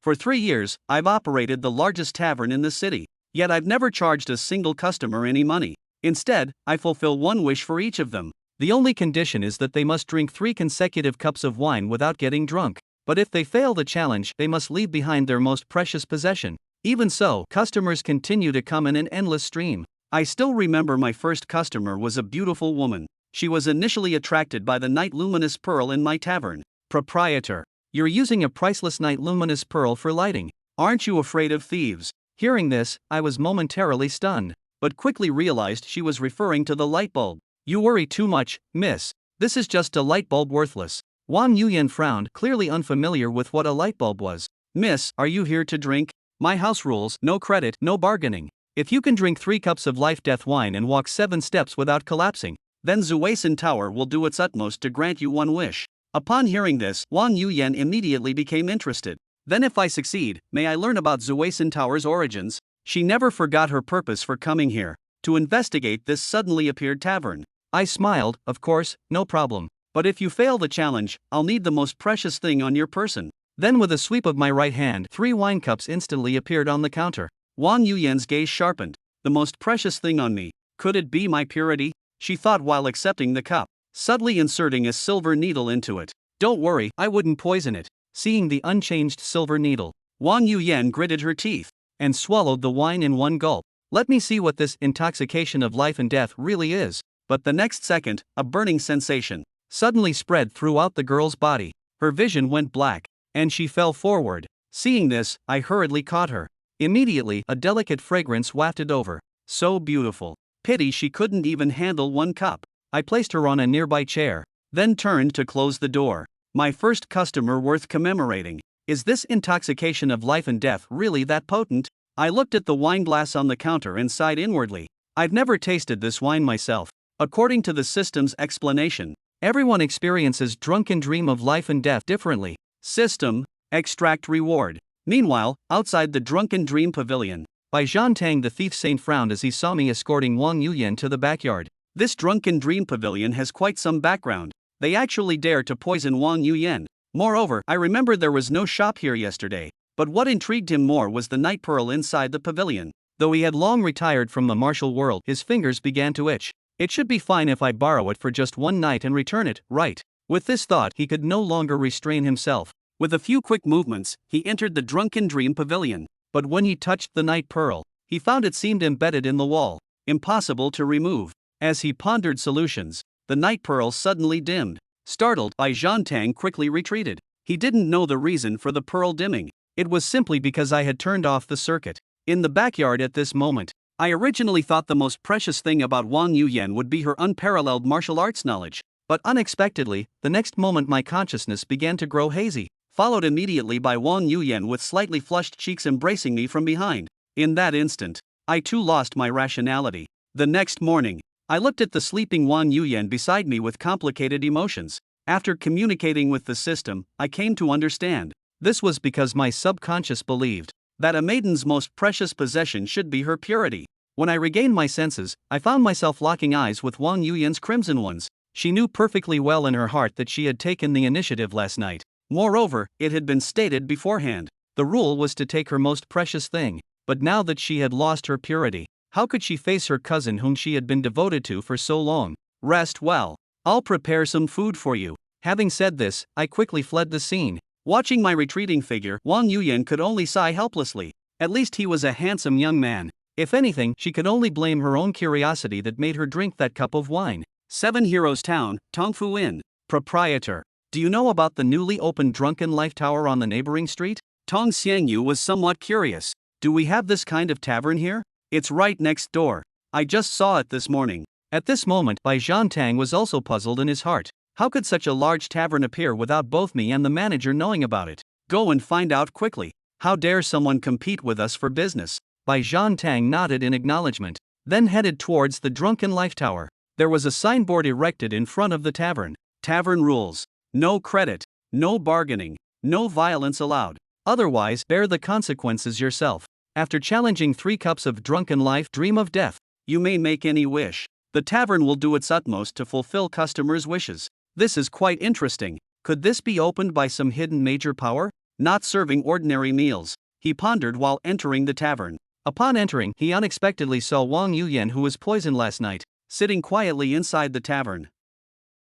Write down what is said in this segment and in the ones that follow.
For 3 years, I've operated the largest tavern in the city, yet I've never charged a single customer any money. Instead, I fulfill one wish for each of them. The only condition is that they must drink 3 consecutive cups of wine without getting drunk. But if they fail the challenge, they must leave behind their most precious possession. Even so, customers continue to come in an endless stream. I still remember my first customer was a beautiful woman. She was initially attracted by the night luminous pearl in my tavern. Proprietor, you're using a priceless night luminous pearl for lighting. Aren't you afraid of thieves? Hearing this, I was momentarily stunned, but quickly realized she was referring to the light bulb. You worry too much, miss. This is just a light bulb, worthless. Wang Yuyan frowned, clearly unfamiliar with what a light bulb was. Miss, are you here to drink? My house rules: no credit, no bargaining. If you can drink 3 cups of life-death wine and walk 7 steps without collapsing, then Zuaisen Tower will do its utmost to grant you one wish. Upon hearing this, Wang Yuyan immediately became interested. Then if I succeed, may I learn about Zuaisen Tower's origins? She never forgot her purpose for coming here, to investigate this suddenly appeared tavern. I smiled, of course, no problem. But if you fail the challenge, I'll need the most precious thing on your person. Then with a sweep of my right hand, 3 wine cups instantly appeared on the counter. Wang Yuyan's gaze sharpened. The most precious thing on me. Could it be my purity? She thought while accepting the cup, subtly inserting a silver needle into it. Don't worry, I wouldn't poison it. Seeing the unchanged silver needle, Wang Yuyan gritted her teeth and swallowed the wine in one gulp. Let me see what this intoxication of life and death really is. But the next second, a burning sensation suddenly spread throughout the girl's body. Her vision went black, and she fell forward. Seeing this, I hurriedly caught her. Immediately, a delicate fragrance wafted over. So beautiful. Pity she couldn't even handle 1 cup. I placed her on a nearby chair, then turned to close the door. My first customer worth commemorating. Is this intoxication of life and death really that potent? I looked at the wine glass on the counter and sighed inwardly. I've never tasted this wine myself. According to the system's explanation, everyone experiences drunken dream of life and death differently. System, extract reward. Meanwhile, outside the drunken dream pavilion, Bai Zhantang the thief saint frowned as he saw me escorting Wang Yuyan to the backyard. This drunken dream pavilion has quite some background. They actually dare to poison Wang Yuyan. Moreover, I remembered there was no shop here yesterday. But what intrigued him more was the night pearl inside the pavilion. Though he had long retired from the martial world, his fingers began to itch. It should be fine if I borrow it for just 1 night and return it, right? With this thought, he could no longer restrain himself. With a few quick movements, he entered the drunken dream pavilion. But when he touched the night pearl, he found it seemed embedded in the wall, impossible to remove. As he pondered solutions, the night pearl suddenly dimmed. Startled, Bai Zhantang quickly retreated. He didn't know the reason for the pearl dimming. It was simply because I had turned off the circuit. In the backyard at this moment, I originally thought the most precious thing about Wang Yuyan would be her unparalleled martial arts knowledge. But unexpectedly, the next moment my consciousness began to grow hazy, followed immediately by Wang Yuyan with slightly flushed cheeks embracing me from behind. In that instant, I too lost my rationality. The next morning, I looked at the sleeping Wang Yuyan beside me with complicated emotions. After communicating with the system, I came to understand. This was because my subconscious believed that a maiden's most precious possession should be her purity. When I regained my senses, I found myself locking eyes with Wang Yuyan's crimson ones. She knew perfectly well in her heart that she had taken the initiative last night. Moreover, it had been stated beforehand. The rule was to take her most precious thing. But now that she had lost her purity, how could she face her cousin whom she had been devoted to for so long? Rest well. I'll prepare some food for you. Having said this, I quickly fled the scene. Watching my retreating figure, Wang Yuyan could only sigh helplessly. At least he was a handsome young man. If anything, she could only blame her own curiosity that made her drink that cup of wine. 7 Heroes Town, Tongfu Inn. Proprietor. Do you know about the newly opened Drunken Life Tower on the neighboring street? Tong Xiangyu was somewhat curious. Do we have this kind of tavern here? It's right next door. I just saw it this morning. At this moment, Bai Zhantang was also puzzled in his heart. How could such a large tavern appear without both me and the manager knowing about it? Go and find out quickly. How dare someone compete with us for business? Bai Zhantang nodded in acknowledgement, then headed towards the Drunken Life Tower. There was a signboard erected in front of the tavern. Tavern rules. No credit, no bargaining, no violence allowed. Otherwise, bear the consequences yourself. After challenging 3 cups of drunken life, dream of death. You may make any wish. The tavern will do its utmost to fulfill customers' wishes. This is quite interesting. Could this be opened by some hidden major power? not serving ordinary meals. He pondered while entering the tavern. Upon entering, he unexpectedly saw Wang Yuyan, who was poisoned last night, sitting quietly inside the tavern.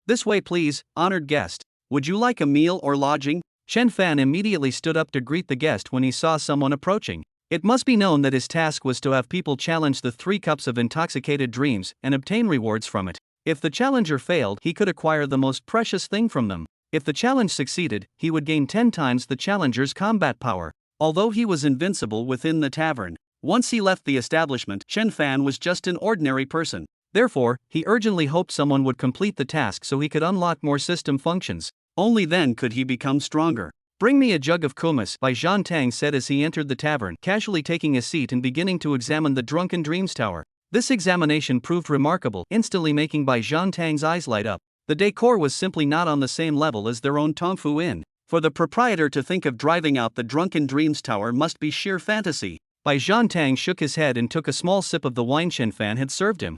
"This way please, honored guest. Would you like a meal or lodging?" Chen Fan immediately stood up to greet the guest when he saw someone approaching. It must be known that his task was to have people challenge the 3 cups of intoxicated dreams and obtain rewards from it. If the challenger failed, he could acquire the most precious thing from them. If the challenge succeeded, he would gain 10 times the challenger's combat power. Although he was invincible within the tavern, once he left the establishment, Chen Fan was just an ordinary person. Therefore, he urgently hoped someone would complete the task so he could unlock more system functions. Only then could he become stronger. "Bring me a jug of kumis," Bai Zhan Tang said as he entered the tavern, casually taking a seat and beginning to examine the Drunken Dreams Tower. This examination proved remarkable, instantly making Bai Zhan Tang's eyes light up. The decor was simply not on the same level as their own Tongfu Inn. For the proprietor to think of driving out the Drunken Dreams Tower must be sheer fantasy. Bai Zhan Tang shook his head and took a small sip of the wine Chen Fan had served him.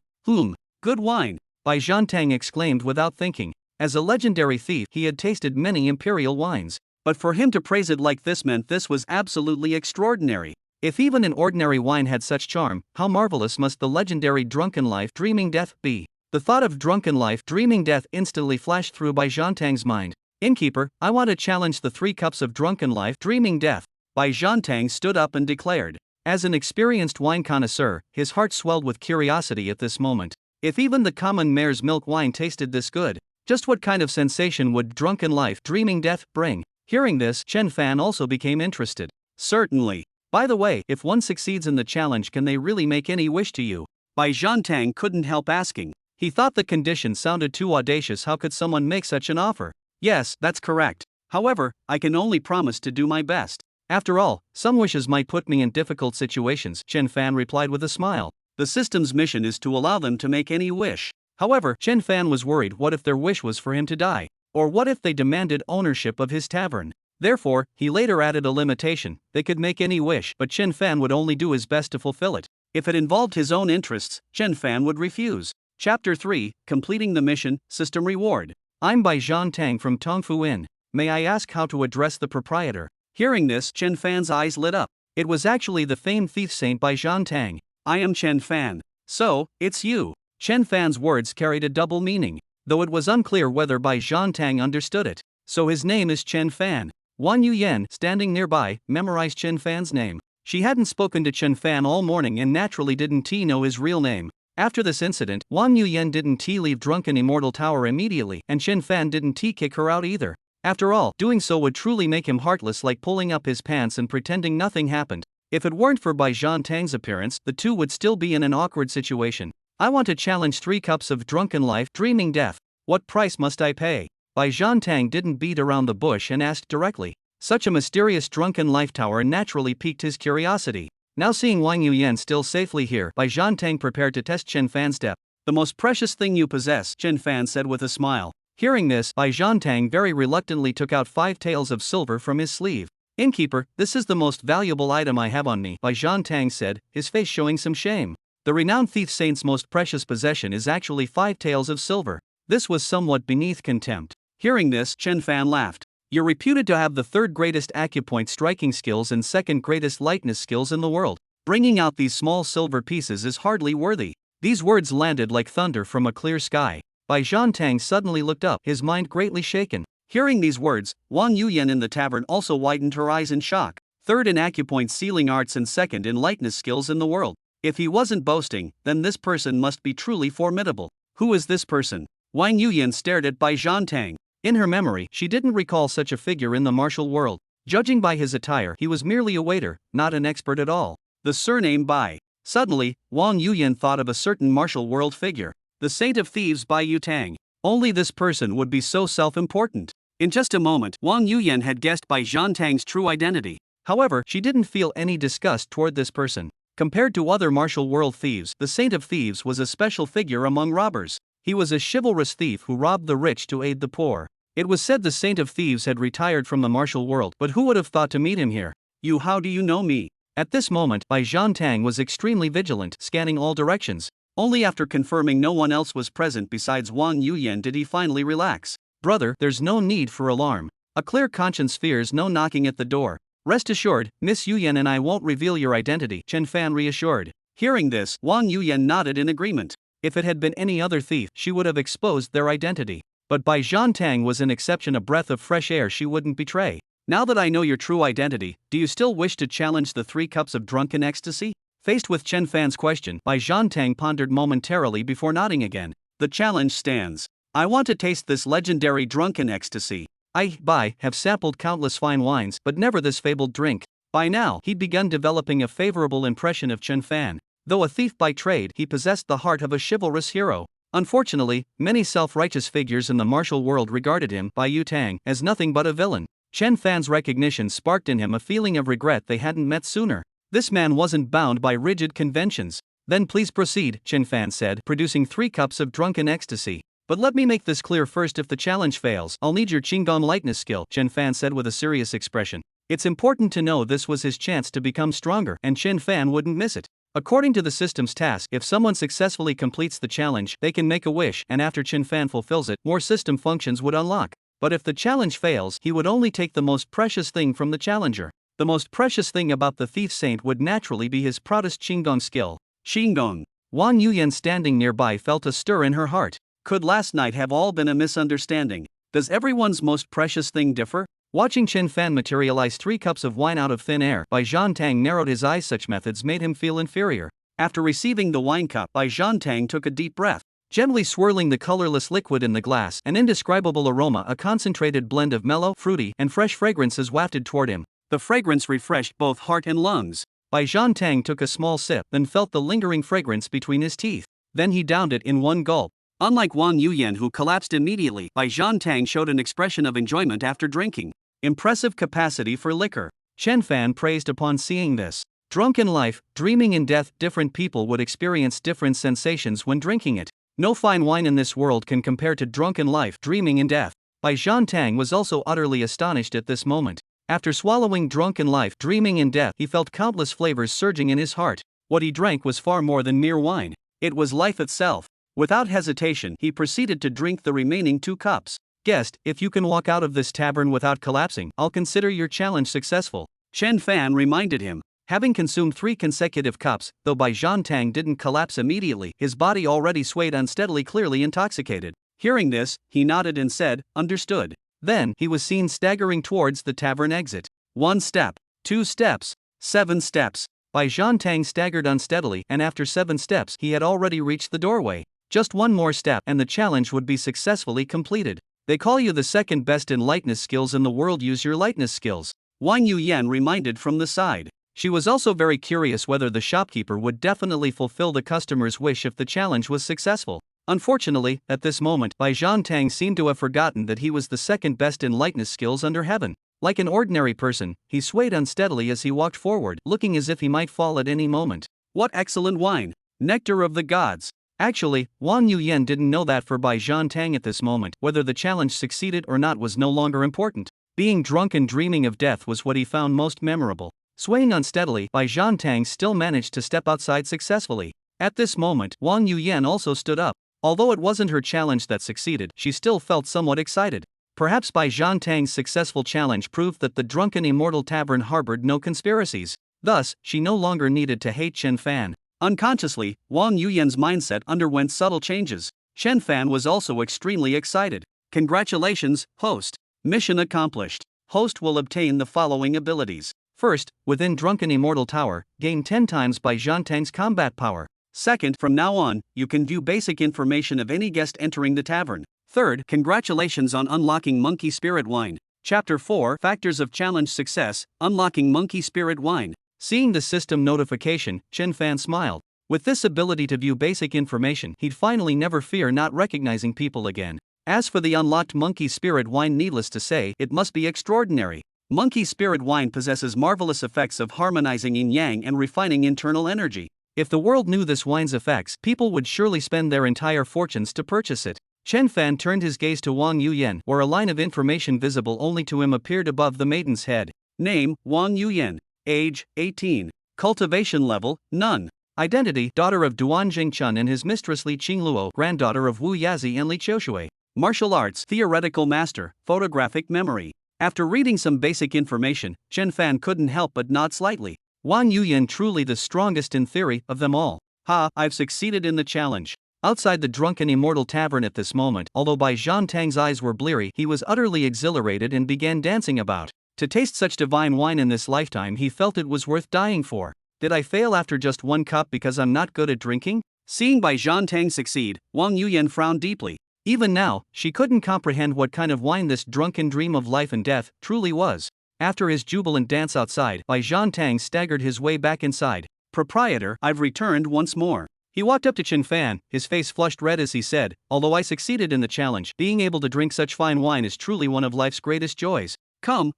Good wine," Bai Zhan Tang exclaimed without thinking. As a legendary thief, he had tasted many imperial wines. But for him to praise it like this meant this was absolutely extraordinary. If even an ordinary wine had such charm, how marvelous must the legendary Drunken Life Dreaming Death be? The thought of Drunken Life Dreaming Death instantly flashed through Bai Zhan Tang's mind. "Innkeeper, I want to challenge the 3 cups of Drunken Life Dreaming Death." Bai Zhan Tang stood up and declared. As an experienced wine connoisseur, his heart swelled with curiosity at this moment. If even the common mare's milk wine tasted this good, just what kind of sensation would Drunken Life Dreaming Death bring? Hearing this, Chen Fan also became interested. "Certainly. By the way, if one succeeds in the challenge, can they really make any wish to you?" Bai Zhan Tang couldn't help asking. He thought the condition sounded too audacious. How could someone make such an offer? "Yes, that's correct. However, I can only promise to do my best. After all, some wishes might put me in difficult situations," Chen Fan replied with a smile. The system's mission is to allow them to make any wish. However, Chen Fan was worried. What if their wish was for him to die? Or what if they demanded ownership of his tavern? Therefore, he later added a limitation: they could make any wish, but Chen Fan would only do his best to fulfill it. If it involved his own interests, Chen Fan would refuse. Chapter 3, Completing the Mission, System Reward. "I'm Bai Zhan Tang from Tongfu Inn. May I ask how to address the proprietor?" Hearing this, Chen Fan's eyes lit up. It was actually the famed thief saint Bai Zhan Tang. "I am Chen Fan. So, it's you." Chen Fan's words carried a double meaning, though it was unclear whether Bai Zhan Tang understood it. "So his name is Chen Fan." Wang Yuyan, standing nearby, memorized Chen Fan's name. She hadn't spoken to Chen Fan all morning and naturally didn't know his real name. After this incident, Wang Yuyan didn't leave Drunken Immortal Tower immediately, and Chen Fan didn't kick her out either. After all, doing so would truly make him heartless, like pulling up his pants and pretending nothing happened. If it weren't for Bai Zhan Tang's appearance, the two would still be in an awkward situation. "I want to challenge 3 cups of Drunken Life Dreaming Death. What price must I pay?" Bai Zhan Tang didn't beat around the bush and asked directly. Such a mysterious Drunken Life Tower naturally piqued his curiosity. Now seeing Wang Yuyan still safely here, Bai Zhan Tang prepared to test Chen Fan's depth. "The most precious thing you possess," Chen Fan said with a smile. Hearing this, Bai Zhan Tang very reluctantly took out 5 taels of silver from his sleeve. "Innkeeper, this is the most valuable item I have on me," Bai Zhan Tang said, his face showing some shame. The renowned thief saint's most precious possession is actually 5 taels of silver. This was somewhat beneath contempt. Hearing this, Chen Fan laughed. "You're reputed to have the 3rd greatest acupoint striking skills and 2nd greatest lightness skills in the world. Bringing out these small silver pieces is hardly worthy." These words landed like thunder from a clear sky. Bai Zhan Tang suddenly looked up, his mind greatly shaken. Hearing these words, Wang Yuyan in the tavern also widened her eyes in shock. 3rd in acupoint sealing arts and 2nd in lightness skills in the world. If he wasn't boasting, then this person must be truly formidable. Who is this person? Wang Yuyan stared at Bai Zhan Tang. In her memory, she didn't recall such a figure in the martial world. Judging by his attire, he was merely a waiter, not an expert at all. The surname Bai. Suddenly, Wang Yuyan thought of a certain martial world figure. The Saint of Thieves Bai Yutang. Only this person would be so self-important. In just a moment, Wang Yuyan had guessed Bai Zhan Tang's true identity. However, she didn't feel any disgust toward this person. Compared to other martial world thieves, the Saint of Thieves was a special figure among robbers. He was a chivalrous thief who robbed the rich to aid the poor. It was said the Saint of Thieves had retired from the martial world, but who would have thought to meet him here? "You, how do you know me?" At this moment, Bai Zhan Tang was extremely vigilant, scanning all directions. Only after confirming no one else was present besides Wang Yuyan did he finally relax. "Brother, there's no need for alarm. A clear conscience fears no knocking at the door. Rest assured, Miss Yuyan and I won't reveal your identity, Chen Fan reassured. Hearing this, Wang Yuyan nodded in agreement. If it had been any other thief, she would have exposed their identity. But Bai Zhantang was an exception, a breath of fresh air she wouldn't betray. Now that I know your true identity, do you still wish to challenge the 3 cups of drunken ecstasy? Faced with Chen Fan's question, Bai Zhantang pondered momentarily before nodding again. The challenge stands. I want to taste this legendary drunken ecstasy. I have sampled countless fine wines, but never this fabled drink. By now, he'd begun developing a favorable impression of Chen Fan. Though a thief by trade, he possessed the heart of a chivalrous hero. Unfortunately, many self-righteous figures in the martial world regarded him, Bai Yutang, as nothing but a villain. Chen Fan's recognition sparked in him a feeling of regret they hadn't met sooner. This man wasn't bound by rigid conventions. Then please proceed, Chen Fan said, producing 3 cups of drunken ecstasy. But let me make this clear first, if the challenge fails, I'll need your Qinggong lightness skill, Chen Fan said with a serious expression. It's important to know this was his chance to become stronger, and Chen Fan wouldn't miss it. According to the system's task, if someone successfully completes the challenge, they can make a wish, and after Chen Fan fulfills it, more system functions would unlock. But if the challenge fails, he would only take the most precious thing from the challenger. The most precious thing about the thief saint would naturally be his proudest Qinggong skill. Qinggong. Wang Yuyan standing nearby felt a stir in her heart. Could last night have all been a misunderstanding? Does everyone's most precious thing differ? Watching Chen Fan materialize 3 cups of wine out of thin air, Bai Zhantang narrowed his eyes. Such methods made him feel inferior. After receiving the wine cup, Bai Zhantang took a deep breath. Gently swirling the colorless liquid in the glass, an indescribable aroma, a concentrated blend of mellow, fruity, and fresh fragrances wafted toward him. The fragrance refreshed both heart and lungs. Bai Zhantang took a small sip, then felt the lingering fragrance between his teeth. Then he downed it in one gulp. Unlike Wang Yuyan, who collapsed immediately, Bai Zhantang showed an expression of enjoyment after drinking. Impressive capacity for liquor. Chen Fan praised upon seeing this. Drunk in life, dreaming in death, different people would experience different sensations when drinking it. No fine wine in this world can compare to drunken life, dreaming in death. Bai Zhantang was also utterly astonished at this moment. After swallowing drunken life, dreaming in death, he felt countless flavors surging in his heart. What he drank was far more than mere wine. It was life itself. Without hesitation, he proceeded to drink the remaining 2 cups. Guest, if you can walk out of this tavern without collapsing, I'll consider your challenge successful, Chen Fan reminded him. Having consumed 3 consecutive cups, though Bai Zhantang didn't collapse immediately, his body already swayed unsteadily, clearly intoxicated. Hearing this, he nodded and said, understood. Then, he was seen staggering towards the tavern exit. 1 step, 2 steps, 7 steps. Bai Zhantang staggered unsteadily, and after 7 steps, he had already reached the doorway. Just 1 more step, and the challenge would be successfully completed. They call you the second best in lightness skills in the world. Use your lightness skills, Wang Yuyan reminded from the side. She was also very curious whether the shopkeeper would definitely fulfill the customer's wish if the challenge was successful. Unfortunately, at this moment, Bai Zhantang seemed to have forgotten that he was the second best in lightness skills under heaven. Like an ordinary person, he swayed unsteadily as he walked forward, looking as if he might fall at any moment. What excellent wine! Nectar of the gods! Actually, Wang Yuyan didn't know that for Bai Zhantang at this moment. Whether the challenge succeeded or not was no longer important. Being drunk and dreaming of death was what he found most memorable. Swaying unsteadily, Bai Zhantang still managed to step outside successfully. At this moment, Wang Yuyan also stood up. Although it wasn't her challenge that succeeded, she still felt somewhat excited. Perhaps Bai Zhantang's successful challenge proved that the drunken immortal tavern harbored no conspiracies. Thus, she no longer needed to hate Chen Fan. Unconsciously, Wang Yuyan's mindset underwent subtle changes. Chen Fan was also extremely excited. Congratulations, host. Mission accomplished. Host will obtain the following abilities. First, within Drunken Immortal Tower, gain 10 times Bai Zhantang's combat power. Second, from now on, you can view basic information of any guest entering the tavern. Third, congratulations on unlocking Monkey Spirit Wine. Chapter 4, Factors of Challenge Success, Unlocking Monkey Spirit Wine. Seeing the system notification, Chen Fan smiled. With this ability to view basic information, he'd finally never fear not recognizing people again. As for the unlocked Monkey Spirit Wine, needless to say, it must be extraordinary. Monkey Spirit Wine possesses marvelous effects of harmonizing yin-yang and refining internal energy. If the world knew this wine's effects, people would surely spend their entire fortunes to purchase it. Chen Fan turned his gaze to Wang Yuyan, where a line of information visible only to him appeared above the maiden's head. Name, Wang Yuyan. Age, 18. Cultivation level, none. Identity, daughter of Duan Jingchun and his mistress Li Qingluo, granddaughter of Wu Yazi and Li Qiushui. Martial arts, theoretical master, photographic memory. After reading some basic information, Chen Fan couldn't help but nod slightly. Wang Yuyan truly the strongest in theory of them all. Ha, I've succeeded in the challenge. Outside the drunken immortal tavern at this moment, although Bai Zhan Tang's eyes were bleary, he was utterly exhilarated and began dancing about. To taste such divine wine in this lifetime, he felt it was worth dying for. Did I fail after just one cup because I'm not good at drinking? Seeing Bai Zhan Tang succeed, Wang Yuyan frowned deeply. Even now, she couldn't comprehend what kind of wine this drunken dream of life and death truly was. After his jubilant dance outside, Bai Zhan Tang staggered his way back inside. Proprietor, I've returned once more. He walked up to Chen Fan, his face flushed red as he said, although I succeeded in the challenge, being able to drink such fine wine is truly one of life's greatest joys. Come,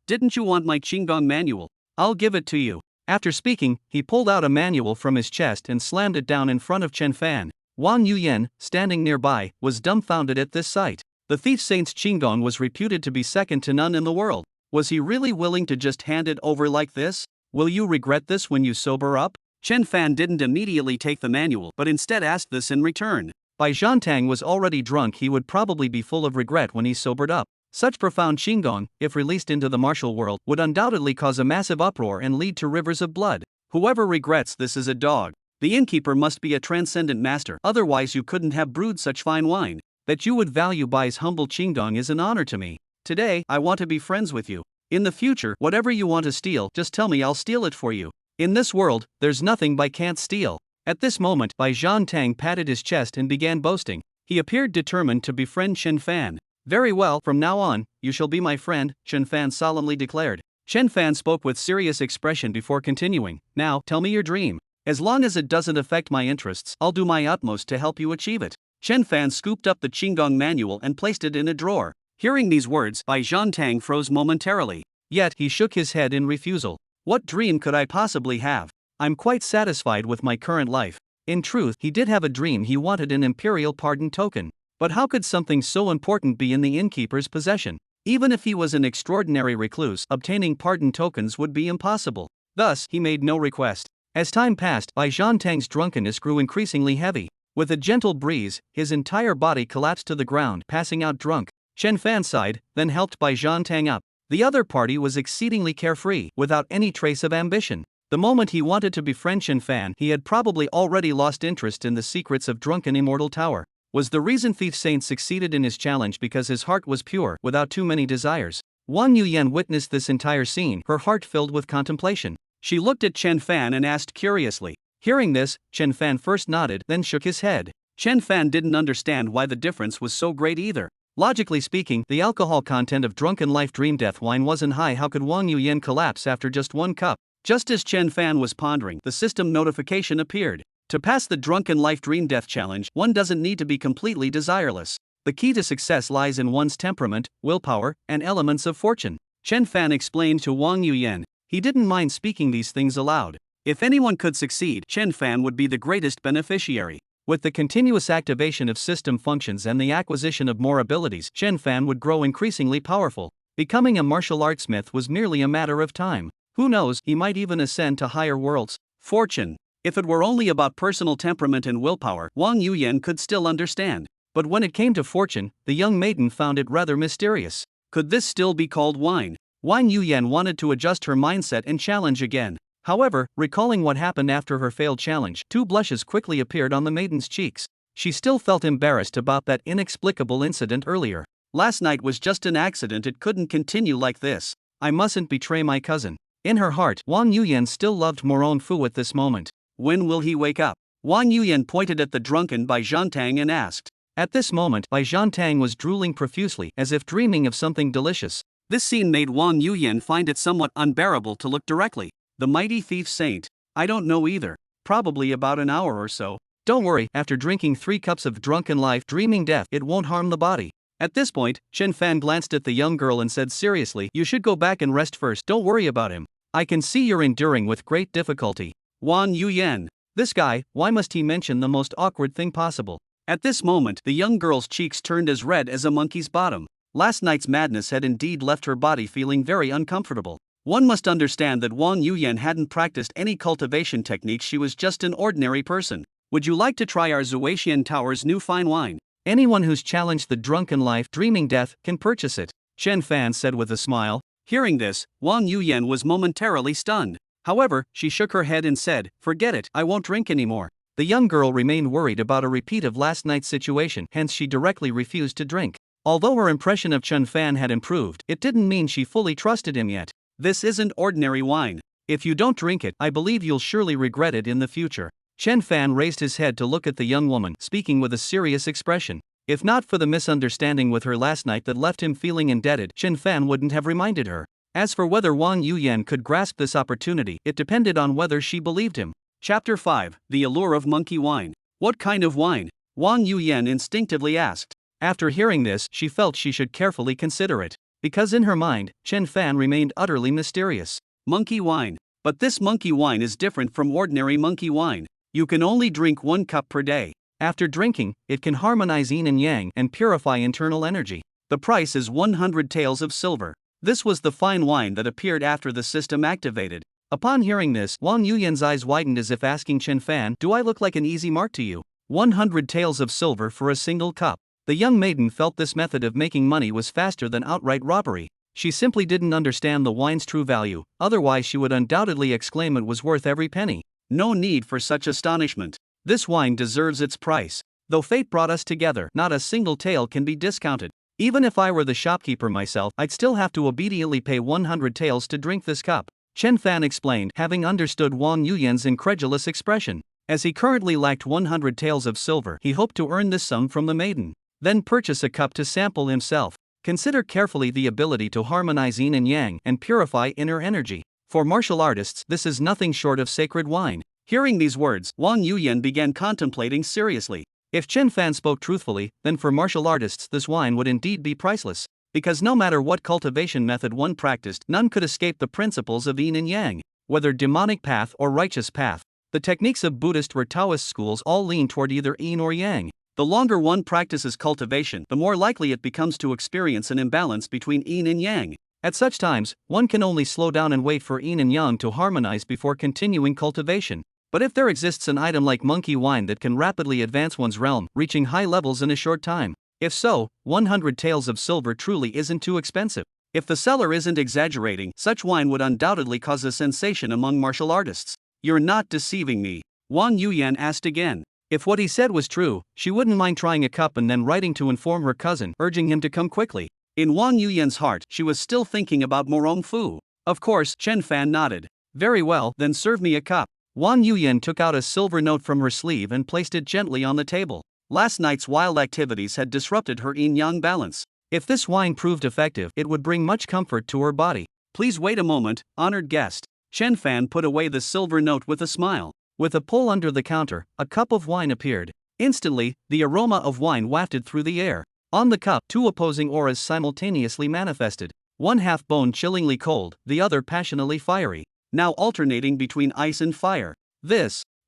didn't you want my Qinggong manual? I'll give it to you. After speaking, he pulled out a manual from his chest and slammed it down in front of Chen Fan. Wang Yuyan, standing nearby, was dumbfounded at this sight. The thief saint's Qinggong was reputed to be second to none in the world. Was he really willing to just hand it over like this? Will you regret this when you sober up? Chen Fan didn't immediately take the manual but instead asked this in return. Bai Zhan Tang was already drunk, he would probably be full of regret when he sobered up. Such profound Qinggong, if released into the martial world, would undoubtedly cause a massive uproar and lead to rivers of blood. Whoever regrets this is a dog. The innkeeper must be a transcendent master, otherwise you couldn't have brewed such fine wine. That you would value Bai's humble Qinggong is an honor to me. Today, I want to be friends with you. In the future, whatever you want to steal, just tell me, I'll steal it for you. In this world, there's nothing Bai can't steal. At this moment, Bai Zhan Tang patted his chest and began boasting. He appeared determined to befriend Chen Fan. Very well, from now on, you shall be my friend, Chen Fan solemnly declared. Chen Fan spoke with serious expression before continuing. Now, tell me your dream. As long as it doesn't affect my interests, I'll do my utmost to help you achieve it. Chen Fan scooped up the Qinggong manual and placed it in a drawer. Hearing these words, Bai Zhan Tang froze momentarily. Yet, he shook his head in refusal. What dream could I possibly have? I'm quite satisfied with my current life. In truth, he did have a dream. He wanted an imperial pardon token. But how could something so important be in the innkeeper's possession? Even if he was an extraordinary recluse, obtaining pardon tokens would be impossible. Thus, he made no request. As time passed, Bai Zhan Tang's drunkenness grew increasingly heavy. With a gentle breeze, his entire body collapsed to the ground, passing out drunk. Chen Fan sighed, then helped Bai Zhan Tang up. The other party was exceedingly carefree, without any trace of ambition. The moment he wanted to befriend Chen Fan, he had probably already lost interest in the secrets of drunken immortal tower. Was the reason Thief Saint succeeded in his challenge because his heart was pure, without too many desires? Wang Yuyan witnessed this entire scene, her heart filled with contemplation. She looked at Chen Fan and asked curiously. Hearing this, Chen Fan first nodded, then shook his head. Chen Fan didn't understand why the difference was so great either. Logically speaking, the alcohol content of Drunken Life Dream Death wine wasn't high. How could Wang Yuyan collapse after just one cup? Just as Chen Fan was pondering, the system notification appeared. To pass the Drunken Life Dream Death challenge, one doesn't need to be completely desireless. The key to success lies in one's temperament, willpower, and elements of fortune. Chen Fan explained to Wang Yuyan. He didn't mind speaking these things aloud. If anyone could succeed, Chen Fan would be the greatest beneficiary. With the continuous activation of system functions and the acquisition of more abilities, Chen Fan would grow increasingly powerful. Becoming a martial artsmith was merely a matter of time. Who knows, he might even ascend to higher worlds. Fortune. If it were only about personal temperament and willpower, Wang Yuyan could still understand. But when it came to fortune, the young maiden found it rather mysterious. Could this still be called wine? Wang Yuyan wanted to adjust her mindset and challenge again. However, recalling what happened after her failed challenge, two blushes quickly appeared on the maiden's cheeks. She still felt embarrassed about that inexplicable incident earlier. Last night was just an accident, it couldn't continue like this. I mustn't betray my cousin. In her heart, Wang Yuyan still loved Moron Fu at this moment. When will he wake up? Wang Yuyan pointed at the drunken Bai Zhan Tang and asked. At this moment, Bai Zhan Tang was drooling profusely, as if dreaming of something delicious. This scene made Wang Yuyan find it somewhat unbearable to look directly. The mighty thief saint. I don't know either. Probably about an hour or so. Don't worry, after drinking 3 cups of drunken life dreaming death, it won't harm the body. At this point, Chen Fan glanced at the young girl and said seriously, you should go back and rest first, don't worry about him. I can see you're enduring with great difficulty. Wang Yuyan. This guy, why must he mention the most awkward thing possible? At this moment, the young girl's cheeks turned as red as a monkey's bottom. Last night's madness had indeed left her body feeling very uncomfortable. One must understand that Wang Yuyan hadn't practiced any cultivation techniques, she was just an ordinary person. Would you like to try our Zuaxian Tower's new fine wine? Anyone who's challenged the Drunken Life Dreaming Death can purchase it. Chen Fan said with a smile. Hearing this, Wang Yuyan was momentarily stunned. However, she shook her head and said, "Forget it, I won't drink anymore." The young girl remained worried about a repeat of last night's situation, hence she directly refused to drink. Although her impression of Chen Fan had improved, it didn't mean she fully trusted him yet. "This isn't ordinary wine. If you don't drink it, I believe you'll surely regret it in the future." Chen Fan raised his head to look at the young woman, speaking with a serious expression. If not for the misunderstanding with her last night that left him feeling indebted, Chen Fan wouldn't have reminded her. As for whether Wang Yuyan could grasp this opportunity, it depended on whether she believed him. Chapter 5: The Allure of Monkey Wine. "What kind of wine?" Wang Yuyan instinctively asked. After hearing this, she felt she should carefully consider it, because in her mind, Chen Fan remained utterly mysterious. Monkey wine. But this monkey wine is different from ordinary monkey wine. You can only drink 1 cup per day. After drinking, it can harmonize yin and yang and purify internal energy. The price is 100 taels of silver. This was the fine wine that appeared after the system activated. Upon hearing this, Wang Yuyan's eyes widened as if asking Chen Fan, "Do I look like an easy mark to you? 100 taels of silver for a single cup." The young maiden felt this method of making money was faster than outright robbery. She simply didn't understand the wine's true value, otherwise she would undoubtedly exclaim it was worth every penny. No need for such astonishment. This wine deserves its price. Though fate brought us together, not a single tael can be discounted. Even if I were the shopkeeper myself, I'd still have to obediently pay 100 taels to drink this cup. Chen Fan explained, having understood Wang Yuyan's incredulous expression. As he currently lacked 100 taels of silver, he hoped to earn this sum from the maiden. Then purchase a cup to sample himself. Consider carefully the ability to harmonize yin and yang and purify inner energy. For martial artists, this is nothing short of sacred wine. Hearing these words, Wang Yuyan began contemplating seriously. If Chen Fan spoke truthfully, then for martial artists this wine would indeed be priceless. Because no matter what cultivation method one practiced, none could escape the principles of yin and yang, whether demonic path or righteous path. The techniques of Buddhist or Taoist schools all lean toward either yin or yang. The longer one practices cultivation, the more likely it becomes to experience an imbalance between yin and yang. At such times, one can only slow down and wait for yin and yang to harmonize before continuing cultivation. But if there exists an item like monkey wine that can rapidly advance one's realm, reaching high levels in a short time, if so, 100 taels of silver truly isn't too expensive. If the seller isn't exaggerating, such wine would undoubtedly cause a sensation among martial artists. "You're not deceiving me?" Wang Yuyan asked again. If what he said was true, she wouldn't mind trying a cup and then writing to inform her cousin, urging him to come quickly. In Wang Yuyan's heart, she was still thinking about Morong Fu. Of course, Chen Fan nodded. "Very well, then serve me a cup." Wang Yuyan took out a silver note from her sleeve and placed it gently on the table. Last night's wild activities had disrupted her yin-yang balance. If this wine proved effective, it would bring much comfort to her body. "Please wait a moment, honored guest." Chen Fan put away the silver note with a smile. With a pull under the counter, a cup of wine appeared. Instantly, the aroma of wine wafted through the air. On the cup, 2 opposing auras simultaneously manifested. One half bone chillingly cold, the other passionately fiery, now alternating between ice and fire.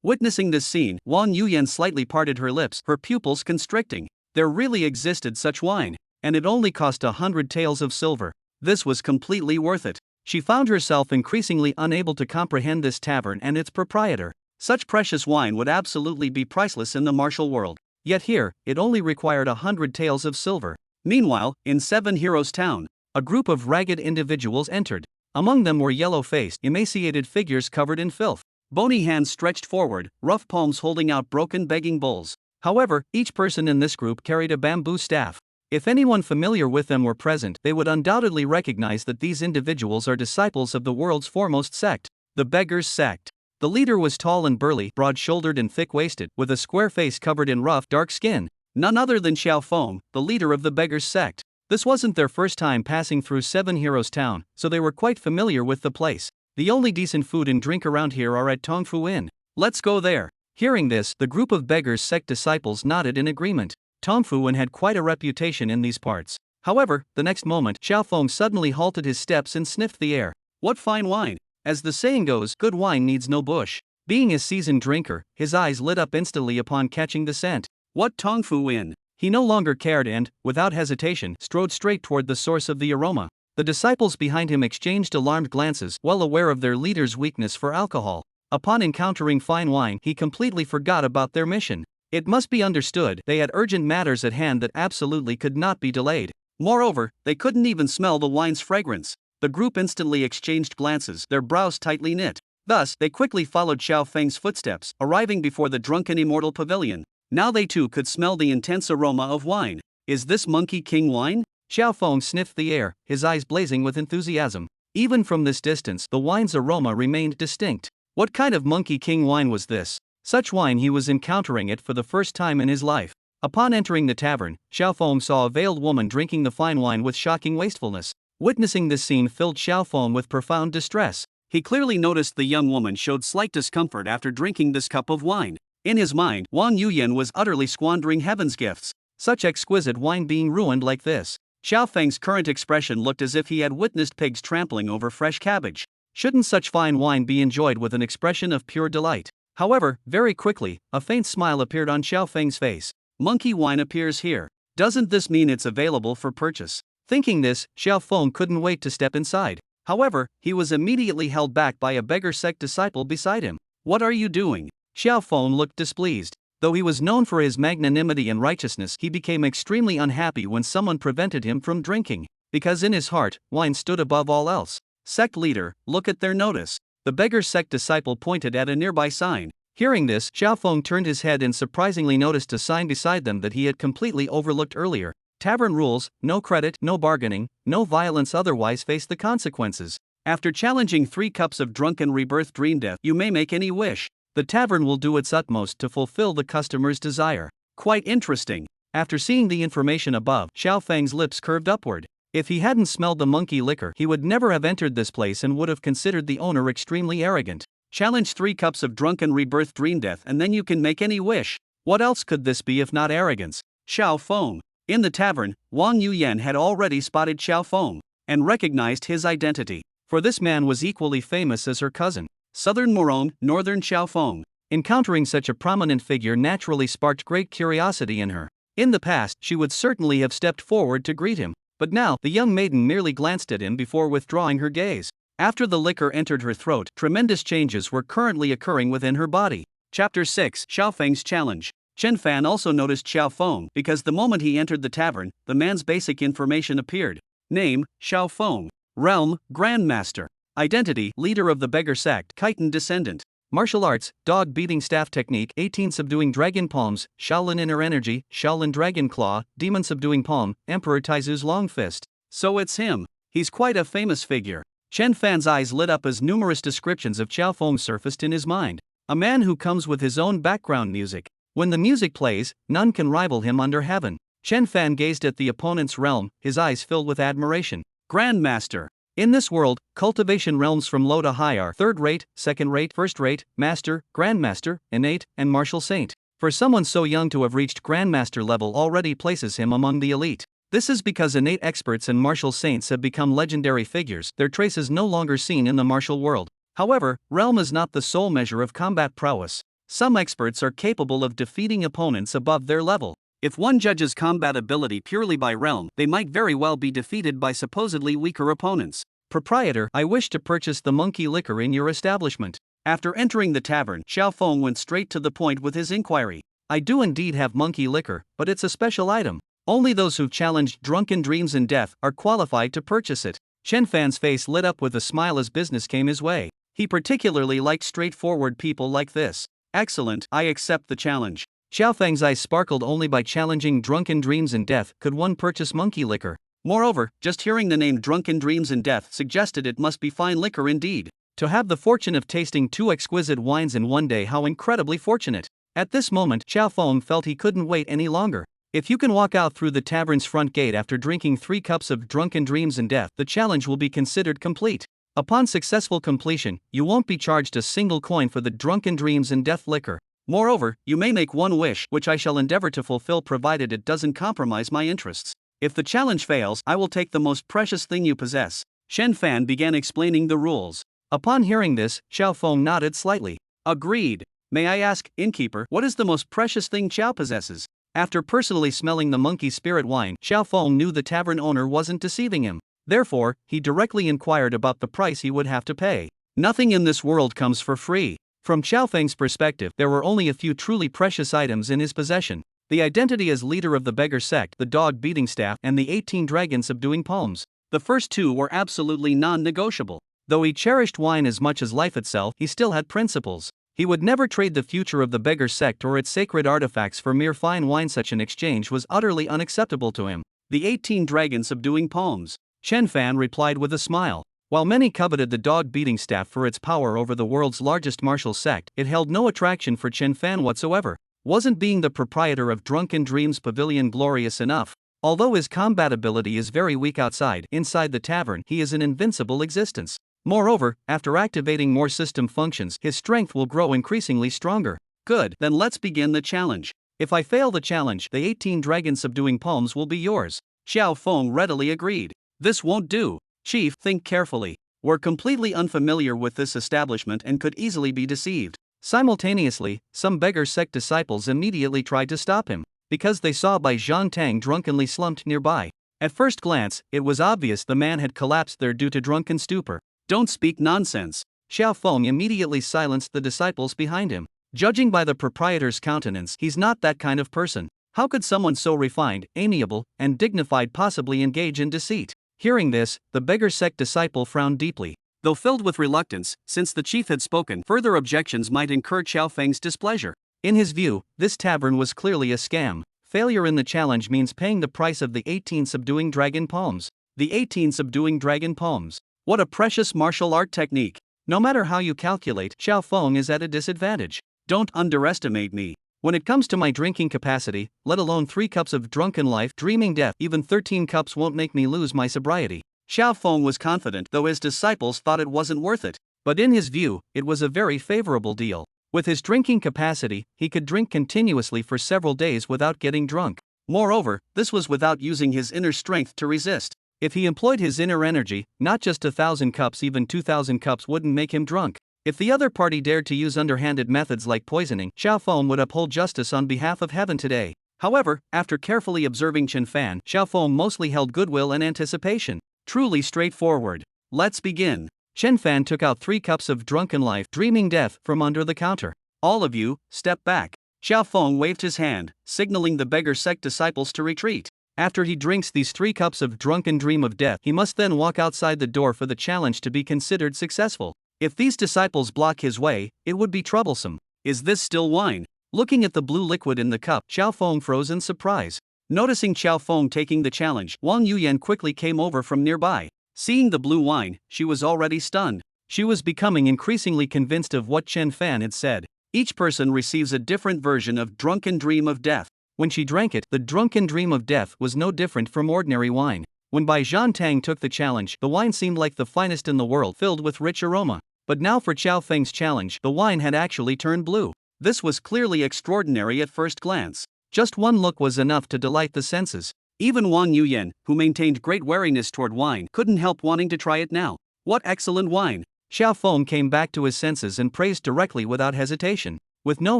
Witnessing this scene, Wang Yuyan slightly parted her lips, her pupils constricting. There really existed such wine, and it only cost 100 taels of silver. This was completely worth it. She found herself increasingly unable to comprehend this tavern and its proprietor. Such precious wine would absolutely be priceless in the martial world. Yet here, it only required 100 taels of silver. Meanwhile, in Seven Heroes Town, a group of ragged individuals entered. Among them were yellow-faced, emaciated figures covered in filth. Bony hands stretched forward, rough palms holding out broken begging bowls. However, each person in this group carried a bamboo staff. If anyone familiar with them were present, they would undoubtedly recognize that these individuals are disciples of the world's foremost sect, the Beggars' Sect. The leader was tall and burly, broad-shouldered and thick-waisted, with a square face covered in rough, dark skin. None other than Xiao Feng, the leader of the Beggars' Sect. This wasn't their first time passing through Seven Heroes Town, so they were quite familiar with the place. The only decent food and drink around here are at Tongfu Inn. Let's go there. Hearing this, the group of Beggars' Sect disciples nodded in agreement. Tongfu Inn had quite a reputation in these parts. However, the next moment, Xiao Feng suddenly halted his steps and sniffed the air. What fine wine! As the saying goes, good wine needs no bush. Being a seasoned drinker, his eyes lit up instantly upon catching the scent. What Tongfu Inn? He no longer cared and, without hesitation, strode straight toward the source of the aroma. The disciples behind him exchanged alarmed glances, well aware of their leader's weakness for alcohol. Upon encountering fine wine, he completely forgot about their mission. It must be understood, they had urgent matters at hand that absolutely could not be delayed. Moreover, they couldn't even smell the wine's fragrance. The group instantly exchanged glances, their brows tightly knit. Thus, they quickly followed Xiao Feng's footsteps, arriving before the drunken immortal pavilion. Now they too could smell the intense aroma of wine. Is this Monkey King wine? Xiao Feng sniffed the air, his eyes blazing with enthusiasm. Even from this distance, the wine's aroma remained distinct. What kind of Monkey King wine was this? Such wine he was encountering it for the first time in his life. Upon entering the tavern, Xiao Feng saw a veiled woman drinking the fine wine with shocking wastefulness. Witnessing this scene filled Xiao Feng with profound distress. He clearly noticed the young woman showed slight discomfort after drinking this cup of wine. In his mind, Wang Yuyan was utterly squandering heaven's gifts. Such exquisite wine being ruined like this. Xiao Feng's current expression looked as if he had witnessed pigs trampling over fresh cabbage. Shouldn't such fine wine be enjoyed with an expression of pure delight? However, very quickly, a faint smile appeared on Xiao Feng's face. Monkey wine appears here. Doesn't this mean it's available for purchase? Thinking this, Xiao Feng couldn't wait to step inside. However, he was immediately held back by a beggar sect disciple beside him. What are you doing? Xiao Feng looked displeased. Though he was known for his magnanimity and righteousness, he became extremely unhappy when someone prevented him from drinking. Because in his heart, wine stood above all else. Sect leader, look at their notice. The beggar sect disciple pointed at a nearby sign. Hearing this, Xiao Feng turned his head and surprisingly noticed a sign beside them that he had completely overlooked earlier. Tavern rules, no credit, no bargaining, no violence, otherwise face the consequences. After challenging 3 cups of drunken rebirth dream death, you may make any wish. The tavern will do its utmost to fulfill the customer's desire. Quite interesting. After seeing the information above, Xiao Feng's lips curved upward. If he hadn't smelled the monkey liquor, he would never have entered this place and would have considered the owner extremely arrogant. Challenge 3 cups of drunken rebirth dream death and then you can make any wish. What else could this be if not arrogance? Xiao Feng. In the tavern, Wang Yuyan had already spotted Xiao Feng and recognized his identity. For this man was equally famous as her cousin, Southern Morone, Northern Xiao Feng. Encountering such a prominent figure naturally sparked great curiosity in her. In the past, she would certainly have stepped forward to greet him, but now the young maiden merely glanced at him before withdrawing her gaze. After the liquor entered her throat, tremendous changes were currently occurring within her body. Chapter 6: Xiao Feng's Challenge. Chen Fan also noticed Xiao Feng because the moment he entered the tavern, the man's basic information appeared. Name: Xiao Feng. Realm: Grandmaster. Identity: leader of the beggar sect, Khitan descendant. Martial arts: dog beating staff technique, 18 subduing dragon palms, Shaolin inner energy, Shaolin dragon claw, demon subduing palm, Emperor Taizu's long fist. So it's him. He's quite a famous figure. Chen Fan's eyes lit up as numerous descriptions of Xiao Feng surfaced in his mind. A man who comes with his own background music. When the music plays, none can rival him under heaven. Chen Fan gazed at the opponent's realm, his eyes filled with admiration. Grandmaster. In this world, cultivation realms from low to high are third rate, second rate, first rate, master, grandmaster, innate, and martial saint. For someone so young to have reached grandmaster level already places him among the elite. This is because innate experts and martial saints have become legendary figures, their traces no longer seen in the martial world. However, realm is not the sole measure of combat prowess. Some experts are capable of defeating opponents above their level. If one judges combat ability purely by realm, they might very well be defeated by supposedly weaker opponents. Proprietor, I wish to purchase the monkey liquor in your establishment. After entering the tavern, Xiao Feng went straight to the point with his inquiry. I do indeed have monkey liquor, but it's a special item. Only those who've challenged drunken dreams and death are qualified to purchase it. Chen Fan's face lit up with a smile as business came his way. He particularly liked straightforward people like this. Excellent, I accept the challenge. Xiao Feng's eyes sparkled. Only by challenging drunken dreams and death could one purchase monkey liquor. Moreover, just hearing the name drunken dreams and death suggested it must be fine liquor indeed. To have the fortune of tasting 2 exquisite wines in one day, how incredibly fortunate. At this moment, Xiao Feng felt he couldn't wait any longer. If you can walk out through the tavern's front gate after drinking 3 cups of drunken dreams and death, the challenge will be considered complete. Upon successful completion, you won't be charged a single coin for the drunken dreams and death liquor. Moreover, you may make one wish, which I shall endeavor to fulfill provided it doesn't compromise my interests. If the challenge fails, I will take the most precious thing you possess. Chen Fan began explaining the rules. Upon hearing this, Xiao Feng nodded slightly. Agreed. May I ask, innkeeper, what is the most precious thing Xiao possesses? After personally smelling the monkey spirit wine, Xiao Feng knew the tavern owner wasn't deceiving him. Therefore, he directly inquired about the price he would have to pay. Nothing in this world comes for free. From Xiao Feng's perspective, there were only a few truly precious items in his possession. the identity as leader of the beggar sect, the dog-beating staff, and the 18 dragon subduing palms. The first two were absolutely non-negotiable. Though he cherished wine as much as life itself, he still had principles. He would never trade the future of the beggar sect or its sacred artifacts for mere fine wine. Such an exchange was utterly unacceptable to him. The 18 dragon subduing palms. Chen Fan replied with a smile. While many coveted the dog-beating staff for its power over the world's largest martial sect, it held no attraction for Chen Fan whatsoever. Wasn't being the proprietor of Drunken Dreams Pavilion glorious enough? Although his combat ability is very weak inside the tavern he is an invincible existence. Moreover, after activating more system functions, his strength will grow increasingly stronger. Good, then let's begin the challenge. If I fail the challenge, the 18 dragon subduing palms will be yours. Xiao Feng readily agreed. This won't do. Chief, think carefully. We're completely unfamiliar with this establishment and could easily be deceived. Simultaneously, some beggar sect disciples immediately tried to stop him, because they saw Bai Zhantang drunkenly slumped nearby. At first glance, it was obvious the man had collapsed there due to drunken stupor. Don't speak nonsense. Xiao Feng immediately silenced the disciples behind him. Judging by the proprietor's countenance, he's not that kind of person. How could someone so refined, amiable, and dignified possibly engage in deceit? Hearing this, the beggar sect disciple frowned deeply. Though filled with reluctance, since the chief had spoken, further objections might incur Xiao Feng's displeasure. In his view, this tavern was clearly a scam. Failure in the challenge means paying the price of the 18 subduing dragon palms. The 18 subduing dragon palms. What a precious martial art technique. No matter how you calculate, Xiao Feng is at a disadvantage. Don't underestimate me. When it comes to my drinking capacity, let alone 3 cups of drunken life, dreaming death, even 13 cups won't make me lose my sobriety. Xiao Feng was confident, though his disciples thought it wasn't worth it. But in his view, it was a very favorable deal. With his drinking capacity, he could drink continuously for several days without getting drunk. Moreover, this was without using his inner strength to resist. If he employed his inner energy, not just 1,000 cups, even 2,000 cups wouldn't make him drunk. If the other party dared to use underhanded methods like poisoning, Xiao Feng would uphold justice on behalf of heaven today. However, after carefully observing Chen Fan, Xiao Feng mostly held goodwill and anticipation. Truly straightforward. Let's begin. Chen Fan took out 3 cups of drunken life, dreaming death, from under the counter. All of you, step back. Xiao Feng waved his hand, signaling the beggar sect disciples to retreat. After he drinks these 3 cups of drunken dream of death, he must then walk outside the door for the challenge to be considered successful. If these disciples block his way, it would be troublesome. Is this still wine? Looking at the blue liquid in the cup, Xiao Feng froze in surprise. Noticing Xiao Feng taking the challenge, Wang Yuyan quickly came over from nearby. Seeing the blue wine, she was already stunned. She was becoming increasingly convinced of what Chen Fan had said. Each person receives a different version of drunken dream of death. When she drank it, the drunken dream of death was no different from ordinary wine. When Bai Zhantang took the challenge, the wine seemed like the finest in the world, filled with rich aroma. But now for Xiao Feng's challenge, the wine had actually turned blue. This was clearly extraordinary at first glance. Just one look was enough to delight the senses. Even Wang Yuyan, who maintained great wariness toward wine, couldn't help wanting to try it now. What excellent wine! Xiao Feng came back to his senses and praised directly without hesitation. With no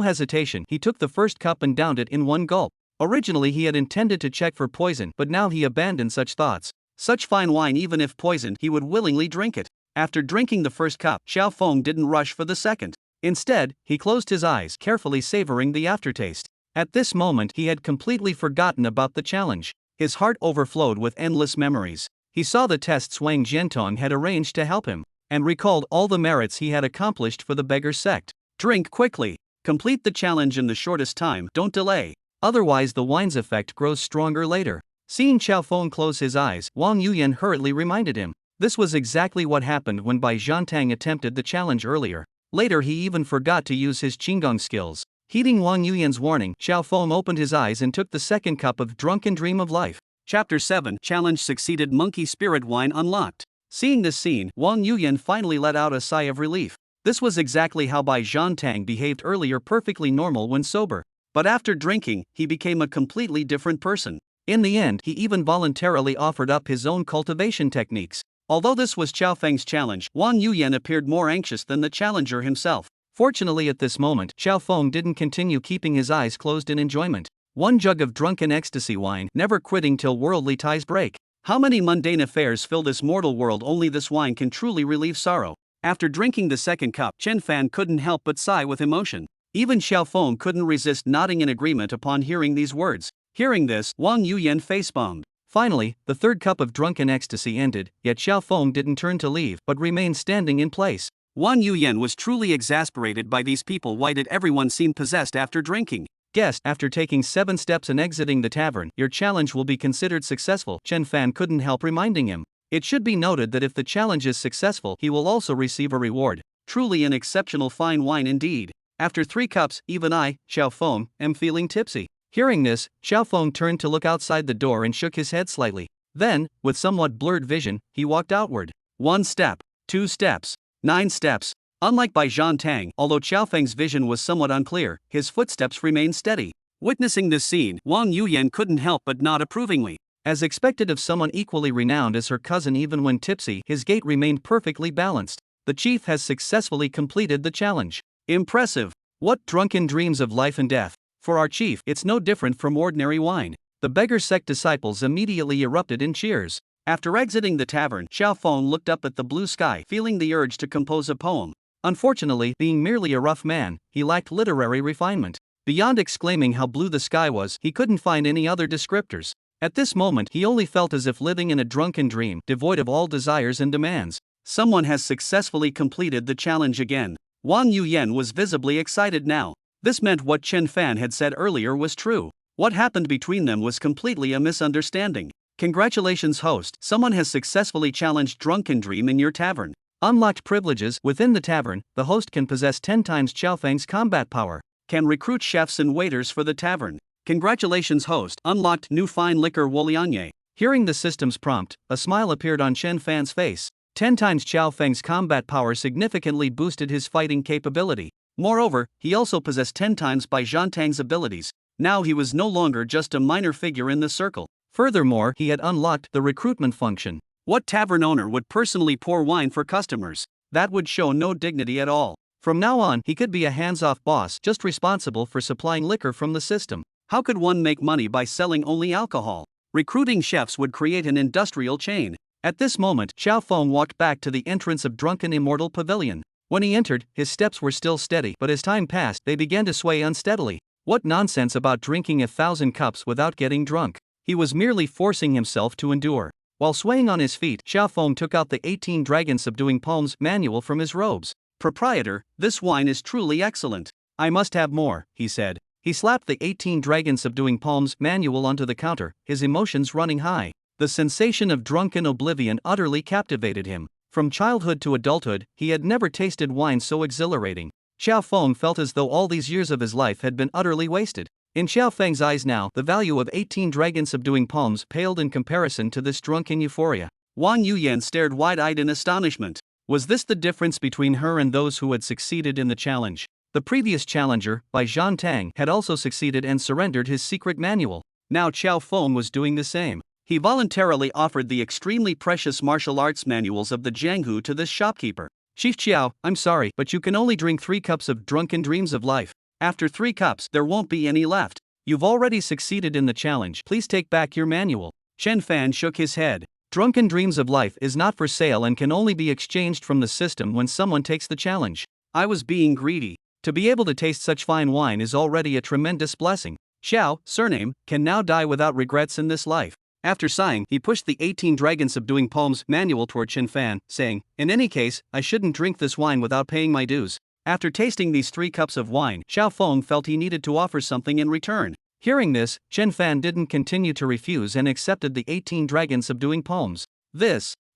hesitation, he took the first cup and downed it in one gulp. Originally he had intended to check for poison, but now he abandoned such thoughts. Such fine wine, even if poisoned, he would willingly drink it. After drinking the first cup, Xiao Feng didn't rush for the second. Instead, he closed his eyes, carefully savoring the aftertaste. At this moment he had completely forgotten about the challenge. His heart overflowed with endless memories. He saw the tests Wang Jiantong had arranged to help him, and recalled all the merits he had accomplished for the beggar sect. Drink quickly. Complete the challenge in the shortest time, don't delay. Otherwise the wine's effect grows stronger later. Seeing Xiao Feng close his eyes, Wang Yuyan hurriedly reminded him. This was exactly what happened when Bai Zhantang attempted the challenge earlier. Later he even forgot to use his Qigong skills. Heeding Wang Yuyan's warning, Xiao Feng opened his eyes and took the second cup of drunken dream of life. Chapter 7 Challenge succeeded. Monkey Spirit Wine unlocked. Seeing this scene, Wang Yuyan finally let out a sigh of relief. This was exactly how Bai Zhantang behaved earlier, perfectly normal when sober. But after drinking, he became a completely different person. In the end, he even voluntarily offered up his own cultivation techniques. Although this was Xiao Feng's challenge, Wang Yuyan appeared more anxious than the challenger himself. Fortunately at this moment, Xiao Feng didn't continue keeping his eyes closed in enjoyment. One jug of drunken ecstasy wine, never quitting till worldly ties break. How many mundane affairs fill this mortal world? Only this wine can truly relieve sorrow. After drinking the second cup, Chen Fan couldn't help but sigh with emotion. Even Xiao Feng couldn't resist nodding in agreement upon hearing these words. Hearing this, Wang Yuyan facepalmed. Finally, the third cup of drunken ecstasy ended, yet Xiao Feng didn't turn to leave but remained standing in place. Wang Yuyan was truly exasperated by these people. Why did everyone seem possessed after drinking? Guest, after taking 7 steps and exiting the tavern, your challenge will be considered successful. Chen Fan couldn't help reminding him. It should be noted that if the challenge is successful, he will also receive a reward. Truly an exceptional fine wine indeed. After 3 cups, even I, Xiao Feng, am feeling tipsy. Hearing this, Xiao Feng turned to look outside the door and shook his head slightly. Then, with somewhat blurred vision, he walked outward. 1 step, 2 steps, 9 steps. Unlike Bai Zhantang, although Xiao Feng's vision was somewhat unclear, his footsteps remained steady. Witnessing this scene, Wang Yuyan couldn't help but nod approvingly. As expected of someone equally renowned as her cousin, even when tipsy, his gait remained perfectly balanced. The chief has successfully completed the challenge. Impressive. What drunken dreams of life and death. For our chief, it's no different from ordinary wine. The beggar sect disciples immediately erupted in cheers. After exiting the tavern, Xiao Feng looked up at the blue sky, feeling the urge to compose a poem. Unfortunately, being merely a rough man, he lacked literary refinement. Beyond exclaiming how blue the sky was, he couldn't find any other descriptors. At this moment, he only felt as if living in a drunken dream, devoid of all desires and demands. Someone has successfully completed the challenge again. Wang Yuyan was visibly excited now. This meant what Chen Fan had said earlier was true. What happened between them was completely a misunderstanding. Congratulations, host. Someone has successfully challenged Drunken Dream in your tavern. Unlocked privileges. Within the tavern, the host can possess 10 times Xiao Feng's combat power. Can recruit chefs and waiters for the tavern. Congratulations, host. Unlocked new fine liquor Wolianye. Hearing the system's prompt, a smile appeared on Chen Fan's face. 10 times Xiao Feng's combat power significantly boosted his fighting capability. Moreover, he also possessed 10 times Bai Zhantang's abilities. Now he was no longer just a minor figure in the circle. Furthermore, he had unlocked the recruitment function. What tavern owner would personally pour wine for customers? That would show no dignity at all. From now on, he could be a hands-off boss, just responsible for supplying liquor from the system. How could one make money by selling only alcohol? Recruiting chefs would create an industrial chain. At this moment, Xiao Feng walked back to the entrance of Drunken Immortal Pavilion. When he entered, his steps were still steady, but as time passed, they began to sway unsteadily. What nonsense about drinking 1,000 cups without getting drunk. He was merely forcing himself to endure. While swaying on his feet, Xiao Feng took out the 18 Dragon Subduing Palms manual from his robes. Proprietor, this wine is truly excellent. I must have more, he said. He slapped the 18 Dragon Subduing Palms manual onto the counter, his emotions running high. The sensation of drunken oblivion utterly captivated him. From childhood to adulthood, he had never tasted wine so exhilarating. Xiao Feng felt as though all these years of his life had been utterly wasted. In Xiao Feng's eyes now, the value of 18 Dragon Subduing Palms paled in comparison to this drunken euphoria. Wang Yuyan stared wide-eyed in astonishment. Was this the difference between her and those who had succeeded in the challenge? The previous challenger, Bai Zhantang, had also succeeded and surrendered his secret manual. Now Xiao Feng was doing the same. He voluntarily offered the extremely precious martial arts manuals of the Jianghu to this shopkeeper. Chief Xiao, I'm sorry, but you can only drink 3 cups of Drunken Dreams of Life. After 3 cups, there won't be any left. You've already succeeded in the challenge. Please take back your manual. Chen Fan shook his head. Drunken Dreams of Life is not for sale and can only be exchanged from the system when someone takes the challenge. I was being greedy. To be able to taste such fine wine is already a tremendous blessing. Xiao, surname, can now die without regrets in this life. After sighing, he pushed the 18 Dragon Subduing Palms manual toward Chen Fan, saying, in any case, I shouldn't drink this wine without paying my dues. After tasting these 3 cups of wine, Xiao Feng felt he needed to offer something in return. Hearing this, Chen Fan didn't continue to refuse and accepted the 18 Dragon Subduing Palms.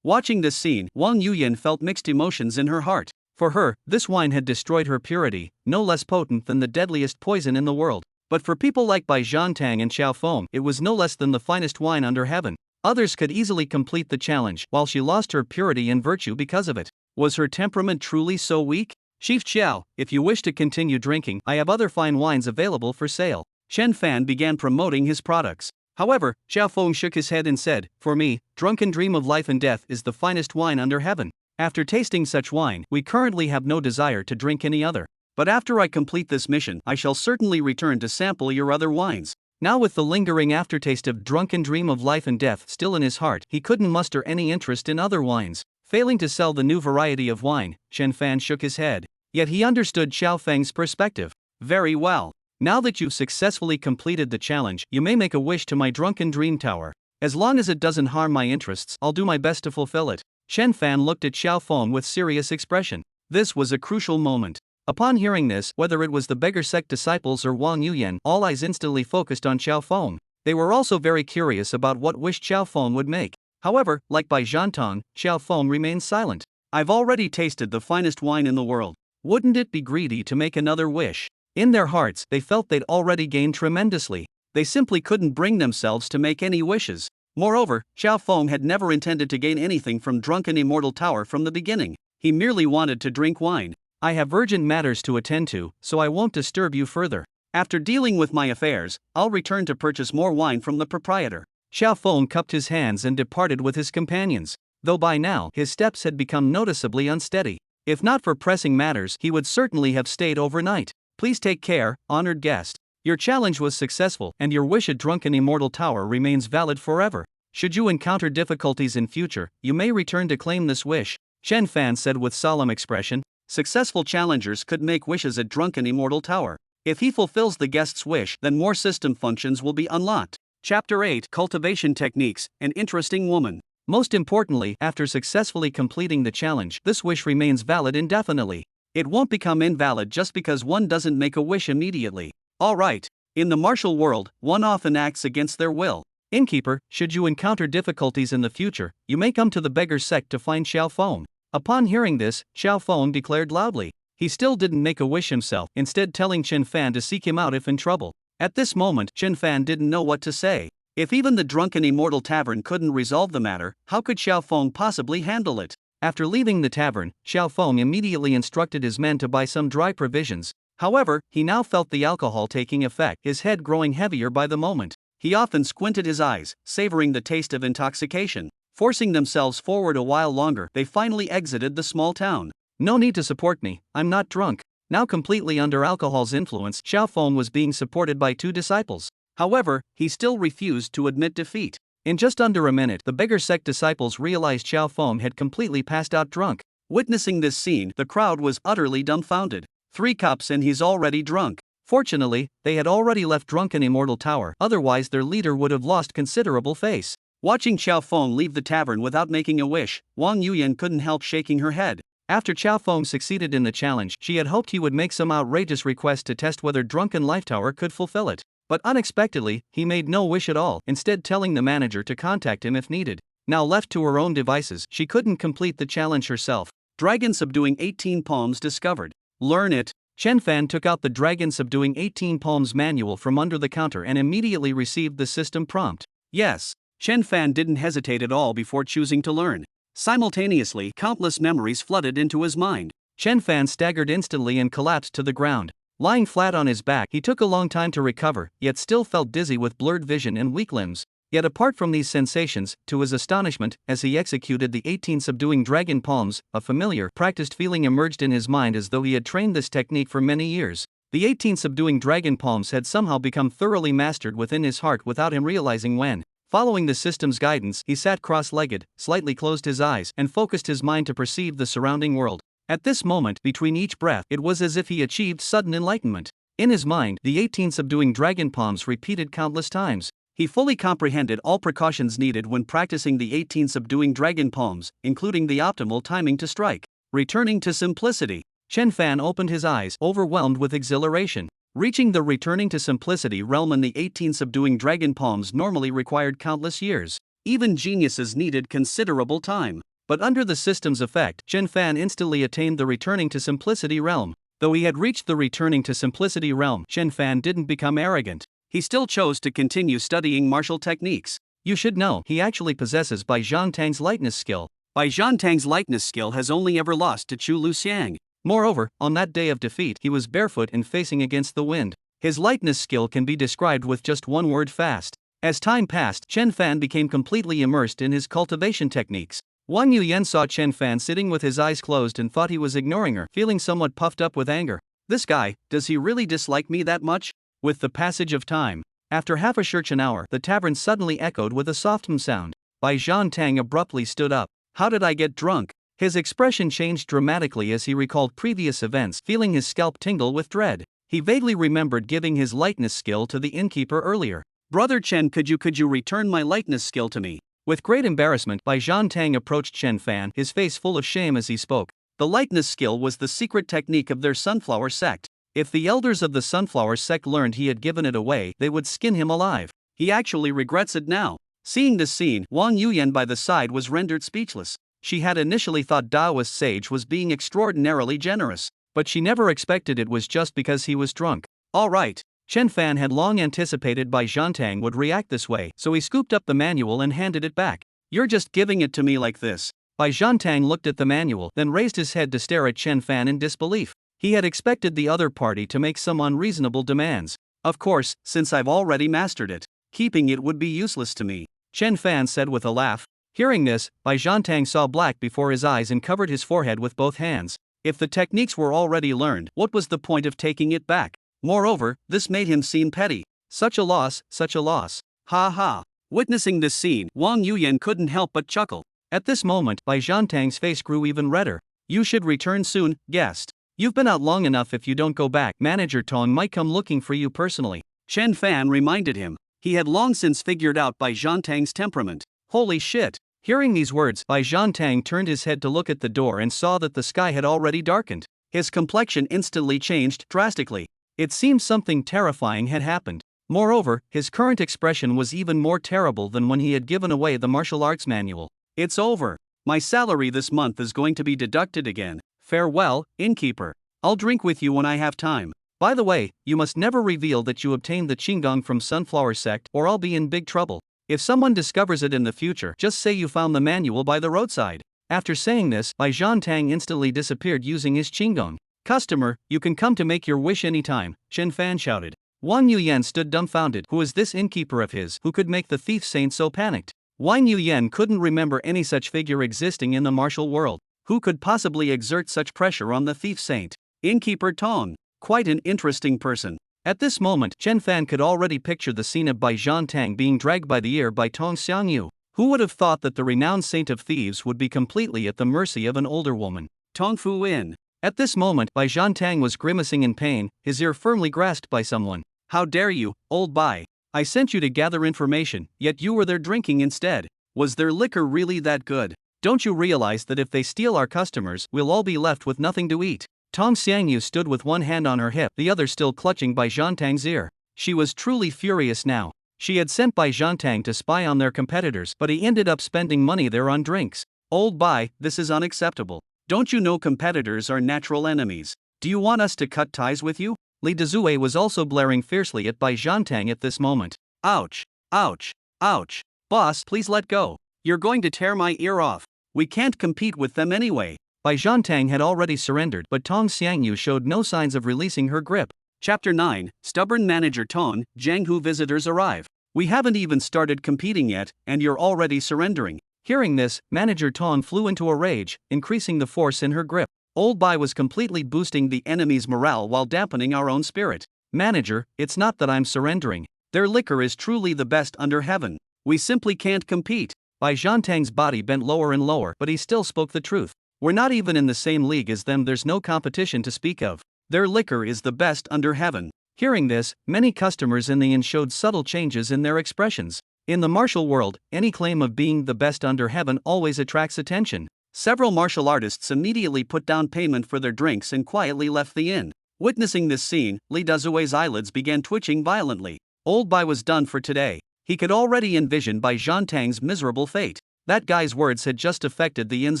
Watching this scene, Wang Yuyan felt mixed emotions in her heart. For her, this wine had destroyed her purity, no less potent than the deadliest poison in the world. But for people like Bai Zhantang and Xiao Feng, it was no less than the finest wine under heaven. Others could easily complete the challenge, while she lost her purity and virtue because of it. Was her temperament truly so weak? Chief Xiao, if you wish to continue drinking, I have other fine wines available for sale. Chen Fan began promoting his products. However, Xiao Feng shook his head and said, for me, Drunken Dream of Life and Death is the finest wine under heaven. After tasting such wine, we currently have no desire to drink any other. But after I complete this mission, I shall certainly return to sample your other wines. Now with the lingering aftertaste of Drunken Dream of Life and Death still in his heart, he couldn't muster any interest in other wines. Failing to sell the new variety of wine, Chen Fan shook his head. Yet he understood Xiao Feng's perspective. Very well. Now that you've successfully completed the challenge, you may make a wish to my drunken dream tower. As long as it doesn't harm my interests, I'll do my best to fulfill it. Chen Fan looked at Xiao Feng with serious expression. This was a crucial moment. Upon hearing this, whether it was the beggar sect disciples or Wang Yuyan, all eyes instantly focused on Xiao Feng. They were also very curious about what wish Xiao Feng would make. However, like Bai Zhantong, Xiao Feng remained silent. I've already tasted the finest wine in the world. Wouldn't it be greedy to make another wish? In their hearts, they felt they'd already gained tremendously. They simply couldn't bring themselves to make any wishes. Moreover, Xiao Feng had never intended to gain anything from Drunken Immortal Tower from the beginning. He merely wanted to drink wine. I have urgent matters to attend to, so I won't disturb you further. After dealing with my affairs, I'll return to purchase more wine from the proprietor. Xiao Feng cupped his hands and departed with his companions, though by now his steps had become noticeably unsteady. If not for pressing matters, he would certainly have stayed overnight. Please take care, honored guest. Your challenge was successful, and your wish at Drunken Immortal Tower remains valid forever. Should you encounter difficulties in future, you may return to claim this wish, Chen Fan said with solemn expression. Successful challengers could make wishes at Drunken Immortal Tower. If he fulfills the guest's wish, then more system functions will be unlocked. Chapter 8: Cultivation Techniques, an interesting woman. Most importantly, after successfully completing the challenge, this wish remains valid indefinitely. It won't become invalid just because one doesn't make a wish immediately. Alright. In the martial world, one often acts against their will. Innkeeper, should you encounter difficulties in the future, you may come to the beggar sect to find Xiao Feng. Upon hearing this, Xiao Feng declared loudly. He still didn't make a wish himself, instead telling Chen Fan to seek him out if in trouble. At this moment, Chen Fan didn't know what to say. If even the Drunken Immortal Tavern couldn't resolve the matter, how could Xiao Feng possibly handle it? After leaving the tavern, Xiao Feng immediately instructed his men to buy some dry provisions. However, he now felt the alcohol taking effect, his head growing heavier by the moment. He often squinted his eyes, savoring the taste of intoxication. Forcing themselves forward a while longer, they finally exited the small town. No need to support me, I'm not drunk. Now completely under alcohol's influence, Xiao Feng was being supported by two disciples. However, he still refused to admit defeat. In just under a minute, the beggar sect disciples realized Xiao Feng had completely passed out drunk. Witnessing this scene, the crowd was utterly dumbfounded. 3 cups and he's already drunk. Fortunately, they had already left Drunken Immortal Tower, otherwise their leader would have lost considerable face. Watching Xiao Feng leave the tavern without making a wish, Wang Yuyan couldn't help shaking her head. After Xiao Feng succeeded in the challenge, she had hoped he would make some outrageous request to test whether Drunken Life Tower could fulfill it. But unexpectedly, he made no wish at all, instead telling the manager to contact him if needed. Now left to her own devices, she couldn't complete the challenge herself. Dragon Subduing 18 Palms discovered. Learn it. Chen Fan took out the Dragon Subduing 18 Palms manual from under the counter and immediately received the system prompt. Yes. Chen Fan didn't hesitate at all before choosing to learn. Simultaneously, countless memories flooded into his mind. Chen Fan staggered instantly and collapsed to the ground. Lying flat on his back, he took a long time to recover, yet still felt dizzy with blurred vision and weak limbs. Yet apart from these sensations, to his astonishment, as he executed the 18 subduing dragon palms, a familiar, practiced feeling emerged in his mind as though he had trained this technique for many years. The 18 subduing dragon palms had somehow become thoroughly mastered within his heart without him realizing when. Following the system's guidance, he sat cross-legged, slightly closed his eyes, and focused his mind to perceive the surrounding world. At this moment, between each breath, it was as if he achieved sudden enlightenment. In his mind, the 18 subduing dragon palms repeated countless times. He fully comprehended all precautions needed when practicing the 18 subduing dragon palms, including the optimal timing to strike. Returning to simplicity. Chen Fan opened his eyes, overwhelmed with exhilaration. Reaching the returning to simplicity realm in the 18 subduing dragon palms normally required countless years. Even geniuses needed considerable time. But under the system's effect, Chen Fan instantly attained the returning to simplicity realm. Though he had reached the returning to simplicity realm, Chen Fan didn't become arrogant. He still chose to continue studying martial techniques. You should know, he actually possesses Bai Zhantang's lightness skill. Bai Zhantang's lightness skill has only ever lost to Chu Luxiang. Moreover, on that day of defeat, he was barefoot and facing against the wind. His lightness skill can be described with just one word: fast. As time passed, Chen Fan became completely immersed in his cultivation techniques. Wang Yuyan saw Chen Fan sitting with his eyes closed and thought he was ignoring her, feeling somewhat puffed up with anger. This guy, does he really dislike me that much? With the passage of time, after half a shirchen hour, the tavern suddenly echoed with a soft sound. Bai Zhantang abruptly stood up. How did I get drunk? His expression changed dramatically as he recalled previous events, feeling his scalp tingle with dread. He vaguely remembered giving his lightness skill to the innkeeper earlier. Brother Chen, could you return my lightness skill to me? With great embarrassment, Bai Tang approached Chen Fan, his face full of shame as he spoke. The lightness skill was the secret technique of their sunflower sect. If the elders of the sunflower sect learned he had given it away, they would skin him alive. He actually regrets it now. Seeing this scene, Wang Yuyan by the side was rendered speechless. She had initially thought Daoist Sage was being extraordinarily generous, but she never expected it was just because he was drunk. Alright. Chen Fan had long anticipated Bai Tang would react this way, so he scooped up the manual and handed it back. You're just giving it to me like this. Bai Tang looked at the manual, then raised his head to stare at Chen Fan in disbelief. He had expected the other party to make some unreasonable demands. Of course, since I've already mastered it, keeping it would be useless to me, Chen Fan said with a laugh. Hearing this, Bai Tang saw black before his eyes and covered his forehead with both hands. If the techniques were already learned, what was the point of taking it back? Moreover, this made him seem petty. Such a loss, such a loss. Ha ha. Witnessing this scene, Wang Yuyan couldn't help but chuckle. At this moment, Bai Tang's face grew even redder. You should return soon, guest. You've been out long enough. If you don't go back, Manager Tong might come looking for you personally. Chen Fan reminded him. He had long since figured out Bai Tang's temperament. Holy shit. Hearing these words, Bai Tang turned his head to look at the door and saw that the sky had already darkened. His complexion instantly changed drastically. It seemed something terrifying had happened. Moreover, his current expression was even more terrible than when he had given away the martial arts manual. It's over. My salary this month is going to be deducted again. Farewell, innkeeper. I'll drink with you when I have time. By the way, you must never reveal that you obtained the Qinggong from Sunflower Sect or I'll be in big trouble. If someone discovers it in the future, just say you found the manual by the roadside. After saying this, Bai Tang instantly disappeared using his Qinggong. Customer, you can come to make your wish anytime, Chen Fan shouted. Wang Yuyan stood dumbfounded. Who is this innkeeper of his who could make the thief saint so panicked? Wang Yuyan couldn't remember any such figure existing in the martial world. Who could possibly exert such pressure on the thief saint? Innkeeper Tong. Quite an interesting person. At this moment, Chen Fan could already picture the scene of Bai Tang being dragged by the ear by Tong Xiangyu. Who would have thought that the renowned saint of thieves would be completely at the mercy of an older woman? Tong Fu In. At this moment, Bai Tang was grimacing in pain, his ear firmly grasped by someone. How dare you, old Bai? I sent you to gather information, yet you were there drinking instead. Was their liquor really that good? Don't you realize that if they steal our customers, we'll all be left with nothing to eat? Tong Xiangyu stood with one hand on her hip, the other still clutching Bai Tang's ear. She was truly furious now. She had sent Bai Tang to spy on their competitors, but he ended up spending money there on drinks. Old Bai, this is unacceptable. Don't you know competitors are natural enemies? Do you want us to cut ties with you? Li Dezue was also blaring fiercely at Bai Tang at this moment. Ouch! Ouch! Ouch! Boss, please let go. You're going to tear my ear off. We can't compete with them anyway. Bai Tang had already surrendered, but Tong Xiangyu showed no signs of releasing her grip. Chapter 9, Stubborn Manager Tong, Jianghu visitors arrive. We haven't even started competing yet, and you're already surrendering. Hearing this, Manager Tong flew into a rage, increasing the force in her grip. Old Bai was completely boosting the enemy's morale while dampening our own spirit. Manager, it's not that I'm surrendering. Their liquor is truly the best under heaven. We simply can't compete. Bai Tang's body bent lower and lower, but he still spoke the truth. We're not even in the same league as them, there's no competition to speak of. Their liquor is the best under heaven. Hearing this, many customers in the inn showed subtle changes in their expressions. In the martial world, any claim of being the best under heaven always attracts attention. Several martial artists immediately put down payment for their drinks and quietly left the inn. Witnessing this scene, Li Dezue's eyelids began twitching violently. Old Bai was done for today. He could already envision Bai Tang's miserable fate. That guy's words had just affected the inn's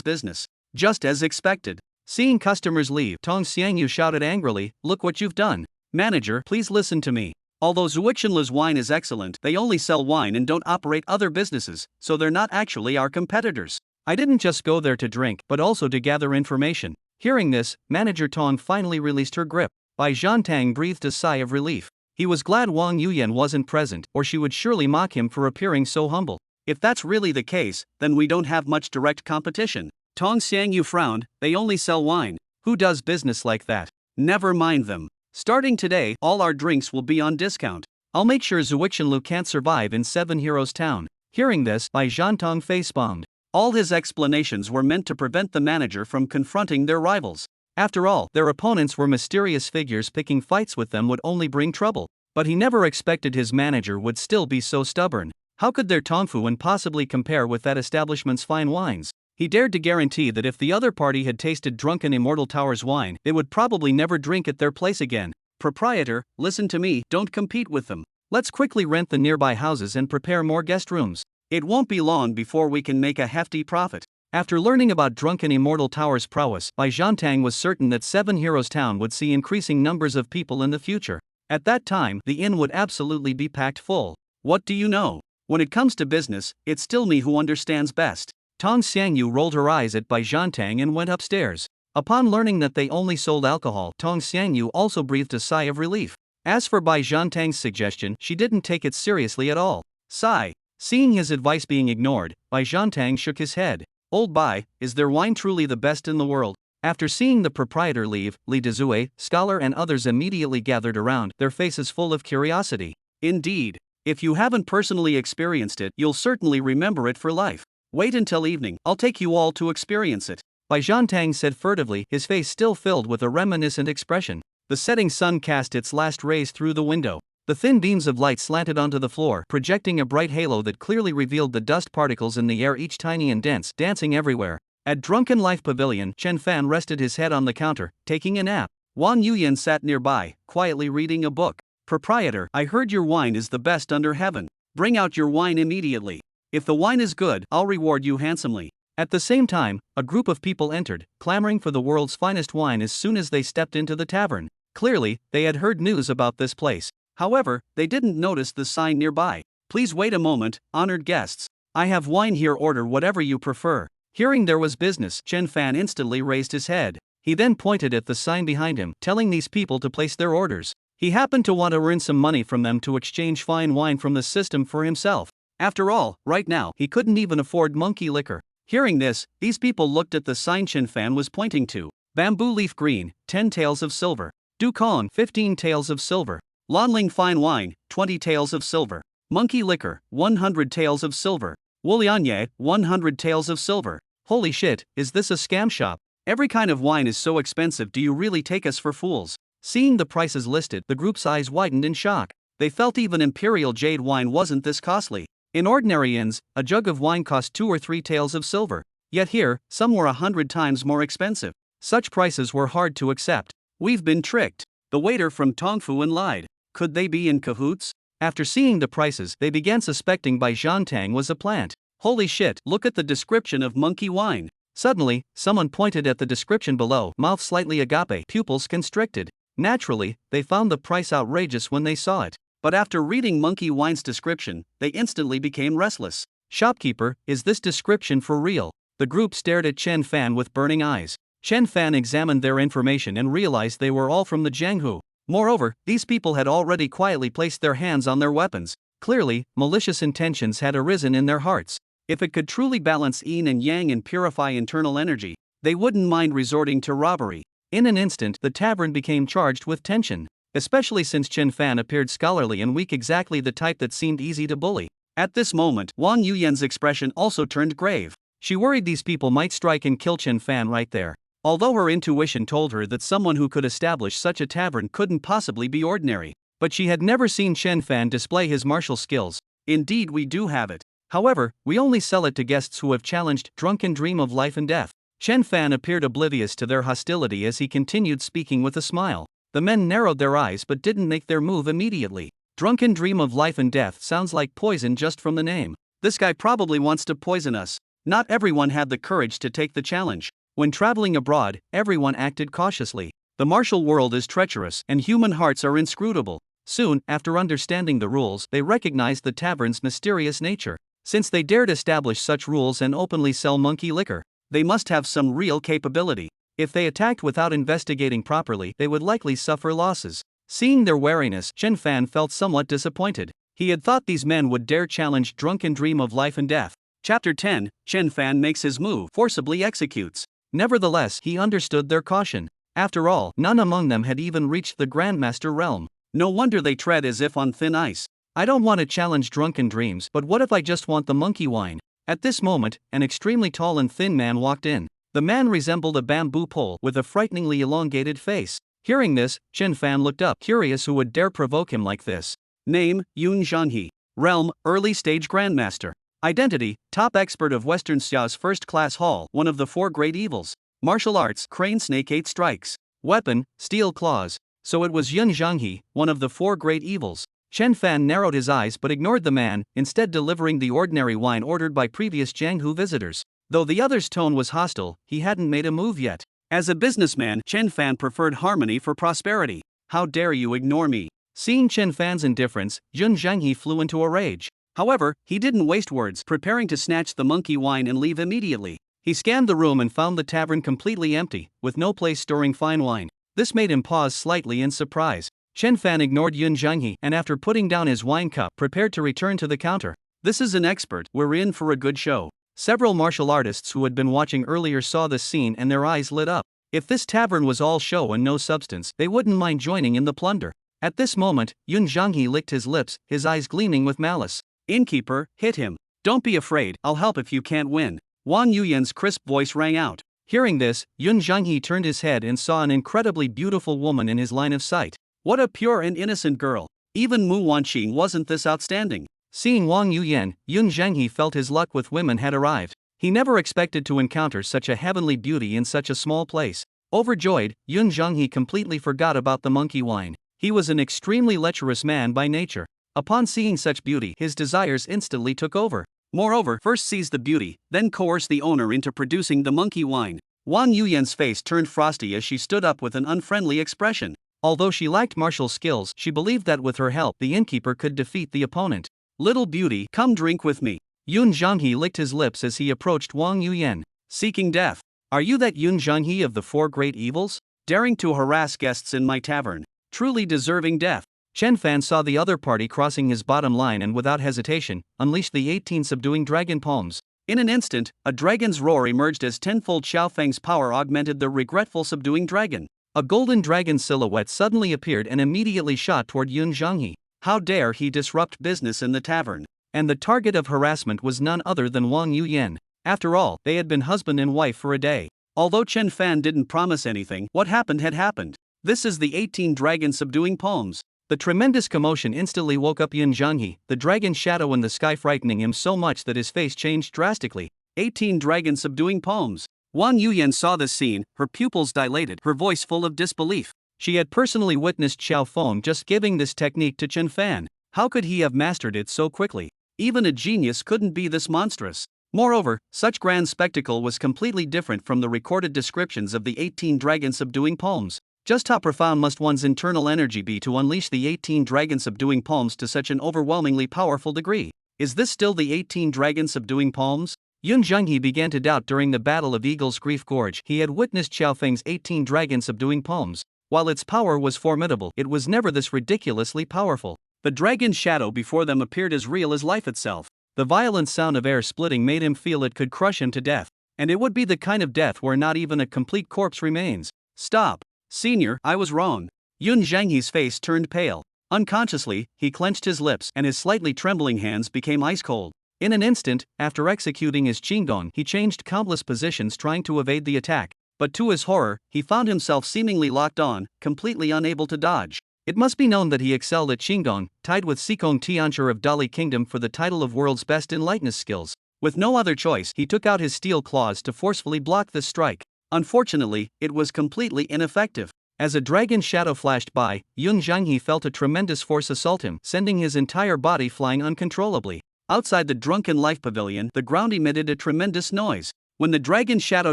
business. Just as expected. Seeing customers leave, Tong Xiangyu shouted angrily, "Look what you've done. Manager, please listen to me. Although Zuixinla's wine is excellent, they only sell wine and don't operate other businesses, so they're not actually our competitors. I didn't just go there to drink, but also to gather information." Hearing this, Manager Tong finally released her grip. Bai Tang breathed a sigh of relief. He was glad Wang Yuyan wasn't present, or she would surely mock him for appearing so humble. If that's really the case, then we don't have much direct competition. Tong Xiangyu frowned. They only sell wine. Who does business like that? Never mind them. Starting today, all our drinks will be on discount. I'll make sure Zuixinlu can't survive in Seven Heroes Town. Hearing this, Bai Tong facepalmed. All his explanations were meant to prevent the manager from confronting their rivals. After all, their opponents were mysterious figures. Picking fights with them would only bring trouble. But he never expected his manager would still be so stubborn. How could their tongfu possibly compare with that establishment's fine wines? He dared to guarantee that if the other party had tasted Drunken Immortal Tower's wine, they would probably never drink at their place again. Proprietor, listen to me, don't compete with them. Let's quickly rent the nearby houses and prepare more guest rooms. It won't be long before we can make a hefty profit. After learning about Drunken Immortal Tower's prowess, Bai Zhantang was certain that Seven Heroes Town would see increasing numbers of people in the future. At that time, the inn would absolutely be packed full. What do you know? When it comes to business, it's still me who understands best. Tong Xiangyu rolled her eyes at Bai Zhantang and went upstairs. Upon learning that they only sold alcohol, Tong Xiangyu also breathed a sigh of relief. As for Bai Zhantang's suggestion, she didn't take it seriously at all. Sigh. Seeing his advice being ignored, Bai Zhantang shook his head. Old Bai, is their wine truly the best in the world? After seeing the proprietor leave, Li Dezue, scholar and others immediately gathered around, their faces full of curiosity. Indeed. If you haven't personally experienced it, you'll certainly remember it for life. Wait until evening, I'll take you all to experience it. Bai Zhantang said furtively, his face still filled with a reminiscent expression. The setting sun cast its last rays through the window. The thin beams of light slanted onto the floor, projecting a bright halo that clearly revealed the dust particles in the air, each tiny and dense, dancing everywhere. At Drunken Life Pavilion, Chen Fan rested his head on the counter, taking a nap. Wang Yuyan sat nearby, quietly reading a book. Proprietor, I heard your wine is the best under heaven. Bring out your wine immediately. If the wine is good, I'll reward you handsomely. At the same time, a group of people entered, clamoring for the world's finest wine as soon as they stepped into the tavern. Clearly, they had heard news about this place. However, they didn't notice the sign nearby. Please wait a moment, honored guests. I have wine here, order whatever you prefer. Hearing there was business, Chen Fan instantly raised his head. He then pointed at the sign behind him, telling these people to place their orders. He happened to want to earn some money from them to exchange fine wine from the system for himself. After all, right now, he couldn't even afford monkey liquor. Hearing this, these people looked at the sign Chen Fan was pointing to. Bamboo leaf green, 10 taels of silver. Dukong, 15 taels of silver. Lanling fine wine, 20 taels of silver. Monkey liquor, 100 taels of silver. Wulianye, 100 taels of silver. Holy shit, is this a scam shop? Every kind of wine is so expensive, do you really take us for fools? Seeing the prices listed, the group's eyes widened in shock. They felt even imperial jade wine wasn't this costly. In ordinary inns, a jug of wine cost 2 or 3 taels of silver. Yet here, some were 100 times more expensive. Such prices were hard to accept. We've been tricked. The waiter from Tongfu lied. Could they be in cahoots? After seeing the prices, they began suspecting Bai Zhantang was a plant. Holy shit, look at the description of monkey wine. Suddenly, someone pointed at the description below, mouth slightly agape, pupils constricted. Naturally, they found the price outrageous when they saw it. But after reading monkey wine's description, they instantly became restless. Shopkeeper, is this description for real? The group stared at Chen Fan with burning eyes. Chen Fan examined their information and realized they were all from the Jianghu. Moreover, these people had already quietly placed their hands on their weapons. Clearly, malicious intentions had arisen in their hearts. If it could truly balance yin and yang and purify internal energy, they wouldn't mind resorting to robbery. In an instant, the tavern became charged with tension, especially since Chen Fan appeared scholarly and weak, exactly the type that seemed easy to bully. At this moment, Wang Yuyan's expression also turned grave. She worried these people might strike and kill Chen Fan right there. Although her intuition told her that someone who could establish such a tavern couldn't possibly be ordinary, but she had never seen Chen Fan display his martial skills. Indeed, we do have it. However, we only sell it to guests who have challenged Drunken Dream of Life and Death. Chen Fan appeared oblivious to their hostility as he continued speaking with a smile. The men narrowed their eyes but didn't make their move immediately. Drunken Dream of Life and Death sounds like poison just from the name. This guy probably wants to poison us. Not everyone had the courage to take the challenge. When traveling abroad, everyone acted cautiously. The martial world is treacherous and human hearts are inscrutable. Soon, after understanding the rules, they recognized the tavern's mysterious nature. Since they dared establish such rules and openly sell monkey liquor, they must have some real capability. If they attacked without investigating properly, they would likely suffer losses. Seeing their wariness, Chen Fan felt somewhat disappointed. He had thought these men would dare challenge Drunken Dream of Life and Death. Chapter 10, Chen Fan makes his move, forcibly executes. Nevertheless, he understood their caution. After all, none among them had even reached the Grandmaster realm. No wonder they tread as if on thin ice. I don't want to challenge Drunken Dreams, but what if I just want the monkey wine? At this moment, an extremely tall and thin man walked in. The man resembled a bamboo pole with a frighteningly elongated face. Hearing this, Chen Fan looked up, curious who would dare provoke him like this. Name, Yun Zhanghe. Realm, early stage grandmaster. Identity, top expert of Western Xia's first-class hall, one of the 4 great evils. Martial arts, crane snake 8 strikes. Weapon, steel claws. So it was Yun Zhanghe, one of the 4 great evils. Chen Fan narrowed his eyes but ignored the man, instead delivering the ordinary wine ordered by previous Jianghu visitors. Though the other's tone was hostile, he hadn't made a move yet. As a businessman, Chen Fan preferred harmony for prosperity. How dare you ignore me? Seeing Chen Fan's indifference, Yun Zhanghe flew into a rage. However, he didn't waste words, preparing to snatch the monkey wine and leave immediately. He scanned the room and found the tavern completely empty, with no place storing fine wine. This made him pause slightly in surprise. Chen Fan ignored Yun Zhanghe and after putting down his wine cup prepared to return to the counter. This is an expert, we're in for a good show. Several martial artists who had been watching earlier saw this scene and their eyes lit up. If this tavern was all show and no substance, they wouldn't mind joining in the plunder. At this moment, Yun Zhanghe licked his lips, his eyes gleaming with malice. Innkeeper, hit him. Don't be afraid, I'll help if you can't win. Wang Yuyan's crisp voice rang out. Hearing this, Yun Zhanghe turned his head and saw an incredibly beautiful woman in his line of sight. What a pure and innocent girl. Even Mu Wanqing wasn't this outstanding. Seeing Wang Yuyan, Yun Zhanghe felt his luck with women had arrived. He never expected to encounter such a heavenly beauty in such a small place. Overjoyed, Yun Zhanghe completely forgot about the monkey wine. He was an extremely lecherous man by nature. Upon seeing such beauty, his desires instantly took over. Moreover, first seize the beauty, then coerce the owner into producing the monkey wine. Wang Yuyan's face turned frosty as she stood up with an unfriendly expression. Although she lacked martial skills, she believed that with her help, the innkeeper could defeat the opponent. Little beauty, come drink with me. Yun Zhanghe licked his lips as he approached Wang Yuyan. Seeking death. Are you that Yun Zhanghe of the 4 great evils? Daring to harass guests in my tavern. Truly deserving death. Chen Fan saw the other party crossing his bottom line and without hesitation, unleashed the 18 subduing dragon palms. In an instant, a dragon's roar emerged as tenfold Xiaofeng's power augmented the regretful subduing dragon. A golden dragon silhouette suddenly appeared and immediately shot toward Yun Zhanghe. How dare he disrupt business in the tavern? And the target of harassment was none other than Wang Yuyan. After all, they had been husband and wife for a day. Although Chen Fan didn't promise anything, what happened had happened. This is the 18 dragon subduing palms. The tremendous commotion instantly woke up Yun Zhanghe, the dragon shadow in the sky frightening him so much that his face changed drastically. 18 dragon subduing palms. Wang Yuyan saw this scene, her pupils dilated, her voice full of disbelief. She had personally witnessed Xiao Feng just giving this technique to Chen Fan. How could he have mastered it so quickly? Even a genius couldn't be this monstrous. Moreover, such grand spectacle was completely different from the recorded descriptions of the 18 dragon subduing palms. Just how profound must one's internal energy be to unleash the 18 dragon subduing palms to such an overwhelmingly powerful degree? Is this still the 18 dragon subduing palms? Yun Zhanghe began to doubt during the Battle of Eagle's Grief Gorge. He had witnessed Xiaofeng's 18 dragon subduing palms. While its power was formidable, it was never this ridiculously powerful. The dragon's shadow before them appeared as real as life itself. The violent sound of air splitting made him feel it could crush him to death. And it would be the kind of death where not even a complete corpse remains. Stop. Senior, I was wrong. Yun Zhanghe's face turned pale. Unconsciously, he clenched his lips and his slightly trembling hands became ice cold. In an instant, after executing his qinggong, he changed countless positions trying to evade the attack. But to his horror, he found himself seemingly locked on, completely unable to dodge. It must be known that he excelled at qinggong, tied with Sikong Tiancher of Dali Kingdom for the title of world's best in lightness skills. With no other choice, he took out his steel claws to forcefully block this strike. Unfortunately, it was completely ineffective. As a dragon shadow flashed by, Yun Zhanghe felt a tremendous force assault him, sending his entire body flying uncontrollably. Outside the Drunken Life Pavilion, the ground emitted a tremendous noise. When the dragon shadow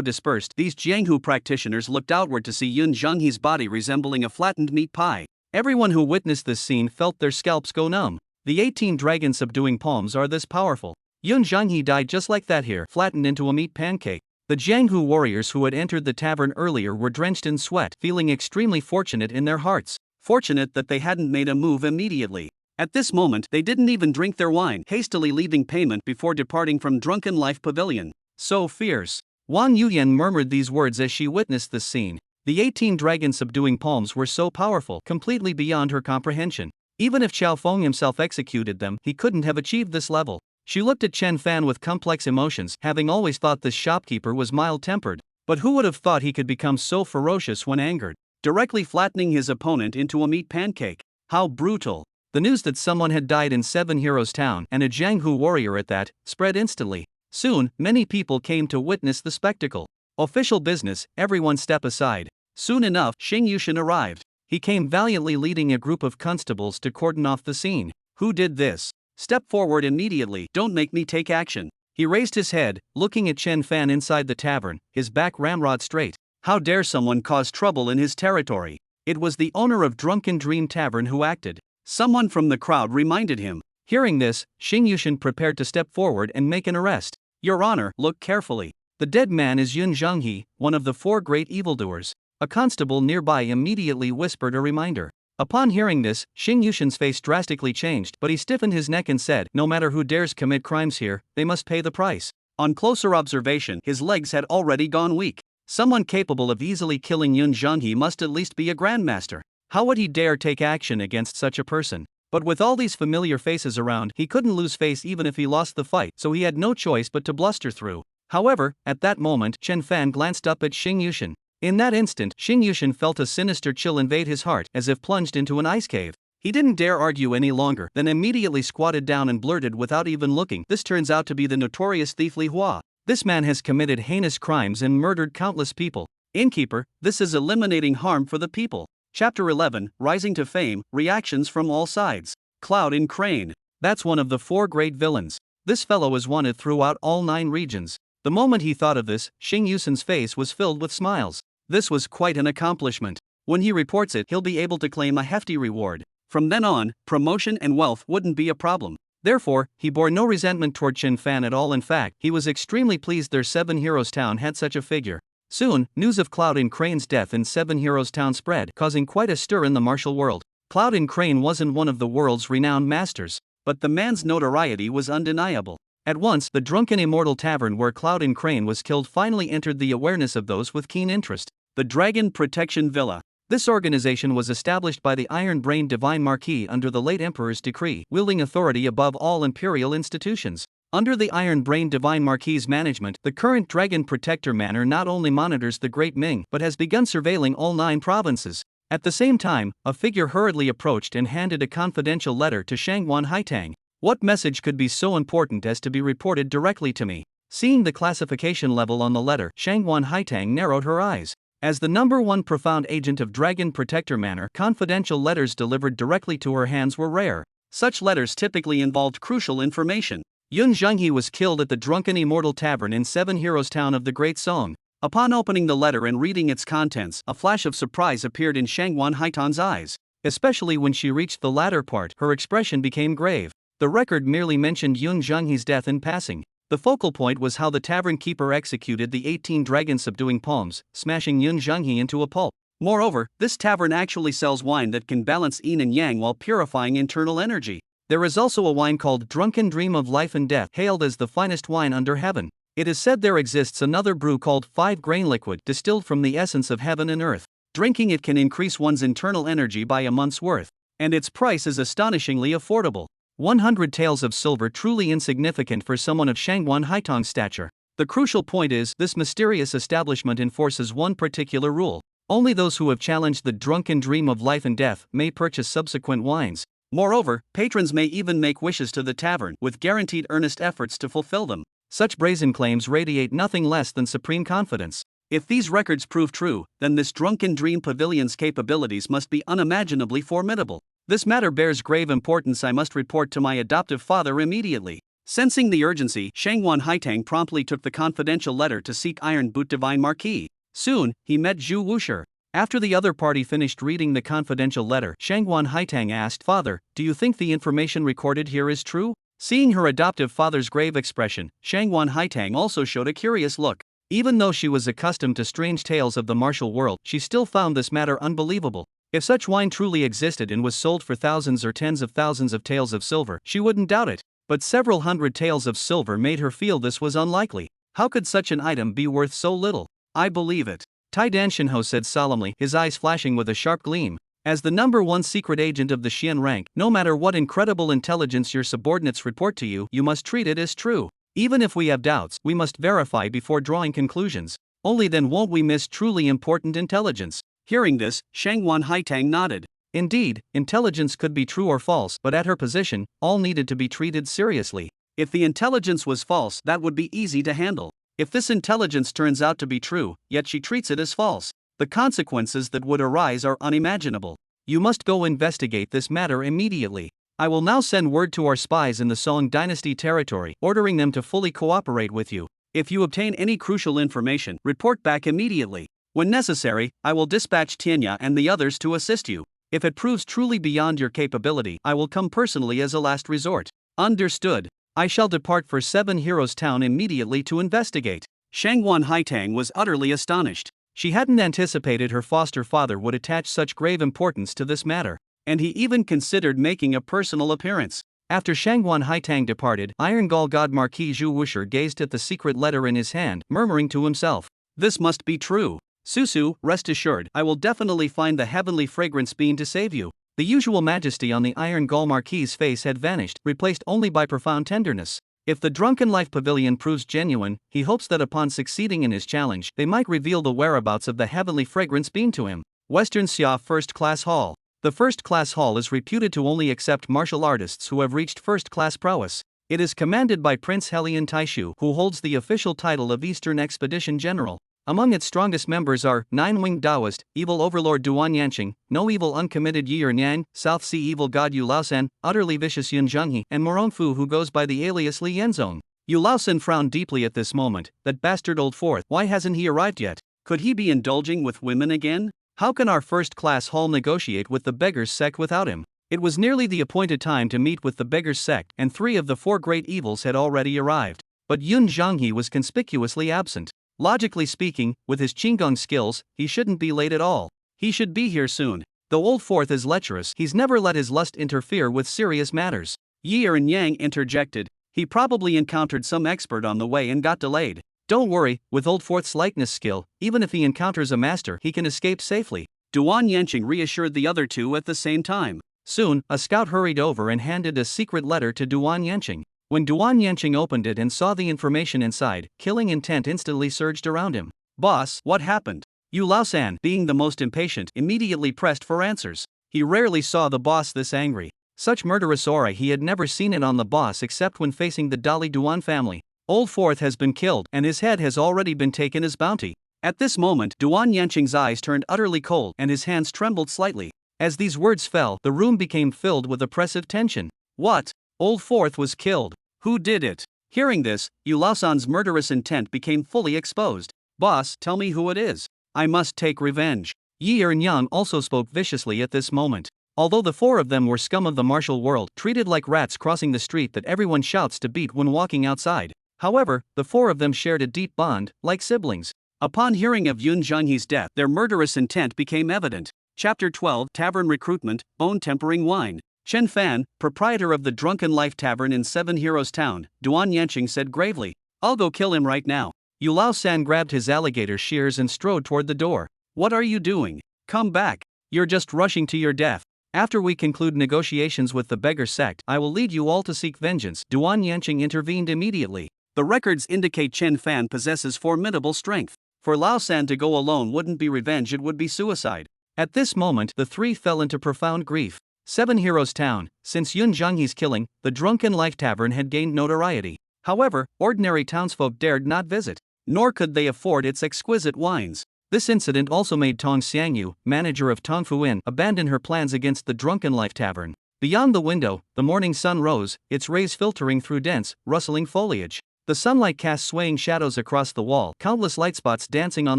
dispersed, these Jianghu practitioners looked outward to see Yun Zhanghe's body resembling a flattened meat pie. Everyone who witnessed this scene felt their scalps go numb. The 18 dragon subduing palms are this powerful. Yun Zhanghe died just like that here, flattened into a meat pancake. The Jianghu warriors who had entered the tavern earlier were drenched in sweat, feeling extremely fortunate in their hearts. Fortunate that they hadn't made a move immediately. At this moment, they didn't even drink their wine, hastily leaving payment before departing from Drunken Life Pavilion. So fierce. Wang Yuyan murmured these words as she witnessed this scene. The 18 dragon subduing palms were so powerful, completely beyond her comprehension. Even if Xiao Feng himself executed them, he couldn't have achieved this level. She looked at Chen Fan with complex emotions, having always thought this shopkeeper was mild-tempered. But who would have thought he could become so ferocious when angered, directly flattening his opponent into a meat pancake? How brutal! The news that someone had died in Seven Heroes Town, and a Jianghu warrior at that, spread instantly. Soon, many people came to witness the spectacle. Official business, everyone step aside. Soon enough, Xing Yushin arrived. He came valiantly leading a group of constables to cordon off the scene. Who did this? Step forward immediately, don't make me take action. He raised his head, looking at Chen Fan inside the tavern, his back ramrod straight. How dare someone cause trouble in his territory? It was the owner of Drunken Dream Tavern who acted. Someone from the crowd reminded him. Hearing this, Xing Yushin prepared to step forward and make an arrest. Your Honor, look carefully. The dead man is Yun Zhenghe, one of the 4 great evildoers. A constable nearby immediately whispered a reminder. Upon hearing this, Xing Yushin's face drastically changed, but he stiffened his neck and said, no matter who dares commit crimes here, they must pay the price. On closer observation, his legs had already gone weak. Someone capable of easily killing Yun Zhenghe must at least be a grandmaster. How would he dare take action against such a person? But with all these familiar faces around, he couldn't lose face even if he lost the fight, so he had no choice but to bluster through. However, at that moment, Chen Fan glanced up at Xing Yushin. In that instant, Xing Yushin felt a sinister chill invade his heart, as if plunged into an ice cave. He didn't dare argue any longer, then immediately squatted down and blurted without even looking, this turns out to be the notorious thief Li Hua. This man has committed heinous crimes and murdered countless people. Innkeeper, this is eliminating harm for the people. Chapter 11, Rising to Fame, Reactions from All Sides. Cloud in Crane. That's one of the 4 great villains. This fellow is wanted throughout all 9 regions. The moment he thought of this, Xing Yushin's face was filled with smiles. This was quite an accomplishment. When he reports it, he'll be able to claim a hefty reward. From then on, promotion and wealth wouldn't be a problem. Therefore, he bore no resentment toward Chen Fan at all. In fact, he was extremely pleased their Seven Heroes Town had such a figure. Soon, news of Cloud in Crane's death in Seven Heroes Town spread, causing quite a stir in the martial world. Cloud in Crane wasn't one of the world's renowned masters, but the man's notoriety was undeniable. At once, the Drunken Immortal Tavern where Cloud in Crane was killed finally entered the awareness of those with keen interest. The Dragon Protection Villa. This organization was established by the Iron-Brained Divine Marquis under the late Emperor's decree, wielding authority above all imperial institutions. Under the Iron-Brained Divine Marquis' management, the current Dragon Protector Manor not only monitors the Great Ming but has begun surveilling all 9 provinces. At the same time, a figure hurriedly approached and handed a confidential letter to Shangwan Haitang. What message could be so important as to be reported directly to me? Seeing the classification level on the letter, Shangwan Haitang narrowed her eyes. As the #1 profound agent of Dragon Protector Manor, confidential letters delivered directly to her hands were rare. Such letters typically involved crucial information. Yun Zhenghe was killed at the Drunken Immortal Tavern in Seven Heroes Town of the Great Song. Upon opening the letter and reading its contents, a flash of surprise appeared in Shangwan Haitang's eyes. Especially when she reached the latter part, her expression became grave. The record merely mentioned Yun Zhenghe's death in passing. The focal point was how the tavern keeper executed the 18 dragon-subduing palms, smashing Yun Zhenghe into a pulp. Moreover, this tavern actually sells wine that can balance yin and yang while purifying internal energy. There is also a wine called Drunken Dream of Life and Death, hailed as the finest wine under heaven. It is said there exists another brew called 5-grain liquid, distilled from the essence of heaven and earth. Drinking it can increase one's internal energy by a month's worth. And its price is astonishingly affordable. 100 taels of silver, truly insignificant for someone of Shangwan Haitang's stature. The crucial point is, this mysterious establishment enforces one particular rule. Only those who have challenged the Drunken Dream of Life and Death may purchase subsequent wines. Moreover, patrons may even make wishes to the tavern, with guaranteed earnest efforts to fulfill them. Such brazen claims radiate nothing less than supreme confidence. If these records prove true, then this Drunken Dream Pavilion's capabilities must be unimaginably formidable. This matter bears grave importance. I must report to my adoptive father immediately. Sensing the urgency, Shangwan Haitang promptly took the confidential letter to seek Iron Boot Divine Marquis. Soon, he met Zhu Wushi. After the other party finished reading the confidential letter, Shangwan Haitang asked, "Father, do you think the information recorded here is true?" Seeing her adoptive father's grave expression, Shangwan Haitang also showed a curious look. Even though she was accustomed to strange tales of the martial world, she still found this matter unbelievable. If such wine truly existed and was sold for thousands or tens of thousands of taels of silver, she wouldn't doubt it. But several hundred taels of silver made her feel this was unlikely. How could such an item be worth so little? I believe it. Tai Danshinho said solemnly, his eyes flashing with a sharp gleam. As the #1 secret agent of the Xian rank, no matter what incredible intelligence your subordinates report to you, you must treat it as true. Even if we have doubts, we must verify before drawing conclusions. Only then won't we miss truly important intelligence. Hearing this, Shangwan Haitang nodded. Indeed, intelligence could be true or false, but at her position, all needed to be treated seriously. If the intelligence was false, that would be easy to handle. If this intelligence turns out to be true, yet she treats it as false, the consequences that would arise are unimaginable. You must go investigate this matter immediately. I will now send word to our spies in the Song Dynasty territory, ordering them to fully cooperate with you. If you obtain any crucial information, report back immediately. When necessary, I will dispatch Tianya and the others to assist you. If it proves truly beyond your capability, I will come personally as a last resort. Understood. I shall depart for Seven Heroes Town immediately to investigate. Shangwan Haitang was utterly astonished. She hadn't anticipated her foster father would attach such grave importance to this matter, and he even considered making a personal appearance. After Shangwan Haitang departed, Iron Gall God Marquis Zhu Wushi gazed at the secret letter in his hand, murmuring to himself, "This must be true. Susu, rest assured, I will definitely find the heavenly fragrance bean to save you." The usual majesty on the Iron Gall Marquis's face had vanished, replaced only by profound tenderness. If the Drunken Life Pavilion proves genuine, he hopes that upon succeeding in his challenge, they might reveal the whereabouts of the heavenly fragrance bean to him. Western Xia First Class Hall. The First Class Hall is reputed to only accept martial artists who have reached first-class prowess. It is commanded by Prince Helian Taishu, who holds the official title of Eastern Expedition General. Among its strongest members are Nine-Winged Taoist, Evil Overlord Duan Yanqing, No Evil Uncommitted Yi Yang, South Sea Evil God Yu Laosan, Utterly Vicious Yun Zhenghe, and Moron Fu, who goes by the alias Li Yenzong. Yu Laosan frowned deeply at this moment. That bastard old fourth, why hasn't he arrived yet? Could he be indulging with women again? How can our first-class hall negotiate with the Beggars sect without him? It was nearly the appointed time to meet with the Beggars sect, and 3 of the 4 great evils had already arrived. But Yun Zhenghe was conspicuously absent. Logically speaking, with his Qigong skills, he shouldn't be late at all. He should be here soon. Though Old Fourth is lecherous, he's never let his lust interfere with serious matters. Yi and Yang interjected. He probably encountered some expert on the way and got delayed. Don't worry, with Old Fourth's likeness skill, even if he encounters a master, he can escape safely. Duan Yanqing reassured the other 2 at the same time. Soon, a scout hurried over and handed a secret letter to Duan Yanqing. When Duan Yanqing opened it and saw the information inside, killing intent instantly surged around him. "Boss, what happened?" Yu Laosan, being the most impatient, immediately pressed for answers. He rarely saw the boss this angry. Such murderous aura he had never seen it on the boss except when facing the Dali Duan family. Old Fourth has been killed, and his head has already been taken as bounty. At this moment, Duan Yanqing's eyes turned utterly cold and his hands trembled slightly. As these words fell, the room became filled with oppressive tension. What? Old Fourth was killed. Who did it? Hearing this, Yu Laosan's murderous intent became fully exposed. "Boss, tell me who it is. I must take revenge." Yi and Yang also spoke viciously at this moment. Although the 4 of them were scum of the martial world, treated like rats crossing the street that everyone shouts to beat when walking outside. However, the 4 of them shared a deep bond, like siblings. Upon hearing of Yun Zhenghe's death, their murderous intent became evident. Chapter 12, Tavern Recruitment, Bone Tempering Wine. Chen Fan, proprietor of the Drunken Life Tavern in Seven Heroes Town, Duan Yanqing said gravely, "I'll go kill him right now." Yu Laosan grabbed his alligator shears and strode toward the door. "What are you doing? Come back. You're just rushing to your death. After we conclude negotiations with the Beggar sect, I will lead you all to seek vengeance." Duan Yanqing intervened immediately. The records indicate Chen Fan possesses formidable strength. For Laosan to go alone wouldn't be revenge, it would be suicide. At this moment, the 3 fell into profound grief. Seven Heroes Town. Since Yun Zhenghe's killing, the Drunken Life Tavern had gained notoriety. However, ordinary townsfolk dared not visit, nor could they afford its exquisite wines. This incident also made Tong Xiangyu, manager of Tongfu Inn, abandon her plans against the Drunken Life Tavern. Beyond the window, the morning sun rose, its rays filtering through dense, rustling foliage. The sunlight cast swaying shadows across the wall, countless light spots dancing on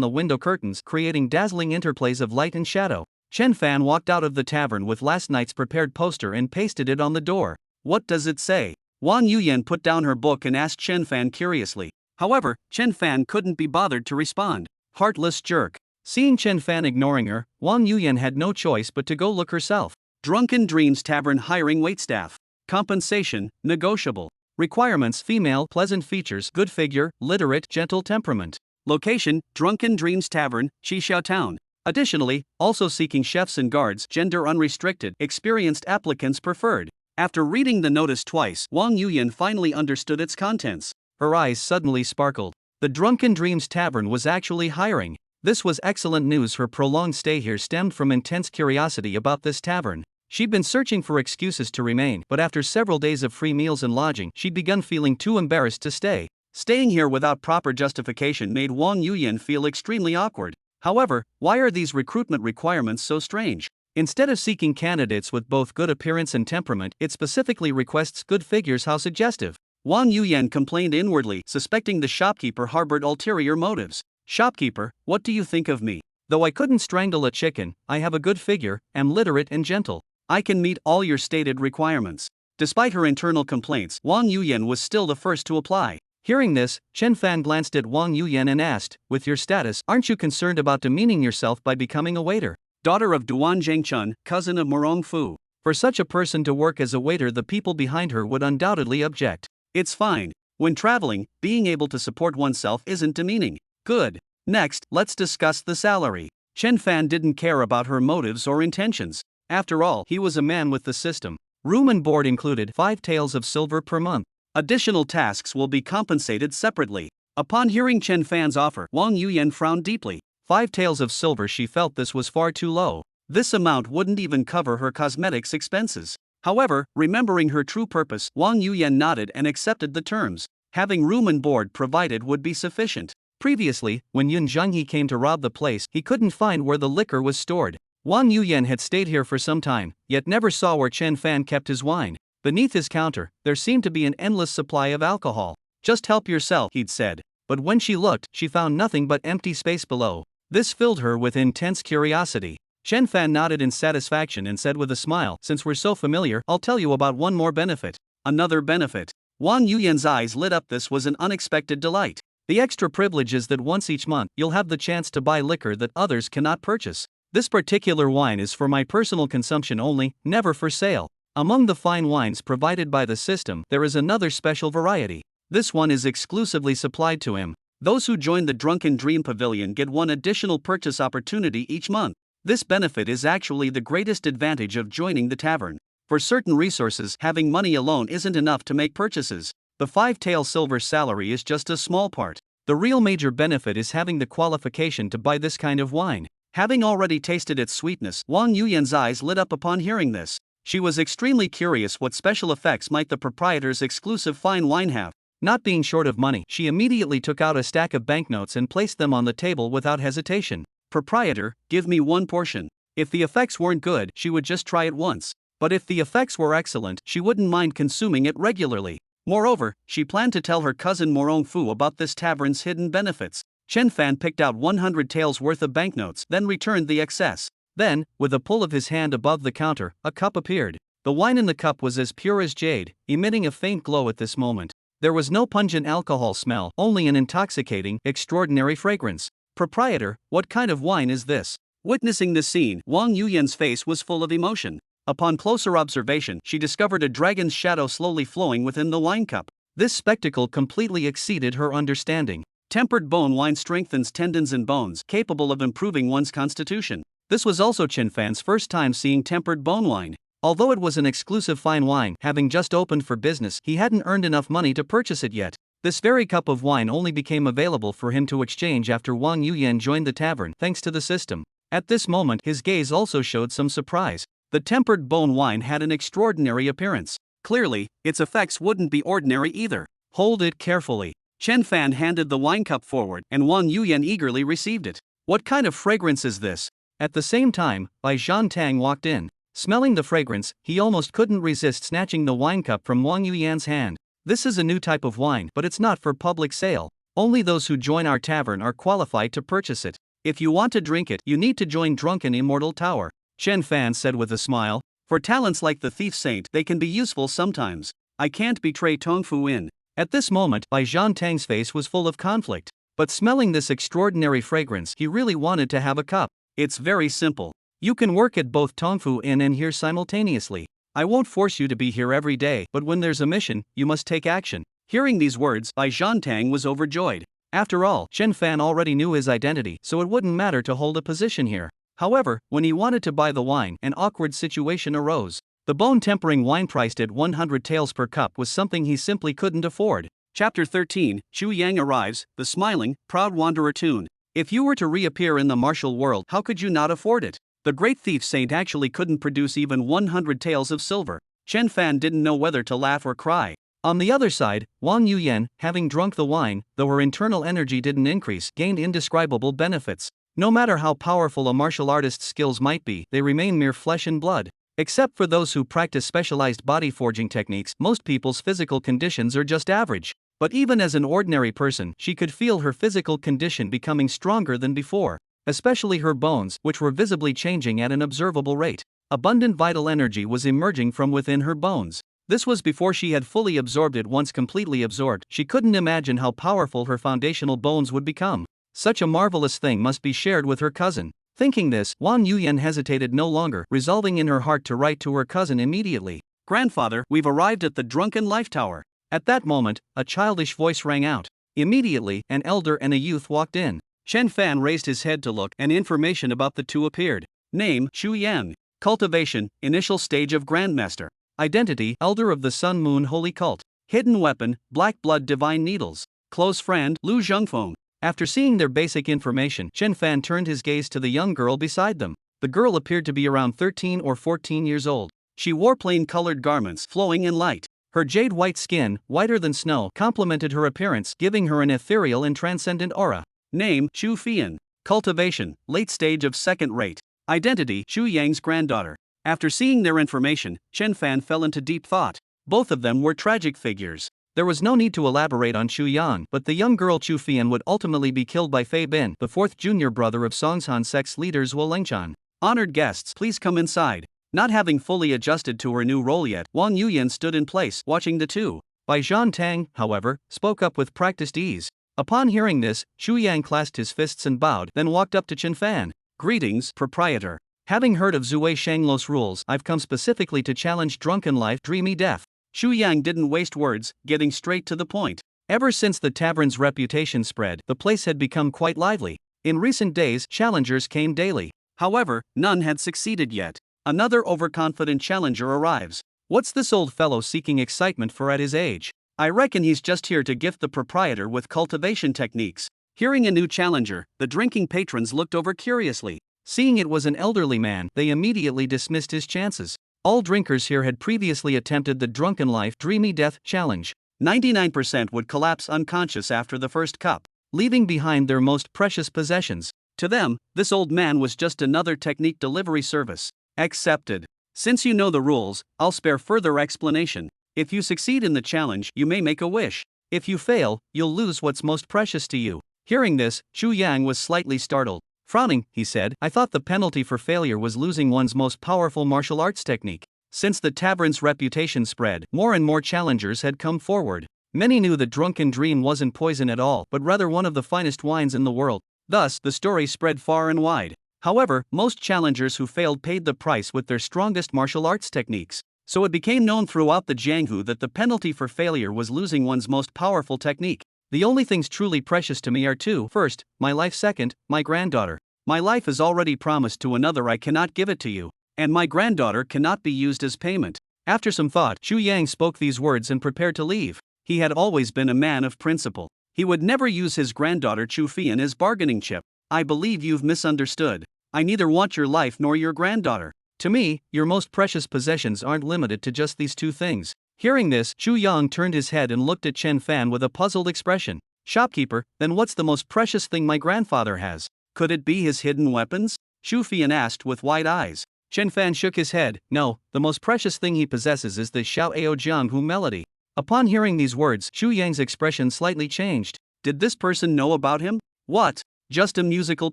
the window curtains, creating dazzling interplays of light and shadow. Chen Fan walked out of the tavern with last night's prepared poster and pasted it on the door. "What does it say?" Wang Yuyan put down her book and asked Chen Fan curiously. However, Chen Fan couldn't be bothered to respond. Heartless jerk. Seeing Chen Fan ignoring her, Wang Yuyan had no choice but to go look herself. Drunken Dreams Tavern hiring waitstaff. Compensation, negotiable. Requirements: female, pleasant features, good figure, literate, gentle temperament. Location: Drunken Dreams Tavern, Qixiao Town. Additionally, also seeking chefs and guards, gender unrestricted, experienced applicants preferred. After reading the notice twice, Wang Yuyan finally understood its contents. Her eyes suddenly sparkled. The Drunken Dreams Tavern was actually hiring. This was excellent news. Her prolonged stay here stemmed from intense curiosity about this tavern. She'd been searching for excuses to remain, but after several days of free meals and lodging, she'd begun feeling too embarrassed to stay. Staying here without proper justification made Wang Yuyan feel extremely awkward. However, why are these recruitment requirements so strange? Instead of seeking candidates with both good appearance and temperament, it specifically requests good figures. How suggestive. Wang Yuyan complained inwardly, suspecting the shopkeeper harbored ulterior motives. Shopkeeper, what do you think of me? Though I couldn't strangle a chicken, I have a good figure, am literate and gentle. I can meet all your stated requirements. Despite her internal complaints, Wang Yuyan was still the first to apply. Hearing this, Chen Fan glanced at Wang Yuyan and asked, with your status, aren't you concerned about demeaning yourself by becoming a waiter? Daughter of Duan Zhengchun, cousin of Morong Fu. For such a person to work as a waiter, the people behind her would undoubtedly object. It's fine. When traveling, being able to support oneself isn't demeaning. Good. Next, let's discuss the salary. Chen Fan didn't care about her motives or intentions. After all, he was a man with the system. Room and board included 5 taels of silver per month. Additional tasks will be compensated separately. Upon hearing Chen Fan's offer, Wang Yuyan frowned deeply. 5 taels of silver. She felt this was far too low. This amount wouldn't even cover her cosmetics expenses. However, remembering her true purpose, Wang Yuyan nodded and accepted the terms. Having room and board provided would be sufficient. Previously, when Yun Zhenghe came to rob the place, he couldn't find where the liquor was stored. Wang Yuyan had stayed here for some time, yet never saw where Chen Fan kept his wine. Beneath his counter, there seemed to be an endless supply of alcohol. Just help yourself, he'd said. But when she looked, she found nothing but empty space below. This filled her with intense curiosity. Chen Fan nodded in satisfaction and said with a smile, since we're so familiar, I'll tell you about one more benefit. Another benefit. Wang Yuyan's eyes lit up. This was an unexpected delight. The extra privilege is that once each month, you'll have the chance to buy liquor that others cannot purchase. This particular wine is for my personal consumption only, never for sale. Among the fine wines provided by the system, there is another special variety. This one is exclusively supplied to him. Those who join the Drunken Dream Pavilion get one additional purchase opportunity each month. This benefit is actually the greatest advantage of joining the tavern. For certain resources, having money alone isn't enough to make purchases. The 5 tael silver salary is just a small part. The real major benefit is having the qualification to buy this kind of wine. Having already tasted its sweetness, Wang Yuyan's eyes lit up upon hearing this. She was extremely curious what special effects might the proprietor's exclusive fine wine have. Not being short of money, she immediately took out a stack of banknotes and placed them on the table without hesitation. Proprietor, give me 1 portion. If the effects weren't good, she would just try it once. But if the effects were excellent, she wouldn't mind consuming it regularly. Moreover, she planned to tell her cousin Morong Fu about this tavern's hidden benefits. Chen Fan picked out 100 taels worth of banknotes, then returned the excess. Then, with a pull of his hand above the counter, a cup appeared. The wine in the cup was as pure as jade, emitting a faint glow at this moment. There was no pungent alcohol smell, only an intoxicating, extraordinary fragrance. Proprietor, what kind of wine is this? Witnessing the scene, Wang Yuyan's face was full of emotion. Upon closer observation, she discovered a dragon's shadow slowly flowing within the wine cup. This spectacle completely exceeded her understanding. Tempered bone wine strengthens tendons and bones, capable of improving one's constitution. This was also Chen Fan's first time seeing tempered bone wine. Although it was an exclusive fine wine, having just opened for business, he hadn't earned enough money to purchase it yet. This very cup of wine only became available for him to exchange after Wang Yuyan joined the tavern, thanks to the system. At this moment, his gaze also showed some surprise. The tempered bone wine had an extraordinary appearance. Clearly, its effects wouldn't be ordinary either. Hold it carefully. Chen Fan handed the wine cup forward, and Wang Yuyan eagerly received it. What kind of fragrance is this? At the same time, Bai Zhantang walked in. Smelling the fragrance, he almost couldn't resist snatching the wine cup from Wang Yuyan's hand. This is a new type of wine, but it's not for public sale. Only those who join our tavern are qualified to purchase it. If you want to drink it, you need to join Drunken Immortal Tower, Chen Fan said with a smile. For talents like the Thief Saint, they can be useful sometimes. I can't betray Tongfu Inn. At this moment, Bai Zhantang's face was full of conflict. But smelling this extraordinary fragrance, he really wanted to have a cup. It's very simple. You can work at both Tongfu Inn and here simultaneously. I won't force you to be here every day, but when there's a mission, you must take action. Hearing these words, Bai Zhantang was overjoyed. After all, Chen Fan already knew his identity, so it wouldn't matter to hold a position here. However, when he wanted to buy the wine, an awkward situation arose. The bone-tempering wine priced at 100 taels per cup was something he simply couldn't afford. Chapter 13, Chu Yang arrives, the smiling, proud wanderer tune. If you were to reappear in the martial world, how could you not afford it? The great thief saint actually couldn't produce even 100 taels of silver. Chen Fan didn't know whether to laugh or cry. On the other side, Wang Yuyan, having drunk the wine, though her internal energy didn't increase, gained indescribable benefits. No matter how powerful a martial artist's skills might be, they remain mere flesh and blood. Except for those who practice specialized body forging techniques, most people's physical conditions are just average. But even as an ordinary person, she could feel her physical condition becoming stronger than before, especially her bones, which were visibly changing at an observable rate. Abundant vital energy was emerging from within her bones. This was before she had fully absorbed it. Once completely absorbed, she couldn't imagine how powerful her foundational bones would become. Such a marvelous thing must be shared with her cousin. Thinking this, Wang Yuyan hesitated no longer, resolving in her heart to write to her cousin immediately. "Grandfather, we've arrived at the Drunken Life Tower." At that moment, a childish voice rang out. Immediately, an elder and a youth walked in. Chen Fan raised his head to look, and information about the two appeared. Name, Chu Yang. Cultivation, initial stage of Grandmaster. Identity, Elder of the Sun Moon Holy Cult. Hidden weapon, Black Blood Divine Needles. Close friend, Lu Zhengfeng. After seeing their basic information, Chen Fan turned his gaze to the young girl beside them. The girl appeared to be around 13 or 14 years old. She wore plain-colored garments, flowing and light. Her jade-white skin, whiter than snow, complemented her appearance, giving her an ethereal and transcendent aura. Name, Chu Fian. Cultivation, late stage of second rate. Identity, Chu Yang's granddaughter. After seeing their information, Chen Fan fell into deep thought. Both of them were tragic figures. There was no need to elaborate on Chu Yang, but the young girl Chu Fian would ultimately be killed by Fei Bin, the fourth junior brother of Songshan sect's leader Zhuo Lengchan. Honored guests, please come inside. Not having fully adjusted to her new role yet, Wang Yuyan stood in place, watching the two. Bai Zhan Tang, however, spoke up with practiced ease. Upon hearing this, Chu Yang clasped his fists and bowed, then walked up to Chen Fan. "Greetings, proprietor. Having heard of Zui Shanglo's rules, I've come specifically to challenge Drunken Life, Dreamy Death." Chu Yang didn't waste words, getting straight to the point. Ever since the tavern's reputation spread, the place had become quite lively. In recent days, challengers came daily. However, none had succeeded yet. Another overconfident challenger arrives. What's this old fellow seeking excitement for at his age? I reckon he's just here to gift the proprietor with cultivation techniques. Hearing a new challenger, the drinking patrons looked over curiously. Seeing it was an elderly man, they immediately dismissed his chances. All drinkers here had previously attempted the Drunken Life Dreamy Death challenge. 99% would collapse unconscious after the first cup, leaving behind their most precious possessions. To them, this old man was just another technique delivery service. Accepted. Since you know the rules, I'll spare further explanation. If you succeed in the challenge, you may make a wish. If you fail, you'll lose what's most precious to you. Hearing this, Chu Yang was slightly startled. Frowning, he said, "I thought the penalty for failure was losing one's most powerful martial arts technique." Since the tavern's reputation spread, more and more challengers had come forward. Many knew the Drunken Dream wasn't poison at all, but rather one of the finest wines in the world. Thus, the story spread far and wide. However, most challengers who failed paid the price with their strongest martial arts techniques. So it became known throughout the Jianghu that the penalty for failure was losing one's most powerful technique. The only things truly precious to me are two. First, my life. Second, my granddaughter. My life is already promised to another. I cannot give it to you. And my granddaughter cannot be used as payment. After some thought, Chu Yang spoke these words and prepared to leave. He had always been a man of principle. He would never use his granddaughter Chu Fian as bargaining chip. I believe you've misunderstood. I neither want your life nor your granddaughter. To me, your most precious possessions aren't limited to just these two things. Hearing this, Chu Yang turned his head and looked at Chen Fan with a puzzled expression. Shopkeeper, then what's the most precious thing my grandfather has? Could it be his hidden weapons? Chu Fian asked with wide eyes. Chen Fan shook his head. No, the most precious thing he possesses is the Xiao Ao Jianghu melody. Upon hearing these words, Chu Yang's expression slightly changed. Did this person know about him? What? Just a musical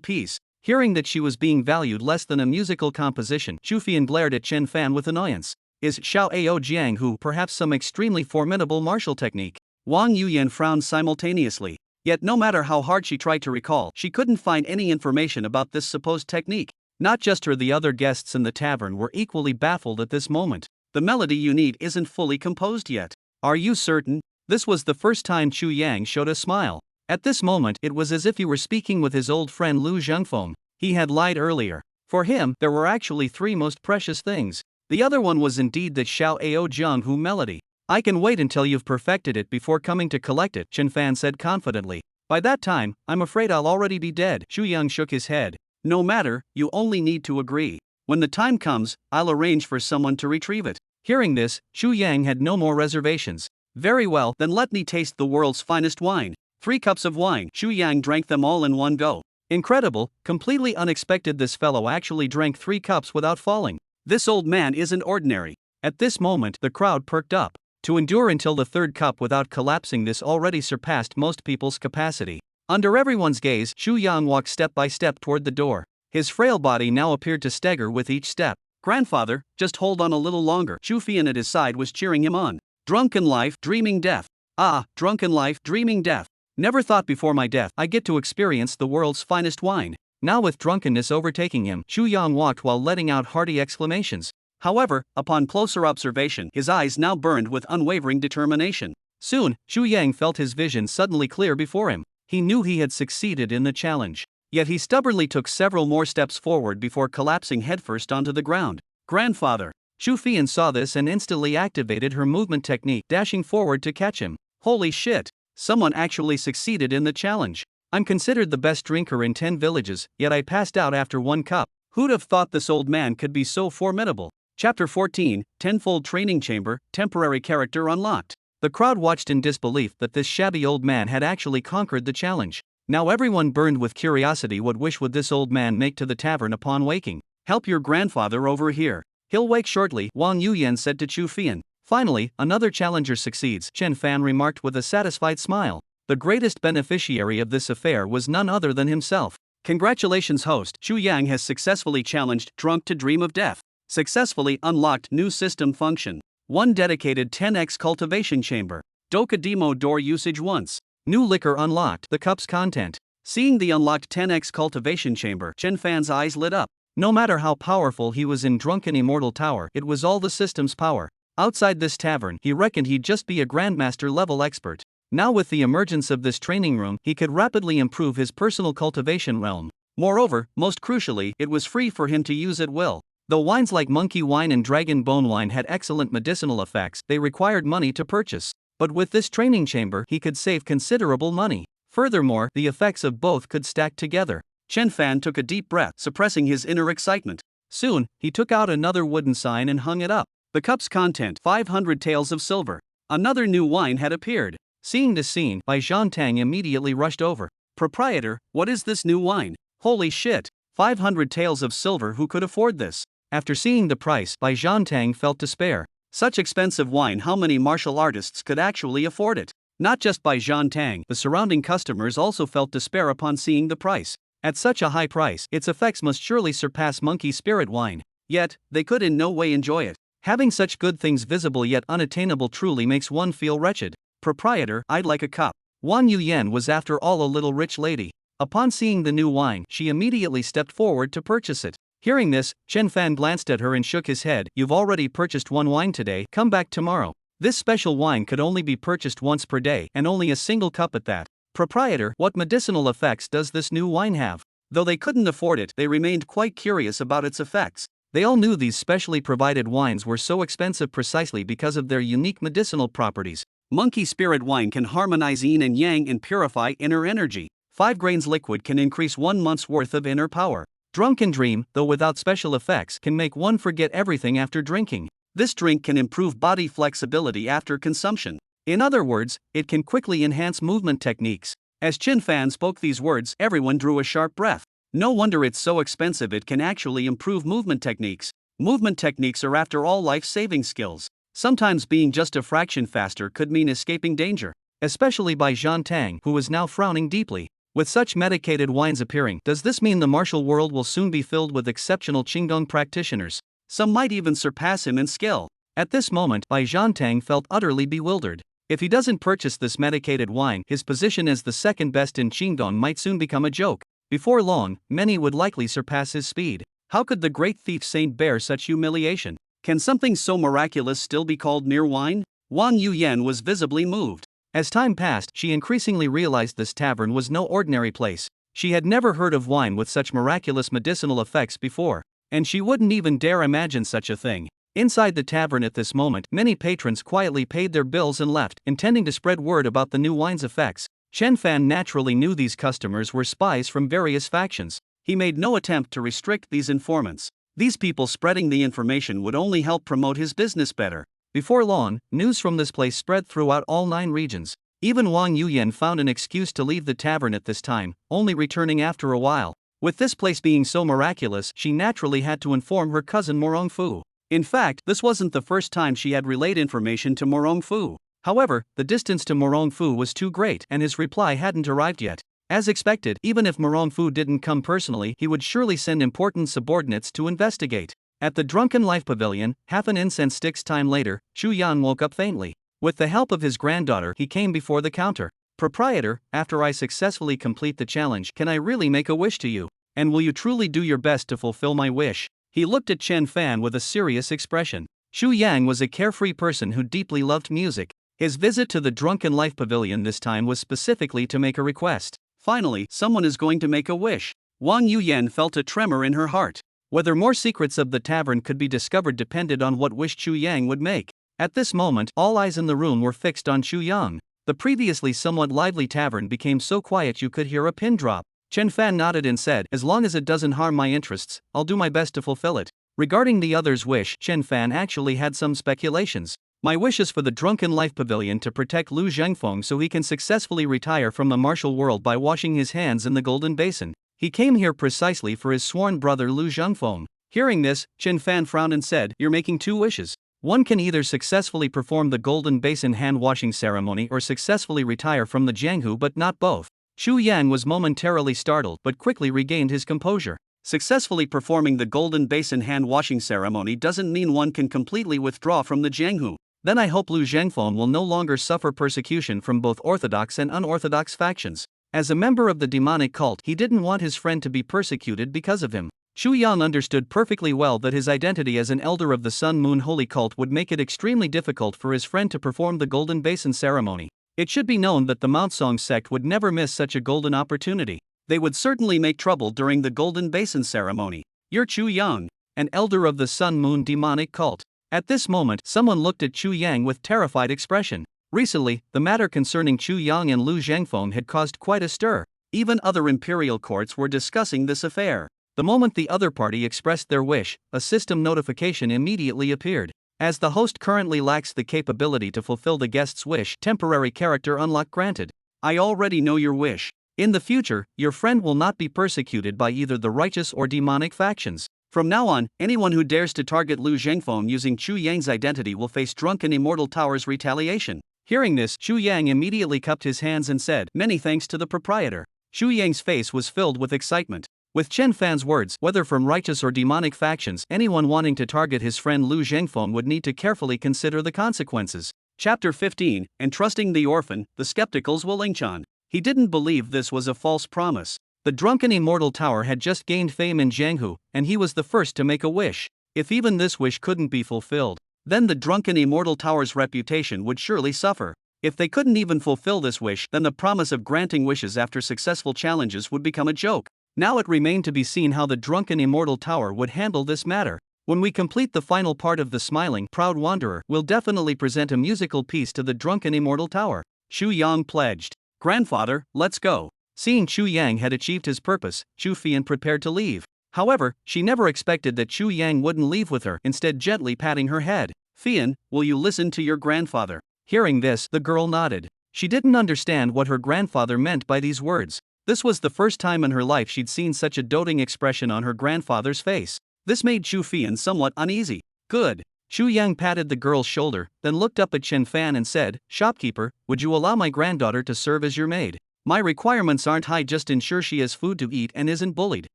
piece. Hearing that she was being valued less than a musical composition, Chu Fian glared at Chen Fan with annoyance. Is Xiao Ao Jianghu perhaps some extremely formidable martial technique? Wang Yuyan frowned simultaneously. Yet no matter how hard she tried to recall, she couldn't find any information about this supposed technique. Not just her, the other guests in the tavern were equally baffled at this moment. The melody you need isn't fully composed yet. Are you certain? This was the first time Chu Yang showed a smile. At this moment, it was as if he were speaking with his old friend Lu Zhengfeng. He had lied earlier. For him, there were actually three most precious things. The other one was indeed the Xiao Ao Jianghu melody. I can wait until you've perfected it before coming to collect it, Chen Fan said confidently. By that time, I'm afraid I'll already be dead. Xu Yang shook his head. No matter, you only need to agree. When the time comes, I'll arrange for someone to retrieve it. Hearing this, Xu Yang had no more reservations. Very well, then let me taste the world's finest wine. 3 cups of wine. Xu Yang drank them all in one go. Incredible, completely unexpected, this fellow actually drank 3 cups without falling. This old man isn't ordinary. At this moment, the crowd perked up. To endure until the 3rd cup without collapsing, this already surpassed most people's capacity. Under everyone's gaze, Xu Yang walked step by step toward the door. His frail body now appeared to stagger with each step. Grandfather, just hold on a little longer. Xu Fian at his side was cheering him on. Drunken life, dreaming death. Ah, drunken life, dreaming death. Never thought before my death I get to experience the world's finest wine. Now with drunkenness overtaking him, Xu Yang walked while letting out hearty exclamations. However, upon closer observation, his eyes now burned with unwavering determination. Soon, Xu Yang felt his vision suddenly clear before him. He knew he had succeeded in the challenge. Yet he stubbornly took several more steps forward before collapsing headfirst onto the ground. Grandfather! Xu Fian saw this and instantly activated her movement technique, dashing forward to catch him. Holy shit! Someone actually succeeded in the challenge. I'm considered the best drinker in 10 villages, yet I passed out after 1 cup. Who'd have thought this old man could be so formidable? Chapter 14, Tenfold Training Chamber, Temporary Character Unlocked. The crowd watched in disbelief that this shabby old man had actually conquered the challenge. Now everyone burned with curiosity. What wish would this old man make to the tavern upon waking? Help your grandfather over here. He'll wake shortly, Wang Yuyan said to Xu Fian. Finally, another challenger succeeds, Chen Fan remarked with a satisfied smile. The greatest beneficiary of this affair was none other than himself. Congratulations, host. Xu Yang has successfully challenged Drunk to Dream of Death. Successfully unlocked new system function. 1 dedicated 10x cultivation chamber. Doka Demo door usage once. New liquor unlocked. The cup's content. Seeing the unlocked 10x cultivation chamber, Chen Fan's eyes lit up. No matter how powerful he was in Drunken Immortal Tower, it was all the system's power. Outside this tavern, he reckoned he'd just be a grandmaster level expert. Now with the emergence of this training room, he could rapidly improve his personal cultivation realm. Moreover, most crucially, it was free for him to use at will. Though wines like monkey wine and dragon bone wine had excellent medicinal effects, they required money to purchase. But with this training chamber, he could save considerable money. Furthermore, the effects of both could stack together. Chen Fan took a deep breath, suppressing his inner excitement. Soon, he took out another wooden sign and hung it up. The cup's content, 500 taels of silver. Another new wine had appeared. Seeing this scene, Bai Zhantang immediately rushed over. Proprietor, what is this new wine? Holy shit! 500 taels of silver, who could afford this? After seeing the price, Bai Zhantang felt despair. Such expensive wine, how many martial artists could actually afford it? Not just Bai Zhantang, the surrounding customers also felt despair upon seeing the price. At such a high price, its effects must surely surpass monkey spirit wine. Yet, they could in no way enjoy it. Having such good things visible yet unattainable truly makes one feel wretched. Proprietor, I'd like a cup. Wang Yuyan was after all a little rich lady. Upon seeing the new wine, she immediately stepped forward to purchase it. Hearing this, Chen Fan glanced at her and shook his head. You've already purchased 1 wine today, come back tomorrow. This special wine could only be purchased once per day, and only a single cup at that. Proprietor, what medicinal effects does this new wine have? Though they couldn't afford it, they remained quite curious about its effects. They all knew these specially provided wines were so expensive precisely because of their unique medicinal properties. Monkey spirit wine can harmonize yin and yang and purify inner energy. 5 grains liquid can increase 1 month's worth of inner power. Drunken Dream, though without special effects, can make one forget everything after drinking. This drink can improve body flexibility after consumption. In other words, it can quickly enhance movement techniques. As Chen Fan spoke these words, everyone drew a sharp breath. No wonder it's so expensive, it can actually improve movement techniques. Movement techniques are after all life-saving skills. Sometimes being just a fraction faster could mean escaping danger. Especially by Zhantang, who was now frowning deeply. With such medicated wines appearing, does this mean the martial world will soon be filled with exceptional Qigong practitioners? Some might even surpass him in skill. At this moment, Bai Zhantang felt utterly bewildered. If he doesn't purchase this medicated wine, his position as the second best in Qigong might soon become a joke. Before long, many would likely surpass his speed. How could the great thief saint bear such humiliation? Can something so miraculous still be called mere wine? Wang Yuyan was visibly moved. As time passed, she increasingly realized this tavern was no ordinary place. She had never heard of wine with such miraculous medicinal effects before, and she wouldn't even dare imagine such a thing. Inside the tavern at this moment, many patrons quietly paid their bills and left, intending to spread word about the new wine's effects. Chen Fan naturally knew these customers were spies from various factions. He made no attempt to restrict these informants. These people spreading the information would only help promote his business better. Before long, news from this place spread throughout all 9 regions. Even Wang Yuyan found an excuse to leave the tavern at this time, only returning after a while. With this place being so miraculous, she naturally had to inform her cousin Morong Fu. In fact, this wasn't the first time she had relayed information to Morong Fu. However, the distance to Morong Fu was too great and his reply hadn't arrived yet. As expected, even if Morong Fu didn't come personally, he would surely send important subordinates to investigate. At the Drunken Life Pavilion, half an incense stick's time later, Xu Yan woke up faintly. With the help of his granddaughter, he came before the counter. "Proprietor, after I successfully complete the challenge, can I really make a wish to you? And will you truly do your best to fulfill my wish?" He looked at Chen Fan with a serious expression. Xu Yang was a carefree person who deeply loved music. His visit to the Drunken Life Pavilion this time was specifically to make a request. Finally, someone is going to make a wish. Wang Yuyan felt a tremor in her heart. Whether more secrets of the tavern could be discovered depended on what wish Xu Yang would make. At this moment, all eyes in the room were fixed on Xu Yang. The previously somewhat lively tavern became so quiet you could hear a pin drop. Chen Fan nodded and said, "As long as it doesn't harm my interests, I'll do my best to fulfill it." Regarding the other's wish, Chen Fan actually had some speculations. "My wish is for the Drunken Life Pavilion to protect Lu Zhengfeng so he can successfully retire from the martial world by washing his hands in the Golden Basin. He came here precisely for his sworn brother Lu Zhengfeng." Hearing this, Chen Fan frowned and said, "You're making 2 wishes. One can either successfully perform the Golden Basin hand-washing ceremony or successfully retire from the Jianghu, but not both." Xu Yang was momentarily startled but quickly regained his composure. Successfully performing the Golden Basin hand-washing ceremony doesn't mean one can completely withdraw from the Jianghu. Then I hope Lu Zhengfeng will no longer suffer persecution from both orthodox and unorthodox factions. As a member of the demonic cult, he didn't want his friend to be persecuted because of him. Xu Yang understood perfectly well that his identity as an elder of the Sun Moon Holy Cult would make it extremely difficult for his friend to perform the Golden Basin ceremony. It should be known that the Mount Song sect would never miss such a golden opportunity. They would certainly make trouble during the Golden Basin ceremony. "You're Xu Yang, an elder of the Sun Moon demonic cult." At this moment, someone looked at Xu Yang with terrified expression. Recently, the matter concerning Xu Yang and Lu Zhengfeng had caused quite a stir. Even other imperial courts were discussing this affair. The moment the other party expressed their wish, a system notification immediately appeared. As the host currently lacks the capability to fulfill the guest's wish, temporary character unlock granted. "I already know your wish. In the future, your friend will not be persecuted by either the righteous or demonic factions. From now on, anyone who dares to target Lu Zhengfeng using Xu Yang's identity will face Drunken Immortal Tower's retaliation." Hearing this, Xu Yang immediately cupped his hands and said, "Many thanks to the proprietor." Xu Yang's face was filled with excitement. With Chen Fan's words, whether from righteous or demonic factions, anyone wanting to target his friend Lu Zhengfeng would need to carefully consider the consequences. Chapter 15, Entrusting the Orphan, the Skeptical's Wulingchan. He didn't believe this was a false promise. The Drunken Immortal Tower had just gained fame in Jianghu, and he was the first to make a wish. If even this wish couldn't be fulfilled, then the Drunken Immortal Tower's reputation would surely suffer. If they couldn't even fulfill this wish, then the promise of granting wishes after successful challenges would become a joke. Now it remained to be seen how the Drunken Immortal Tower would handle this matter. When we complete the final part of the Smiling, Proud Wanderer, we'll definitely present a musical piece to the Drunken Immortal Tower. Xu Yang pledged. "Grandfather, let's go." Seeing Xu Yang had achieved his purpose, Xu Fian prepared to leave. However, she never expected that Xu Yang wouldn't leave with her, instead gently patting her head. "Fian, will you listen to your grandfather?" Hearing this, the girl nodded. She didn't understand what her grandfather meant by these words. This was the first time in her life she'd seen such a doting expression on her grandfather's face. This made Xu Fian somewhat uneasy. "Good." Xu Yang patted the girl's shoulder, then looked up at Chen Fan and said, "Shopkeeper, would you allow my granddaughter to serve as your maid? My requirements aren't high, just ensure she has food to eat and isn't bullied."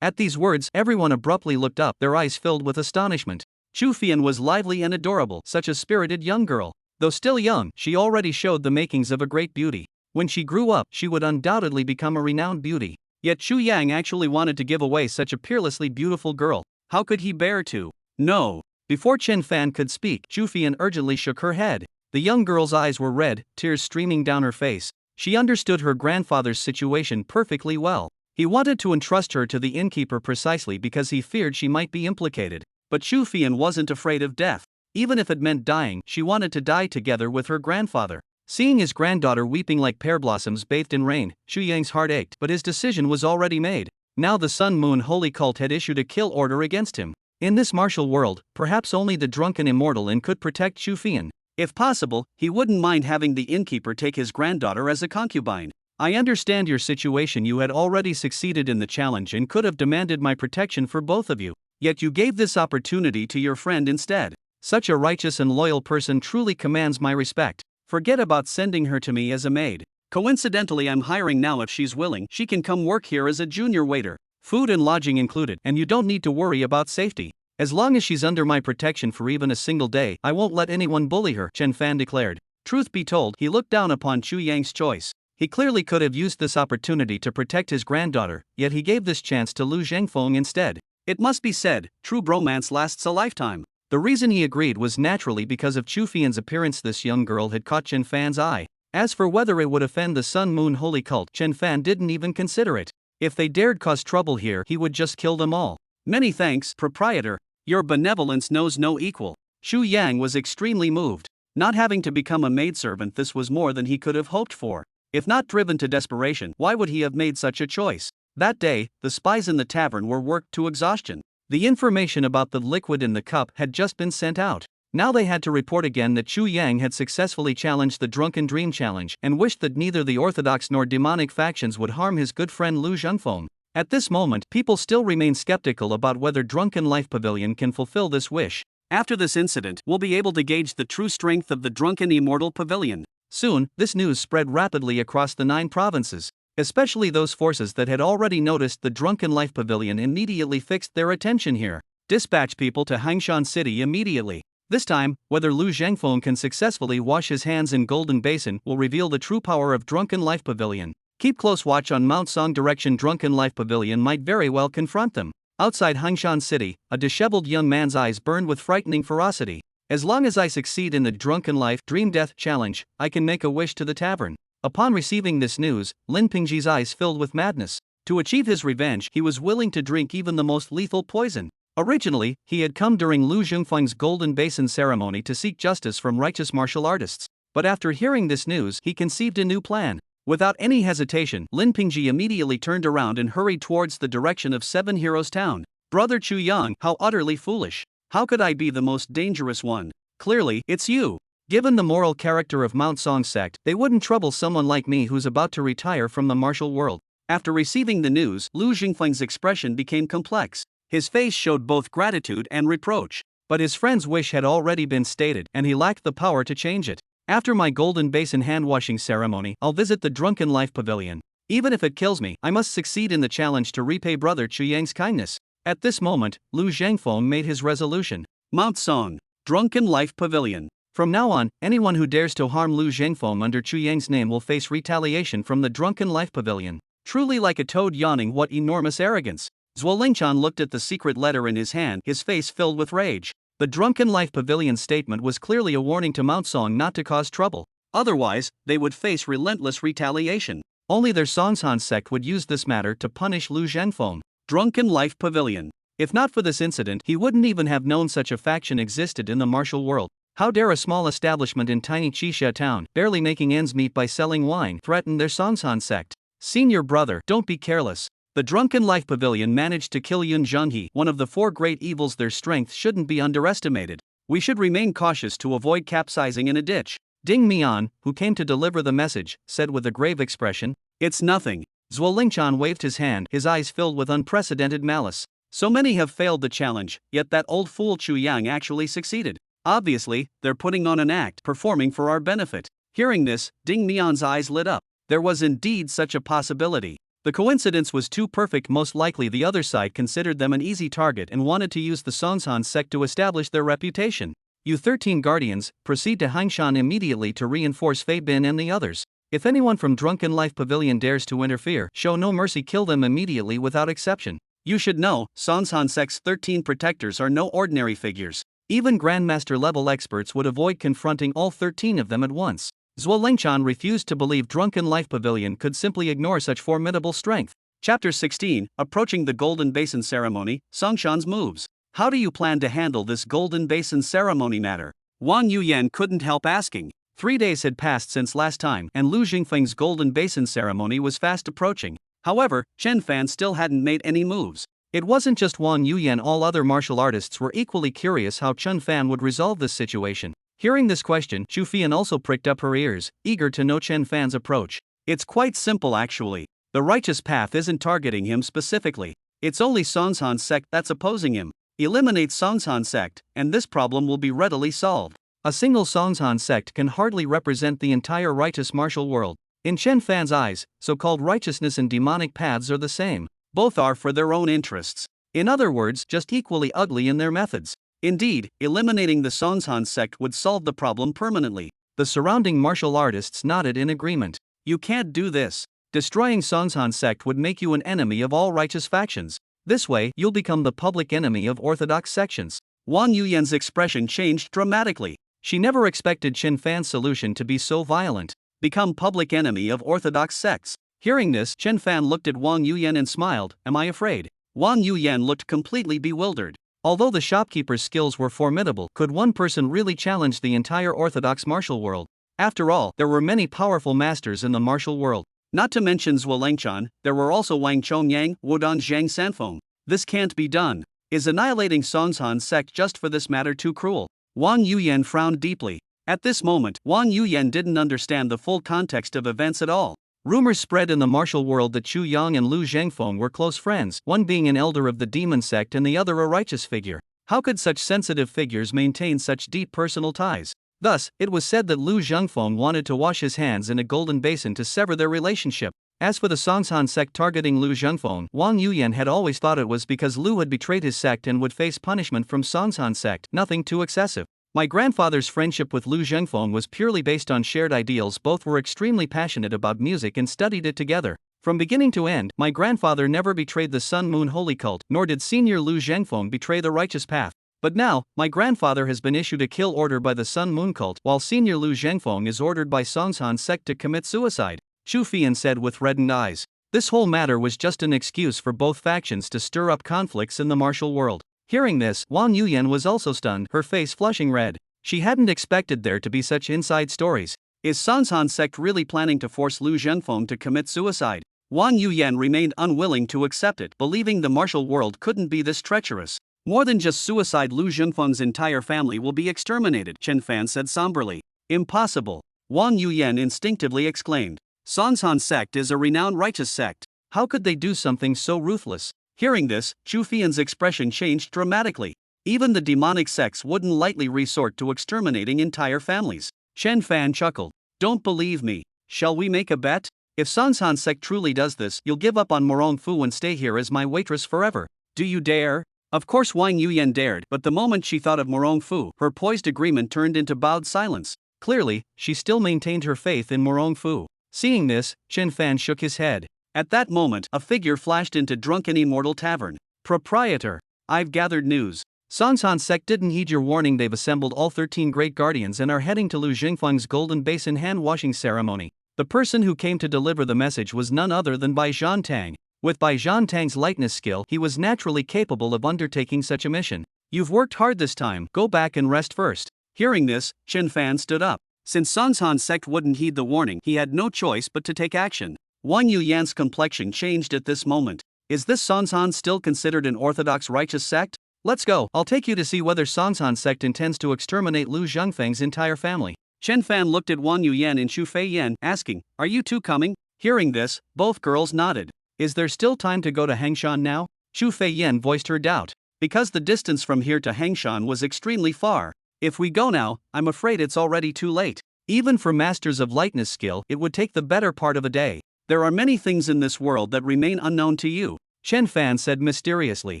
At these words, everyone abruptly looked up, their eyes filled with astonishment. Xu Fian was lively and adorable, such a spirited young girl. Though still young, she already showed the makings of a great beauty. When she grew up, she would undoubtedly become a renowned beauty. Yet Xu Yang actually wanted to give away such a peerlessly beautiful girl. How could he bear to? No. Before Chen Fan could speak, Xu Fian urgently shook her head. The young girl's eyes were red, tears streaming down her face. She understood her grandfather's situation perfectly well. He wanted to entrust her to the innkeeper precisely because he feared she might be implicated. But Chu Fian wasn't afraid of death. Even if it meant dying, she wanted to die together with her grandfather. Seeing his granddaughter weeping like pear blossoms bathed in rain, Xu Yang's heart ached, but his decision was already made. Now the Sun Moon Holy Cult had issued a kill order against him. In this martial world, perhaps only the drunken immortal Inn could protect Xu Fian. If possible, he wouldn't mind having the innkeeper take his granddaughter as a concubine. I understand your situation. You had already succeeded in the challenge and could have demanded my protection for both of you. Yet you gave this opportunity to your friend instead. Such a righteous and loyal person truly commands my respect. Forget about sending her to me as a maid. Coincidentally, I'm hiring now. If she's willing, she can come work here as a junior waiter. Food and lodging included, and you don't need to worry about safety. As long as she's under my protection for even a single day, I won't let anyone bully her, Chen Fan declared. Truth be told, he looked down upon Chu Yang's choice. He clearly could have used this opportunity to protect his granddaughter, yet he gave this chance to Lu Zhengfeng instead. It must be said, true bromance lasts a lifetime. The reason he agreed was naturally because of Chu Fian's appearance. This young girl had caught Chen Fan's eye. As for whether it would offend the Sun Moon Holy Cult, Chen Fan didn't even consider it. If they dared cause trouble here, he would just kill them all. Many thanks, proprietor. Your benevolence knows no equal. Xu Yang was extremely moved. Not having to become a maidservant, this was more than he could have hoped for. If not driven to desperation, why would he have made such a choice? That day, the spies in the tavern were worked to exhaustion. The information about the liquid in the cup had just been sent out. Now they had to report again that Xu Yang had successfully challenged the Drunken Dream Challenge and wished that neither the orthodox nor demonic factions would harm his good friend Lu Zhengfeng. At this moment, people still remain skeptical about whether Drunken Life Pavilion can fulfill this wish. After this incident, we'll be able to gauge the true strength of the Drunken Immortal Pavilion. Soon, this news spread rapidly across the 9 provinces. Especially those forces that had already noticed the Drunken Life Pavilion immediately fixed their attention here. Dispatch people to Hangshan City immediately. This time, whether Lu Zhengfeng can successfully wash his hands in Golden Basin will reveal the true power of Drunken Life Pavilion. Keep close watch on Mount Song direction. Drunken Life Pavilion might very well confront them. Outside Hangshan City, a disheveled young man's eyes burned with frightening ferocity. As long as I succeed in the Drunken Life Dream Death Challenge, I can make a wish to the tavern. Upon receiving this news, Lin Pingji's eyes filled with madness. To achieve his revenge, he was willing to drink even the most lethal poison. Originally, he had come during Lu Zhengfeng's Golden Basin ceremony to seek justice from righteous martial artists. But after hearing this news, he conceived a new plan. Without any hesitation, Lin Pingji immediately turned around and hurried towards the direction of Seven Heroes Town. Brother Chu Yang, how utterly foolish. How could I be the most dangerous one? Clearly, it's you. Given the moral character of Mount Song sect, they wouldn't trouble someone like me who's about to retire from the martial world. After receiving the news, Lu Zhengfeng's expression became complex. His face showed both gratitude and reproach. But his friend's wish had already been stated, and he lacked the power to change it. After my Golden Basin hand-washing ceremony, I'll visit the Drunken Life Pavilion. Even if it kills me, I must succeed in the challenge to repay Brother Chu Yang's kindness. At this moment, Lu Zhengfeng made his resolution. Mount Song, Drunken Life Pavilion. From now on, anyone who dares to harm Lu Zhengfeng under Chu Yang's name will face retaliation from the Drunken Life Pavilion. Truly like a toad yawning, what enormous arrogance. Zhuo Lingchan looked at the secret letter in his hand, his face filled with rage. The Drunken Life Pavilion's statement was clearly a warning to Mount Song not to cause trouble. Otherwise, they would face relentless retaliation. Only their Songsan sect would use this matter to punish Lu Zhengfeng. Drunken Life Pavilion. If not for this incident, he wouldn't even have known such a faction existed in the martial world. How dare a small establishment in tiny Qixia town, barely making ends meet by selling wine, threaten their Songsan sect? Senior brother, don't be careless. The Drunken Life Pavilion managed to kill Yun Zhenghe, one of the 4 great evils. Their strength shouldn't be underestimated. We should remain cautious to avoid capsizing in a ditch. Ding Mian, who came to deliver the message, said with a grave expression. It's nothing. Zhuo Lingchan waved his hand, his eyes filled with unprecedented malice. So many have failed the challenge, yet that old fool Chu Yang actually succeeded. Obviously, they're putting on an act, performing for our benefit. Hearing this, Ding Mian's eyes lit up. There was indeed such a possibility. The coincidence was too perfect. Most likely the other side considered them an easy target and wanted to use the Songsan sect to establish their reputation. You 13 guardians, proceed to Hangshan immediately to reinforce Fei Bin and the others. If anyone from Drunken Life Pavilion dares to interfere, show no mercy, kill them immediately without exception. You should know, Songsan sect's 13 protectors are no ordinary figures. Even Grandmaster level experts would avoid confronting all 13 of them at once. Zhuo Lingchan refused to believe Drunken Life Pavilion could simply ignore such formidable strength. Chapter 16, Approaching the Golden Basin Ceremony, Songshan's Moves. How do you plan to handle this golden basin ceremony matter? Wang Yuyan couldn't help asking. 3 days had passed since last time, and Lu Jingfeng's golden basin ceremony was fast approaching. However, Chen Fan still hadn't made any moves. It wasn't just Wang Yuyan, all other martial artists were equally curious how Chen Fan would resolve this situation. Hearing this question, Chu Fian also pricked up her ears, eager to know Chen Fan's approach. It's quite simple actually. The righteous path isn't targeting him specifically. It's only Songzhan sect that's opposing him. Eliminate Songzhan sect, and this problem will be readily solved. A single Songzhan sect can hardly represent the entire righteous martial world. In Chen Fan's eyes, so-called righteousness and demonic paths are the same. Both are for their own interests. In other words, just equally ugly in their methods. Indeed, eliminating the Songzhan sect would solve the problem permanently. The surrounding martial artists nodded in agreement. You can't do this. Destroying Songzhan sect would make you an enemy of all righteous factions. This way, you'll become the public enemy of orthodox sections. Wang Yuyan's expression changed dramatically. She never expected Chen Fan's solution to be so violent. Become public enemy of orthodox sects. Hearing this, Chen Fan looked at Wang Yuyan and smiled. Am I afraid? Wang Yuyan looked completely bewildered. Although the shopkeeper's skills were formidable, could one person really challenge the entire orthodox martial world? After all, there were many powerful masters in the martial world. Not to mention Zhuo Lengchan, there were also Wang Chongyang, Wodan Zhang Sanfeng. This can't be done. Is annihilating Songzhan sect just for this matter too cruel? Wang Yuyan frowned deeply. At this moment, Wang Yuyan didn't understand the full context of events at all. Rumors spread in the martial world that Chu Yang and Lu Zhengfeng were close friends, one being an elder of the demon sect and the other a righteous figure. How could such sensitive figures maintain such deep personal ties? Thus, it was said that Lu Zhengfeng wanted to wash his hands in a golden basin to sever their relationship. As for the Songzhan sect targeting Lu Zhengfeng, Wang Yuyan had always thought it was because Lu had betrayed his sect and would face punishment from Songzhan sect, nothing too excessive. My grandfather's friendship with Lu Zhengfeng was purely based on shared ideals. Both were extremely passionate about music and studied it together. From beginning to end, my grandfather never betrayed the Sun Moon Holy Cult, nor did senior Lu Zhengfeng betray the righteous path. But now, my grandfather has been issued a kill order by the Sun Moon Cult, while senior Lu Zhengfeng is ordered by Songzhan sect to commit suicide, Chu Fian said with reddened eyes. This whole matter was just an excuse for both factions to stir up conflicts in the martial world. Hearing this, Wang Yuyan was also stunned, her face flushing red. She hadn't expected there to be such inside stories. Is Songzhan sect really planning to force Lu Zhengfeng to commit suicide? Wang Yuyan remained unwilling to accept it, believing the martial world couldn't be this treacherous. More than just suicide, Lu Zhengfeng's entire family will be exterminated, Chen Fan said somberly. Impossible. Wang Yuyan instinctively exclaimed. Songzhan sect is a renowned righteous sect. How could they do something so ruthless? Hearing this, Chu Fian's expression changed dramatically. Even the demonic sects wouldn't lightly resort to exterminating entire families. Chen Fan chuckled. Don't believe me. Shall we make a bet? If Songzhan sect truly does this, you'll give up on Morong Fu and stay here as my waitress forever. Do you dare? Of course Wang Yuyan dared, but the moment she thought of Morong Fu, her poised agreement turned into bowed silence. Clearly, she still maintained her faith in Morong Fu. Seeing this, Chen Fan shook his head. At that moment, a figure flashed into Drunken Immortal Tavern. Proprietor, I've gathered news. Songzhan sect didn't heed your warning. They've assembled all 13 great guardians and are heading to Lu Jingfeng's golden basin hand-washing ceremony. The person who came to deliver the message was none other than Bai Zhantang. With Bai Zhantang's lightness skill, he was naturally capable of undertaking such a mission. You've worked hard this time, go back and rest first. Hearing this, Chen Fan stood up. Since Songzhan sect wouldn't heed the warning, he had no choice but to take action. Wang Yuyan's complexion changed at this moment. Is this Songzhan still considered an orthodox righteous sect? Let's go, I'll take you to see whether Songzhan sect intends to exterminate Lu Zhengfeng's entire family. Chen Fan looked at Wang Yuyan and Xu Feiyan, asking, are you two coming? Hearing this, both girls nodded. Is there still time to go to Hangshan now? Xu Feiyan voiced her doubt. Because the distance from here to Hangshan was extremely far. If we go now, I'm afraid it's already too late. Even for masters of lightness skill, it would take the better part of a day. There are many things in this world that remain unknown to you, Chen Fan said mysteriously.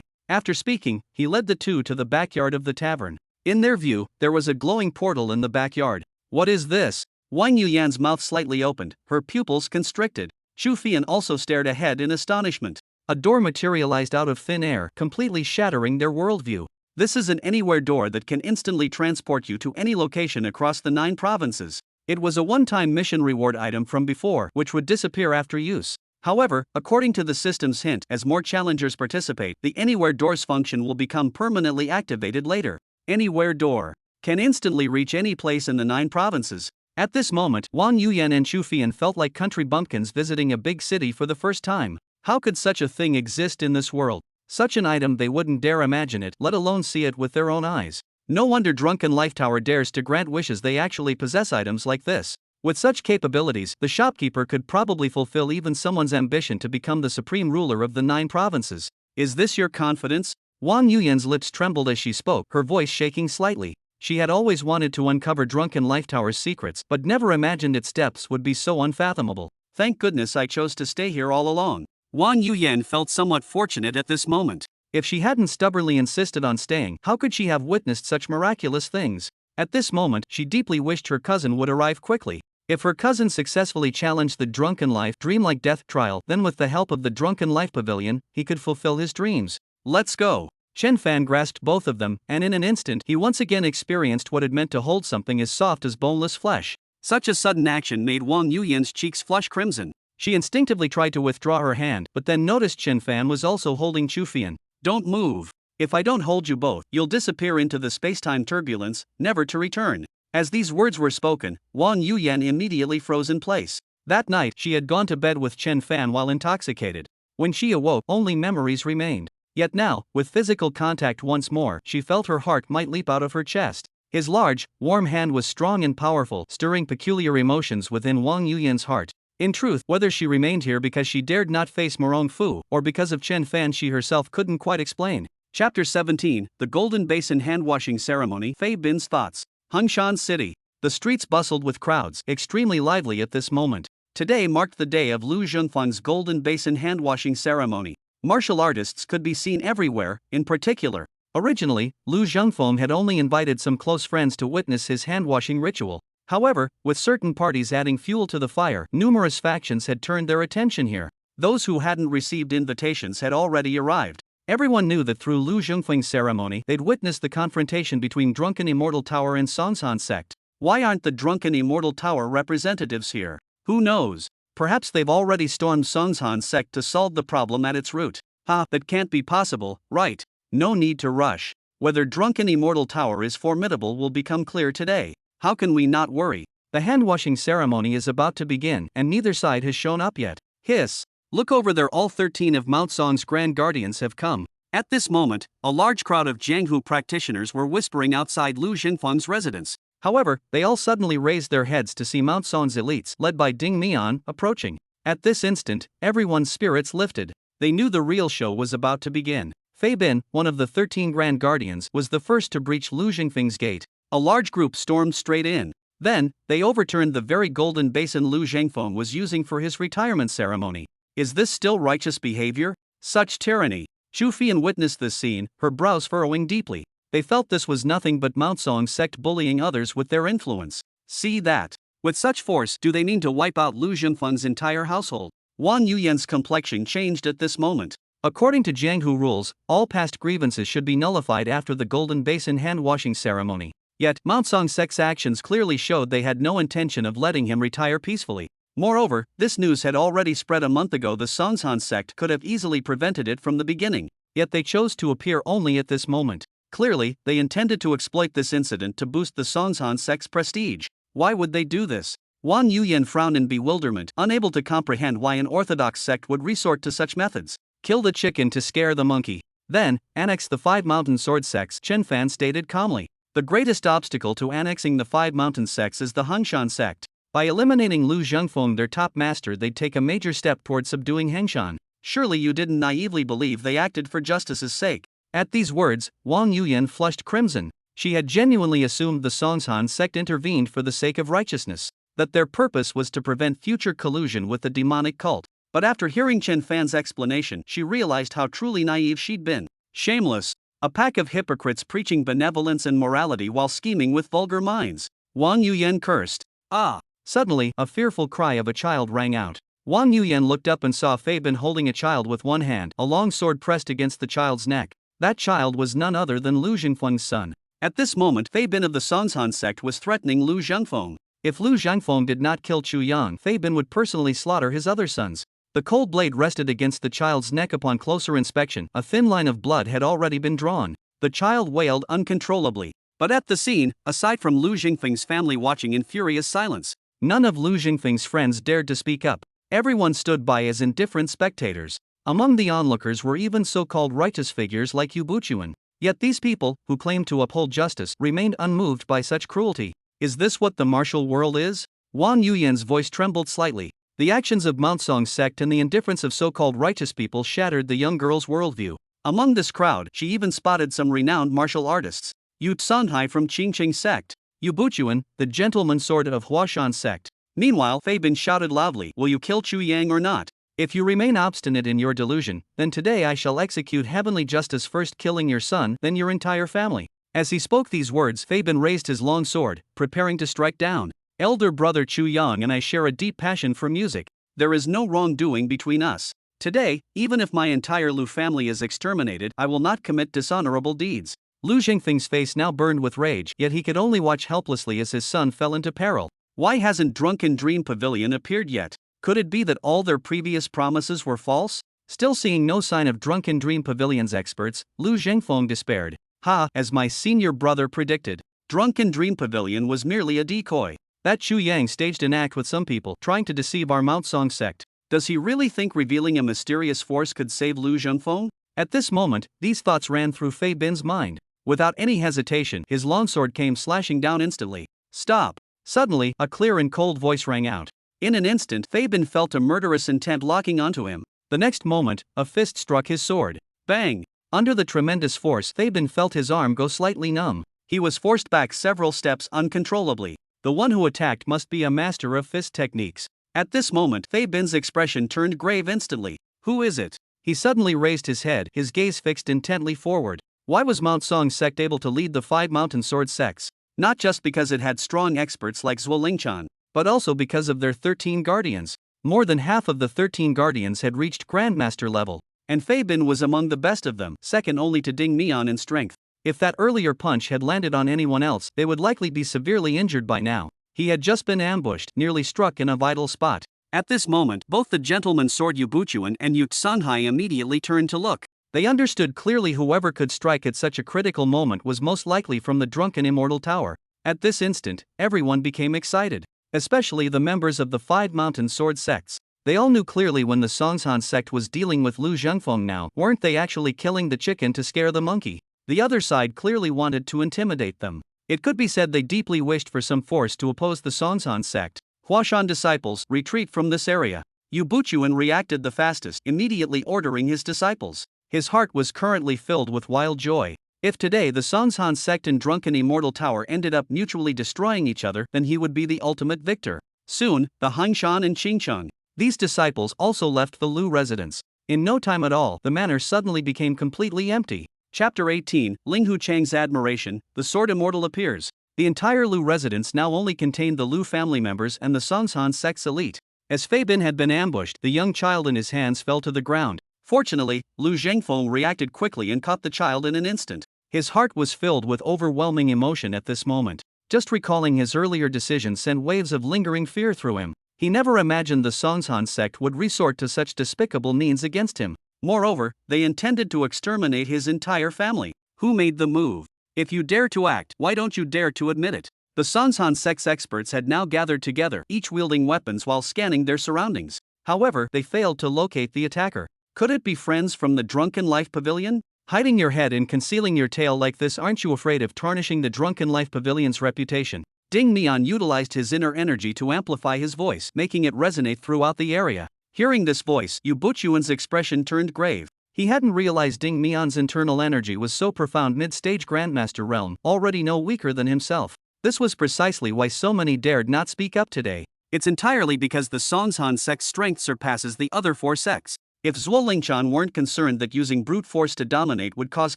After speaking, he led the two to the backyard of the tavern. In their view, there was a glowing portal in the backyard. What is this? Wang Yuyan's mouth slightly opened, her pupils constricted. Chu Fian also stared ahead in astonishment. A door materialized out of thin air, completely shattering their worldview. This is an anywhere door that can instantly transport you to any location across the 9 provinces. It was a one-time mission reward item from before, which would disappear after use. However, according to the system's hint, as more challengers participate, the Anywhere Doors function will become permanently activated later. Anywhere Door can instantly reach any place in the 9 provinces. At this moment, Wang Yuyan and Chu Fian felt like country bumpkins visiting a big city for the first time. How could such a thing exist in this world? Such an item, they wouldn't dare imagine it, let alone see it with their own eyes. No wonder Drunken Life Tower dares to grant wishes. They actually possess items like this. With such capabilities, the shopkeeper could probably fulfill even someone's ambition to become the supreme ruler of the 9 provinces. Is this your confidence? Wang Yuyan's lips trembled as she spoke, her voice shaking slightly. She had always wanted to uncover Drunken Life Tower's secrets, but never imagined its depths would be so unfathomable. Thank goodness I chose to stay here all along. Wang Yuyan felt somewhat fortunate at this moment. If she hadn't stubbornly insisted on staying, how could she have witnessed such miraculous things? At this moment, she deeply wished her cousin would arrive quickly. If her cousin successfully challenged the Drunken Life Dreamlike Death trial, then with the help of the Drunken Life Pavilion, he could fulfill his dreams. Let's go. Chen Fan grasped both of them, and in an instant, he once again experienced what it meant to hold something as soft as boneless flesh. Such a sudden action made Wang Yuyan's cheeks flush crimson. She instinctively tried to withdraw her hand, but then noticed Chen Fan was also holding Chu Fian. Don't move. If I don't hold you both, you'll disappear into the space-time turbulence, never to return. As these words were spoken, Wang Yuyan immediately froze in place. That night, she had gone to bed with Chen Fan while intoxicated. When she awoke, only memories remained. Yet now, with physical contact once more, she felt her heart might leap out of her chest. His large, warm hand was strong and powerful, stirring peculiar emotions within Wang Yuyan's heart. In truth, whether she remained here because she dared not face Morong Fu, or because of Chen Fan, she herself couldn't quite explain. Chapter 17, The Golden Basin Handwashing Ceremony. Fei Bin's Thoughts. Hungshan City. The streets bustled with crowds, extremely lively at this moment. Today marked the day of Lu Zhengfeng's Golden Basin Handwashing Ceremony. Martial artists could be seen everywhere, in particular. Originally, Lu Zhengfeng had only invited some close friends to witness his handwashing ritual. However, with certain parties adding fuel to the fire, numerous factions had turned their attention here. Those who hadn't received invitations had already arrived. Everyone knew that through Lu Zhengfeng's ceremony, they'd witnessed the confrontation between Drunken Immortal Tower and Songshan sect. Why aren't the Drunken Immortal Tower representatives here? Who knows? Perhaps they've already stormed Songshan sect to solve the problem at its root. That can't be possible, right? No need to rush. Whether Drunken Immortal Tower is formidable will become clear today. How can we not worry? The handwashing ceremony is about to begin, and neither side has shown up yet. Hiss! Look over there, all 13 of Mount Song's Grand Guardians have come. At this moment, a large crowd of Jianghu practitioners were whispering outside Lu Zhengfeng's residence. However, they all suddenly raised their heads to see Mount Song's elites, led by Ding Mian, approaching. At this instant, everyone's spirits lifted. They knew the real show was about to begin. Fei Bin, one of the 13 Grand Guardians, was the first to breach Lu Zhengfeng's gate. A large group stormed straight in. Then, they overturned the very golden basin Lu Zhengfeng was using for his retirement ceremony. Is this still righteous behavior? Such tyranny! Chu Fian witnessed this scene, her brows furrowing deeply. They felt this was nothing but Mount Song's sect bullying others with their influence. See that? With such force, do they mean to wipe out Lu Zhengfeng's entire household? Wang Yuyan's complexion changed at this moment. According to Jianghu rules, all past grievances should be nullified after the Golden Basin hand-washing ceremony. Yet, Mount Song sect's actions clearly showed they had no intention of letting him retire peacefully. Moreover, this news had already spread a month ago. The Songshan sect could have easily prevented it from the beginning. Yet they chose to appear only at this moment. Clearly, they intended to exploit this incident to boost the Songshan sect's prestige. Why would they do this? Wang Yuyan frowned in bewilderment, unable to comprehend why an orthodox sect would resort to such methods. Kill the chicken to scare the monkey. Then, annex the 5 mountain sword sects, Chen Fan stated calmly. The greatest obstacle to annexing the 5 mountain sects is the Hungshan sect. By eliminating Lu Zhengfeng, their top master, they'd take a major step toward subduing Hengshan. Surely you didn't naively believe they acted for justice's sake. At these words, Wang Yuyan flushed crimson. She had genuinely assumed the Songshan sect intervened for the sake of righteousness, that their purpose was to prevent future collusion with the demonic cult. But after hearing Chen Fan's explanation, she realized how truly naive she'd been. Shameless. A pack of hypocrites preaching benevolence and morality while scheming with vulgar minds. Wang Yuyan cursed. Ah! Suddenly, a fearful cry of a child rang out. Wang Yuyan looked up and saw Fei Bin holding a child with one hand, a long sword pressed against the child's neck. That child was none other than Lu Zhengfeng's son. At this moment, Fei Bin of the Songshan sect was threatening Lu Zhengfeng. If Lu Zhengfeng did not kill Chu Yang, Fei Bin would personally slaughter his other sons. The cold blade rested against the child's neck. Upon closer inspection, a thin line of blood had already been drawn. The child wailed uncontrollably. But at the scene, aside from Lu Jingfeng's family watching in furious silence, none of Lu Jingfeng's friends dared to speak up. Everyone stood by as indifferent spectators. Among the onlookers were even so-called righteous figures like Yu Buchuan. Yet these people, who claimed to uphold justice, remained unmoved by such cruelty. Is this what the martial world is? Wang Yuyan's voice trembled slightly. The actions of Mount Song's sect and the indifference of so-called righteous people shattered the young girl's worldview. Among this crowd, she even spotted some renowned martial artists. Yu Tsunhai from Qingqing sect. Yu Buchuan, the gentleman sword of Huashan sect. Meanwhile, Fei Bin shouted loudly, "Will you kill Chu Yang or not? If you remain obstinate in your delusion, then today I shall execute heavenly justice, first killing your son, then your entire family." As he spoke these words, Fei Bin raised his long sword, preparing to strike down. Elder brother Chu Yang and I share a deep passion for music. There is no wrongdoing between us. Today, even if my entire Lu family is exterminated, I will not commit dishonorable deeds. Lu Jingfeng's face now burned with rage, yet he could only watch helplessly as his son fell into peril. Why hasn't Drunken Dream Pavilion appeared yet? Could it be that all their previous promises were false? Still seeing no sign of Drunken Dream Pavilion's experts, Lu Zhengfeng despaired. As my senior brother predicted. Drunken Dream Pavilion was merely a decoy. That Chu Yang staged an act with some people, trying to deceive our Mount Song sect. Does he really think revealing a mysterious force could save Lu Zhengfeng? At this moment, these thoughts ran through Fei Bin's mind. Without any hesitation, his longsword came slashing down instantly. Stop! Suddenly, a clear and cold voice rang out. In an instant, Fei Bin felt a murderous intent locking onto him. The next moment, a fist struck his sword. Bang! Under the tremendous force, Fei Bin felt his arm go slightly numb. He was forced back several steps uncontrollably. The one who attacked must be a master of fist techniques. At this moment, Fei Bin's expression turned grave instantly. Who is it? He suddenly raised his head, his gaze fixed intently forward. Why was Mount Song's sect able to lead the 5 mountain sword sects? Not just because it had strong experts like Zhuo Lingchan, but also because of their 13 guardians. More than half of the 13 guardians had reached Grandmaster level, and Fei Bin was among the best of them, second only to Ding Mian in strength. If that earlier punch had landed on anyone else, they would likely be severely injured by now. He had just been ambushed, nearly struck in a vital spot. At this moment, both the gentleman sword Yu Buchuan and Yu Tsunhai immediately turned to look. They understood clearly whoever could strike at such a critical moment was most likely from the drunken immortal tower. At this instant, everyone became excited, especially the members of the 5 mountain sword sects. They all knew clearly when the Songshan sect was dealing with Lu Zhengfeng now, weren't they actually killing the chicken to scare the monkey? The other side clearly wanted to intimidate them. It could be said they deeply wished for some force to oppose the Songshan sect. Huashan disciples, retreat from this area. Yu Buchuan reacted the fastest, immediately ordering his disciples. His heart was currently filled with wild joy. If today the Songshan sect and Drunken Immortal Tower ended up mutually destroying each other, then he would be the ultimate victor. Soon, the Hangshan and Qingcheng. These disciples also left the Lu residence. In no time at all, the manor suddenly became completely empty. Chapter 18, Ling Hu Chang's Admiration, the Sword Immortal appears. The entire Lu residence now only contained the Lu family members and the Songshan sect's elite. As Fei Bin had been ambushed, the young child in his hands fell to the ground. Fortunately, Lu Zhengfeng reacted quickly and caught the child in an instant. His heart was filled with overwhelming emotion at this moment. Just recalling his earlier decision sent waves of lingering fear through him. He never imagined the Songshan sect would resort to such despicable means against him. Moreover, they intended to exterminate his entire family. Who made the move? If you dare to act, why don't you dare to admit it? The Songshan sect's experts had now gathered together, each wielding weapons while scanning their surroundings. However, they failed to locate the attacker. Could it be friends from the Drunken Life Pavilion? Hiding your head and concealing your tail like this, aren't you afraid of tarnishing the Drunken Life Pavilion's reputation? Ding Mian utilized his inner energy to amplify his voice, making it resonate throughout the area. Hearing this voice, Yu Buchuan's expression turned grave. He hadn't realized Ding Mian's internal energy was so profound. Mid-stage Grandmaster realm, already no weaker than himself. This was precisely why so many dared not speak up today. It's entirely because the Songshan sect's strength surpasses the other 4 sects. If Zhuo Lingchan weren't concerned that using brute force to dominate would cause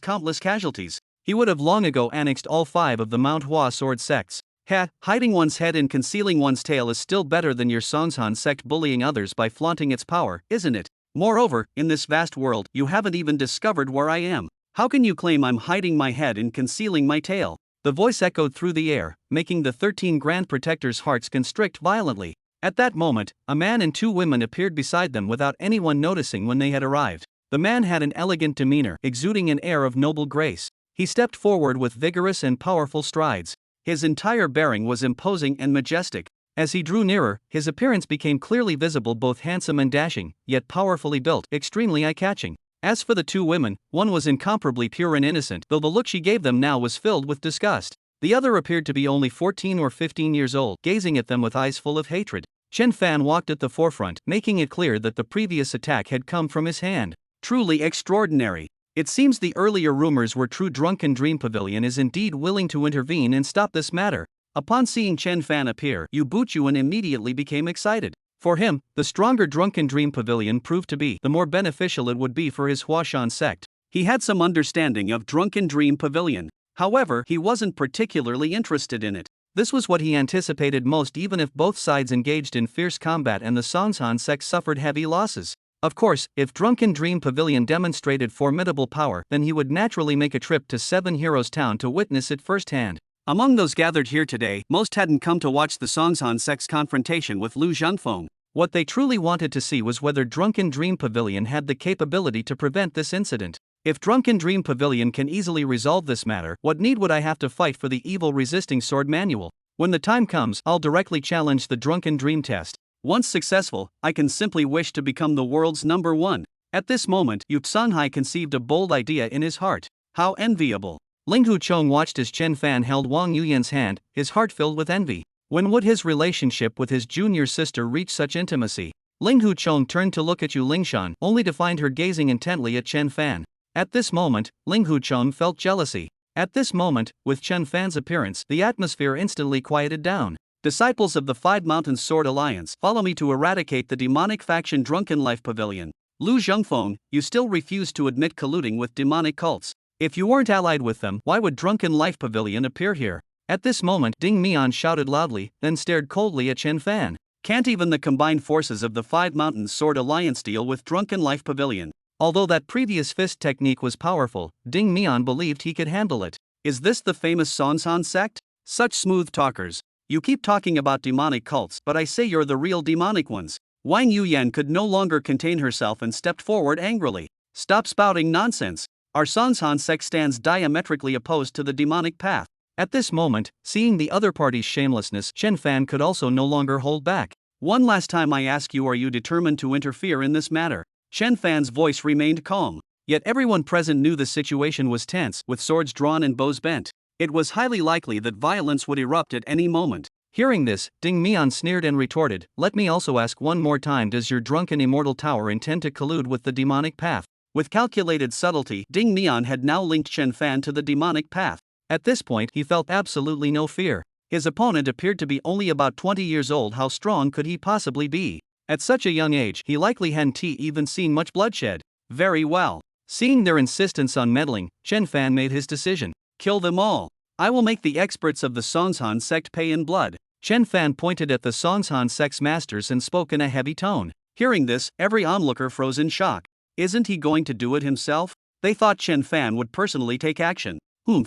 countless casualties, he would have long ago annexed all 5 of the manhwa sword sects. Hiding one's head and concealing one's tail is still better than your Songshan sect bullying others by flaunting its power, isn't it? Moreover, in this vast world, you haven't even discovered where I am. How can you claim I'm hiding my head and concealing my tail? The voice echoed through the air, making the 13 Grand Protectors' hearts constrict violently. At that moment, a man and two women appeared beside them without anyone noticing when they had arrived. The man had an elegant demeanor, exuding an air of noble grace. He stepped forward with vigorous and powerful strides. His entire bearing was imposing and majestic. As he drew nearer, his appearance became clearly visible, both handsome and dashing, yet powerfully built, extremely eye-catching. As for the two women, one was incomparably pure and innocent, though the look she gave them now was filled with disgust. The other appeared to be only 14 or 15 years old, gazing at them with eyes full of hatred. Chen Fan walked at the forefront, making it clear that the previous attack had come from his hand. Truly extraordinary. It seems the earlier rumors were true. Drunken Dream Pavilion is indeed willing to intervene and stop this matter. Upon seeing Chen Fan appear, Yu Buchuan immediately became excited. For him, the stronger Drunken Dream Pavilion proved to be, the more beneficial it would be for his Huashan sect. He had some understanding of Drunken Dream Pavilion. However, he wasn't particularly interested in it. This was what he anticipated most, even if both sides engaged in fierce combat and the Songshan sect suffered heavy losses. Of course, if Drunken Dream Pavilion demonstrated formidable power, then he would naturally make a trip to Seven Heroes Town to witness it firsthand. Among those gathered here today, most hadn't come to watch the Songshan sect's confrontation with Lu Zhengfeng. What they truly wanted to see was whether Drunken Dream Pavilion had the capability to prevent this incident. If Drunken Dream Pavilion can easily resolve this matter, what need would I have to fight for the evil resisting sword manual? When the time comes, I'll directly challenge the Drunken Dream test. Once successful, I can simply wish to become the world's #1. At this moment, Yu Xanhai conceived a bold idea in his heart. How enviable. Ling Huchong watched as Chen Fan held Wang Yuyan's hand, his heart filled with envy. When would his relationship with his junior sister reach such intimacy? Ling Huchong turned to look at Yu Lingshan, only to find her gazing intently at Chen Fan. At this moment, Ling Huchong felt jealousy. At this moment, with Chen Fan's appearance, the atmosphere instantly quieted down. Disciples of the Five Mountains Sword Alliance, follow me to eradicate the demonic faction Drunken Life Pavilion. Lu Zhengfeng, you still refuse to admit colluding with demonic cults. If you weren't allied with them, why would Drunken Life Pavilion appear here? At this moment, Ding Mian shouted loudly, then stared coldly at Chen Fan. Can't even the combined forces of the Five Mountains Sword Alliance deal with Drunken Life Pavilion? Although that previous fist technique was powerful, Ding Mian believed he could handle it. Is this the famous Songshan sect? Such smooth talkers. You keep talking about demonic cults, but I say you're the real demonic ones. Wang Yuyan could no longer contain herself and stepped forward angrily. Stop spouting nonsense. Our Songshan sect stands diametrically opposed to the demonic path. At this moment, seeing the other party's shamelessness, Chen Fan could also no longer hold back. One last time I ask you, are you determined to interfere in this matter? Chen Fan's voice remained calm. Yet everyone present knew the situation was tense, with swords drawn and bows bent. It was highly likely that violence would erupt at any moment. Hearing this, Ding Mian sneered and retorted, let me also ask one more time, does your drunken immortal tower intend to collude with the demonic path? With calculated subtlety, Ding Mian had now linked Chen Fan to the demonic path. At this point, he felt absolutely no fear. His opponent appeared to be only about 20 years old. How strong could he possibly be? At such a young age, he likely hadn't even seen much bloodshed. Very well. Seeing their insistence on meddling, Chen Fan made his decision. Kill them all. I will make the experts of the Songshan sect pay in blood. Chen Fan pointed at the Songshan sect's masters and spoke in a heavy tone. Hearing this, every onlooker froze in shock. Isn't he going to do it himself? They thought Chen Fan would personally take action.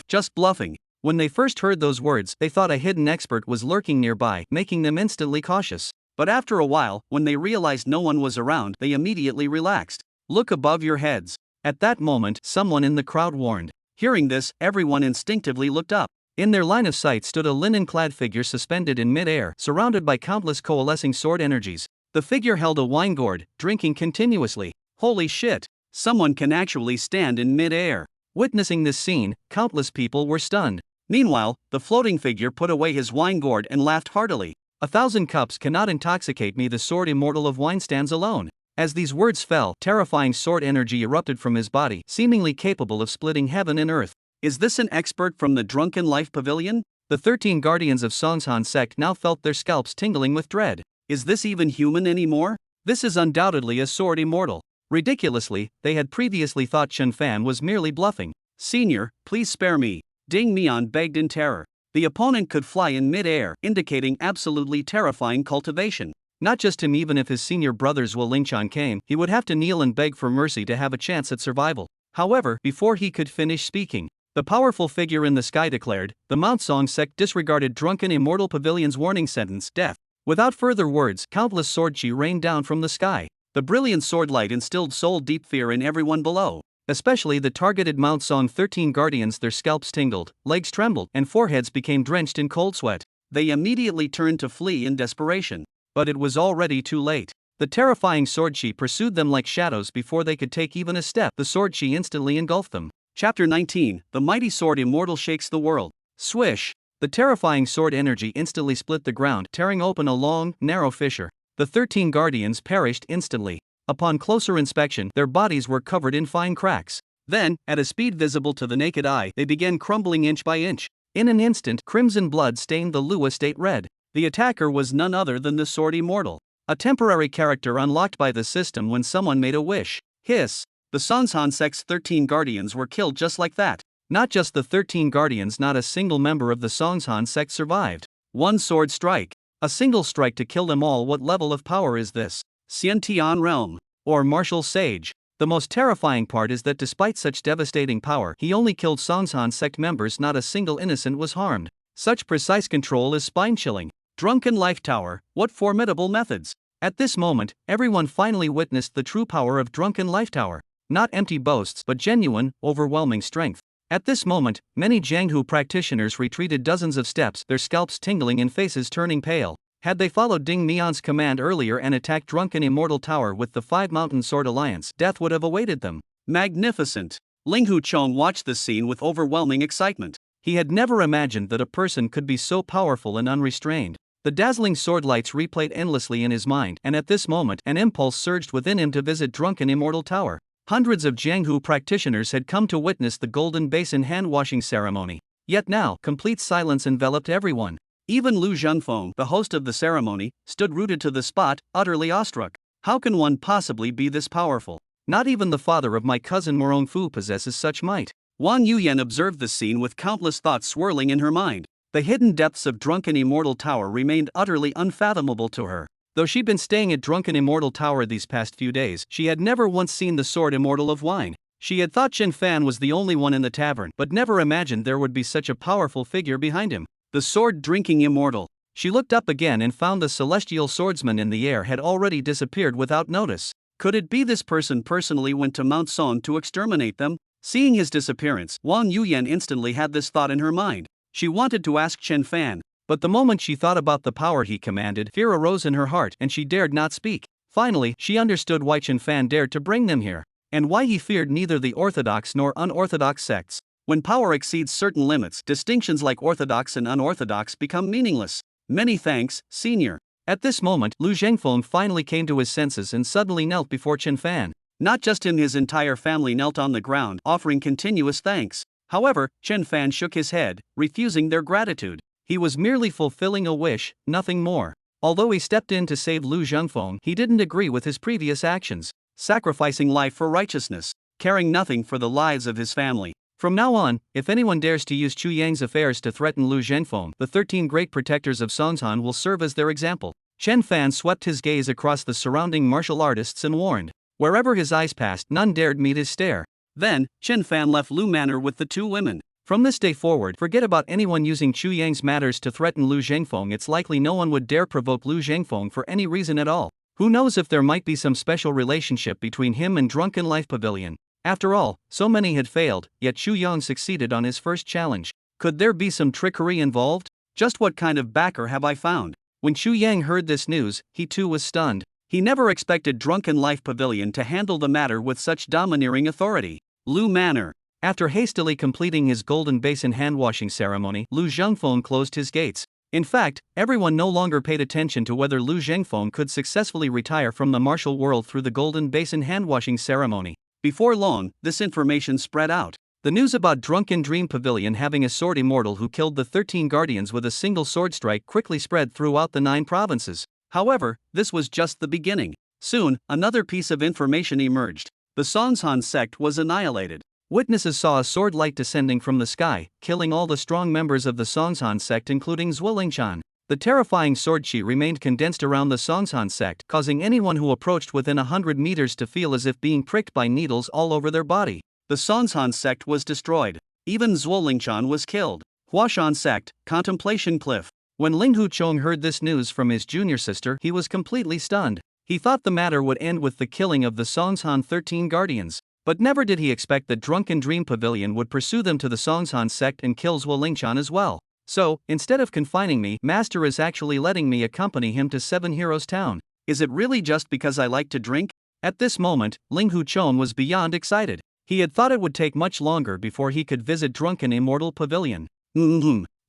Just bluffing. When they first heard those words, they thought a hidden expert was lurking nearby, making them instantly cautious. But after a while, when they realized no one was around, they immediately relaxed. Look above your heads. At that moment, someone in the crowd warned. Hearing this, everyone instinctively looked up. In their line of sight stood a linen-clad figure suspended in mid-air, surrounded by countless coalescing sword energies. The figure held a wine gourd, drinking continuously. Holy shit! Someone can actually stand in mid-air. Witnessing this scene, countless people were stunned. Meanwhile, the floating figure put away his wine gourd and laughed heartily. 1,000 cups cannot intoxicate me, the sword immortal of wine stands alone. As these words fell, terrifying sword energy erupted from his body, seemingly capable of splitting heaven and earth. Is this an expert from the Drunken Life Pavilion? The 13 guardians of Songshan sect now felt their scalps tingling with dread. Is this even human anymore? This is undoubtedly a sword immortal. Ridiculously, they had previously thought Chen Fan was merely bluffing. Senior, please spare me. Ding Mian begged in terror. The opponent could fly in mid-air, indicating absolutely terrifying cultivation. Not just him, even if his senior brothers Wu Lingchan came, he would have to kneel and beg for mercy to have a chance at survival. However, before he could finish speaking, the powerful figure in the sky declared, the Mount Song sect disregarded Drunken Immortal Pavilion's warning sentence, death. Without further words, countless sword chi rained down from the sky. The brilliant sword light instilled soul-deep fear in everyone below. Especially the targeted Mount Song 13 guardians. Their scalps tingled, legs trembled, and foreheads became drenched in cold sweat. They immediately turned to flee in desperation. But it was already too late. The terrifying sword chi pursued them like shadows. Before they could take even a step, the sword chi instantly engulfed them. Chapter 19, The Mighty Sword Immortal Shakes the World. Swish! The terrifying sword energy instantly split the ground, tearing open a long, narrow fissure. The 13 guardians perished instantly. Upon closer inspection, their bodies were covered in fine cracks. Then, at a speed visible to the naked eye, they began crumbling inch by inch. In an instant, crimson blood stained the Lua State red. The attacker was none other than the Sword Immortal, a temporary character unlocked by the system when someone made a wish. Hiss! The Songsan sect's 13 guardians were killed just like that. Not just the 13 guardians, not a single member of the Songsan sect survived. One sword strike. A single strike to kill them all. What level of power is this? Xiantian Realm. Or Martial Sage. The most terrifying part is that despite such devastating power, he only killed Songsan sect members. Not a single innocent was harmed. Such precise control is spine-chilling. Drunken Life Tower, what formidable methods! At this moment, everyone finally witnessed the true power of Drunken Life Tower. Not empty boasts, but genuine, overwhelming strength. At this moment, many Jianghu practitioners retreated dozens of steps, their scalps tingling and faces turning pale. Had they followed Ding Mian's command earlier and attacked Drunken Immortal Tower with the Five Mountain Sword Alliance, death would have awaited them. Magnificent! Ling Huchong watched the scene with overwhelming excitement. He had never imagined that a person could be so powerful and unrestrained. The dazzling sword lights replayed endlessly in his mind, and at this moment, an impulse surged within him to visit Drunken Immortal Tower. Hundreds of Jianghu practitioners had come to witness the Golden Basin hand-washing ceremony. Yet now, complete silence enveloped everyone. Even Lu Zhenfeng, the host of the ceremony, stood rooted to the spot, utterly awestruck. How can one possibly be this powerful? Not even the father of my cousin Morong Fu possesses such might. Wang Yuyan observed the scene with countless thoughts swirling in her mind. The hidden depths of Drunken Immortal Tower remained utterly unfathomable to her. Though she'd been staying at Drunken Immortal Tower these past few days, she had never once seen the Sword Immortal of Wine. She had thought Chen Fan was the only one in the tavern, but never imagined there would be such a powerful figure behind him. The sword-drinking immortal. She looked up again and found the celestial swordsman in the air had already disappeared without notice. Could it be this person personally went to Mount Song to exterminate them? Seeing his disappearance, Wang Yuyan instantly had this thought in her mind. She wanted to ask Chen Fan, but the moment she thought about the power he commanded, fear arose in her heart and she dared not speak. Finally, she understood why Chen Fan dared to bring them here, and why he feared neither the orthodox nor unorthodox sects. When power exceeds certain limits, distinctions like orthodox and unorthodox become meaningless. Many thanks, senior. At this moment, Lu Zhenfeng finally came to his senses and suddenly knelt before Chen Fan. Not just him, his entire family knelt on the ground, offering continuous thanks. However, Chen Fan shook his head, refusing their gratitude. He was merely fulfilling a wish, nothing more. Although he stepped in to save Lu Zhenfeng, he didn't agree with his previous actions, sacrificing life for righteousness, caring nothing for the lives of his family. From now on, if anyone dares to use Chu Yang's affairs to threaten Lu Zhenfeng, the 13 great protectors of Songsan will serve as their example. Chen Fan swept his gaze across the surrounding martial artists and warned. Wherever his eyes passed, none dared meet his stare. Then, Chen Fan left Lu Manor with the two women. From this day forward, forget about anyone using Chu Yang's matters to threaten Lu Zhenfeng. It's likely no one would dare provoke Lu Zhenfeng for any reason at all. Who knows if there might be some special relationship between him and Drunken Life Pavilion. After all, so many had failed, yet Chu Yang succeeded on his first challenge. Could there be some trickery involved? Just what kind of backer have I found? When Chu Yang heard this news, he too was stunned. He never expected Drunken Life Pavilion to handle the matter with such domineering authority. Lu Manor. After hastily completing his Golden Basin hand-washing ceremony, Lu Zhenfeng closed his gates. In fact, everyone no longer paid attention to whether Lu Zhenfeng could successfully retire from the martial world through the Golden Basin hand-washing ceremony. Before long, this information spread out. The news about Drunken Dream Pavilion having a sword immortal who killed the 13 guardians with a single sword strike quickly spread throughout the 9 provinces. However, this was just the beginning. Soon, another piece of information emerged. The Songsan sect was annihilated. Witnesses saw a sword light descending from the sky, killing all the strong members of the Songsan sect including Zhuolingshan. The terrifying sword chi remained condensed around the Songsan sect, causing anyone who approached within 100 meters to feel as if being pricked by needles all over their body. The Songsan sect was destroyed. Even Zhuolingshan was killed. Huashan sect, Contemplation Cliff. When Ling Huchong heard this news from his junior sister, he was completely stunned. He thought the matter would end with the killing of the Songshan 13 guardians. But never did he expect that Drunken Dream Pavilion would pursue them to the Songshan sect and kill Zhuo Lingchan as well. So, instead of confining me, Master is actually letting me accompany him to Seven Heroes Town. Is it really just because I like to drink? At this moment, Ling Huchong was beyond excited. He had thought it would take much longer before he could visit Drunken Immortal Pavilion.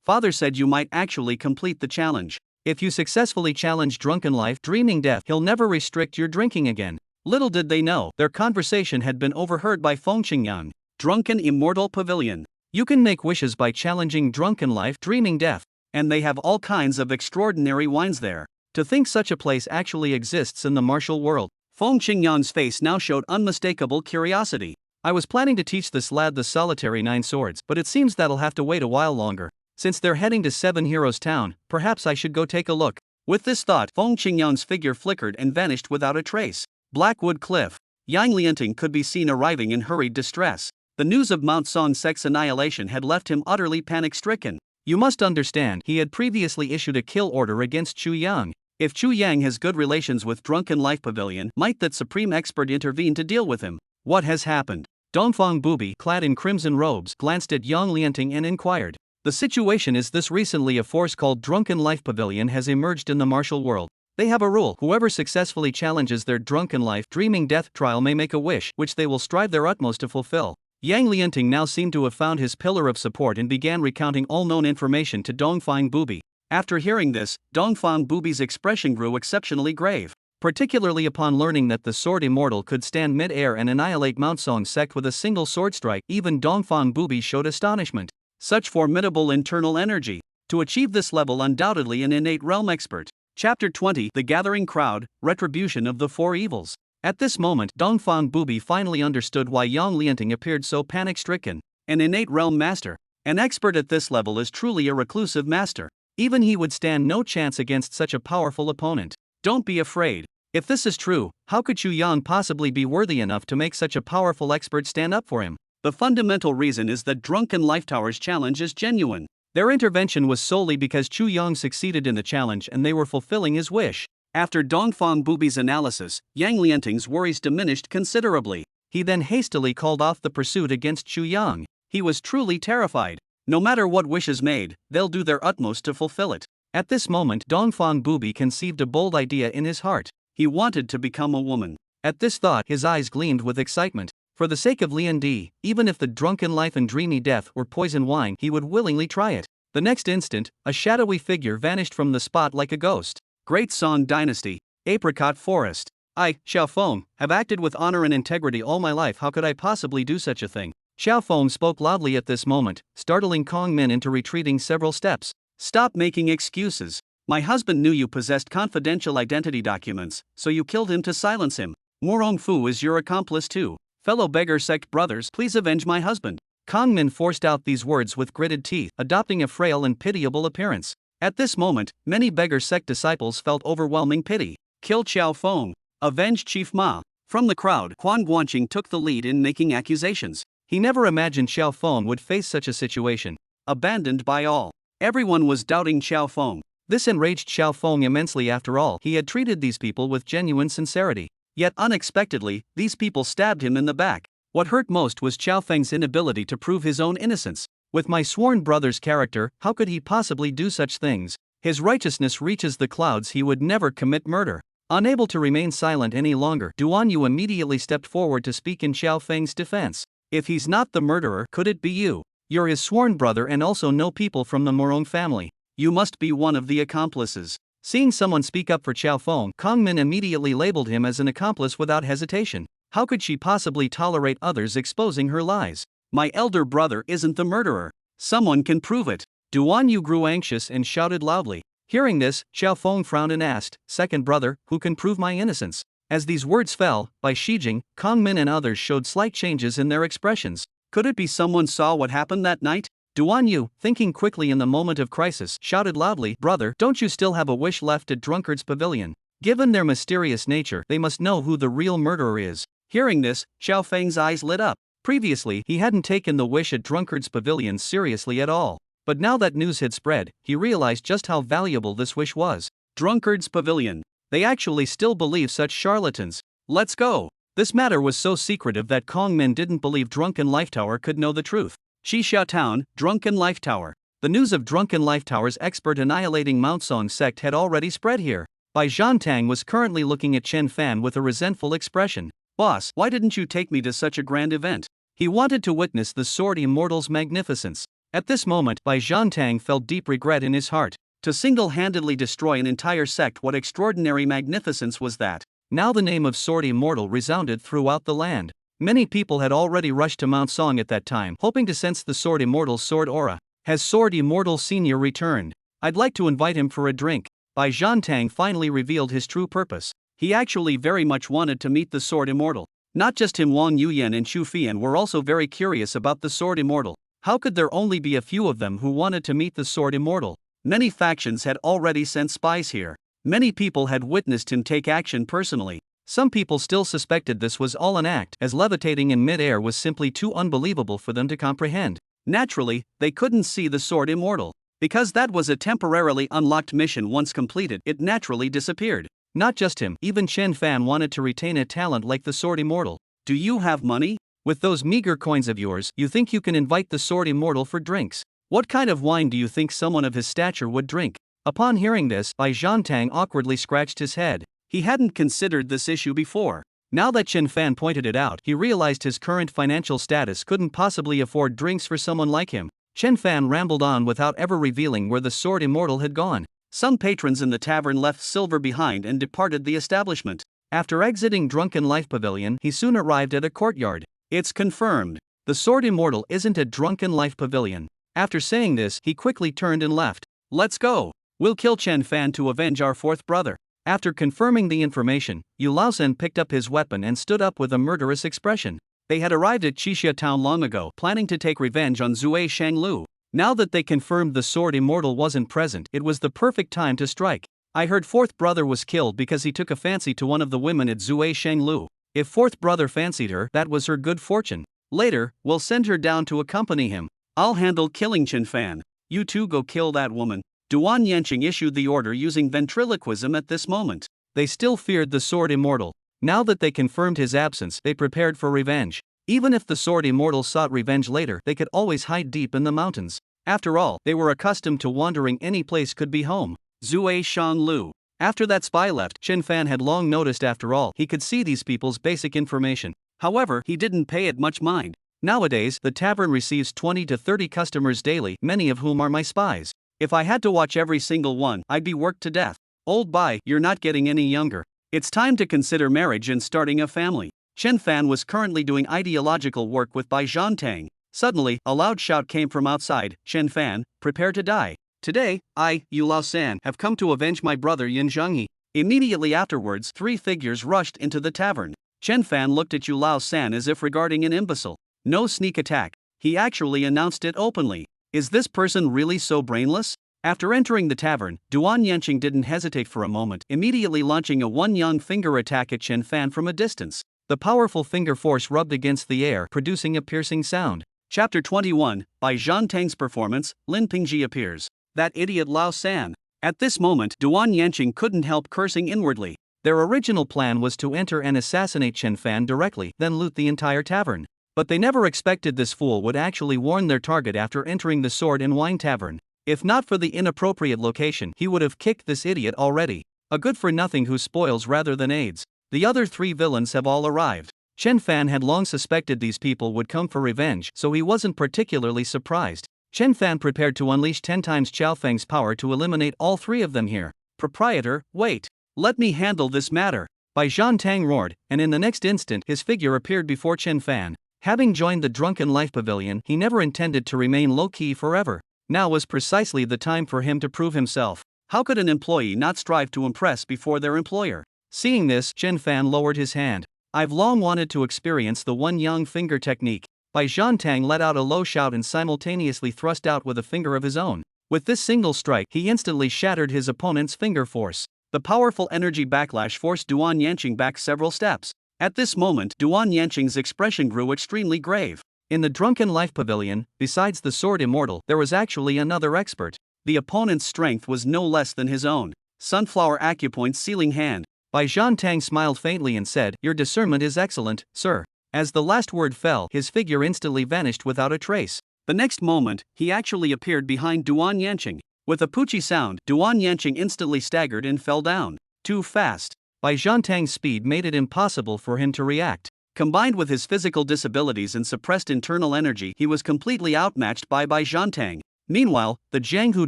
Father said you might actually complete the challenge. If you successfully challenge Drunken Life Dreaming Death, he'll never restrict your drinking again. Little did they know, their conversation had been overheard by Feng Qingyang. Drunken Immortal Pavilion. You can make wishes by challenging Drunken Life Dreaming Death, and they have all kinds of extraordinary wines there. To think such a place actually exists in the martial world. Feng Qingyang's face now showed unmistakable curiosity. I was planning to teach this lad the solitary 9 swords, but it seems that'll have to wait a while longer. Since they're heading to Seven Heroes Town, perhaps I should go take a look. With this thought, Feng Qingyang's figure flickered and vanished without a trace. Blackwood Cliff. Yang Lianting could be seen arriving in hurried distress. The news of Mount Song Sec's annihilation had left him utterly panic-stricken. You must understand, he had previously issued a kill order against Chu Yang. If Chu Yang has good relations with Drunken Life Pavilion, might that supreme expert intervene to deal with him? What has happened? Dongfang Bubi, clad in crimson robes, glanced at Yang Lianting and inquired. The situation is this: recently a force called Drunken Life Pavilion has emerged in the martial world. They have a rule: whoever successfully challenges their Drunken Life Dreaming Death trial may make a wish, which they will strive their utmost to fulfill. Yang Lianting now seemed to have found his pillar of support and began recounting all known information to Dongfang Bubi. After hearing this, Dongfang Bubi's expression grew exceptionally grave, particularly upon learning that the Sword Immortal could stand mid-air and annihilate Mount Song sect with a single sword strike. Even Dongfang Bubi showed astonishment. Such formidable internal energy. To achieve this level, undoubtedly an innate realm expert. Chapter 20: The Gathering Crowd, Retribution of the Four Evils. At this moment, Dongfang Bubi finally understood why Yang Lianting appeared so panic-stricken. An innate realm master. An expert at this level is truly a reclusive master. Even he would stand no chance against such a powerful opponent. Don't be afraid. If this is true, how could Chu Yang possibly be worthy enough to make such a powerful expert stand up for him? The fundamental reason is that Drunken Life Tower's challenge is genuine. Their intervention was solely because Chu Yang succeeded in the challenge and they were fulfilling his wish. After Dongfang Bubi's analysis, Yang Lianting's worries diminished considerably. He then hastily called off the pursuit against Chu Yang. He was truly terrified. No matter what wish is made, they'll do their utmost to fulfill it. At this moment, Dongfang Bubi conceived a bold idea in his heart. He wanted to become a woman. At this thought, his eyes gleamed with excitement. For the sake of Lian Di, even if the Drunken Life and Dreamy Death were poison wine, he would willingly try it. The next instant, a shadowy figure vanished from the spot like a ghost. Great Song Dynasty. Apricot Forest. I, Xiaofeng, have acted with honor and integrity all my life. How could I possibly do such a thing? Xiaofeng spoke loudly at this moment, startling Kong Min into retreating several steps. Stop making excuses. My husband knew you possessed confidential identity documents, so you killed him to silence him. Morong Fu is your accomplice too. Fellow beggar sect brothers, please avenge my husband. Kong Min forced out these words with gritted teeth, adopting a frail and pitiable appearance. At this moment, many beggar sect disciples felt overwhelming pity. Kill Xiaofeng. Avenge Chief Ma. From the crowd, Quan Guanqing took the lead in making accusations. He never imagined Xiaofeng would face such a situation. Abandoned by all. Everyone was doubting Xiaofeng. This enraged Xiaofeng immensely. After all, he had treated these people with genuine sincerity. Yet unexpectedly, these people stabbed him in the back. What hurt most was Xiaofeng's inability to prove his own innocence. With my sworn brother's character, how could he possibly do such things? His righteousness reaches the clouds. He would never commit murder. Unable to remain silent any longer, Duan Yu immediately stepped forward to speak in Xiaofeng's defense. If he's not the murderer, could it be you? You're his sworn brother and also know people from the Morong family. You must be one of the accomplices. Seeing someone speak up for Xiaofeng, Kong Min immediately labeled him as an accomplice without hesitation. How could she possibly tolerate others exposing her lies? My elder brother isn't the murderer. Someone can prove it. Duan Yu grew anxious and shouted loudly. Hearing this, Xiaofeng frowned and asked, "Second brother, who can prove my innocence?" As these words fell, by Shijing, Kong Min and others showed slight changes in their expressions. Could it be someone saw what happened that night? Duan Yu, thinking quickly in the moment of crisis, shouted loudly, "Brother, don't you still have a wish left at Drunkard's Pavilion? Given their mysterious nature, they must know who the real murderer is." Hearing this, Xiaofeng's eyes lit up. Previously, he hadn't taken the wish at Drunkard's Pavilion seriously at all. But now that news had spread, he realized just how valuable this wish was. Drunkard's Pavilion. They actually still believe such charlatans. Let's go. This matter was so secretive that Kongmin didn't believe Drunken Life Tower could know the truth. Xixia Town, Drunken Life Tower. The news of Drunken Life Tower's expert annihilating Mount Song sect had already spread here. Bai Zhantang was currently looking at Chen Fan with a resentful expression. Boss, why didn't you take me to such a grand event? He wanted to witness the Sword Immortal's magnificence. At this moment, Bai Zhantang felt deep regret in his heart. To single-handedly destroy an entire sect, what extraordinary magnificence was that? Now the name of Sword Immortal resounded throughout the land. Many people had already rushed to Mount Song at that time, hoping to sense the Sword Immortal's sword aura. Has Sword Immortal Senior returned? I'd like to invite him for a drink. Bai Zhantang finally revealed his true purpose. He actually very much wanted to meet the Sword Immortal. Not just him, Wang Yuyan and Chu Fian were also very curious about the Sword Immortal. How could there only be a few of them who wanted to meet the Sword Immortal? Many factions had already sent spies here. Many people had witnessed him take action personally. Some people still suspected this was all an act, as levitating in mid-air was simply too unbelievable for them to comprehend. Naturally, they couldn't see the Sword Immortal. Because that was a temporarily unlocked mission. Once completed, it naturally disappeared. Not just him, even Chen Fan wanted to retain a talent like the Sword Immortal. Do you have money? With those meager coins of yours, you think you can invite the Sword Immortal for drinks? What kind of wine do you think someone of his stature would drink? Upon hearing this, Bai Zhantang awkwardly scratched his head. He hadn't considered this issue before. Now that Chen Fan pointed it out, he realized his current financial status couldn't possibly afford drinks for someone like him. Chen Fan rambled on without ever revealing where the Sword Immortal had gone. Some patrons in the tavern left silver behind and departed the establishment. After exiting Drunken Life Pavilion, he soon arrived at a courtyard. It's confirmed. The Sword Immortal isn't at Drunken Life Pavilion. After saying this, he quickly turned and left. Let's go. We'll kill Chen Fan to avenge our fourth brother. After confirming the information, Yu Laosen picked up his weapon and stood up with a murderous expression. They had arrived at Xixia Town long ago, planning to take revenge on Zui Shanglu. Now that they confirmed the Sword Immortal wasn't present, it was the perfect time to strike. I heard fourth brother was killed because he took a fancy to one of the women at Zui Shanglu. If fourth brother fancied her, that was her good fortune. Later, we'll send her down to accompany him. I'll handle killing Chen Fan. You two go kill that woman. Duan Yanqing issued the order using ventriloquism at this moment. They still feared the Sword Immortal. Now that they confirmed his absence, they prepared for revenge. Even if the Sword Immortal sought revenge later, they could always hide deep in the mountains. After all, they were accustomed to wandering. Any place could be home. Zui Shanlu. After that spy left, Chen Fan had long noticed after all, he could see these people's basic information. However, he didn't pay it much mind. Nowadays, the tavern receives 20 to 30 customers daily, many of whom are my spies. If I had to watch every single one, I'd be worked to death. Old Bai, you're not getting any younger. It's time to consider marriage and starting a family. Chen Fan was currently doing ideological work with Bai Zhantang. Suddenly, a loud shout came from outside. Chen Fan, prepare to die. Today, I, Yu Laosan, have come to avenge my brother Yin Zhengyi. Immediately afterwards, three figures rushed into the tavern. Chen Fan looked at Yu Laosan as if regarding an imbecile. No sneak attack. He actually announced it openly. Is this person really so brainless? After entering the tavern, Duan Yanqing didn't hesitate for a moment, immediately launching a one-yang finger attack at Chen Fan from a distance. The powerful finger force rubbed against the air, producing a piercing sound. Chapter 21, By Zhantang's performance, Lin Pingji appears. That idiot Lao San. At this moment, Duan Yanqing couldn't help cursing inwardly. Their original plan was to enter and assassinate Chen Fan directly, then loot the entire tavern. But they never expected this fool would actually warn their target after entering the Sword and Wine Tavern. If not for the inappropriate location, he would have kicked this idiot already. A good-for-nothing who spoils rather than aids. The other three villains have all arrived. Chen Fan had long suspected these people would come for revenge, so he wasn't particularly surprised. Chen Fan prepared to unleash 10 times Chao Feng's power to eliminate all three of them here. Proprietor, wait. Let me handle this matter. Bai Zhantang roared, and in the next instant his figure appeared before Chen Fan. Having joined the Drunken Life Pavilion, he never intended to remain low-key forever. Now was precisely the time for him to prove himself. How could an employee not strive to impress before their employer? Seeing this, Chen Fan lowered his hand. I've long wanted to experience the one-yang finger technique. Bai Zhantang let out a low shout and simultaneously thrust out with a finger of his own. With this single strike, he instantly shattered his opponent's finger force. The powerful energy backlash forced Duan Yanqing back several steps. At this moment, Duan Yanqing's expression grew extremely grave. In the Drunken Life Pavilion, besides the Sword Immortal, there was actually another expert. The opponent's strength was no less than his own. Sunflower Acupoint Sealing Hand. Bai Zhantang smiled faintly and said, "Your discernment is excellent, sir." As the last word fell, his figure instantly vanished without a trace. The next moment, he actually appeared behind Duan Yanqing. With a poochie sound, Duan Yanqing instantly staggered and fell down. Too fast. Bai Zhantang's speed made it impossible for him to react. Combined with his physical disabilities and suppressed internal energy, he was completely outmatched by Bai Zhantang. Meanwhile, the Jianghu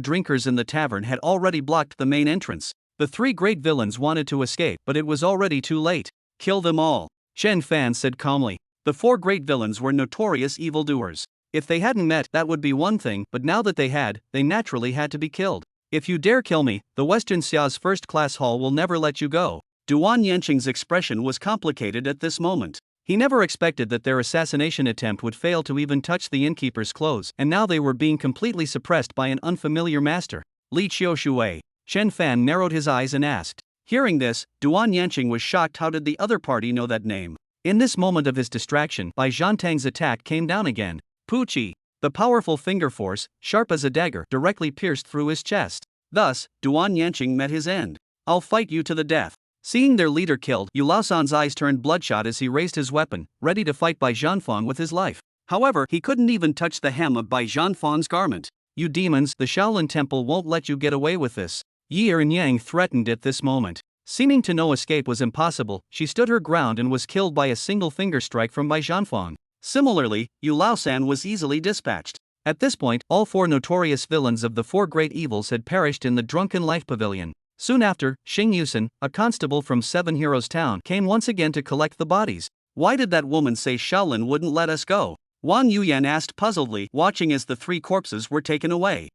drinkers in the tavern had already blocked the main entrance. The three great villains wanted to escape, but it was already too late. "Kill them all," Chen Fan said calmly. The four great villains were notorious evildoers. If they hadn't met, that would be one thing, but now that they had, they naturally had to be killed. "If you dare kill me, the Western Xia's first-class hall will never let you go." Duan Yanqing's expression was complicated at this moment. He never expected that their assassination attempt would fail to even touch the innkeeper's clothes, and now they were being completely suppressed by an unfamiliar master. "Li Qiushui." Chen Fan narrowed his eyes and asked. Hearing this, Duan Yanqing was shocked. How did the other party know that name? In this moment of his distraction, Bai Zhantang's attack came down again. Poochie. The powerful finger force, sharp as a dagger, directly pierced through his chest. Thus, Duan Yanqing met his end. "I'll fight you to the death." Seeing their leader killed, Yu Laosan's eyes turned bloodshot as he raised his weapon, ready to fight Bai Zhanfang with his life. However, he couldn't even touch the hem of Bai Zhanfang's garment. "You demons, the Shaolin Temple won't let you get away with this." Yi Yang threatened at this moment. Seeming to know escape was impossible, she stood her ground and was killed by a single finger strike from Bai Zhanfang. Similarly, Yu Laosan was easily dispatched. At this point, all four notorious villains of the four great evils had perished in the Drunken Life Pavilion. Soon after, Xing Yusen, a constable from Seven Heroes Town, came once again to collect the bodies. "Why did that woman say Shaolin wouldn't let us go?" Wang Yuyan asked puzzledly, watching as the three corpses were taken away.